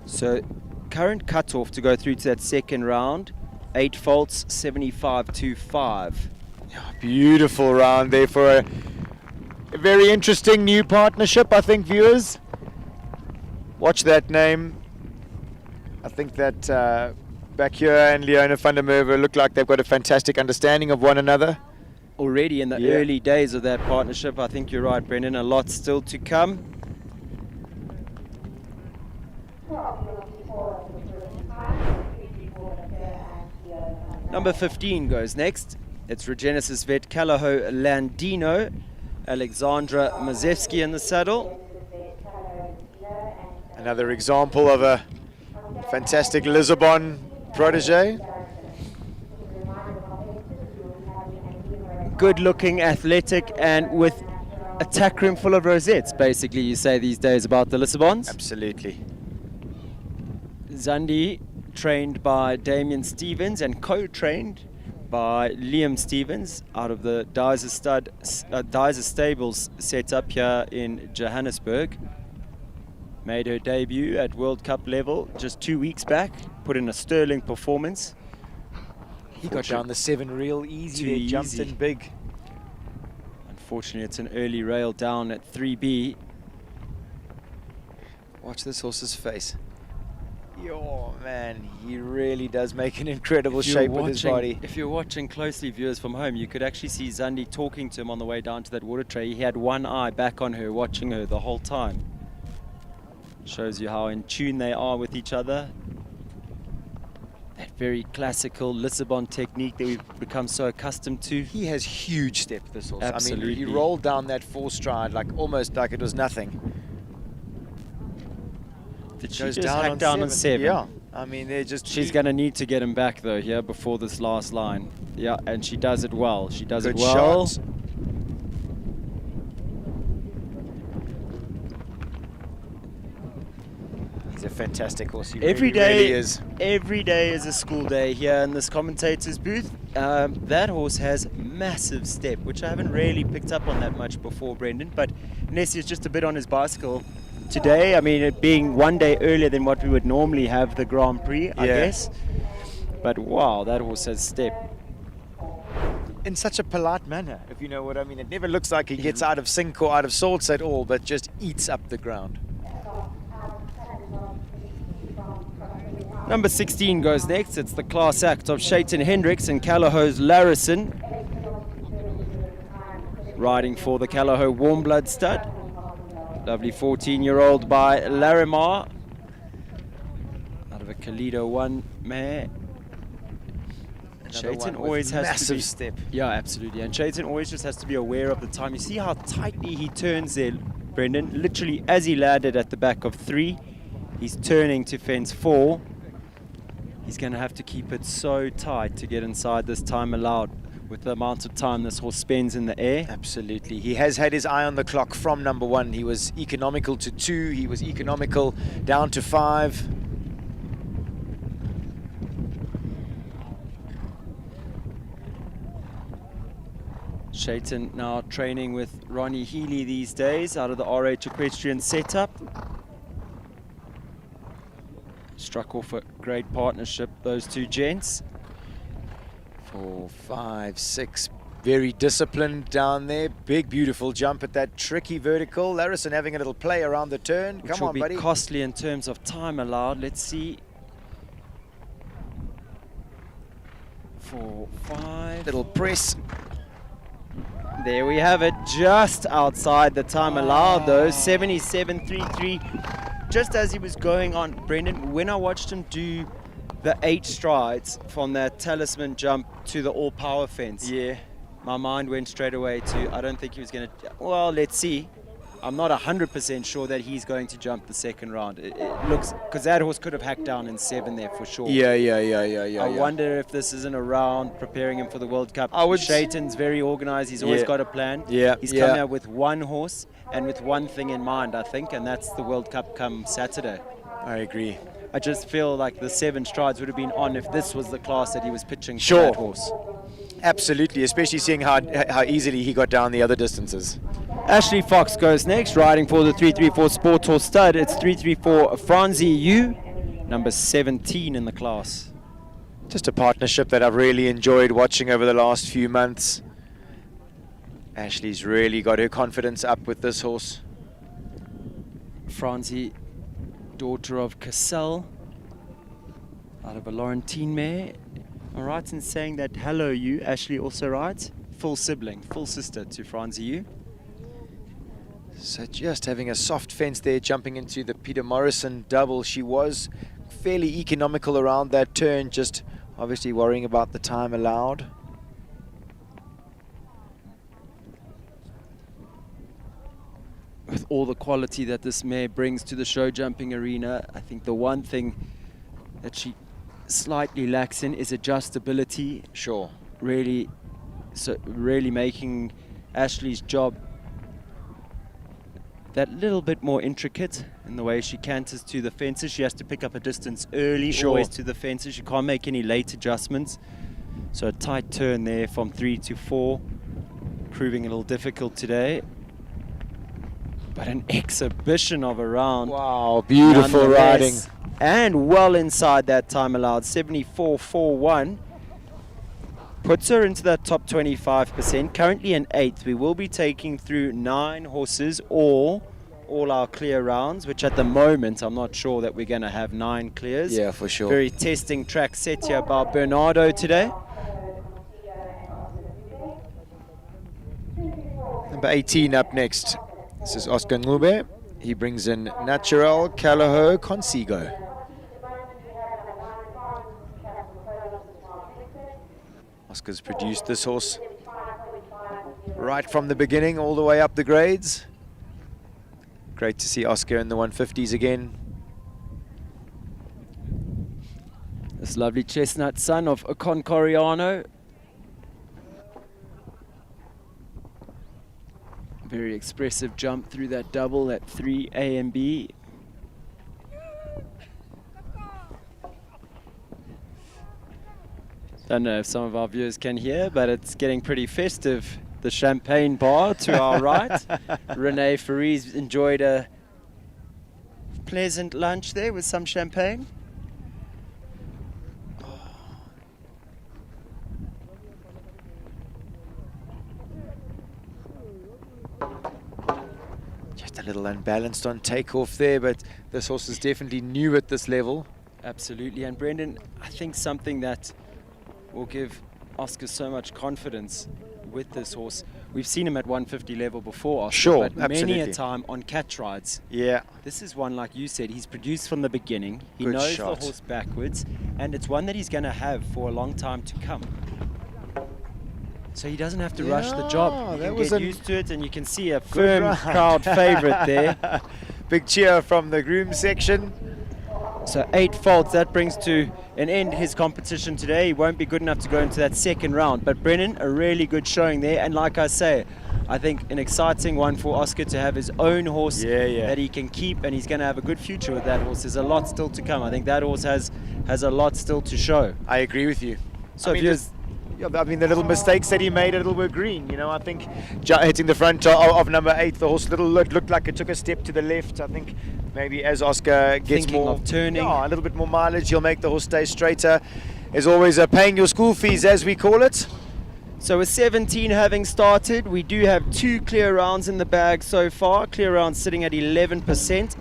So current cutoff to go through to that second round, 8 faults, 75-5. Beautiful round there for a very interesting new partnership, I think, viewers. Watch that name. I think that Becure and Leona van der Merwe look like they've got a fantastic understanding of one another. Already in the early days of that partnership, I think you're right, Brendan. A lot still to come. Number 15 goes next. It's Regenesis vet Calaho Landino, Alexandra Mazevsky in the saddle. Another example of a fantastic Lisbon protege. Good looking, athletic, and with a tack room full of rosettes, basically, you say these days about the Lissabons. Absolutely. Zandi, trained by Damien Stevens and co-trained by Liam Stevens out of the Dyser Stables set up here in Johannesburg. Made her debut at World Cup level just 2 weeks back, put in a sterling performance. He got down the 7 real easy, they jumped in big. Unfortunately, it's an early rail down at 3B. Watch this horse's face. Yo, man, he really does make an incredible shape with his body. If you're watching closely, viewers from home, you could actually see Zandi talking to him on the way down to that water tray. He had one eye back on her, watching her the whole time. Shows you how in tune they are with each other. That very classical Lisbon technique that we've become so accustomed to. He has huge step, this horse. Absolutely. I mean, he rolled down that 4 stride like almost like it was nothing. Did she Goes just down hack on down on 7? Yeah, I mean, they're just... She's going to need to get him back, though, here before this last line. Yeah, and she does it well. She does Good it well. shot. He's a fantastic horse. He Every really, day really is. Every day is a school day here in this commentator's booth. That horse has massive step, which I haven't really picked up on that much before, Brendan. But unless he's just a bit on his bicycle today, I mean, it being one day earlier than what we would normally have the Grand Prix, I guess. But wow, that horse has step. In such a polite manner, if you know what I mean. It never looks like he gets out of sync or out of sorts at all, but just eats up the ground. Number 16 goes next. It's the class act of Shaitan Hendricks and Callahow's Larison. Riding for the Callahow Warm Blood stud. Lovely 14-year-old by Larimar. Out of a Kalido 1 mare. Shaitan always has to be... step. Yeah, absolutely. And Shaitan always just has to be aware of the time. You see how tightly he turns there, Brendan? Literally, as he landed at the back of 3, he's turning to fence 4. He's going to have to keep it so tight to get inside this time allowed with the amount of time this horse spends in the air. Absolutely. He has had his eye on the clock from number 1. He was economical to 2. He was economical down to 5. Shaitan now training with Ronnie Healy these days out of the RH Equestrian setup. Struck off a great partnership, those two gents. 4, 5, 6. Very disciplined down there. Big, beautiful jump at that tricky vertical. Larison having a little play around the turn. Which Come will on, be buddy. costly in terms of time allowed. Let's see. 4, 5. Little press. There we have it, just outside the time allowed though, 77.33. Just as he was going on, Brendan, when I watched him do the 8 strides from that talisman jump to the all-power fence, my mind went straight away to, I don't think he was going to, well, let's see. I'm not 100% sure that he's going to jump the second round. It looks, because that horse could have hacked down in 7 there for sure. I wonder if this isn't a round preparing him for the World Cup. Shaitan's very organized. He's always got a plan. He's come out with one horse and with one thing in mind, I think, and that's the World Cup come Saturday. I agree. I just feel like the 7 strides would have been on if this was the class that he was pitching for that horse. Absolutely, especially seeing how easily he got down the other distances. Ashley Fox goes next, riding for the 334 Sport Horse stud. It's 334 Franzi Yu, number 17 in the class. Just a partnership that I've really enjoyed watching over the last few months. Ashley's really got her confidence up with this horse. Franzi, daughter of Cassell, out of a Laurentine mare. Am I right in saying that Hello You, Ashley also rides? Full sibling, full sister to Franzi Yu. So just having a soft fence there, jumping into the Peter Morrison double. She was fairly economical around that turn, just obviously worrying about the time allowed. With all the quality that this mare brings to the show jumping arena, I think the one thing that she slightly lacks in is adjustability. Sure. Really making Ashley's job that little bit more intricate in the way she canters to the fences. She has to pick up a distance early, always to the fences. She can't make any late adjustments. So a tight turn there from 3 to 4, proving a little difficult today. But an exhibition of a round. Wow, beautiful riding. And well inside that time allowed, 74.41. Puts her into that top 25%, currently in 8th. We will be taking through 9 horses, all all our clear rounds, which at the moment I'm not sure that we're going to have 9 clears. Yeah, for sure. Very testing track set here by Bernardo today. Number 18 up next. This is Oscar Ngube. He brings in Natural, Calaho, Consigo. Oscar's produced this horse right from the beginning all the way up the grades. Great to see Oscar in the 150s again. This lovely chestnut son of Ocon Coriano. Very expressive jump through that double at 3 A and B. Don't know if some of our viewers can hear, but it's getting pretty festive. The champagne bar to our right. Renee Faris enjoyed a pleasant lunch there with some champagne. Just a little unbalanced on takeoff there, but this horse is definitely new at this level. Absolutely, and Brendan, I think something that will give Oscar so much confidence with this horse. We've seen him at 150 level before, Oscar, sure, but absolutely. many a time on catch rides. Yeah. This is one, like you said, he's produced from the beginning. He Good knows shot. the horse backwards, and it's one that he's going to have for a long time to come. So he doesn't have to rush the job. He can get used to it, and you can see a firm crowd favourite there. Big cheer from the groom section. So 8 faults, that brings to an end his competition today. He won't be good enough to go into that second round. But Brennan, a really good showing there. And like I say, I think an exciting one for Oscar to have his own horse that he can keep, and he's going to have a good future with that horse. There's a lot still to come. I think that horse has a lot still to show. I agree with you. So I mean, the little mistakes that he made a little were green. You know, I think hitting the front of number 8, the horse looked like it took a step to the left. I think maybe as Oscar gets Thinking more of turning, a little bit more mileage, he'll make the horse stay straighter. There's always paying your school fees, as we call it. So with 17 having started, we do have 2 clear rounds in the bag so far. Clear rounds sitting at 11%.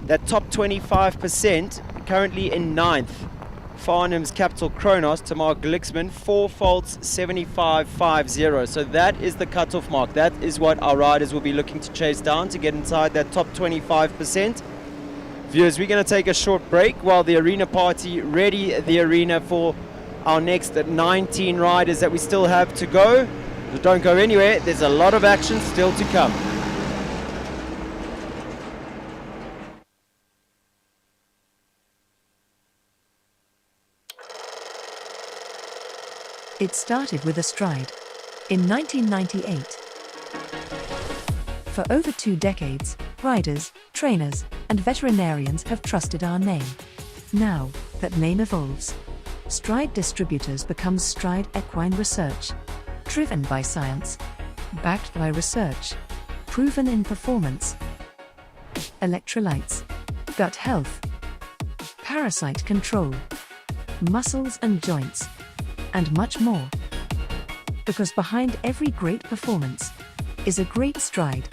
That top 25% currently in 9th. Farnham's Capital Kronos, Tamar Glixman, 4 faults, 75.50. So that is the cutoff mark. That is what our riders will be looking to chase down to get inside that top 25%. Viewers, we're going to take a short break while the arena party ready the arena for our next 19 riders that we still have to go. So don't go anywhere. There's a lot of action still to come. It started with a stride in 1998. For over 2 decades, riders, trainers, and veterinarians have trusted our name. Now that name evolves, Stride Distributors becomes Stride Equine Research, driven by science, backed by research, proven in performance, electrolytes, gut health, parasite control, muscles and joints, and much more. Because behind every great performance is a great stride.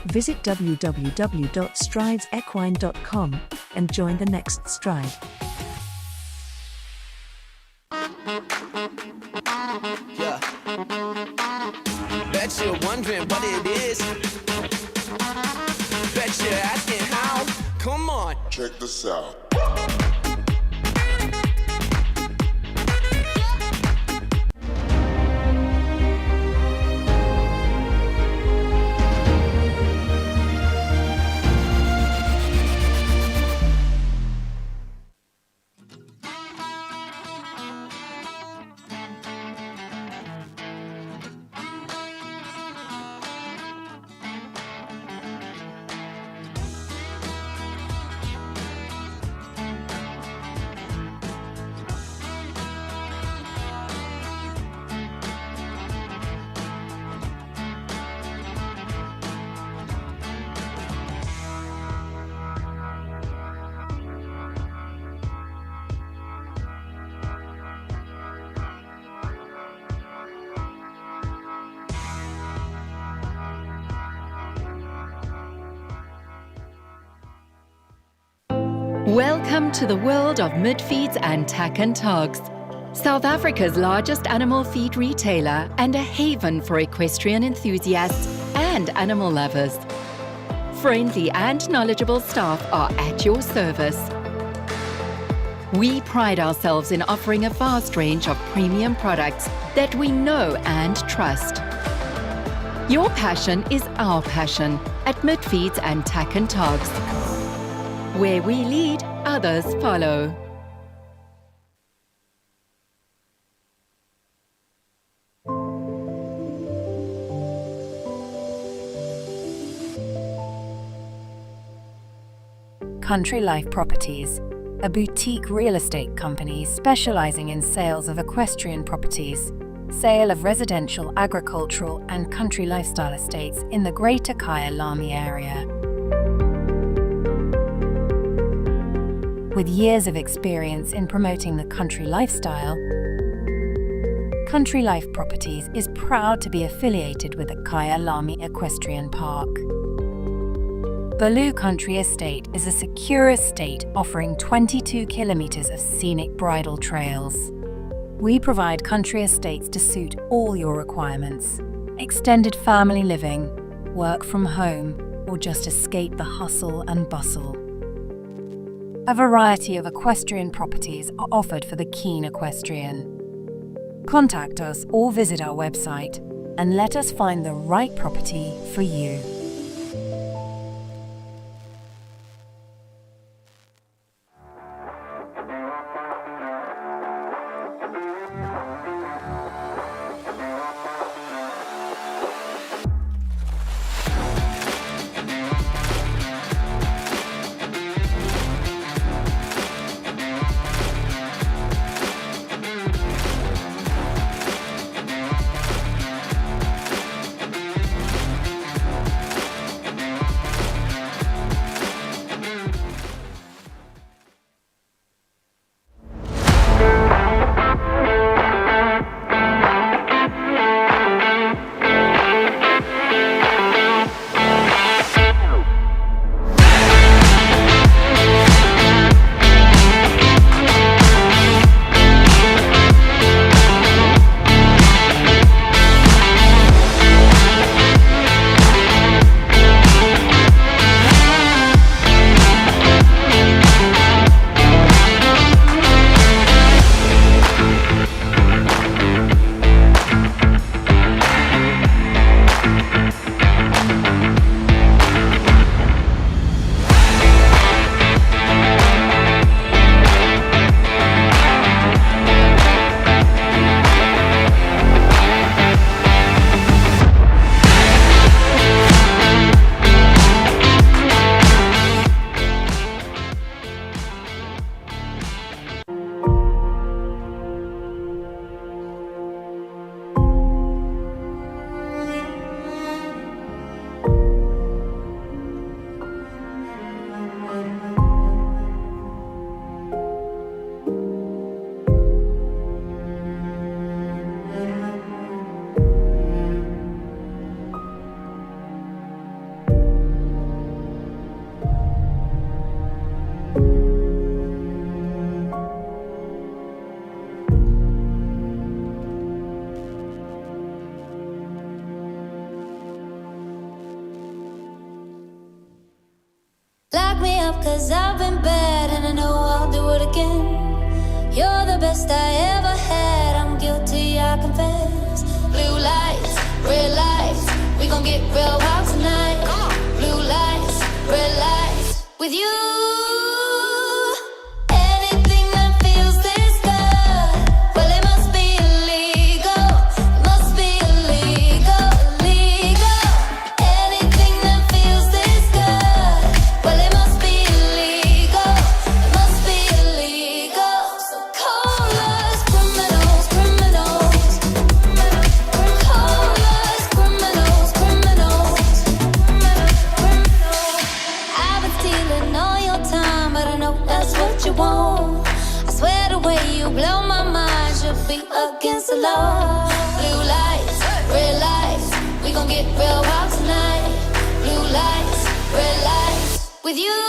Visit www.stridesequine.com and join the next stride. Yeah. Bet you're wondering what it is. Bet you're asking how. Come on. Check this out. Welcome to the world of mid-feeds and tack and togs. South Africa's largest animal feed retailer and a haven for equestrian enthusiasts and animal lovers. Friendly and knowledgeable staff are at your service. We pride ourselves in offering a vast range of premium products that we know and trust. Your passion is our passion at Midfeeds and Tack and Togs. Where we lead, others follow. Country Life Properties, a boutique real estate company specializing in sales of equestrian properties, sale of residential, agricultural and country lifestyle estates in the Greater Kyalami area. With years of experience in promoting the country lifestyle, Country Life Properties is proud to be affiliated with the Kyalami Equestrian Park. Baloo Country Estate is a secure estate offering 22 kilometers of scenic bridle trails. We provide country estates to suit all your requirements. Extended family living, work from home, or just escape the hustle and bustle. A variety of equestrian properties are offered for the keen equestrian. Contact us or visit our website and let us find the right property for you. Lock me up 'cause I've been bad and I know I'll do it again. You're the best I ever had, I'm guilty, I confess. Blue lights, red lights, we gon' get real wild tonight. Blue lights, red lights, with you. Anything that feels this good, well it must be illegal. It must be illegal, illegal. Anything that feels this good, well it must be illegal. It must be illegal. So call us criminals, criminals. Call us criminals, criminals. I've been stealing all your time, but I know that's what you want. I swear the way you blow my mind should be against the law. Blue lights, red lights, we gon' get real wild tonight. Blue lights, red lights, with you.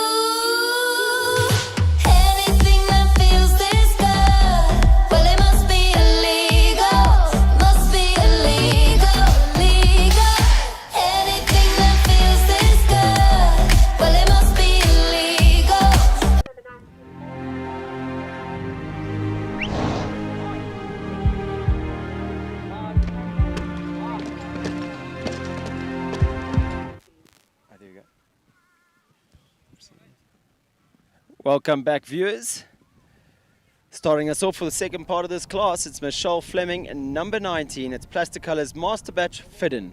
Welcome back, viewers. Starting us off for the second part of this class, it's Michelle Fleming and number 19. It's Plastic Colors Master Batch Fidden.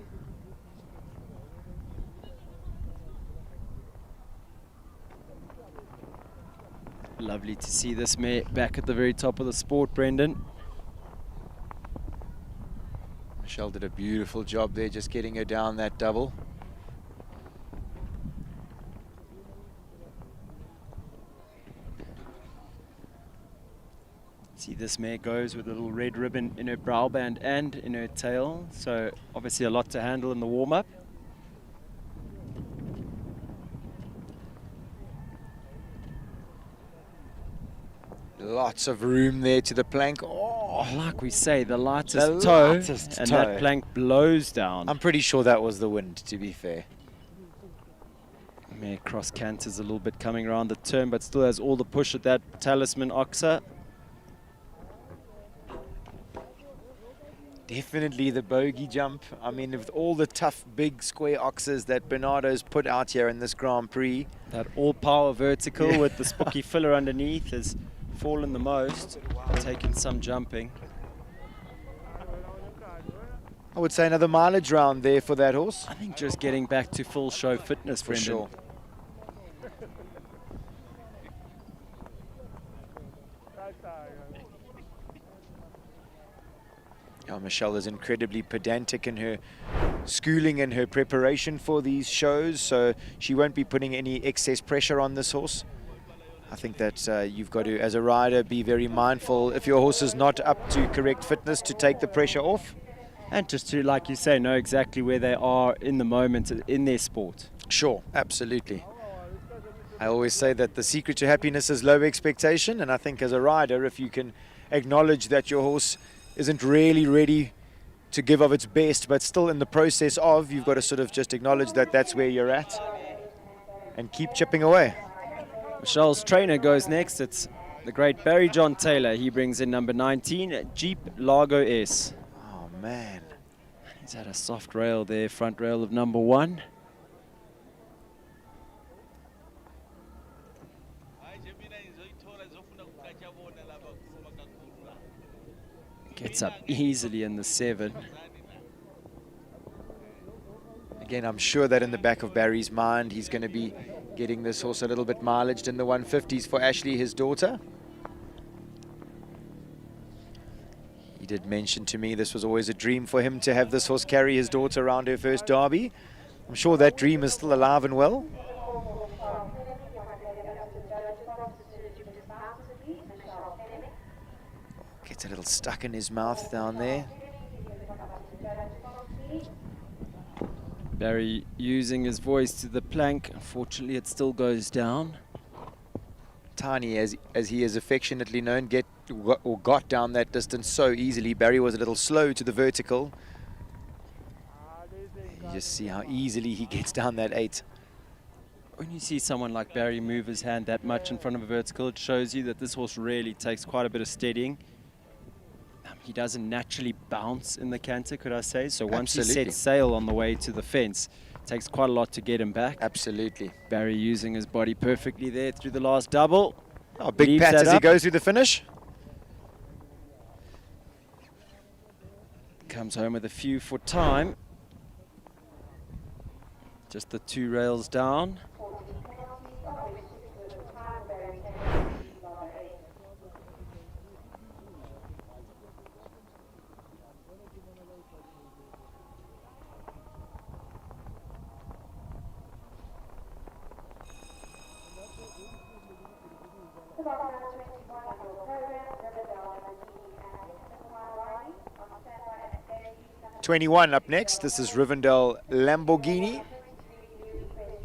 Lovely to see this mare back at the very top of the sport, Brendan. Michelle did a beautiful job there, just getting her down that double. See, this mare goes with a little red ribbon in her brow band and in her tail, so obviously a lot to handle in the warm-up. Lots of room there to the plank. Oh, like we say, the lightest toe, and that plank blows down. I'm pretty sure that was the wind, to be fair. Mare cross canters a little bit coming around the turn, but still has all the push at that talisman oxer. Definitely the bogey jump. I mean, with all the tough, big, square oxes that Bernardo's put out here in this Grand Prix. That all-power vertical with the spooky filler underneath has fallen the most, taken some jumping. I would say another mileage round there for that horse. I think just getting back to full show fitness, For Brendan. sure. Oh, Michelle is incredibly pedantic in her schooling and her preparation for these shows, so she won't be putting any excess pressure on this horse. I think that you've got to, as a rider, be very mindful if your horse is not up to correct fitness to take the pressure off. And just to, like you say, know exactly where they are in the moment in their sport. Sure, absolutely. I always say that the secret to happiness is low expectation, and I think as a rider, if you can acknowledge that your horse isn't really ready to give of its best, but still in the process of, you've got to sort of just acknowledge that that's where you're at and keep chipping away. Michelle's trainer goes next. It's the great Barry John Taylor. He brings in number 19, Jeep Largo S. Oh, man. He's had a soft rail there, front rail of number 1. Gets up easily in the 7. Again, I'm sure that in the back of Barry's mind, he's going to be getting this horse a little bit mileaged in the 150s for Ashley, his daughter. He did mention to me this was always a dream for him to have this horse carry his daughter around her first derby. I'm sure that dream is still alive and well. Gets a little stuck in his mouth down there. Barry using his voice to the plank. Unfortunately, it still goes down. Tiny, as he is affectionately known, got down that distance so easily. Barry was a little slow to the vertical. You just see how easily he gets down that 8. When you see someone like Barry move his hand that much in front of a vertical, it shows you that this horse really takes quite a bit of steadying. He doesn't naturally bounce in the canter, could I say? So once he sets sail on the way to the fence, it takes quite a lot to get him back. Absolutely. Barry using his body perfectly there through the last double. Oh, big pat as he goes through the finish. Comes home with a few for time. Just the 2 rails down. '21 up next. This is Rivendell Lamborghini,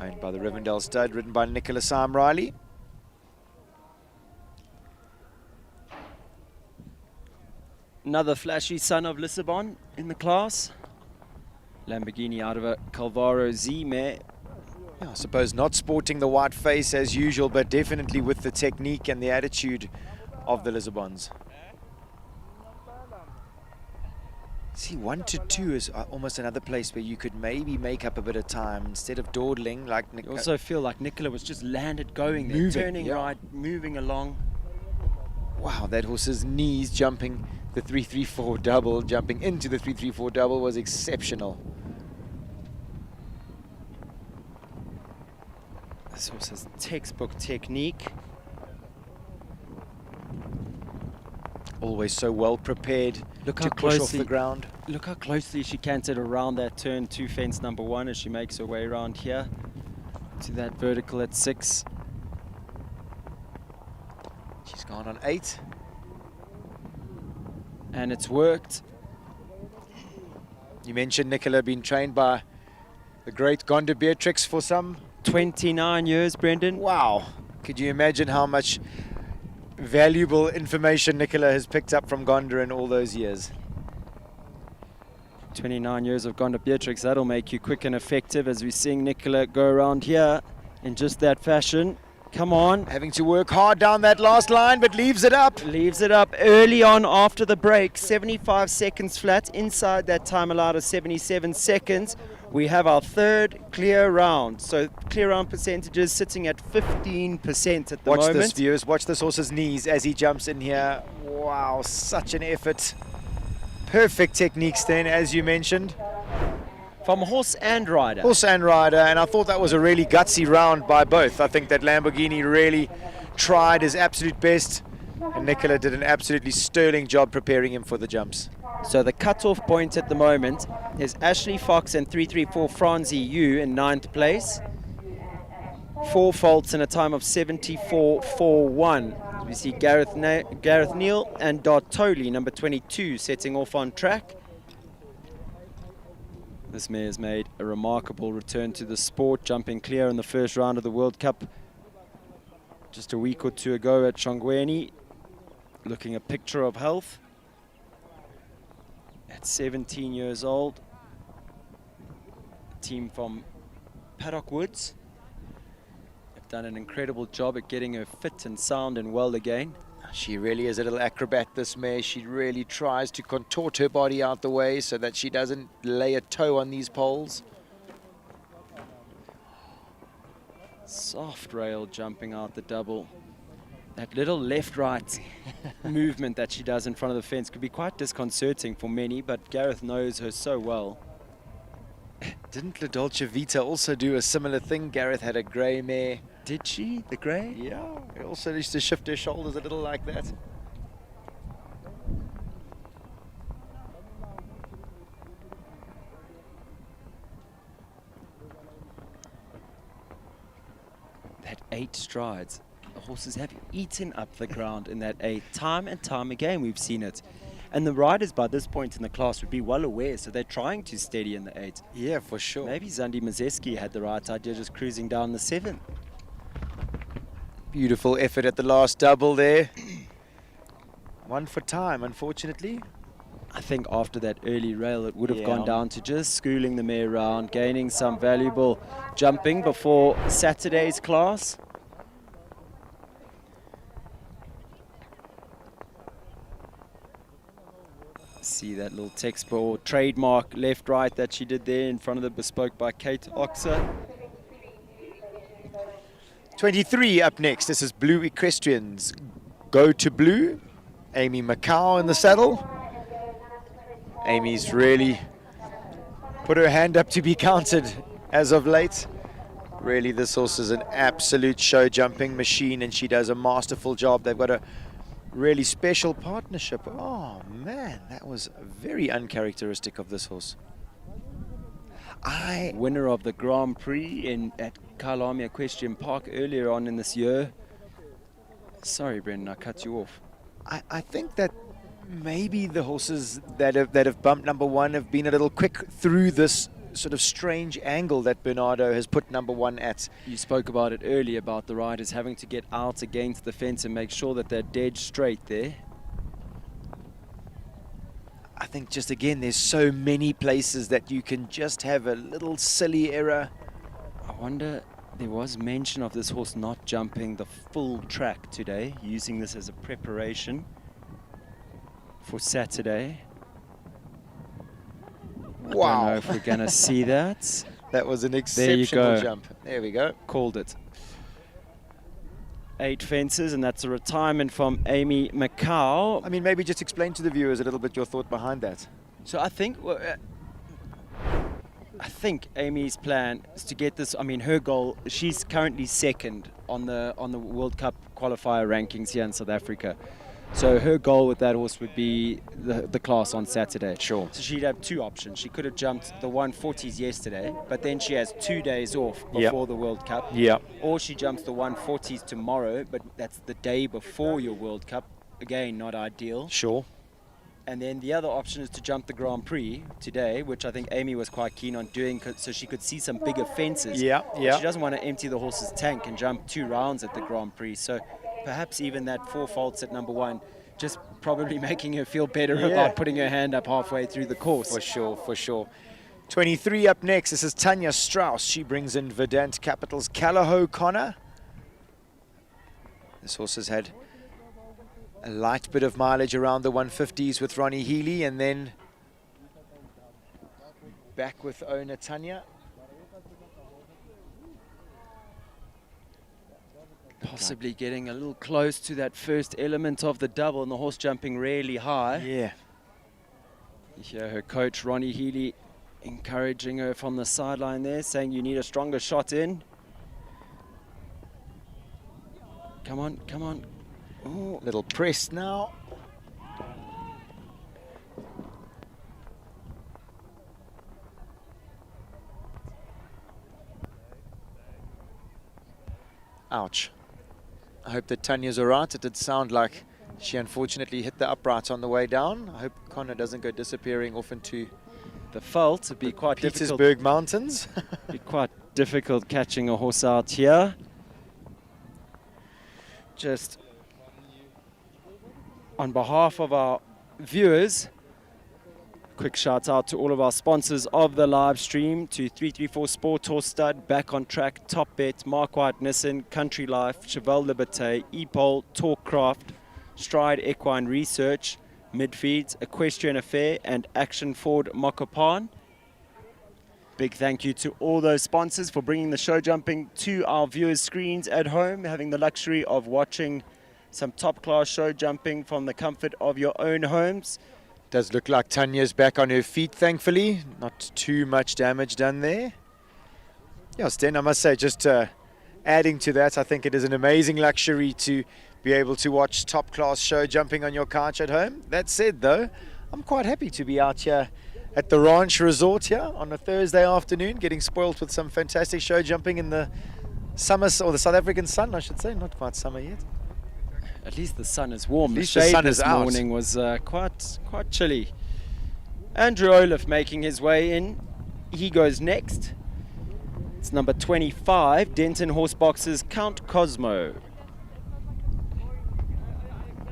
owned by the Rivendell stud, ridden by Nicholas Riley. Another flashy son of Lissabon in the class. Lamborghini out of a Calvaro Z mare. Yeah, I suppose not sporting the white face as usual, but definitely with the technique and the attitude of the Lissabons. See, 1 to 2 is almost another place where you could maybe make up a bit of time instead of dawdling like I also feel like Nicola was just landed going there, Moving, turning yeah. right, moving along. Wow, that horse's knees jumping the 3-3-4 double, jumping into the 3-3-4 double was exceptional. This horse has textbook technique. Always so well prepared Look to how push off closely the ground. Look how closely she canted around that turn 2 fence number 1 as she makes her way around here to that vertical at 6. She's gone on 8. And it's worked. You mentioned Nicola being trained by the great Gonda Beatrix for some 29 years, Brendan. Wow. Could you imagine how much valuable information Nicola has picked up from Gonda in all those years? 29 years of Gonda Beatrix, that'll make you quick and effective as we're seeing Nicola go around here in just that fashion. Come on. Having to work hard down that last line, but leaves it up. Leaves it up early on after the break. 75 seconds flat. Inside that time allowed of 77 seconds. We have our third clear round. So clear round percentages sitting at 15% at the Watch moment. this, viewers. Watch this horse's knees as he jumps in here. Wow, such an effort. Perfect techniques then, as you mentioned. From horse and rider. Horse and rider, and I thought that was a really gutsy round by both. I think that Lamborghini really tried his absolute best, and Nicola did an absolutely sterling job preparing him for the jumps. So the cut-off point at the moment is Ashley Fox and 334 Franzi Yu in 9th place. 4 faults in a time of 74.41. We see Gareth Neal and Dot Toley, number 22, setting off on track. This mare has made a remarkable return to the sport, jumping clear in the first round of the World Cup just a week or two ago at Shongweni, looking a picture of health. At 17 years old, the team from Paddock Woods have done an incredible job at getting her fit and sound and well again. She really is a little acrobat, this mare. She really tries to contort her body out the way so that she doesn't lay a toe on these poles. Soft rail jumping out the double. That little left-right movement that she does in front of the fence could be quite disconcerting for many, but Gareth knows her so well. Didn't La Dolce Vita also do a similar thing? Gareth had a grey mare. Did she? The grey? Yeah, he also used to shift her shoulders a little like that. That 8 strides. The horses have eaten up the ground in that 8. Time and time again we've seen it. And the riders by this point in the class would be well aware, so they're trying to steady in the 8. Yeah, for sure. Maybe Zandi Mazeski had the right idea, just cruising down the 7. Beautiful effort at the last double there. One for time, unfortunately. I think after that early rail, it would have Yeah. gone down to just schooling the mare around, gaining some valuable jumping before Saturday's class. See that little textbook trademark left-right that she did there in front of the bespoke by Kate Oxer. 23 up next. This is Blue Equestrians. Go to Blue. Amy Macau in the saddle. Amy's really put her hand up to be counted as of late. Really, this horse is an absolute show jumping machine, and she does a masterful job. They've got a really special partnership. Oh man, that was very uncharacteristic of this horse. Winner of the Grand Prix at Kyalami Equestrian Park earlier on in this year. Sorry, Brendan, I cut you off. I think that maybe the horses that have bumped number 1 have been a little quick through this sort of strange angle that Bernardo has put number 1 at. You spoke about it earlier about the riders having to get out against the fence and make sure that they're dead straight there. I think just again, there's so many places that you can just have a little silly error. I wonder, there was mention of this horse not jumping the full track today, using this as a preparation for Saturday. I don't know if we're going to see that. That was an There you exceptional go. jump. There we go. Called it. 8 fences, and that's a retirement from Amy Macau. I mean, maybe just explain to the viewers a little bit your thought behind that. So I think Amy's plan is to get this. I mean, her goal. She's currently second on the World Cup qualifier rankings here in South Africa. So her goal with that horse would be the class on Saturday. Sure. So she'd have 2 options. She could have jumped the 140s yesterday, but then she has 2 days off before the World Cup. Yeah. Or she jumps the 140s tomorrow, but that's the day before your World Cup. Again, not ideal. Sure. And then the other option is to jump the Grand Prix today, which I think Amy was quite keen on doing so she could see some bigger fences. Yeah, yeah. She doesn't want to empty the horse's tank and jump 2 rounds at the Grand Prix. So perhaps even that 4 faults at number 1, just probably making her feel better about putting her hand up halfway through the course. For sure, for sure. 23 up next. This is Tanya Strauss. She brings in Verdant Capital's Callagho Connor. This horse has had a light bit of mileage around the 150s with Ronnie Healy, and then back with owner Tanya. Possibly getting a little close to that first element of the double, and the horse jumping really high. Yeah. You hear her coach Ronnie Healy encouraging her from the sideline there, saying you need a stronger shot in. Come on, come on. Ooh, little press now. Ouch. I hope that Tanya's all right. It did sound like she unfortunately hit the upright on the way down. I hope Connor doesn't go disappearing off into the fault. It'd be quite Petersburg difficult. Mountains. Be quite difficult catching a horse out here. Just on behalf of our viewers, quick shout out to all of our sponsors of the live stream, to 334 Sport Horse Stud, Back on Track, Top Bet, Mark White Nissan, Country Life, Cheval Liberté, Epol, Talkcraft, Stride Equine Research, Midfeeds, Equestrian Affair, and Action Ford Mokopan. Big thank you to all those sponsors for bringing the show jumping to our viewers' screens at home, having the luxury of watching some top-class show jumping from the comfort of your own homes. Does look like Tanya's back on her feet, thankfully. Not too much damage done there. Yeah, Sten, I must say, just adding to that, I think it is an amazing luxury to be able to watch top-class show jumping on your couch at home. That said, though, I'm quite happy to be out here at the Ranch Resort here on a Thursday afternoon, getting spoilt with some fantastic show jumping in the summer, or the South African sun, I should say. Not quite summer yet. At least the sun is warm. At least the the shade sun this is out. morning was quite chilly. Andrew Olaf making his way in. He goes next. It's number 25, Denton Horsebox's Count Cosmo.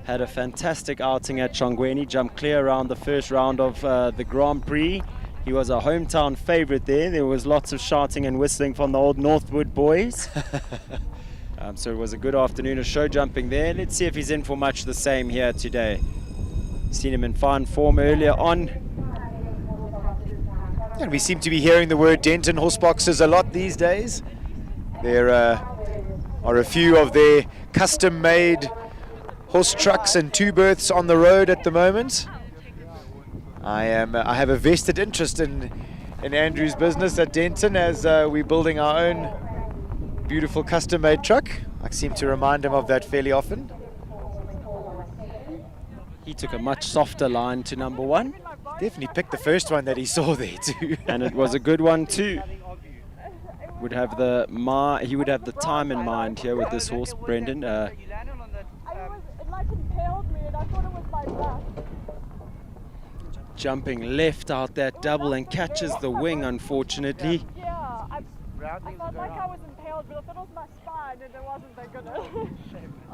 Had a fantastic outing at Chongweni, jumped clear around the first round of the Grand Prix. He was a hometown favorite there. There was lots of shouting and whistling from the old Northwood boys. So it was a good afternoon of show jumping there. Let's see if he's in for much the same here today. Seen him in fine form earlier on. And we seem to be hearing the word Denton Horseboxes a lot these days. There are a few of their custom-made horse trucks and 2 berths on the road at the moment. I have a vested interest in Andrew's business at Denton, as we're building our own beautiful custom-made truck. I seem to remind him of that fairly often. He took a much softer line to number 1. Definitely picked the first one that he saw there too. And it was a good one too. He would have the time in mind here with this horse, Brendan. Jumping left out that double and catches the wing, unfortunately. I felt like I was impaled, but if it was my spine, then it wasn't that good.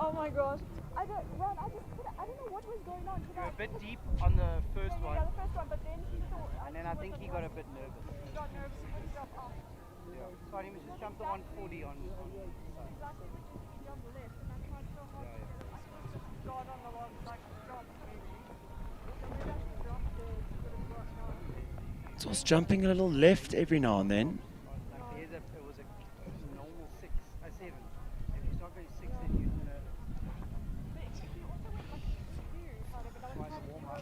Oh my gosh. I don't know what was going on. You were a bit deep on the first one. Yeah, the first one, but then he saw. And then I think he got a bit nervous. He got nervous and he jumped off. Yeah. So he must just jump the 140 on. Exactly, which is on the left, and I tried so hard to get it. I just got on the wrong, like, drop maybe. So we actually dropped there, it would have gotten on. It's also jumping a little left every now and then. Like it was a normal 6, a 7. If you start going 6, then you're gonna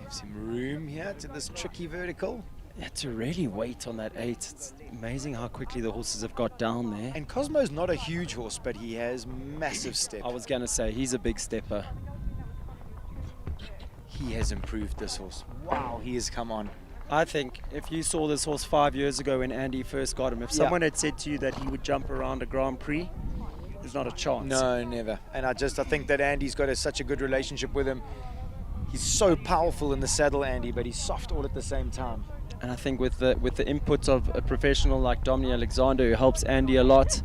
Gives him room here to this tricky vertical. Yeah, to really wait on that 8. It's amazing how quickly the horses have got down there. And Cosmo's not a huge horse, but he has massive step. I was going to say, he's a big stepper. He has improved this horse. Wow, he has come on. I think if you saw this horse 5 years ago when Andy first got him, if someone had said to you that he would jump around a Grand Prix, there's not a chance. No, never. And I think that Andy's got such a good relationship with him. He's so powerful in the saddle, Andy, but he's soft all at the same time. And I think with the input of a professional like Dominic Alexander, who helps Andy a lot,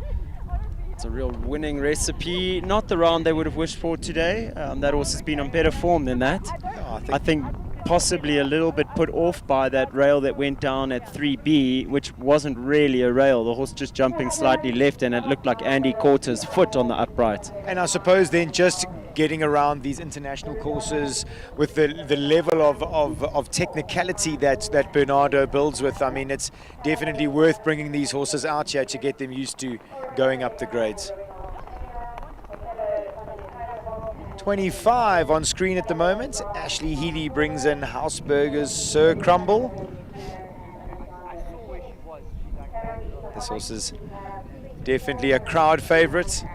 it's a real winning recipe. Not the round they would have wished for today. That horse has been on better form than that. Oh, I think possibly a little bit put off by that rail that went down at 3B, which wasn't really a rail. The horse just jumping slightly left, and it looked like Andy caught his foot on the upright. And I suppose then just getting around these international courses with the level of technicality that Bernardo builds with, I mean, it's definitely worth bringing these horses out here to get them used to going up the grades. 25 on screen at the moment. Ashley Healy brings in Hausberger's Sir Crumble. This horse is definitely a crowd favorite.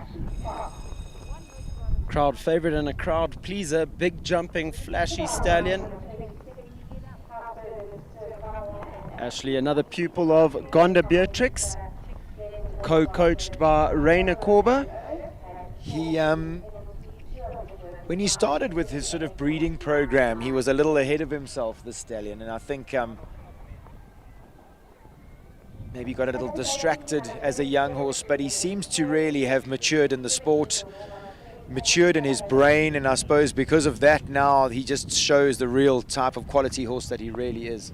Crowd favorite and a crowd pleaser. Big jumping, flashy stallion. Ashley, another pupil of Gonda Beatrix, co-coached by Rainer Korber. He when he started with his sort of breeding program, he was a little ahead of himself, the stallion, and I think maybe got a little distracted as a young horse, but he seems to really have matured in the sport, matured in his brain, and I suppose because of that now he just shows the real type of quality horse that he really is.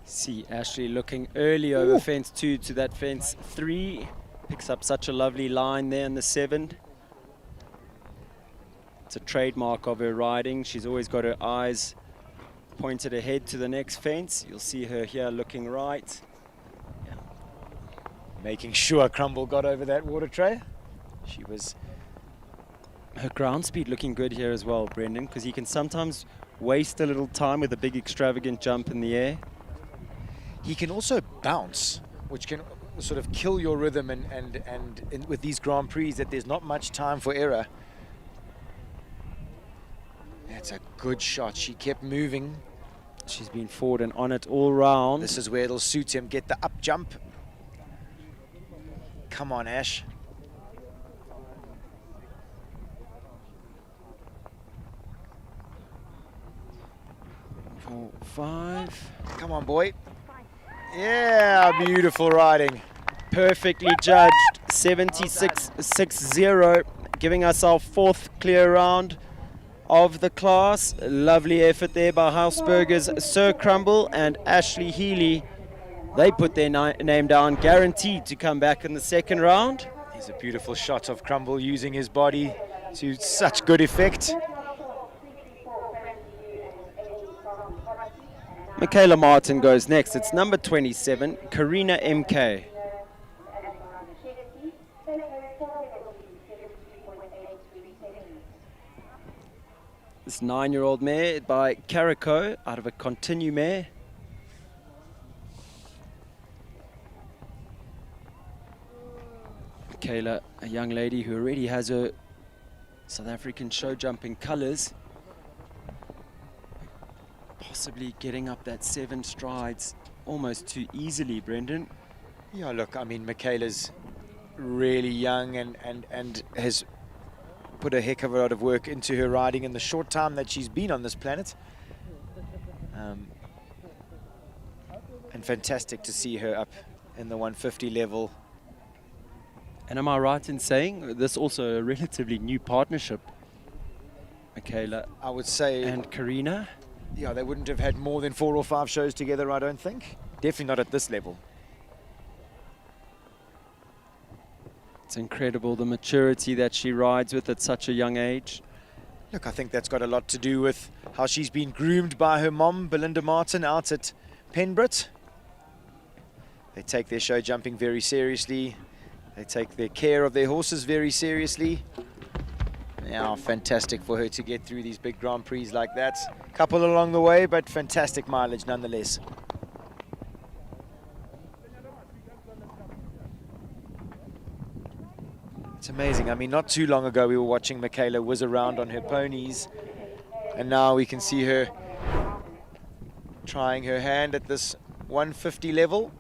See Ashley looking early over fence 2 to that fence 3. Picks up such a lovely line there in the 7. It's a trademark of her riding. She's always got her eyes pointed ahead to the next fence. You'll see her here looking right. Yeah. Making sure Crumble got over that water tray. Her ground speed looking good here as well, Brendan, because he can sometimes waste a little time with a big extravagant jump in the air. He can also bounce, which can sort of kill your rhythm, and with these Grand Prix that there's not much time for error. That's a good shot. She kept moving. She's been forward and on it all round. This is where it'll suit him. Get the up jump. Come on, Ash. 4, 5. Come on, boy. Yeah, beautiful riding. Perfectly judged. 76.60, giving us our 4th clear round of the class. Lovely effort there by Hausberger's Sir Crumble and Ashley Healy. They put their name down, guaranteed to come back in the 2nd round. Here's a beautiful shot of Crumble using his body to such good effect. Michaela Martin goes next. It's number 27, Karina MK. This 9-year-old mare by Carico out of a Continue mare. Michaela, a young lady who already has her South African show jumping colours. Possibly getting up that 7 strides almost too easily, Brendan. Yeah, look, I mean, Michaela's really young and has put a heck of a lot of work into her riding in the short time that she's been on this planet. And fantastic to see her up in the 150 level. And am I right in saying this also a relatively new partnership, Michaela? I would say. And Karina? Yeah, they wouldn't have had more than 4 or 5 shows together, I don't think. Definitely not at this level. It's incredible the maturity that she rides with at such a young age. Look, I think that's got a lot to do with how she's been groomed by her mom, Belinda Martin, out at Penbrit. They take their show jumping very seriously. They take their care of their horses very seriously. Yeah, fantastic for her to get through these big Grand Prix like that. Couple along the way, but fantastic mileage nonetheless. It's amazing. I mean, not too long ago we were watching Michaela whiz around on her ponies, and now we can see her trying her hand at this 150 level.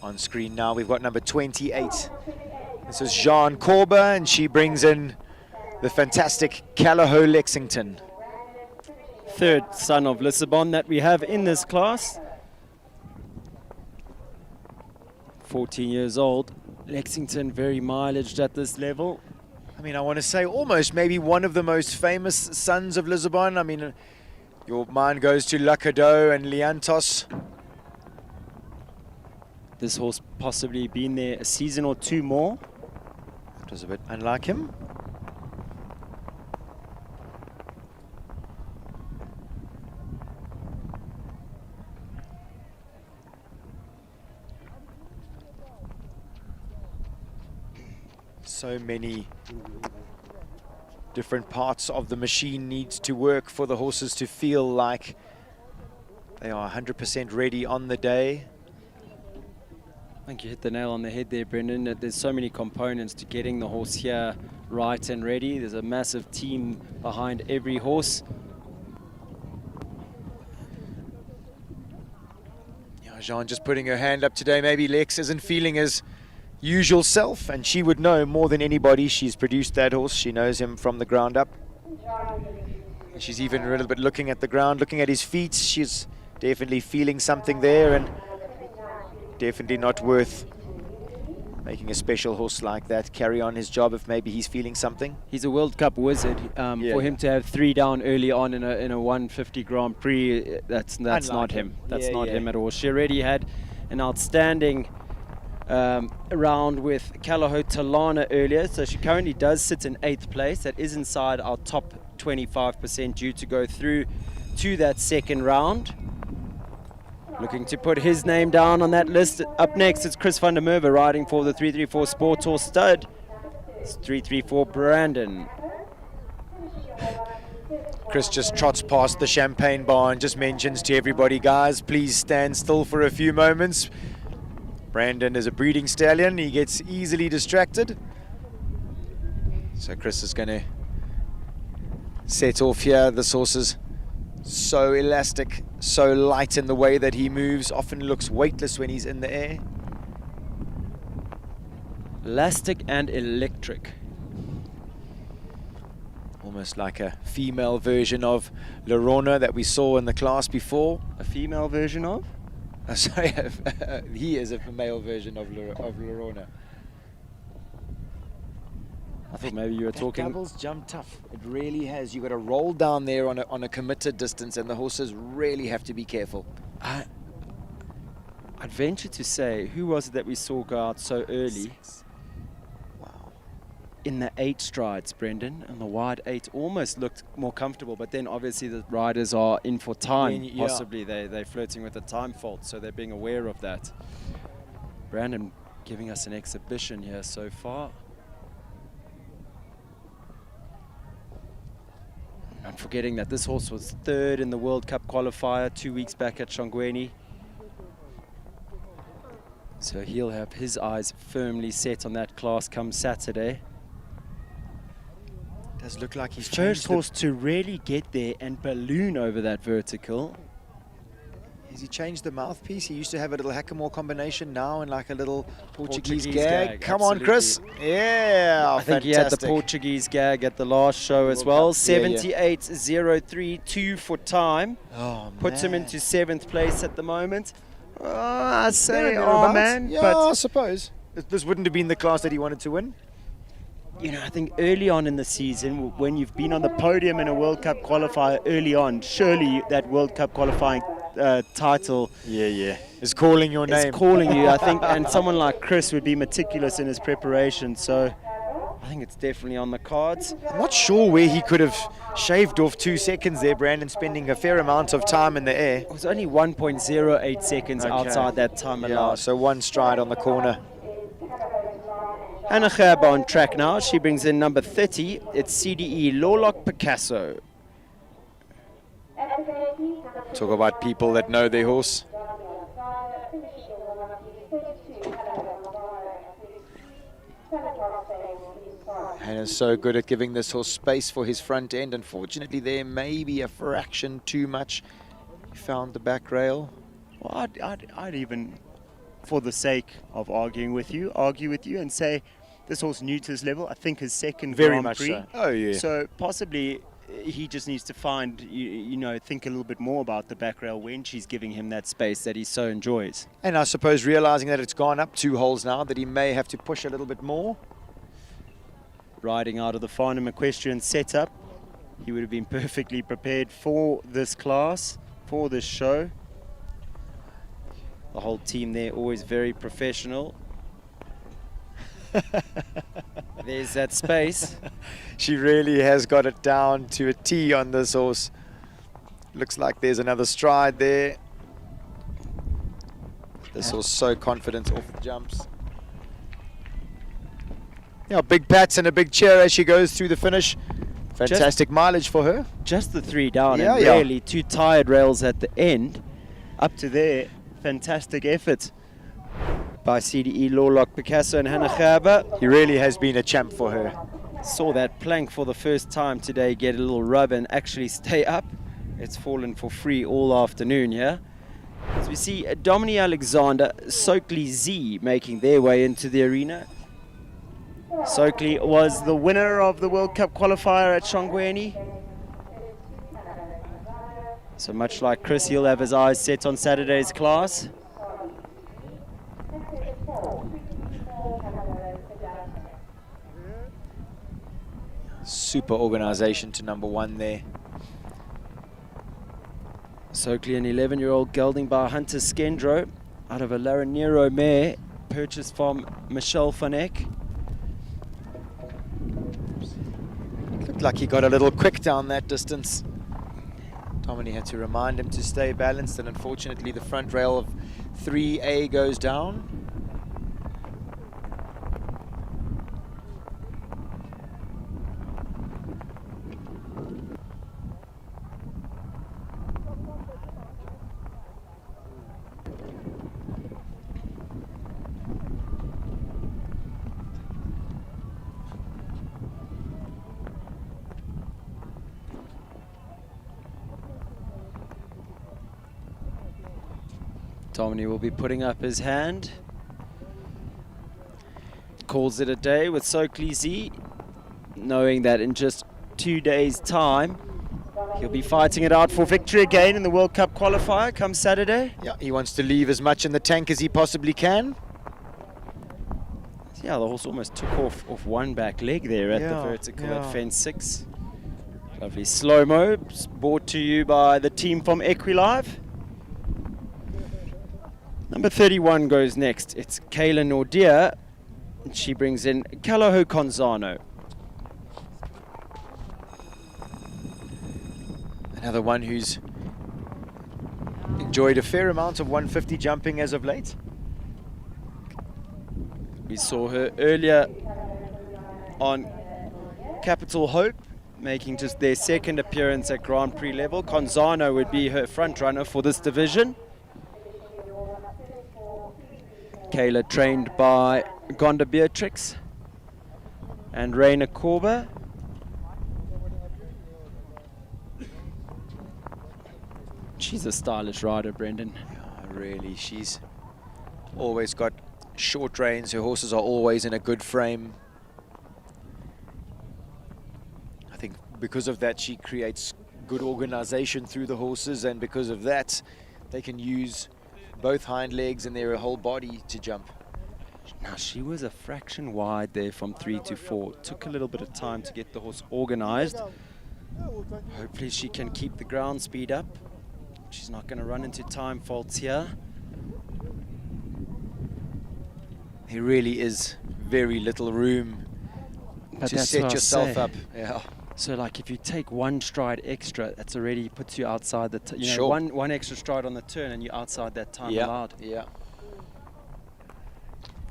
On screen now we've got number 28. This is Jean Corba, and she brings in the fantastic Callahoo Lexington. Third son of Lisbon that we have in this class. 14 years old. Lexington very mileaged at this level. I mean, I want to say almost maybe one of the most famous sons of Lisbon. I mean, your mind goes to Lacado and Liantos. This horse possibly been there a season or two more. It was a bit unlike him. So many different parts of the machine needs to work for the horses to feel like they are 100% ready on the day. I think you hit the nail on the head there, Brendan, that there's so many components to getting the horse here right and ready. There's a massive team behind every horse. Yeah, Jean just putting her hand up today. Maybe Lex isn't feeling his usual self, and she would know more than anybody. She's produced that horse. She knows him from the ground up. And she's even a little bit looking at the ground, looking at his feet. She's definitely feeling something there, and definitely not worth making a special horse like that carry on his job if maybe he's feeling something. He's a World Cup wizard. For him to have 3 down early on in a 150 Grand Prix, that's not him. That's not him at all. She already had an outstanding round with Callahoo Talana earlier, so she currently does sit in 8th place. That is inside our top 25% due to go through to that second round. Looking to put his name down on that list. Up next, it's Chris van der Merwe riding for the 334 Sport Horse Stud. It's 334 Brandon. Chris just trots past the champagne bar and just mentions to everybody, guys, please stand still for a few moments. Brandon is a breeding stallion. He gets easily distracted. So Chris is going to set off here. This horse is so elastic, so light in the way that he moves, often looks weightless when he's in the air. Elastic and electric. Almost like a female version of Lorona that we saw in the class before. A female version of? Sorry, he is a male version of Lorona. I thought maybe you were talking. Doubles jump tough. It really has. You got to roll down there on a committed distance, and the horses really have to be careful. I'd venture to say, who was it that we saw go out so early? Wow. In the 8 strides, Brendan, and the wide 8 almost looked more comfortable, but then obviously the riders are in for time. Possibly they're flirting with a time fault, so they're being aware of that. Brandon giving us an exhibition here so far. Not forgetting that this horse was 3rd in the World Cup qualifier 2 weeks back at Shongweni. So he'll have his eyes firmly set on that class come Saturday. Does look like he's first horse to really get there and balloon over that vertical. Has he changed the mouthpiece? He used to have a little hackamore combination, now in like a little Portuguese gag. Come absolutely. on, Chris. Yeah, I think he had the Portuguese gag at the last show as well. 78.032 for time. Oh, puts him into 7th place at the moment. I say, man. Yeah, but I suppose. This wouldn't have been the class that he wanted to win. You know, I think early on in the season, when you've been on the podium in a World Cup qualifier early on, surely that World Cup qualifying title. Yeah. Is calling your name. Is calling you, I think, and someone like Chris would be meticulous in his preparation. So I think it's definitely on the cards. I'm not sure where he could have shaved off 2 seconds there, Brandon, spending a fair amount of time in the air. It was only 1.08 seconds outside that time allowed. So 1 stride on the corner. Hannah Gerber on track now. She brings in number 30. It's CDE Lorlock Picasso. Talk about people that know their horse. Hannah's so good at giving this horse space for his front end. Unfortunately, there may be a fraction too much. He found the back rail. Well, I'd even, for the sake of argue with you and say this horse new to this level. I think his second Very Grand Prix. much so. Oh, yeah. So possibly he just needs to find, think a little bit more about the back rail when she's giving him that space that he so enjoys. And I suppose realizing that it's gone up 2 holes now, that he may have to push a little bit more. Riding out of the Farnham Equestrian setup, he would have been perfectly prepared for this class, for this show. The whole team there always very professional. There's that space. She really has got it down to a T on this horse. Looks like there's another stride there. This horse so confident off the jumps. Yeah, big pats and a big cheer as she goes through the finish. Fantastic mileage for her. Just the 3 down and really 2 tired rails at the end. Up to there, fantastic effort by CDE Lorlock Picasso and Hannah Gerber. He really has been a champ for her. Saw that plank for the first time today get a little rub and actually stay up. It's fallen for free all afternoon here. As we see Dominique Alexander, Soakley Z making their way into the arena. Soakley was the winner of the World Cup qualifier at Shongweni. So much like Chris, he'll have his eyes set on Saturday's class. Super organization to number 1 there. Soakley, an 11-year-old gelding by Hunter Skendro out of a Laranero mare purchased from Michelle van Eck. Looked like he got a little quick down that distance. Dominique had to remind him to stay balanced, and unfortunately the front rail of 3A goes down. Dominique will be putting up his hand. Calls it a day with Soakley Z, knowing that in just 2 days' time, he'll be fighting it out for victory again in the World Cup qualifier come Saturday. Yeah, he wants to leave as much in the tank as he possibly can. Yeah, the horse almost took off 1 back leg there at the vertical at fence 6. Lovely slow-mo, brought to you by the team from Equilive. Number 31 goes next. It's Kayla Nordia. She brings in Caloho Conzano. Another one who's enjoyed a fair amount of 150 jumping as of late. We saw her earlier on Capital Hope, making just their 2nd appearance at Grand Prix level. Conzano would be her front runner for this division. Kayla trained by Gonda Beatrix and Raina Korber. She's a stylish rider, Brendan. Yeah, really, she's always got short reins. Her horses are always in a good frame. I think because of that, she creates good organization through the horses, and because of that, they can use both hind legs and their whole body to jump. Now, she was a fraction wide there from 3 to 4. Took a little bit of time to get the horse organized. Hopefully she can keep the ground speed up. She's not going to run into time faults here. There really is very little room But to that's set what I yourself say. up. Yeah. So like if you take one stride extra, that's already puts you outside the, you know, Sure. one extra stride on the turn and you're outside that time Yeah, allowed. yeah.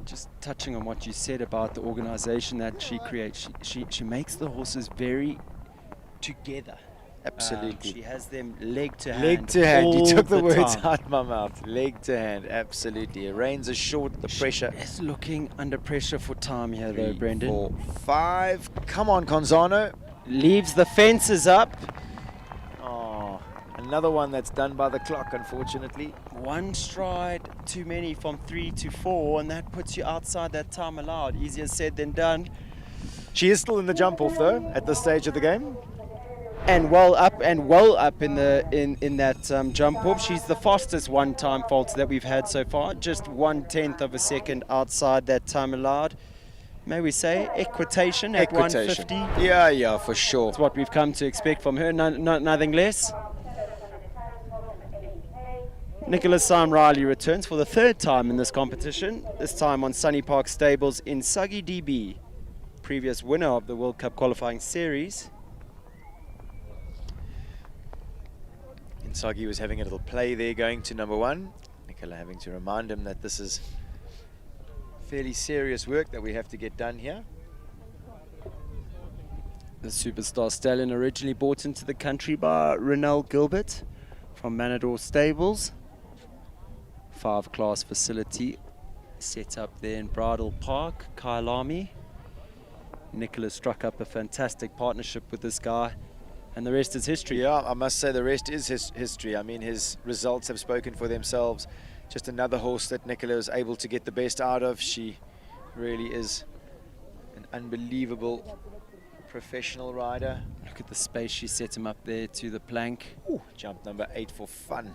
Just touching on what you said about the organization that she creates, she makes the horses very together. Absolutely. She has them leg to hand. Leg to hand. You all took the words time. out of my mouth. Leg to hand. Absolutely. Her reins are short. The pressure. Is looking under pressure for time here, though, 3, Brendan. 4, 5. Come on, Conzano. Leaves the fences up. Oh, another one that's done by the clock, unfortunately. One stride too many from 3 to 4, and that puts you outside that time allowed. Easier said than done. She is still in the jump off, though, at this stage of the game. And well up in that jump off. She's the fastest one-time fault that we've had so far. Just 1/10 of a second outside that time allowed. May we say equitation at 150? Yeah, for sure. That's what we've come to expect from her. Nothing less. Nicholas Sam Riley returns for the 3rd time in this competition. This time on Sunny Park Stables in Suggy DB, previous winner of the World Cup qualifying series. Sagi was having a little play there going to number 1. Nicola having to remind him that this is fairly serious work that we have to get done here. The Superstar Stallion originally brought into the country by Renelle Gilbert from Manador Stables. 5-class facility set up there in Bridle Park, Kailami. Nicola struck up a fantastic partnership with this guy. And the rest is history. Yeah, I must say the rest is history. I mean, his results have spoken for themselves. Just another horse that Nicola was able to get the best out of. She really is an unbelievable professional rider. Look at the space she set him up there to the plank. Ooh, jump number 8 for fun.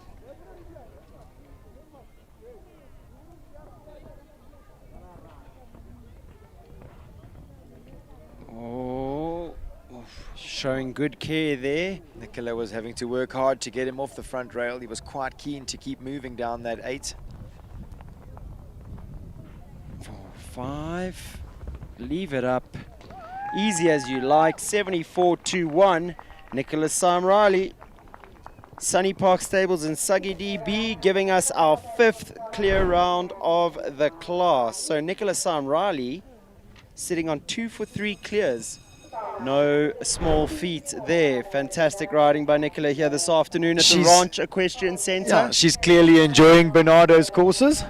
Oh, showing good care there. Nicola was having to work hard to get him off the front rail. He was quite keen to keep moving down that 8. 4, 5. Leave it up. Easy as you like. 74-1. Nicholas Sam Riley. Sunny Park Stables in Suggy DB giving us our 5th clear round of the class. So Nicholas Sam Riley sitting on 2 for 3 clears. No small feat there. Fantastic riding by Nicola here this afternoon at the Ranch Equestrian Centre. Yeah, she's clearly enjoying Bernardo's courses.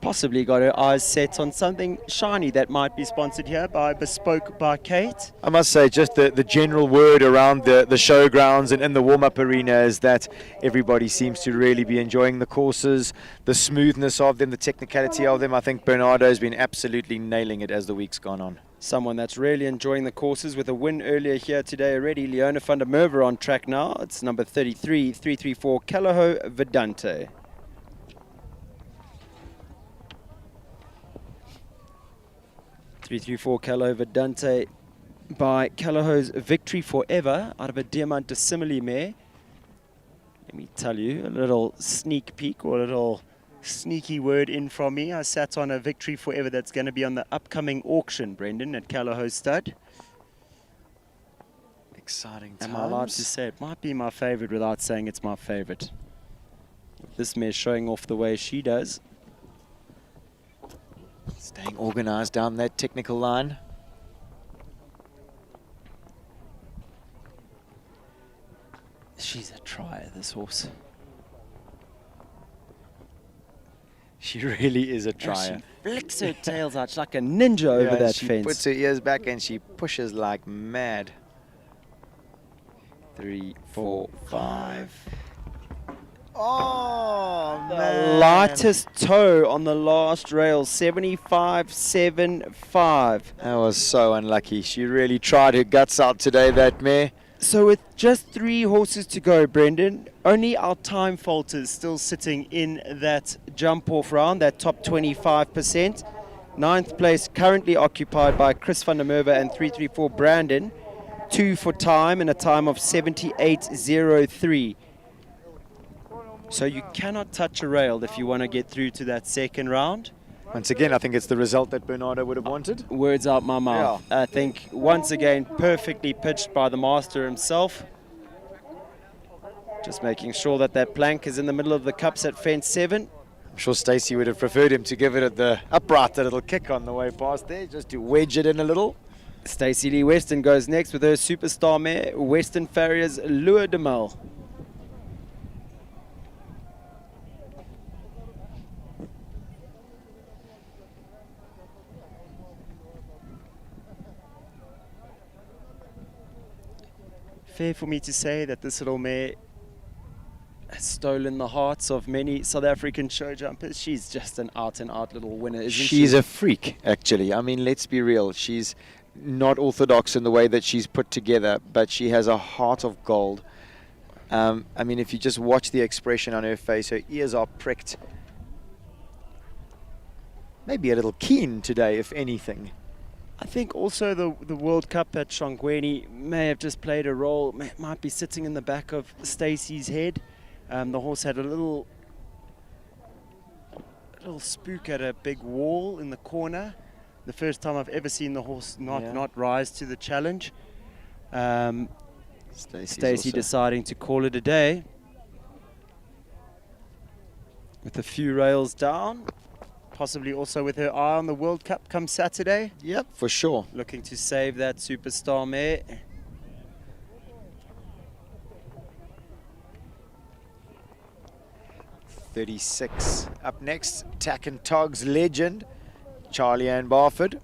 Possibly got her eyes set on something shiny that might be sponsored here by Bespoke by Kate. I must say, just the general word around the showgrounds and in the warm-up arena is that everybody seems to really be enjoying the courses, the smoothness of them, the technicality of them. I think Bernardo's been absolutely nailing it as the week's gone on. Someone that's really enjoying the courses with a win earlier here today already. Leona van der Merwe on track now. It's number 33, 334, Calaho Vedante. Calaho Vedante by Calaho's Victory Forever out of a Diamant de Simile mare. Let me tell you, a little sneak peek or a little sneaky word in from me. I sat on a Victory Forever that's going to be on the upcoming auction, Brendan, at Calaho Stud. Exciting times. Am I allowed to say it might be my favorite without saying it's my favorite? This mare showing off the way she does. Staying organized down that technical line. She's a trier, this horse. She really is a trier. She flicks her tails out. She's like a ninja over that she fence. Puts her ears back and she pushes like mad. 3, 4, 5. Oh, the man. lightest toe on the last rail, 75.75. That was so unlucky. She really tried her guts out today, that mare. So with just 3 horses to go, Brendan, only our time falters still sitting in that jump-off round, that top 25%. 9th place currently occupied by Chris van der Merwe and 334 Brandon. 2 for time and a time of 78.03. So you cannot touch a rail if you want to get through to that second round. Once again, I think it's the result that Bernardo would have wanted. Words out my mouth. I think, once again, perfectly pitched by the master himself. Just making sure that that plank is in the middle of the cups at fence 7. I'm sure Stacey would have preferred him to give it at the upright, a little kick on the way past there, just to wedge it in a little. Stacey Lee Weston goes next with her superstar mare, Western Farriers Lure de Mel. Fair for me to say that this little mare has stolen the hearts of many South African show jumpers. She's just an out-and-out little winner, isn't she? She's a freak, actually. I mean, let's be real. She's not orthodox in the way that she's put together, but she has a heart of gold. I mean, if you just watch the expression on her face, her ears are pricked. Maybe a little keen today, if anything. I think also the World Cup at Shongweni may have just played a role, might be sitting in the back of Stacey's head. The horse had a little spook at a big wall in the corner. The first time I've ever seen the horse not rise to the challenge. Stacey deciding to call it a day. With a few rails down. Possibly also with her eye on the World Cup come Saturday. Yep, for sure. Looking to save that superstar mare. .36 up next, Tack and Tog's legend, Charlie Ann Barford.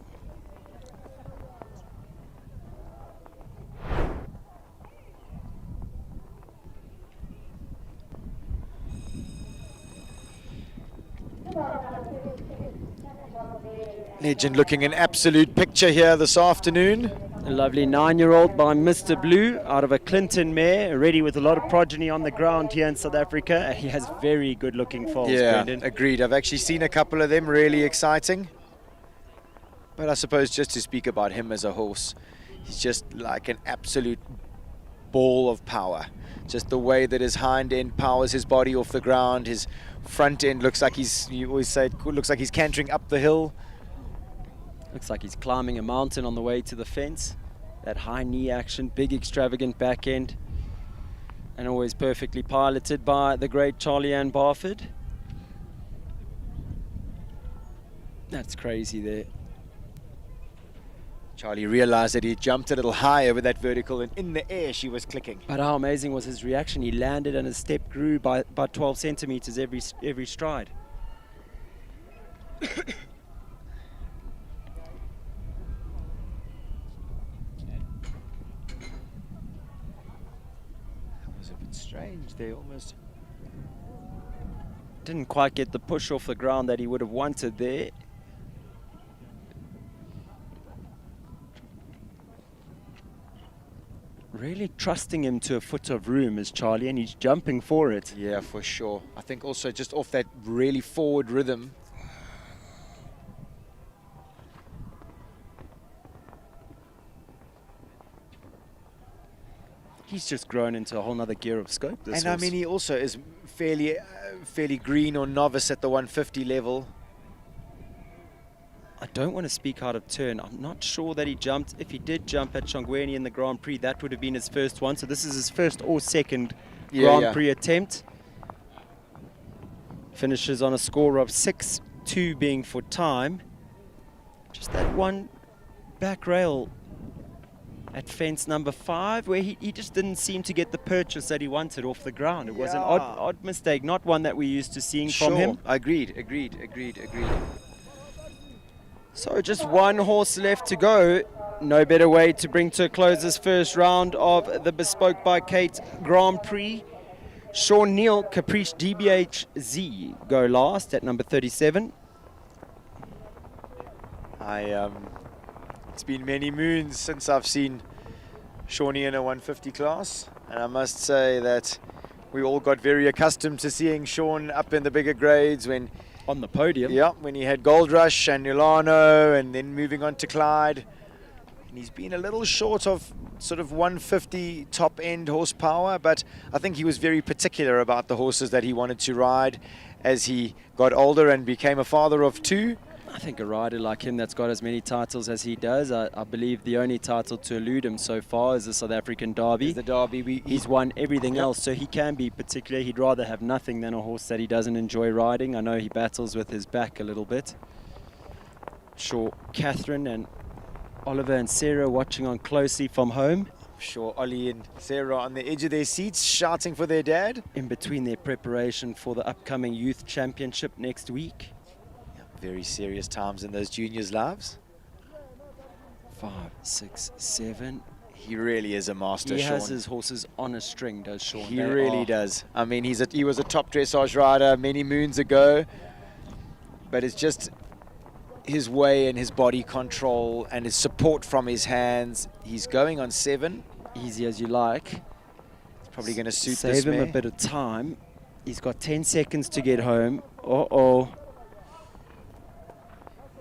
Legend looking an absolute picture here this afternoon. A lovely 9-year-old by Mr. Blue out of a Clinton mare, ready with a lot of progeny on the ground here in South Africa. He has very good looking foals, Brendan. Agreed. I've actually seen a couple of them, really exciting. But I suppose just to speak about him as a horse, he's just like an absolute ball of power. Just the way that his hind end powers his body off the ground, his front end looks like you always say, it looks like he's cantering up the hill. Looks like he's climbing a mountain on the way to the fence. That high knee action, big extravagant back end. And always perfectly piloted by the great Charlie Ann Barford. That's crazy there. Charlie realized that he jumped a little high over that vertical, and in the air she was clicking. But how amazing was his reaction? He landed and his step grew by 12 centimeters every stride. Strange, they almost didn't quite get the push off the ground that he would have wanted there. Really trusting him to a foot of room is Charlie, and he's jumping for it. Yeah, for sure. I think also just off that really forward rhythm. He's just grown into a whole nother gear of scope, this And horse. I mean, he also is fairly green or novice at the 150 level. I don't want to speak out of turn. I'm not sure that he jumped. If he did jump at Shongweni in the Grand Prix, that would have been his first one. So this is his first or second Grand Prix attempt. Finishes on a score of 6-2 being for time. Just that one back rail at fence number 5, where he just didn't seem to get the purchase that he wanted off the ground. It was an odd mistake, not one that we're used to seeing from him. Agreed. So just one horse left to go. No better way to bring to a close this first round of the Bespoke by Kate Grand Prix. Sean Neal, Caprice DBHZ go last at number 37. It's been many moons since I've seen Shawnee in a 150 class, and I must say that we all got very accustomed to seeing Sean up in the bigger grades when on the podium. Yeah, when he had Gold Rush and Milano, and then moving on to Clyde. And he's been a little short of sort of 150 top-end horsepower, but I think he was very particular about the horses that he wanted to ride as he got older and became a father of two. I think a rider like him that's got as many titles as he does, I believe the only title to elude him so far is the South African Derby. The Derby. He's won everything else, so he can be particular. He'd rather have nothing than a horse that he doesn't enjoy riding. I know he battles with his back a little bit. Sure, Catherine and Oliver and Sarah watching on closely from home. Sure, Ollie and Sarah on the edge of their seats shouting for their dad. In between their preparation for the upcoming Youth Championship next week. Very serious times in those juniors' lives. 5, 6, 7. He really is a master, He Sean. has his horses on a string, does Sean? He really does. I mean, he was a top dressage rider many moons ago, but it's just his way and his body control and his support from his hands. He's going on 7. Easy as you like. It's probably going to suit Save this him mare. a bit of time. He's got 10 seconds to get home. Uh-oh.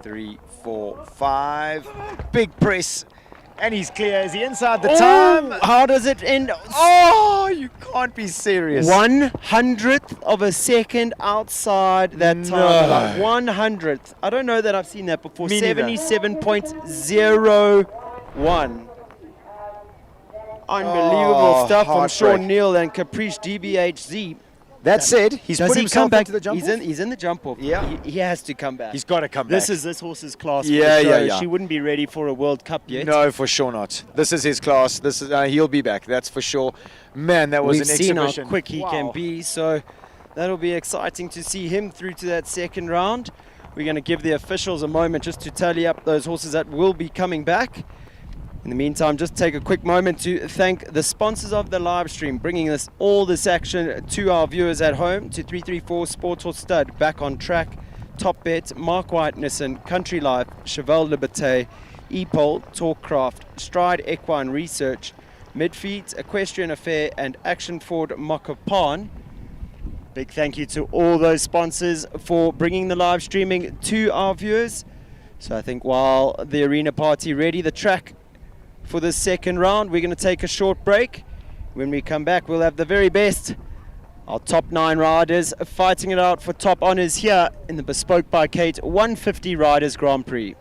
3, 4, 5. Big press. And he's clear. Is he inside the time? How does it end? Oh, you can't be serious. 100th of a second outside that time. Like 100th. I don't know that I've seen that before. Me neither. 77.01. Unbelievable stuff from Sean Neal and Caprice DBHZ. That said, he's Does put he himself come back into the jump off? He's in the jump off. Yeah. He has to come back. He's got to come back. This is this horse's class. For Yeah, the show. yeah. She wouldn't be ready for a World Cup yet. No, for sure not. This is his class. This is he'll be back. That's for sure. Man, that was We've an seen exhibition. how quick he can be, so that'll be exciting to see him through to that second round. We're going to give the officials a moment just to tally up those horses that will be coming back. In the meantime, just take a quick moment to thank the sponsors of the live stream, bringing all this action to our viewers at home, to 334 Sports Horse Stud, Back on Track, Top Bet, Mark White Nissan, Country Life, Cheval Liberté, E-Pole, Talkcraft, Stride Equine Research, Midfeeds, Equestrian Affair, and Action Ford Mokopan. Big thank you to all those sponsors for bringing the live streaming to our viewers. So I think while the arena party ready, the track for the second round, we're going to take a short break. When we come back, we'll have the very best, our top 9 riders fighting it out for top honours here in the Bespoke by Kate 150 Riders Grand Prix.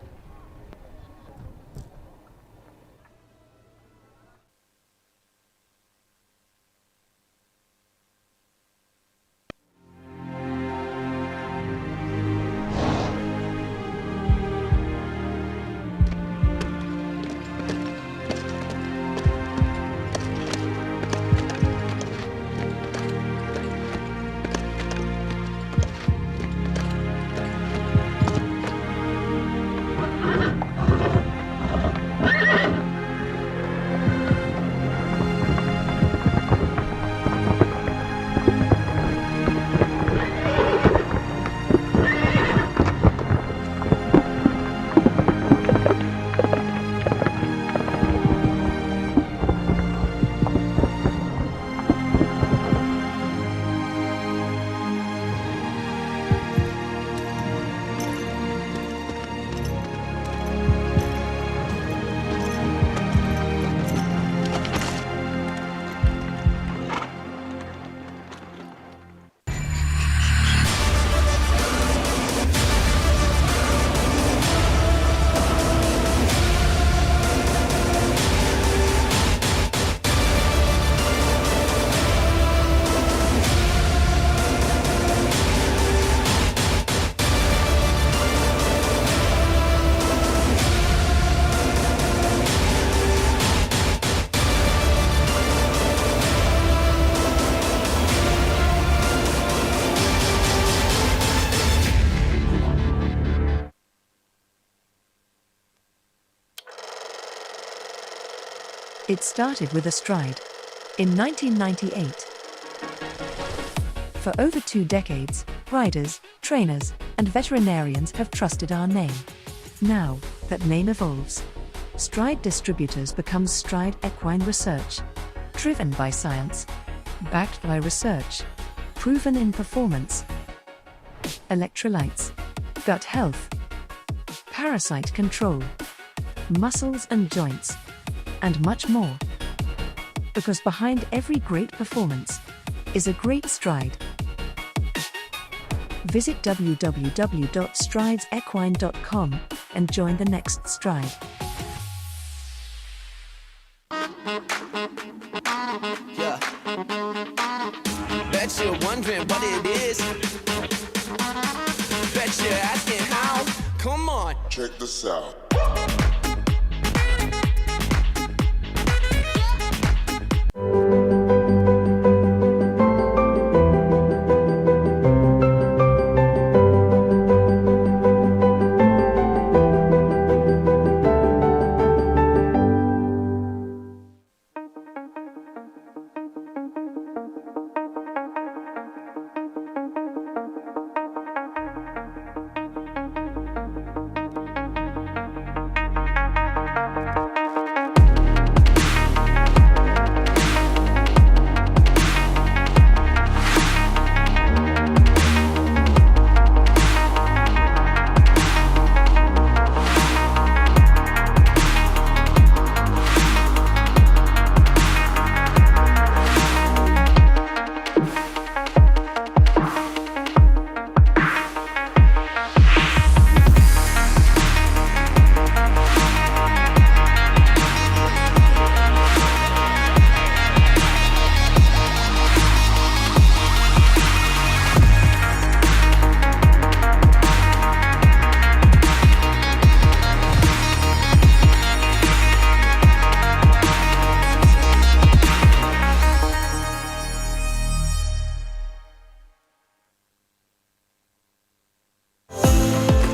It started with a stride in 1998. For over 2 decades, riders, trainers, and veterinarians have trusted our name. Now that name evolves. Stride Distributors becomes Stride Equine Research. Driven by science. Backed by research. Proven in performance. Electrolytes. Gut health. Parasite control. muscles and joints, and much more. Because behind every great performance is a great stride. Visit www.stridesequine.com and join the next stride. Yeah. Bet you're wondering what it is. Bet you're asking how. Come on. Check this out.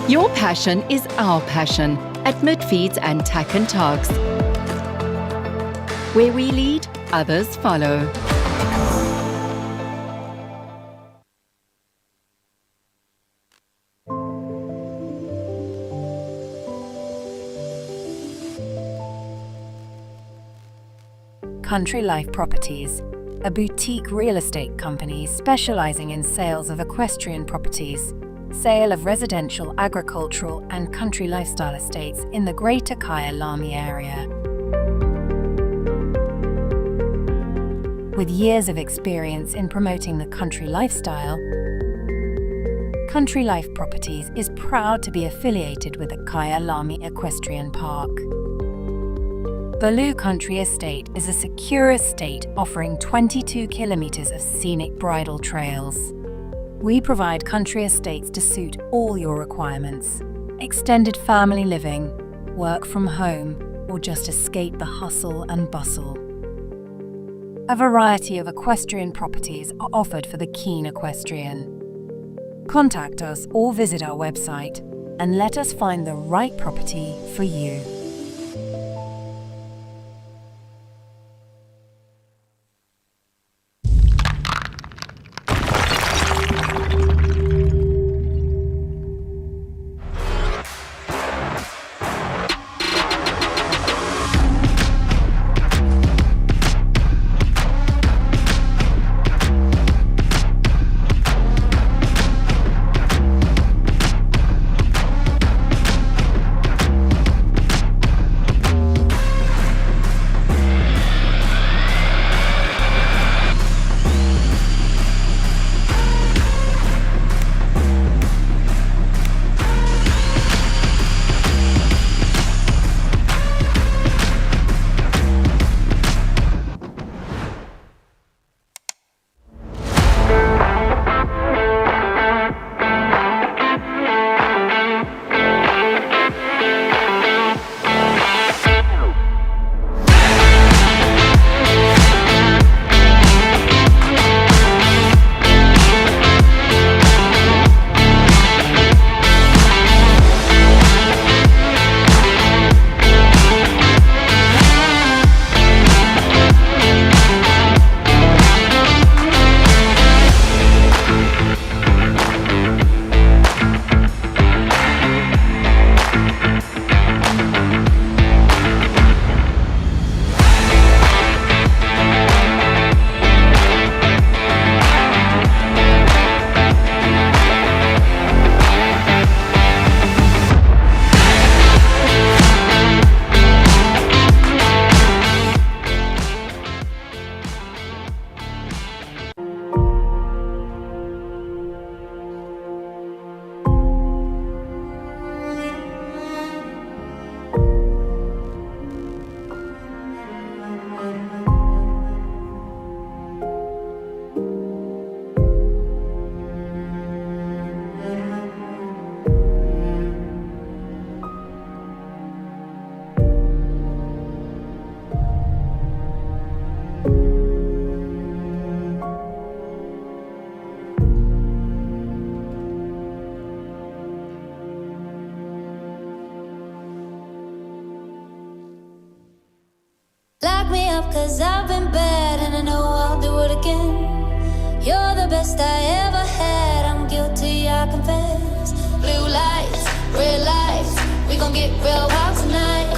Your passion is our passion at Midfeeds and Tack and Togs. Where we lead, others follow. Country Life Properties, a boutique real estate company specializing in sales of equestrian properties, sale of residential, agricultural and country lifestyle estates in the Greater Kyalami area. With years of experience in promoting the country lifestyle, Country Life Properties is proud to be affiliated with the Kyalami Equestrian Park. Baloo Country Estate is a secure estate offering 22 kilometers of scenic bridle trails. We provide country estates to suit all your requirements. Extended family living, work from home, or just escape the hustle and bustle. A variety of equestrian properties are offered for the keen equestrian. Contact us or visit our website and let us find the right property for you. Lock me up 'cause I've been bad and I know I'll do it again. You're the best I ever had, I'm guilty, I confess. Blue lights, red lights, we gon' get real wild tonight.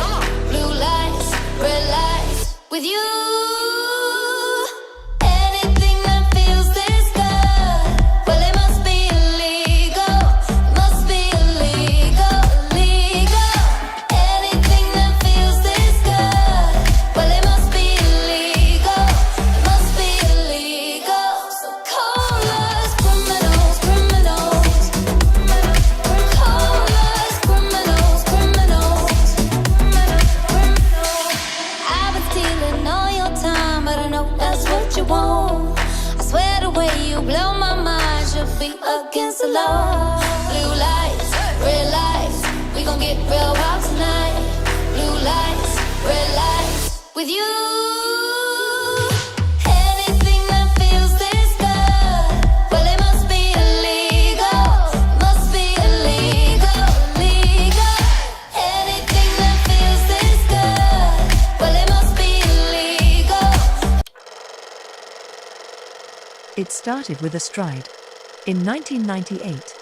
Blue lights, red lights, with you. Anything that feels this good, well it must be illegal. Must be illegal, illegal. Anything that feels this good, well it must be illegal. Must be illegal. So call us criminals, criminals. Call us criminals, criminals. I've been stealing all your time, but I know that's what you want. I swear the way you blow my mind should be against the law. Blue lights, red lights, we gon' get real wild tonight. Blue lights, red lights, with you. Anything that feels this good, well it must be illegal. Must be illegal, illegal. Anything that feels this good, well it must be illegal. It started with a stride in 1998.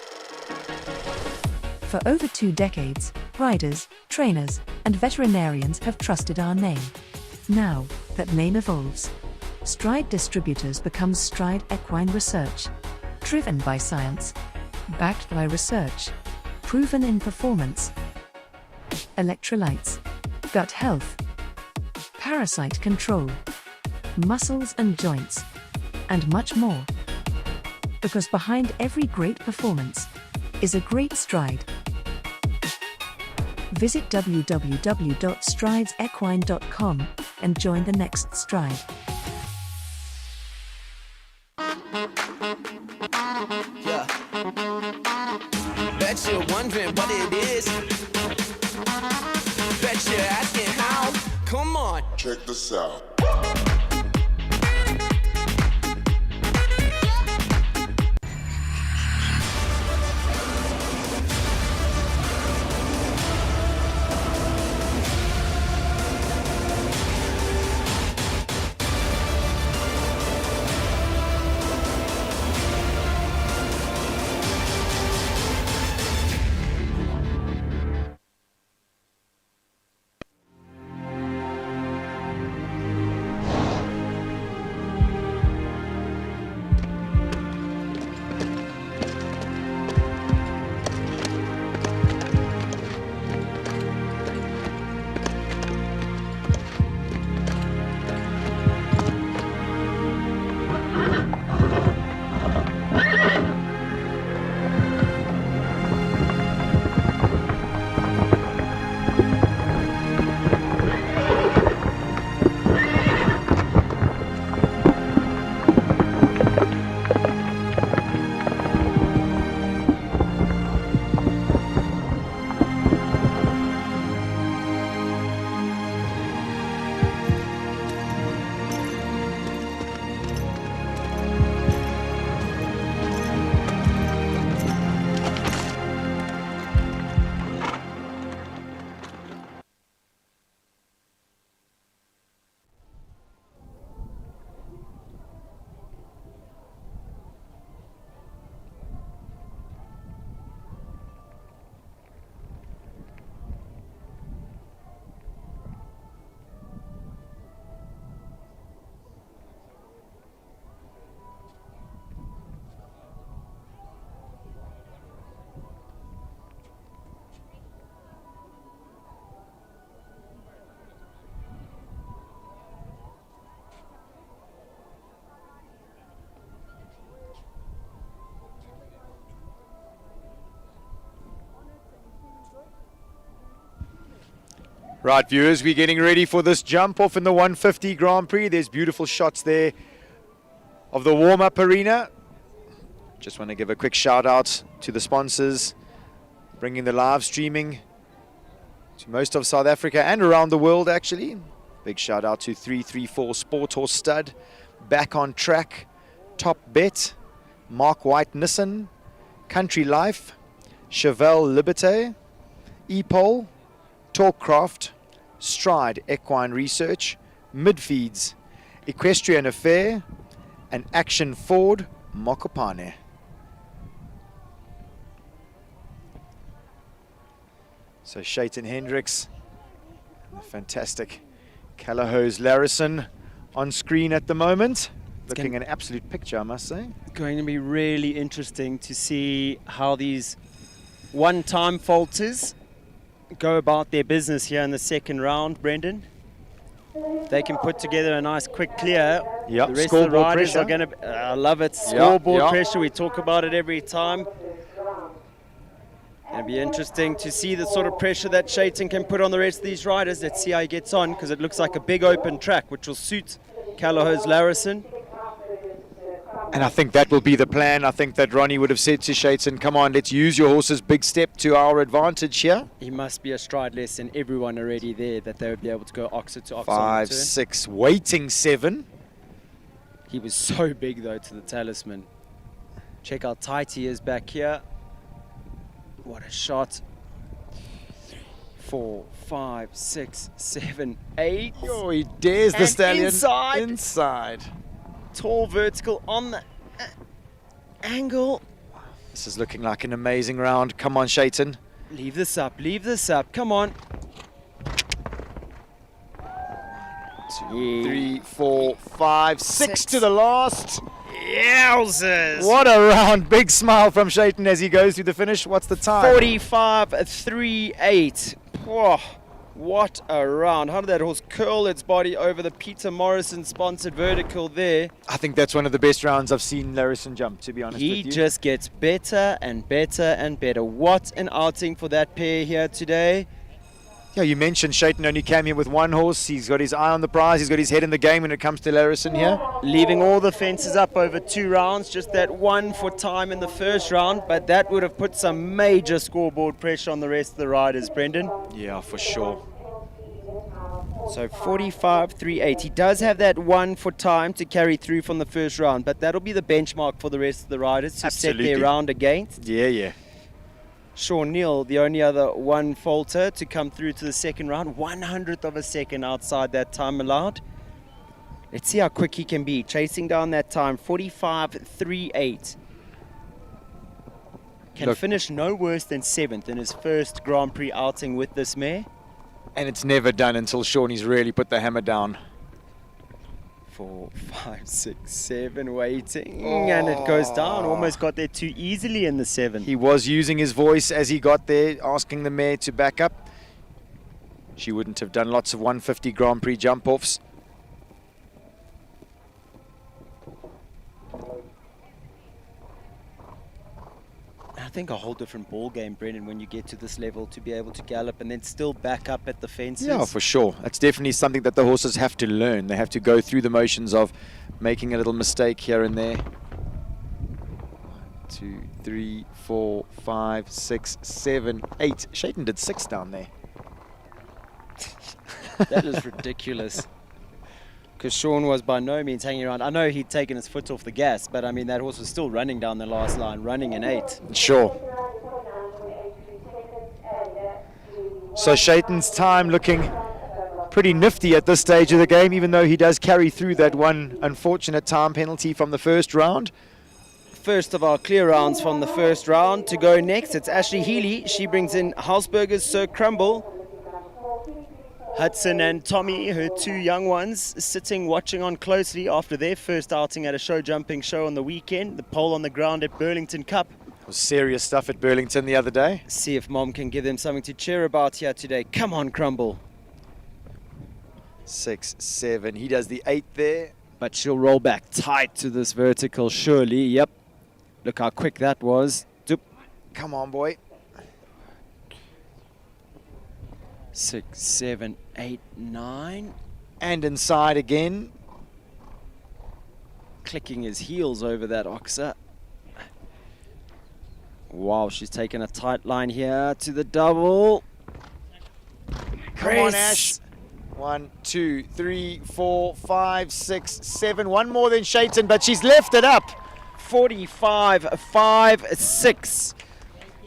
For over 2 decades, riders, trainers, and veterinarians have trusted our name. Now that name evolves, Stride Distributors becomes Stride Equine Research, driven by science, backed by research, proven in performance, electrolytes, gut health, parasite control, muscles and joints, and much more. Because behind every great performance is a great stride. Visit www.stridesequine.com and join the next stride. Yeah. Bet you're wondering what it is. Bet you're asking how. Come on. Check this out. Right, viewers, we're getting ready for this jump off in the 150 Grand Prix. There's beautiful shots there of the warm-up arena. Just want to give a quick shout out to the sponsors, bringing the live streaming to most of South Africa and around the world, actually. Big shout out to 334 Sport Horse Stud, Back on Track, Top Bet, Mark White Nissan, Country Life, Chevelle Liberté, ePole, Talkcraft, Stride Equine Research, Midfeeds, Equestrian Affair, and Action Ford Mokopane. So Shaitan Hendricks, the fantastic Callahose Larison on screen at the moment. Looking an absolute picture, I must say. It's going to be really interesting to see how these one-time falters go about their business here in the second round, Brendan. They can put together a nice quick clear. Yep, the rest of the scoreboard riders pressure. are going to, I love it, scoreboard pressure. We talk about it every time. Going to be interesting to see the sort of pressure that Shaitan can put on the rest of these riders. Let's see how he gets on, because it looks like a big open track, which will suit Callahose Larison. And I think that will be the plan. I think that Ronnie would have said to Shaitan, come on, let's use your horse's big step to our advantage here. He must be a stride less than everyone already there, that they would be able to go oxer to oxer. 5, 6, waiting 7. He was so big though to the talisman. Check how tight he is back here. What a shot. 4, 5, 6, 7, 8. Oh, he dares the stallion. Inside. Tall vertical on the angle. This is looking like an amazing round. Come on, Shaitan. Leave this up, come on. 2, 3, 4, 5, 6 to the last. Yowzers! What a round. Big smile from Shaitan as he goes through the finish. What's the time? 45.38. Whoa, what a round. How did that horse curl its body over the Peter Morrison sponsored vertical there? I think that's one of the best rounds I've seen Larison jump, to be honest with you. He just gets better and better and better. What an outing for that pair here today. Yeah, you mentioned Shaitan only came here with one horse. He's got his eye on the prize. He's got his head in the game when it comes to Larison here. Leaving all the fences up over 2 rounds. Just that one for time in the first round. But that would have put some major scoreboard pressure on the rest of the riders, Brendan. Yeah, for sure. So 45.38. He does have that one for time to carry through from the first round. But that'll be the benchmark for the rest of the riders to set their round against. Yeah. Sean Neal, the only other one faulter to come through to the second round. 100th of a second outside that time allowed. Let's see how quick he can be. Chasing down that time, 45.38. Can finish no worse than 7th in his first Grand Prix outing with this mare. And it's never done until Shawnee's really put the hammer down. 4, 5, 6, 7, waiting. And it goes down. Almost got there too easily in the 7. He was using his voice as he got there, asking the mare to back up. She wouldn't have done lots of 150 Grand Prix jump-offs. I think a whole different ball game, Brendan, when you get to this level, to be able to gallop and then still back up at the fences. Yeah, for sure. That's definitely something that the horses have to learn. They have to go through the motions of making a little mistake here and there. 1, 2, 3, 4, 5, 6, 7, 8. Shaitan did 6 down there. That is ridiculous. Because Sean was by no means hanging around. I know he'd taken his foot off the gas, but I mean, that horse was still running down the last line, running an 8. Sure. So Shaitan's time looking pretty nifty at this stage of the game, even though he does carry through that one unfortunate time penalty from the first round. First of our clear rounds from the first round to go next. It's Ashley Healy. She brings in Hausberger's Sir Crumble. Hudson and Tommy, her 2 young ones, sitting watching on closely after their first outing at a show jumping show on the weekend. The pole on the ground at Burlington Cup. It was serious stuff at Burlington the other day. See if Mom can give them something to cheer about here today. Come on, Crumble. 6, 7. He does the 8 there. But she'll roll back tight to this vertical, surely. Yep. Look how quick that was. Doop. Come on, boy. 6, 7, 8, 9. And inside again. Clicking his heels over that oxer. Wow, she's taken a tight line here to the double. Come on, Ash. 1, 2, 3, 4, 5, 6, 7. One more than Shaitan, but she's left it up. 45.56.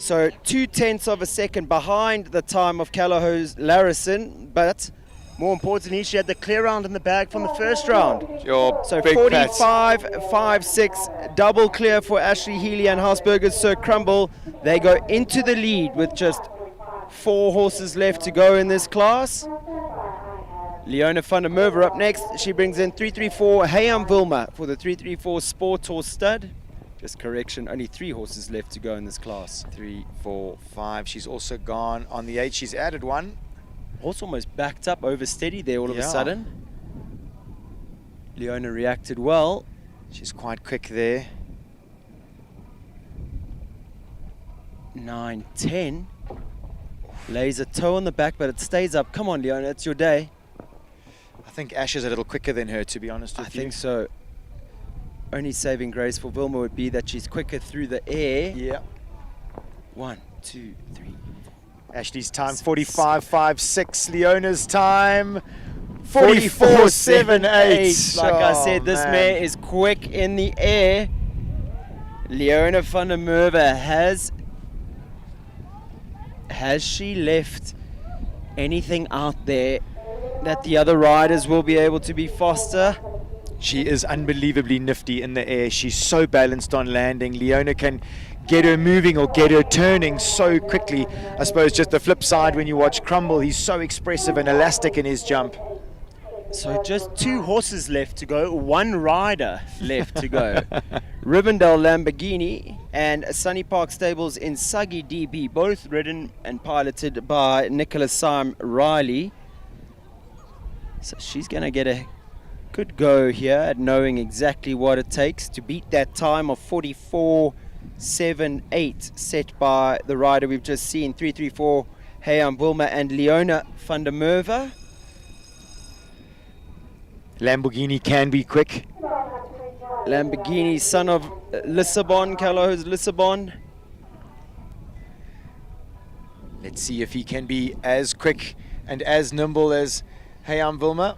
So 0.2 of a second behind the time of Callahose Larison, but More importantly, she had the clear round in the bag from the first round. So big 45-5-6, double clear for Ashley Healy and Hausberger's Sir Crumble. They go into the lead with just 4 horses left to go in this class. Leona van der Merwe up next. She brings in 334 Hayam Wilma for the 334 Sport Horse Stud. Just correction, only 3 horses left to go in this class. 3, 4, 5. She's also gone on the 8. She's added one. Horse almost backed up over steady there all of a sudden. Leona reacted well. She's quite quick there. 9, 10. Lays a toe on the back, but it stays up. Come on, Leona, it's your day. I think Ash is a little quicker than her, to be honest with you. I think so. Only saving grace for Wilma would be that she's quicker through the air. Yeah. 1, 2, 3. Ashley's time 45.56. Leona's time 44.78. Like I said, this mare is quick in the air. Leona van der Merwe has she left anything out there that the other riders will be able to be faster? She is unbelievably nifty in the air. She's so balanced on landing. Leona can get her moving or get her turning so quickly. I suppose just the flip side when you watch Crumble, he's so expressive and elastic in his jump. So just 2 horses left to go, 1 rider left to go. Rivendell Lamborghini and Sunny Park Stables in Suggy DB, both ridden and piloted by Nicholas Syme Riley. So she's going to get a good go here at knowing exactly what it takes to beat that time of 44.78 set by the rider we've just seen, 334 Hayam Wilma and Leona van der Merwe. Lamborghini can be quick. Lamborghini, son of Lissabon, Carlos Lissabon. Let's see if he can be as quick and as nimble as Hayam Wilma.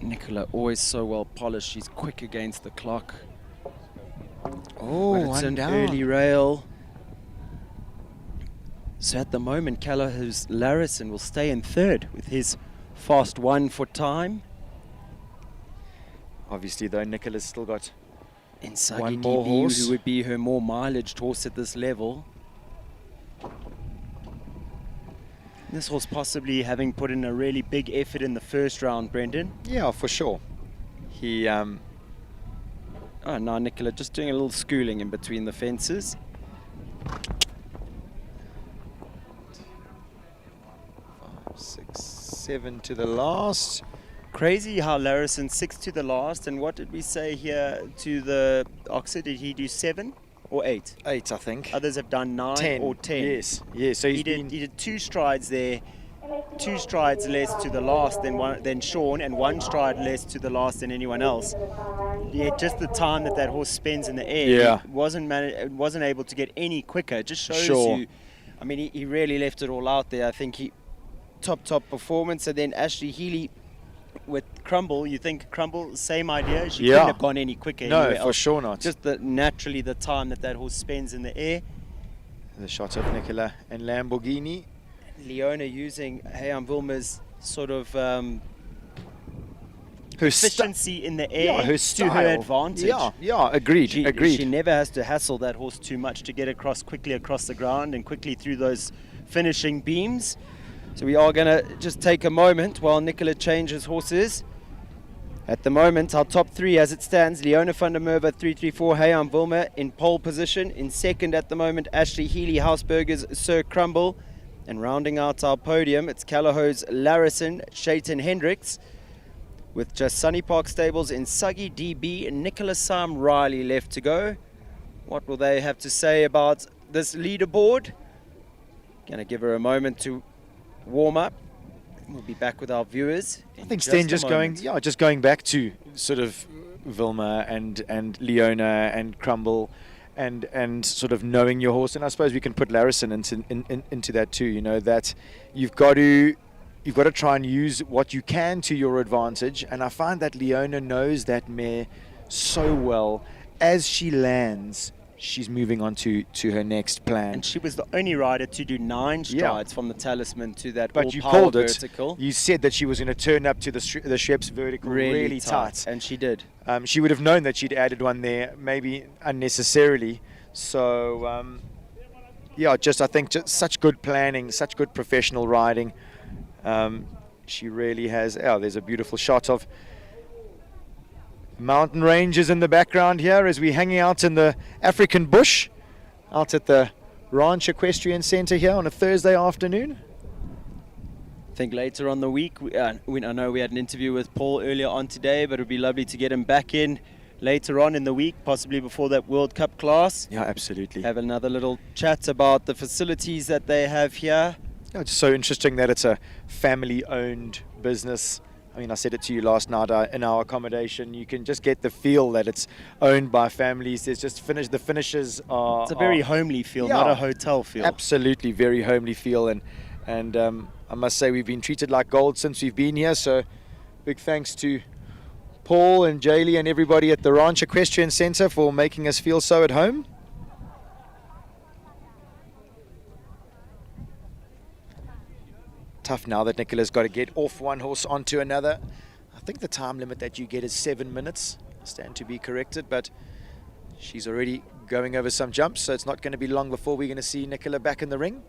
Nicola, always so well polished. She's quick against the clock. Oh, but it's an down. Early rail. So at the moment, Callahoo's Larison will stay in third with his fast 1 for time. Obviously, though, Nicola's still got Insagi one more DB, horse. who would be her more mileaged horse at this level. This horse possibly having put in a really big effort in the first round, Brendan. Yeah, for sure. He Oh, now Nicola just doing a little schooling in between the fences. Six, 7 to the last. Crazy how Larison 6 to the last, and what did we say here to the Oxford? Did he do 7 or 8? 8, I think. Others have done 9 or 10. Yes, yes. So he did 2 strides there, 2 strides less to the last than Sean, and 1 stride less to the last than anyone else. Yeah, just the time that horse spends in the air, he wasn't able to get any quicker. It just shows you. I mean, he really left it all out there. I think he top performance, and then Ashley Healy with Crumble. You think Crumble, same idea? She couldn't have gone any quicker. No, anywhere for else. sure not. Just naturally the time that horse spends in the air. The shot of Nicola and Lamborghini. Leona using Hayam Wilma's sort of her efficiency in the air her to her advantage. Yeah, agreed. She never has to hassle that horse too much to get quickly across the ground and quickly through those finishing beams. So we are going to just take a moment while Nicola changes horses. At the moment, our top 3 as it stands, Leona van der Merwe, 334 Hayam Wilma in pole position. In second at the moment, Ashley Healy, Hausberger's Sir Crumble. And rounding out our podium, it's Callahoo's Larison, Shaitan Hendricks. With just Sunny Park Stables in Suggy DB and Nicholas Syme Riley left to go. What will they have to say about this leaderboard? Going to give her a moment to warm up. We'll be back with our viewers. I think Sten just going back to sort of Wilma and Leona and Crumble and sort of knowing your horse, and I suppose we can put Larison into that too. You know that you've got to try and use what you can to your advantage, and I find that Leona knows that mare so well. As she lands, she's moving on to her next plan. And she was the only rider to do 9 strides from the Talisman to that But you all-power called it. vertical. You said that she was going to turn up to the Schweppes vertical really tight. And she did. She would have known that she'd added one there, maybe unnecessarily. So, I think just such good planning, such good professional riding. She really has. Oh, there's a beautiful shot of mountain ranges in the background here as we're hanging out in the African bush out at the Ranch Equestrian Centre here on a Thursday afternoon. I think later on the week, I know we had an interview with Paul earlier on today, but it would be lovely to get him back in later on in the week, possibly before that World Cup class. Yeah, absolutely. Have another little chat about the facilities that they have here. Yeah, it's so interesting that it's a family-owned business. I mean, I said it to you last night in our accommodation. You can just get the feel that it's owned by families. There's just the finishes are... It's a very homely feel, not a hotel feel. Absolutely, very homely feel. And I must say we've been treated like gold since we've been here. So big thanks to Paul and Jaylee and everybody at the Ranch Equestrian Centre for making us feel so at home. Tough now that Nicola's got to get off one horse onto another. I think the time limit that you get is 7 minutes. I stand to be corrected, but she's already going over some jumps, so it's not going to be long before we're going to see Nicola back in the ring.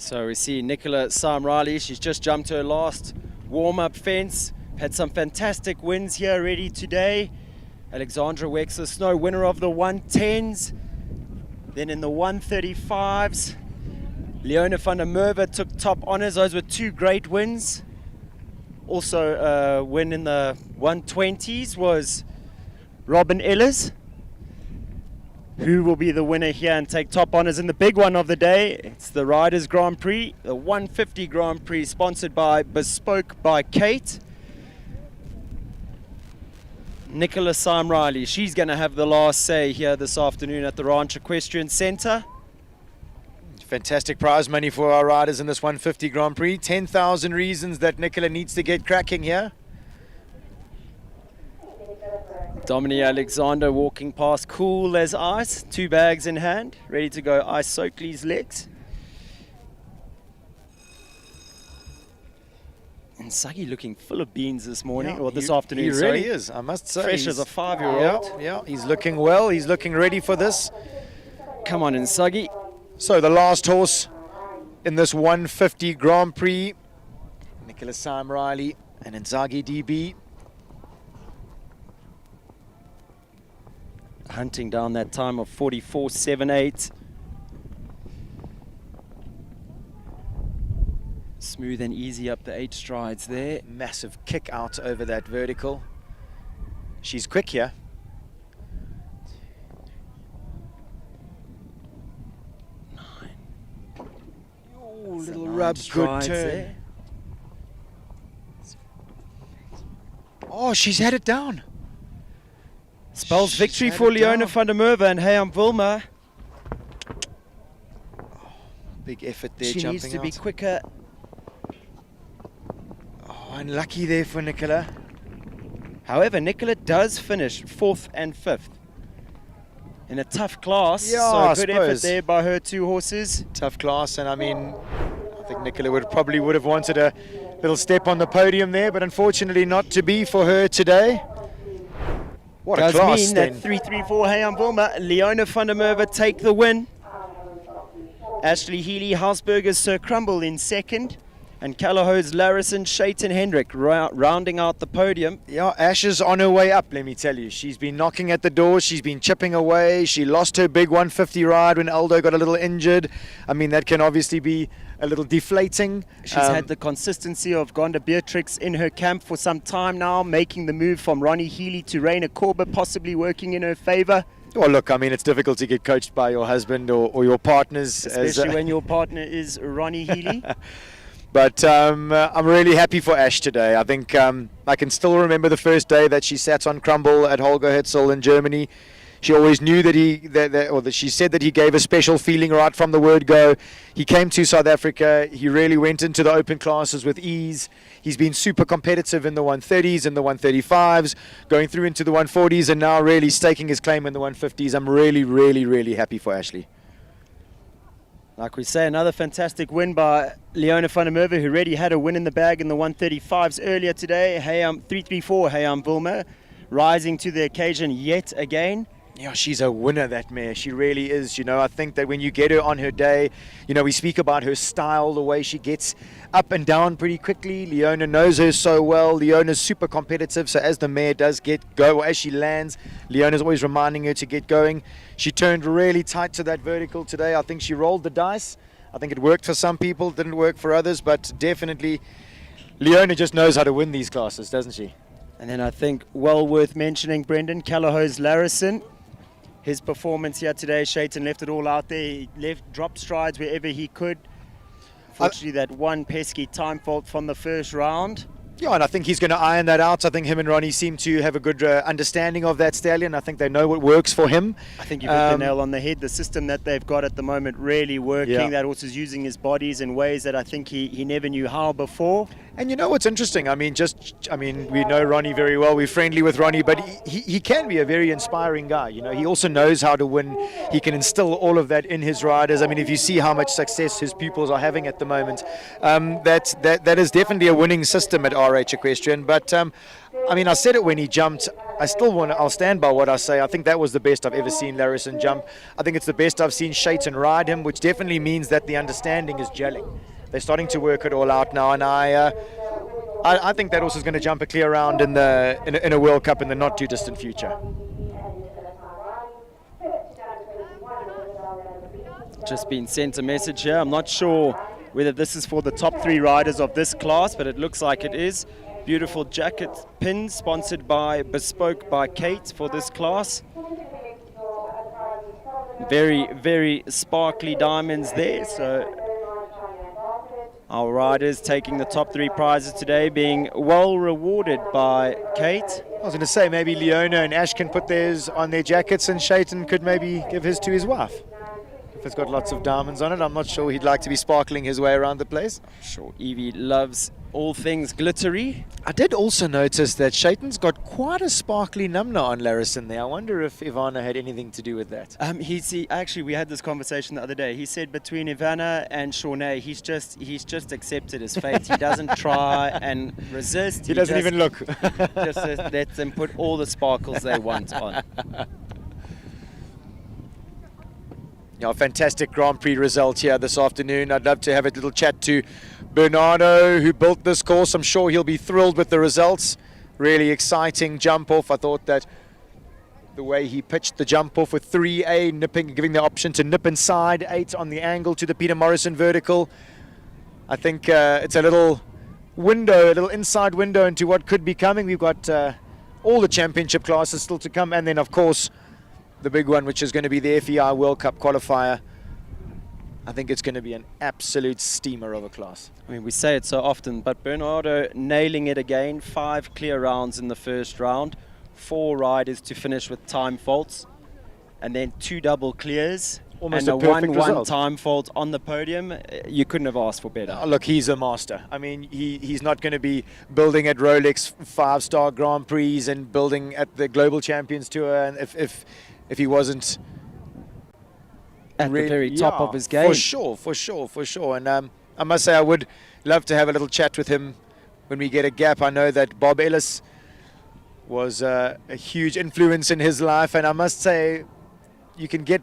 So we see Nicola Samrali. She's just jumped her last warm-up fence. Had some fantastic wins here already today. Alexandra Wexler Snow, winner of the 110s. Then in the 135s, Leona van der Merwe took top honors. Those were 2 great wins. Also a win in the 120s was Robin Ellis, who will be the winner here and take top honors in the big one of the day. It's the Riders Grand Prix, the 150 Grand Prix, sponsored by Bespoke by Kate. Nicola Samrali, she's going to have the last say here this afternoon at the Ranch Equestrian Centre. Fantastic prize money for our riders in this 150 Grand Prix. 10,000 reasons that Nicola needs to get cracking here. Dominique Alexander walking past, cool as ice, 2 bags in hand, ready to go ice soak these legs. And Sagi looking full of beans this morning, or this afternoon. He really is, I must say. Fresh as a 5-year-old. Yeah, he's looking well, he's looking ready for this. Come on in, Sagi. So the last horse in this 150 Grand Prix, Nicola Samrali and Inzaghi DB. Hunting down that time of 44.78. Smooth and easy up the 8 strides there. Massive kick out over that vertical. She's quick here. Oh, little rub, good turn. There. Oh, she's had it down. Spells victory for Leona van der Merwe and Hayam Wilma. Big effort there, she jumping needs to out. be quicker. Oh, unlucky there for Nicola. However, Nicola does finish 4th and 5th in a tough class. Yeah, so good effort there by her 2 horses. Tough class, and I mean, I think Nicola probably would have wanted a little step on the podium there, but unfortunately not to be for her today. What Does a class mean then. that 3-3-4 Hayam Wilma, Leona van der Merwe take the win. Ashley Healy, Hausberger's Sir Crumble in second. And Callahow's Larison, Shayton Hendrick rounding out the podium. Yeah, Ash is on her way up, let me tell you. She's been knocking at the door. She's been chipping away. She lost her big 150 ride when Aldo got a little injured. I mean, that can obviously be a little deflating. She's had the consistency of Gonda Beatrix in her camp for some time now, making the move from Ronnie Healy to Raina Korber, possibly working in her favour. Well, look, I mean, it's difficult to get coached by your husband or your partners. Especially when your partner is Ronnie Healy. But I'm really happy for Ash today. I think I can still remember the first day that she sat on Crumble at Holger Hetzel in Germany. She always knew that she said that he gave a special feeling right from the word go. He came to South Africa. He really went into the open classes with ease. He's been super competitive in the 130s and the 135s, going through into the 140s, and now really staking his claim in the 150s. I'm really, really, really happy for Ashley. Like we say, another fantastic win by Leona van der Merwe, who already had a win in the bag in the 135s earlier today. 334 Hayam Vilma, rising to the occasion yet again. Yeah, she's a winner, that mare. She really is. You know, I think that when you get her on her day, you know, we speak about her style, the way she gets up and down pretty quickly. Leona knows her so well. Leona's super competitive, so as the mare does go, or as she lands, Leona's always reminding her to get going. She turned really tight to that vertical today. I think she rolled the dice. I think it worked for some people, didn't work for others, but definitely Leona just knows how to win these classes, doesn't she? And then I think well worth mentioning, Brendan, Callahow's Larison. His performance here today, Shayton left it all out there. He dropped strides wherever he could. Fortunately, that one pesky time fault from the first round. Yeah, and I think he's going to iron that out. I think him and Ronnie seem to have a good understanding of that stallion. I think they know what works for him. I think you've hit the nail on the head. The system that they've got at the moment really working. Yeah. That horse is using his bodies in ways that I think he never knew how before. And you know what's interesting? I mean, we know Ronnie very well. We're friendly with Ronnie, but he can be a very inspiring guy. You know, he also knows how to win. He can instill all of that in his riders. I mean, if you see how much success his pupils are having at the moment, that is definitely a winning system at RH Equestrian. But I mean, I said it when he jumped. I'll stand by what I say. I think that was the best I've ever seen Larison jump. I think it's the best I've seen Shayton ride him, which definitely means that the understanding is gelling. They're starting to work it all out now, and I think that horse is going to jump a clear round in a World Cup in the not too distant future. Just been sent a message here. I'm not sure whether this is for the top 3 riders of this class, but it looks like it is. Beautiful jacket pins sponsored by Bespoke by Kate for this class. Very, very sparkly diamonds there. So our riders taking the top 3 prizes today, being well rewarded by Kate. I was going to say maybe Leona and Ash can put theirs on their jackets, and Shayton could maybe give his to his wife. If it's got lots of diamonds on it, I'm not sure he'd like to be sparkling his way around the place. I'm sure Evie loves all things glittery. I did also notice that Shayton's got quite a sparkly numna on Larison there. I wonder if Ivana had anything to do with that. Actually, we had this conversation the other day. He said between Ivana and Shawnee, he's just accepted his fate. He doesn't try and resist. He doesn't even look. Just lets them put all the sparkles they want on. Yeah, fantastic Grand Prix result here this afternoon. I'd love to have a little chat to Bernardo, who built this course. I'm sure he'll be thrilled with the results. Really exciting jump off. I thought that the way he pitched the jump off with 3A nipping, giving the option to nip inside, 8 on the angle to the Peter Morrison vertical. I think it's a little inside window into what could be coming. We've got all the championship classes still to come, and then of course the big one, which is going to be the FEI World Cup qualifier. I think it's going to be an absolute steamer of a class. I mean, we say it so often, but Bernardo nailing it again. 5 clear rounds in the first round, 4 riders to finish with time faults, and then 2 double clears. Almost and a perfect result. one time fault on the podium. You couldn't have asked for better. Look, he's a master. I mean, he's not going to be building at Rolex 5-star Grand Prix and building at the Global Champions Tour, and if he wasn't at the very top of his game. For sure. And I must say, I would love to have a little chat with him when we get a gap. I know that Bob Ellis was a huge influence in his life, and I must say, you can get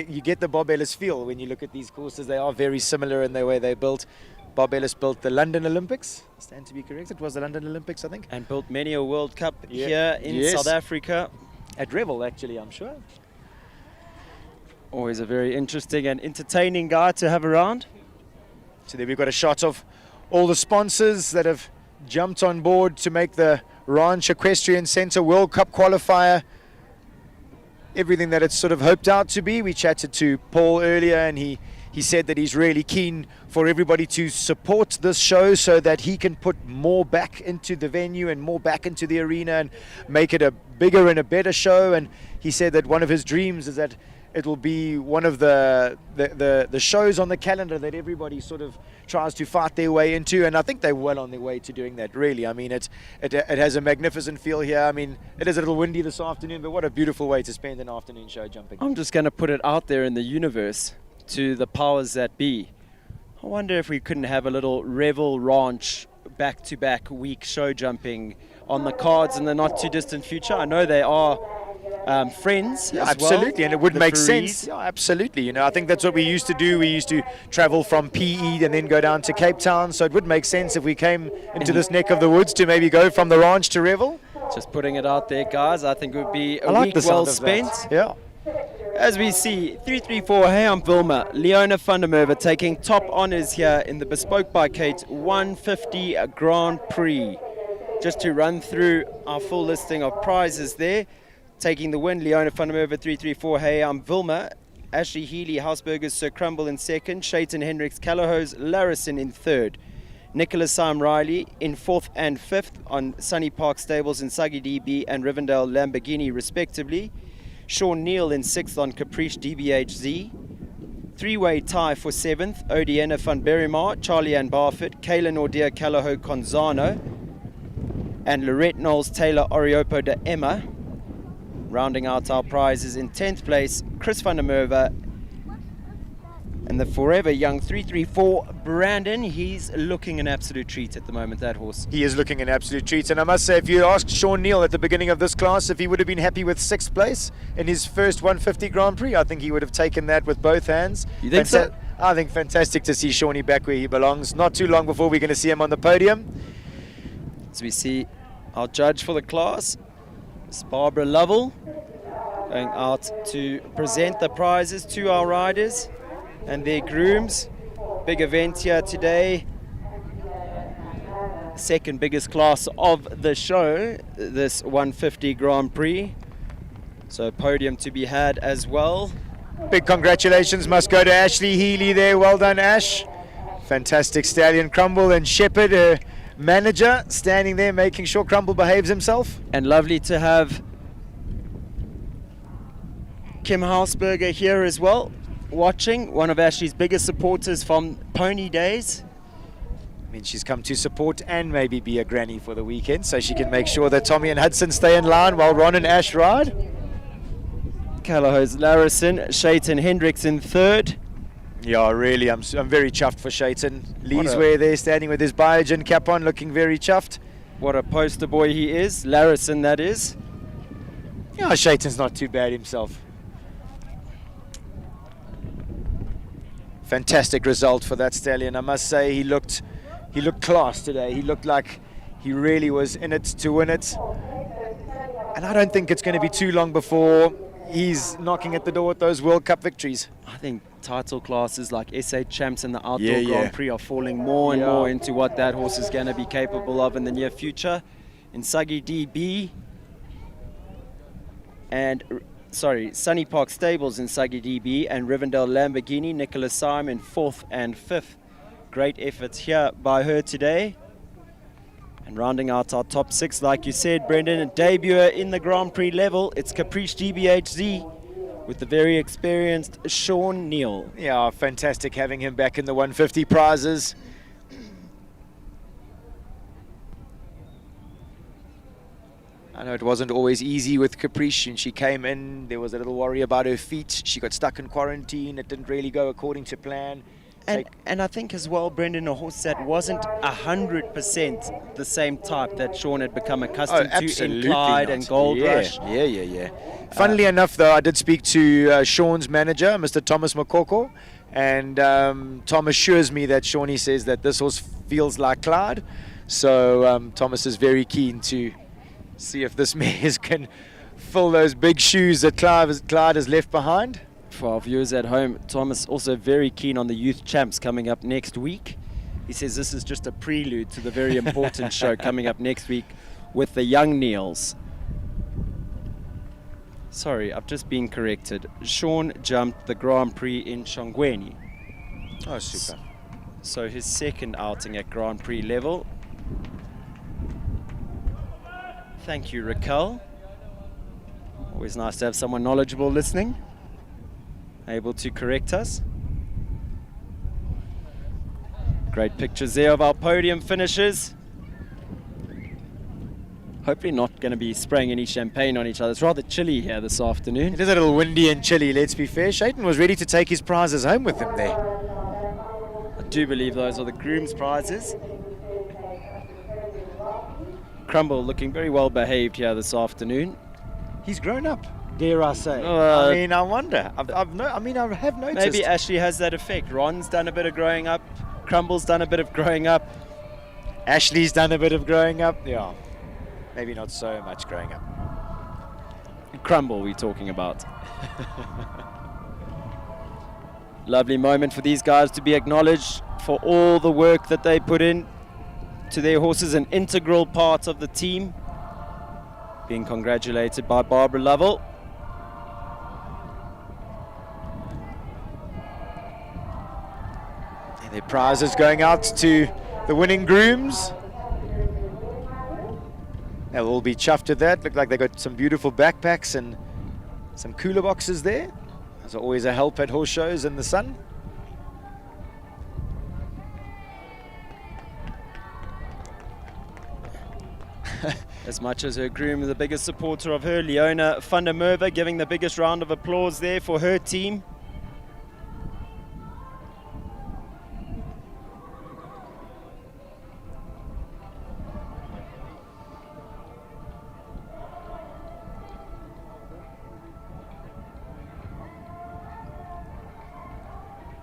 you get the Bob Ellis feel when you look at these courses. They are very similar in the way they're built. Bob Ellis built the London Olympics. Stand to be corrected. It was the London Olympics, I think. And built many a World Cup here in South Africa. At Revel, actually, I'm sure. Always a very interesting and entertaining guy to have around. So there we've got a shot of all the sponsors that have jumped on board to make the Ranch Equestrian Centre World Cup qualifier everything that it's sort of hoped out to be. We chatted to Paul earlier, and he said that he's really keen for everybody to support this show so that he can put more back into the venue and more back into the arena and make it a bigger and a better show. And he said that one of his dreams is that it will be one of the shows on the calendar that everybody sort of tries to fight their way into, and I think they're well on their way to doing that, really. I mean, it has a magnificent feel here. I mean, it is a little windy this afternoon, but what a beautiful way to spend an afternoon show jumping. I'm just going to put it out there in the universe to the powers that be. I wonder if we couldn't have a little Revel Ranch back-to-back week show jumping on the cards in the not-too-distant future. I know they are friends as absolutely, well, and it would make Farees. sense. Yeah, absolutely. You know, I think that's what we used to do. We used to travel from PE and then go down to Cape Town, so it would make sense if we came into this neck of the woods to maybe go from the ranch to Revel. Just putting it out there, guys. I think it would be a I like week the sound well of that. spent. Yeah. As we see, 334, hey, I'm Vilma. Leona van der Merwe taking top honours here in the Bespoke by Kate 150 Grand Prix. Just to run through our full listing of prizes there. Taking the win, Leona van der Merwe 334, hey, I'm Vilma. Ashley Healy, Hausberger's Sir Crumble in second. Shayton Hendricks, Callahose, Larison in third. Nicholas Sam Riley in fourth and fifth on Sunny Park Stables in Suggy DB and Rivendell Lamborghini respectively. Sean Neal in sixth on Caprice DBHZ. Three-way tie for seventh, Odiena van Berrimar, Charlie Ann Barfoot, Kayla Nordia Callahoo Conzano, and Lorette Knowles Taylor Oriopo de Emma. Rounding out our prizes in 10th place, Chris van der Merwe. And the forever young 334 Brandon, he's looking an absolute treat at the moment, that horse. He is looking an absolute treat, and I must say, if you asked Sean Neal at the beginning of this class if he would have been happy with 6th place in his first 150 Grand Prix, I think he would have taken that with both hands. You think so? I think fantastic to see Shawnee back where he belongs. Not too long before we're going to see him on the podium. As we see our judge for the class, Miss Barbara Lovell, going out to present the prizes to our riders and their grooms. Big event here today. Second biggest class of the show, this 150 Grand Prix. So podium to be had as well. Big congratulations must go to Ashley Healy there. Well done, Ash. Fantastic stallion. Crumble and Shepherd, her manager, standing there making sure Crumble behaves himself. And lovely to have Kim Hausberger here as well, watching, one of Ashley's biggest supporters from Pony Days. I mean, she's come to support and maybe be a granny for the weekend, so she can make sure that Tommy and Hudson stay in line while Ron and Ash ride. Callahose Larison, Shayton Hendricks in third. Yeah, really, I'm very chuffed for Shayton. Lee's where there, standing with his Biogen cap on, looking very chuffed. What a poster boy he is, Larison that is. Yeah, Shayton's not too bad himself. Fantastic result for that stallion. I must say he looked class today. He looked like he really was in it to win it. And I don't think it's going to be too long before he's knocking at the door with those World Cup victories. I think title classes like SA Champs and the Outdoor Grand Prix are falling more and more into what that horse is going to be capable of in the near future. In Suggy DB and Sunny Park Stables in Suggy DB and Rivendell Lamborghini, Nicholas Simon fourth and fifth. Great efforts here by her today. And rounding out our top six, like you said, Brendan, a debuter in the Grand Prix level, it's Caprice DBHZ with the very experienced Sean Neal. Yeah, fantastic having him back in the 150 prizes. I know it wasn't always easy with Caprice, and she came in, there was a little worry about her feet. She got stuck in quarantine, it didn't really go according to plan. And I think as well, Brendan, a horse that wasn't 100% the same type that Sean had become accustomed to in Clyde and Gold Rush. Yeah. Funnily enough, though, I did speak to Sean's manager, Mr. Thomas Makoko, and Tom assures me that Shawnee says that this horse feels like Clyde. So Thomas is very keen to see if this mare can fill those big shoes that Clyde has left behind. For our viewers at home, Thomas also very keen on the youth champs coming up next week. He says this is just a prelude to the very important show coming up next week with the young Neils. Sorry, I've just been corrected. Sean jumped the Grand Prix in Chongweni. Oh, super. So his second outing at Grand Prix level. Thank you, Raquel. Always nice to have someone knowledgeable listening, able to correct us. Great pictures there of our podium finishers. Hopefully not going to be spraying any champagne on each other. It's rather chilly here this afternoon. It is a little windy and chilly, let's be fair. Shayton was ready to take his prizes home with him there. I do believe those are the groom's prizes. Crumble looking very well behaved here this afternoon. He's grown up, dare I say. I mean, I wonder. I have noticed. Maybe Ashley has that effect. Ron's done a bit of growing up. Crumble's done a bit of growing up. Ashley's done a bit of growing up. Yeah, maybe not so much growing up. Crumble we're talking about. Lovely moment for these guys to be acknowledged for all the work that they put in to their horses, an integral part of the team. Being congratulated by Barbara Lovell. And their prizes going out to the winning grooms. They'll all be chuffed at that. Look like they got some beautiful backpacks and some cooler boxes there. There's always a help at horse shows in the sun. As much as her groom is the biggest supporter of her, Leona van der Merwe giving the biggest round of applause there for her team.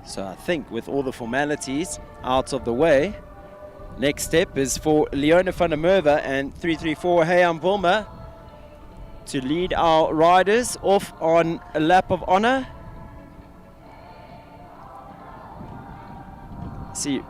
So I think with all the formalities out of the way, next step is for Leona van der Merwe and 334 Hayam Wilma to lead our riders off on a lap of honor. See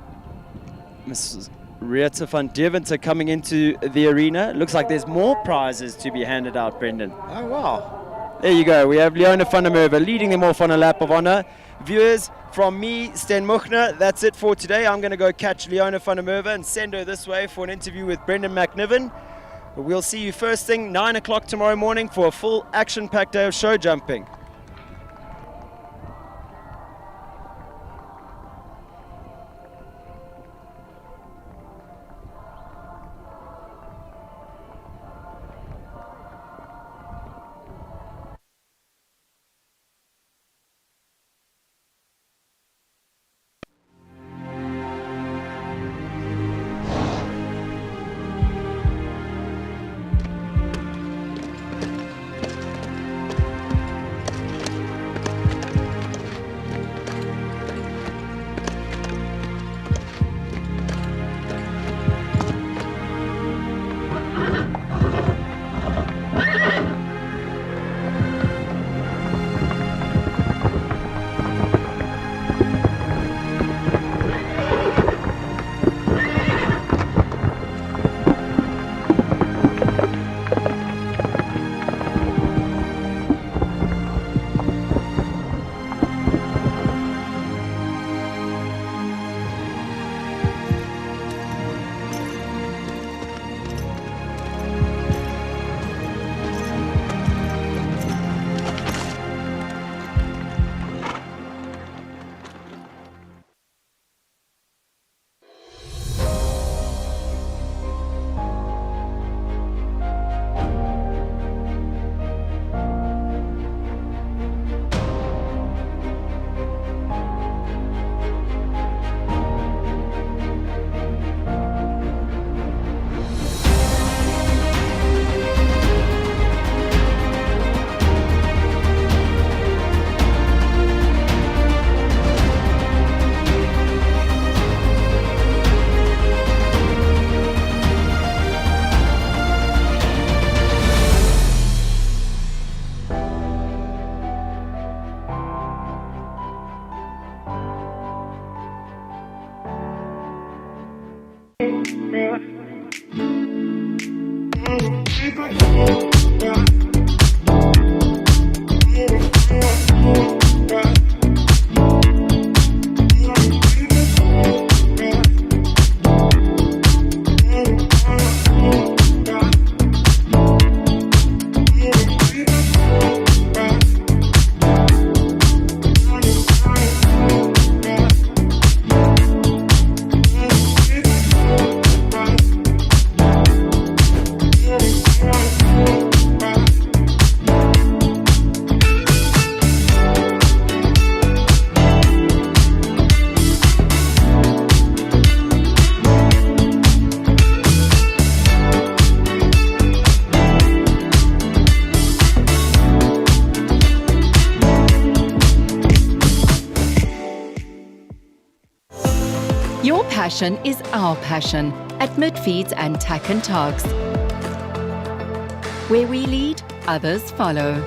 Mrs. Rieta van Deventer coming into the arena. Looks like there's more prizes to be handed out, Brendan. Oh, wow. There you go. We have Leona van der Merwe leading them off on a lap of honor. Viewers, from me, Sten Muchner, that's it for today. I'm going to go catch Leona van der Merwe and send her this way for an interview with Brendan McNiven. But we'll see you first thing, 9 o'clock tomorrow morning for a full action-packed day of show jumping. Your passion is our passion at Midfeeds and Tack and Togs. Where we lead, others follow.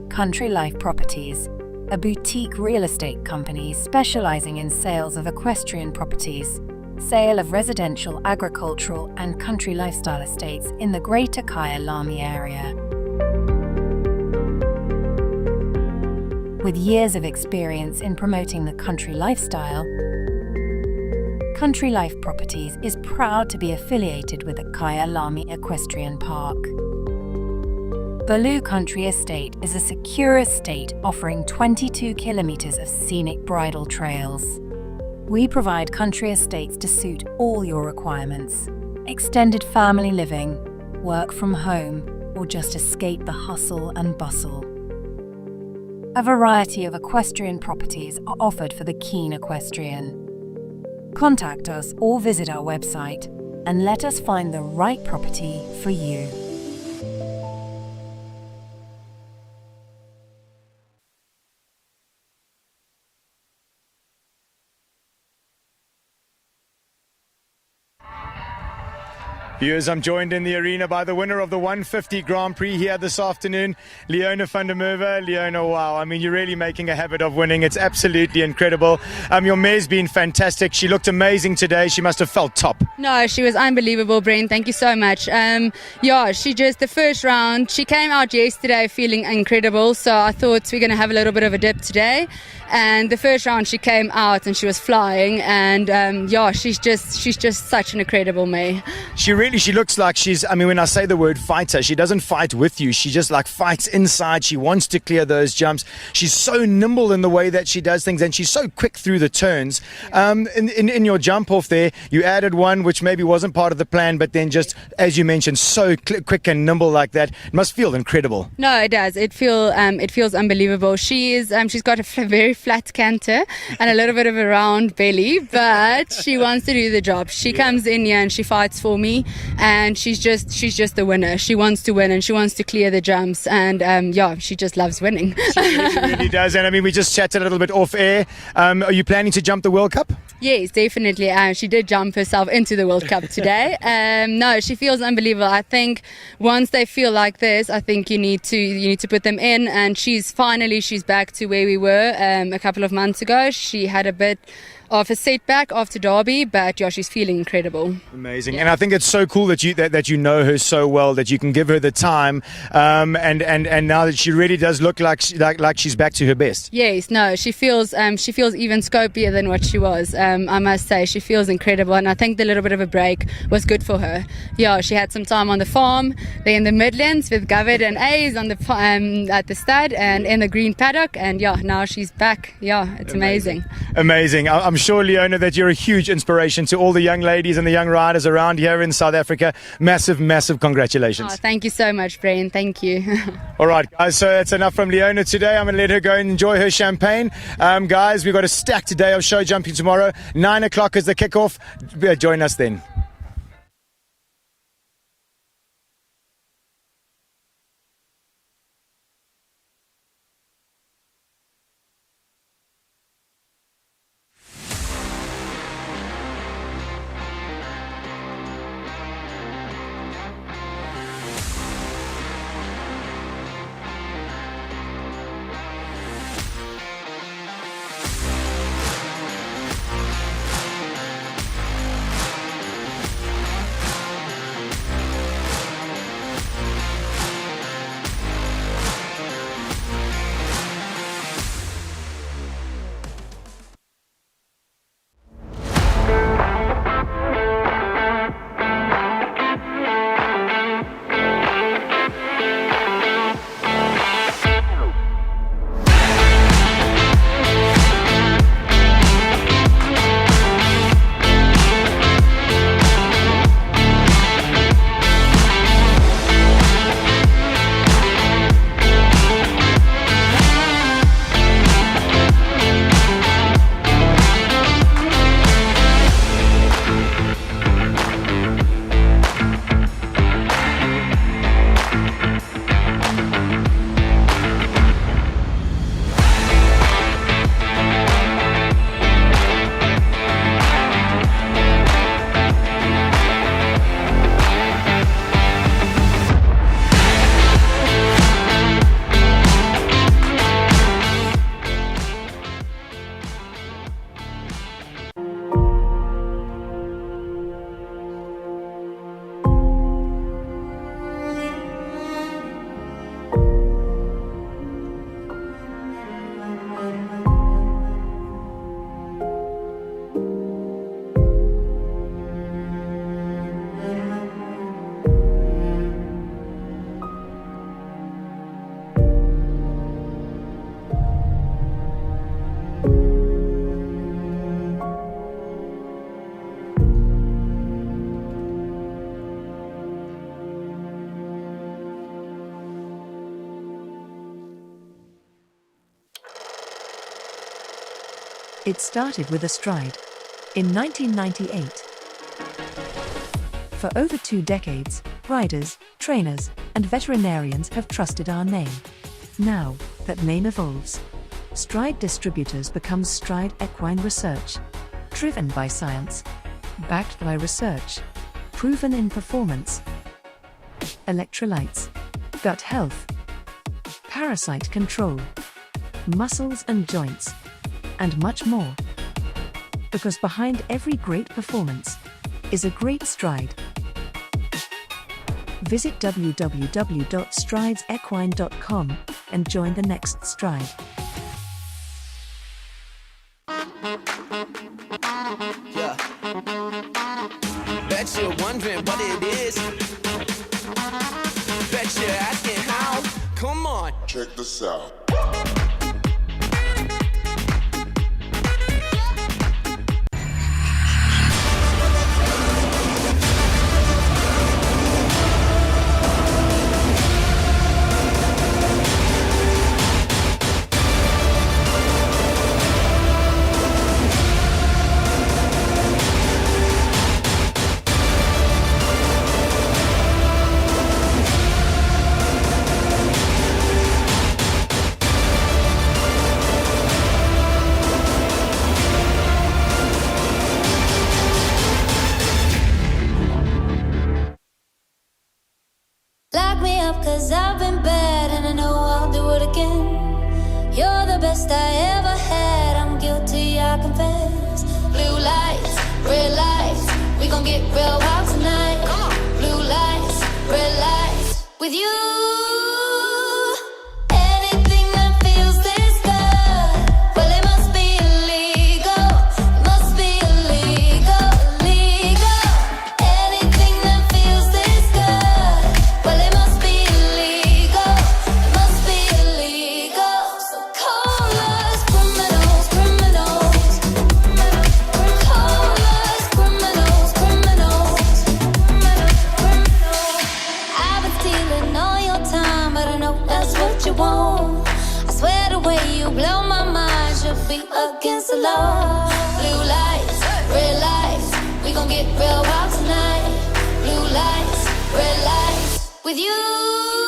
Country Life Properties, a boutique real estate company specializing in sales of equestrian properties, sale of residential, agricultural and country lifestyle estates in the Greater Kyalami area. With years of experience in promoting the country lifestyle, Country Life Properties is proud to be affiliated with the Kyalami Equestrian Park. Baloo Country Estate is a secure estate offering 22 kilometers of scenic bridle trails. We provide country estates to suit all your requirements. Extended family living, work from home, or just escape the hustle and bustle. A variety of equestrian properties are offered for the keen equestrian. Contact us or visit our website and let us find the right property for you. Viewers, I'm joined in the arena by the winner of the 150 Grand Prix here this afternoon, Leona van der Merwe. Leona, wow, I mean, you're really making a habit of winning. It's absolutely incredible. Your mare's been fantastic. She looked amazing today. She must have felt top. No, she was unbelievable, Brent. Thank you so much. She just, the first round, she came out yesterday feeling incredible, so I thought we're going to have a little bit of a dip today. And the first round she came out and she was flying, and she's just such an incredible mare. She looks like she's, I mean, when I say the word fighter, she doesn't fight with you. She just like fights inside. She wants to clear those jumps. She's so nimble in the way that she does things, and she's so quick through the turns. In your jump off there, you added one which maybe wasn't part of the plan, but then just, as you mentioned, so quick and nimble like that. It must feel incredible. No, it does. It feels unbelievable. She's got a very flat canter and a little bit of a round belly, but she wants to do the job. She comes in here and she fights for me, and she's just the winner. She wants to win and she wants to clear the jumps, and she just loves winning. She really does. And I mean, we just chatted a little bit off air. Are you planning to jump the World Cup? Yes, definitely. She did jump herself into the World Cup today. No, she feels unbelievable. I think once they feel like this, I think you need to put them in, and she's back to where we were a couple of months ago. She had a bit of a setback after Derby, but she's feeling incredible. Amazing. And I think it's so cool that you know her so well, that you can give her the time, and now that she really does look like she's back to her best. Yes, no, she feels even scopier than what she was. I must say, she feels incredible, and I think the little bit of a break was good for her. Yeah, she had some time on the farm, there in the Midlands with Govard and A's on the at the stud and in the green paddock, and now she's back. Yeah, it's amazing. Amazing. I'm sure, Leona, that you're a huge inspiration to all the young ladies and the young riders around here in South Africa. Massive congratulations. Oh, thank you so much, Brian. Thank you. All right, guys, so that's enough from Leona today. I'm going to let her go and enjoy her champagne. Guys, we've got a stacked day of show jumping tomorrow. 9 o'clock is the kickoff. Join us then. It started with a stride. In 1998. For over 2 decades, riders, trainers, and veterinarians have trusted our name. Now that name evolves, Stride Distributors becomes Stride Equine Research. Driven by science, backed by research, proven in performance, electrolytes, gut health, parasite control, muscles and joints, and much more. Because behind every great performance is a great stride. Visit www.stridesequine.com and join the next stride. Yeah. Bet you're wondering what it is. Bet you're asking how. Come on. Check this out. Lock me up 'cause I've been bad and I know I'll do it again. You're the best I ever had, I'm guilty, I confess. Blue lights, red lights, we gon' get real wild tonight. Blue lights, red lights, with you. Anything that feels this good, well it must be illegal. It must be illegal, illegal. Anything that feels this good, well it must be illegal. It must be illegal. So call us criminals, criminals. Call us criminals, criminals. I've been stealing all your time, but I know that's what you want. I swear the way you blow my mind should be against the law. Blue lights, red lights, we gon' get real wild tonight. Blue lights, red lights, with you.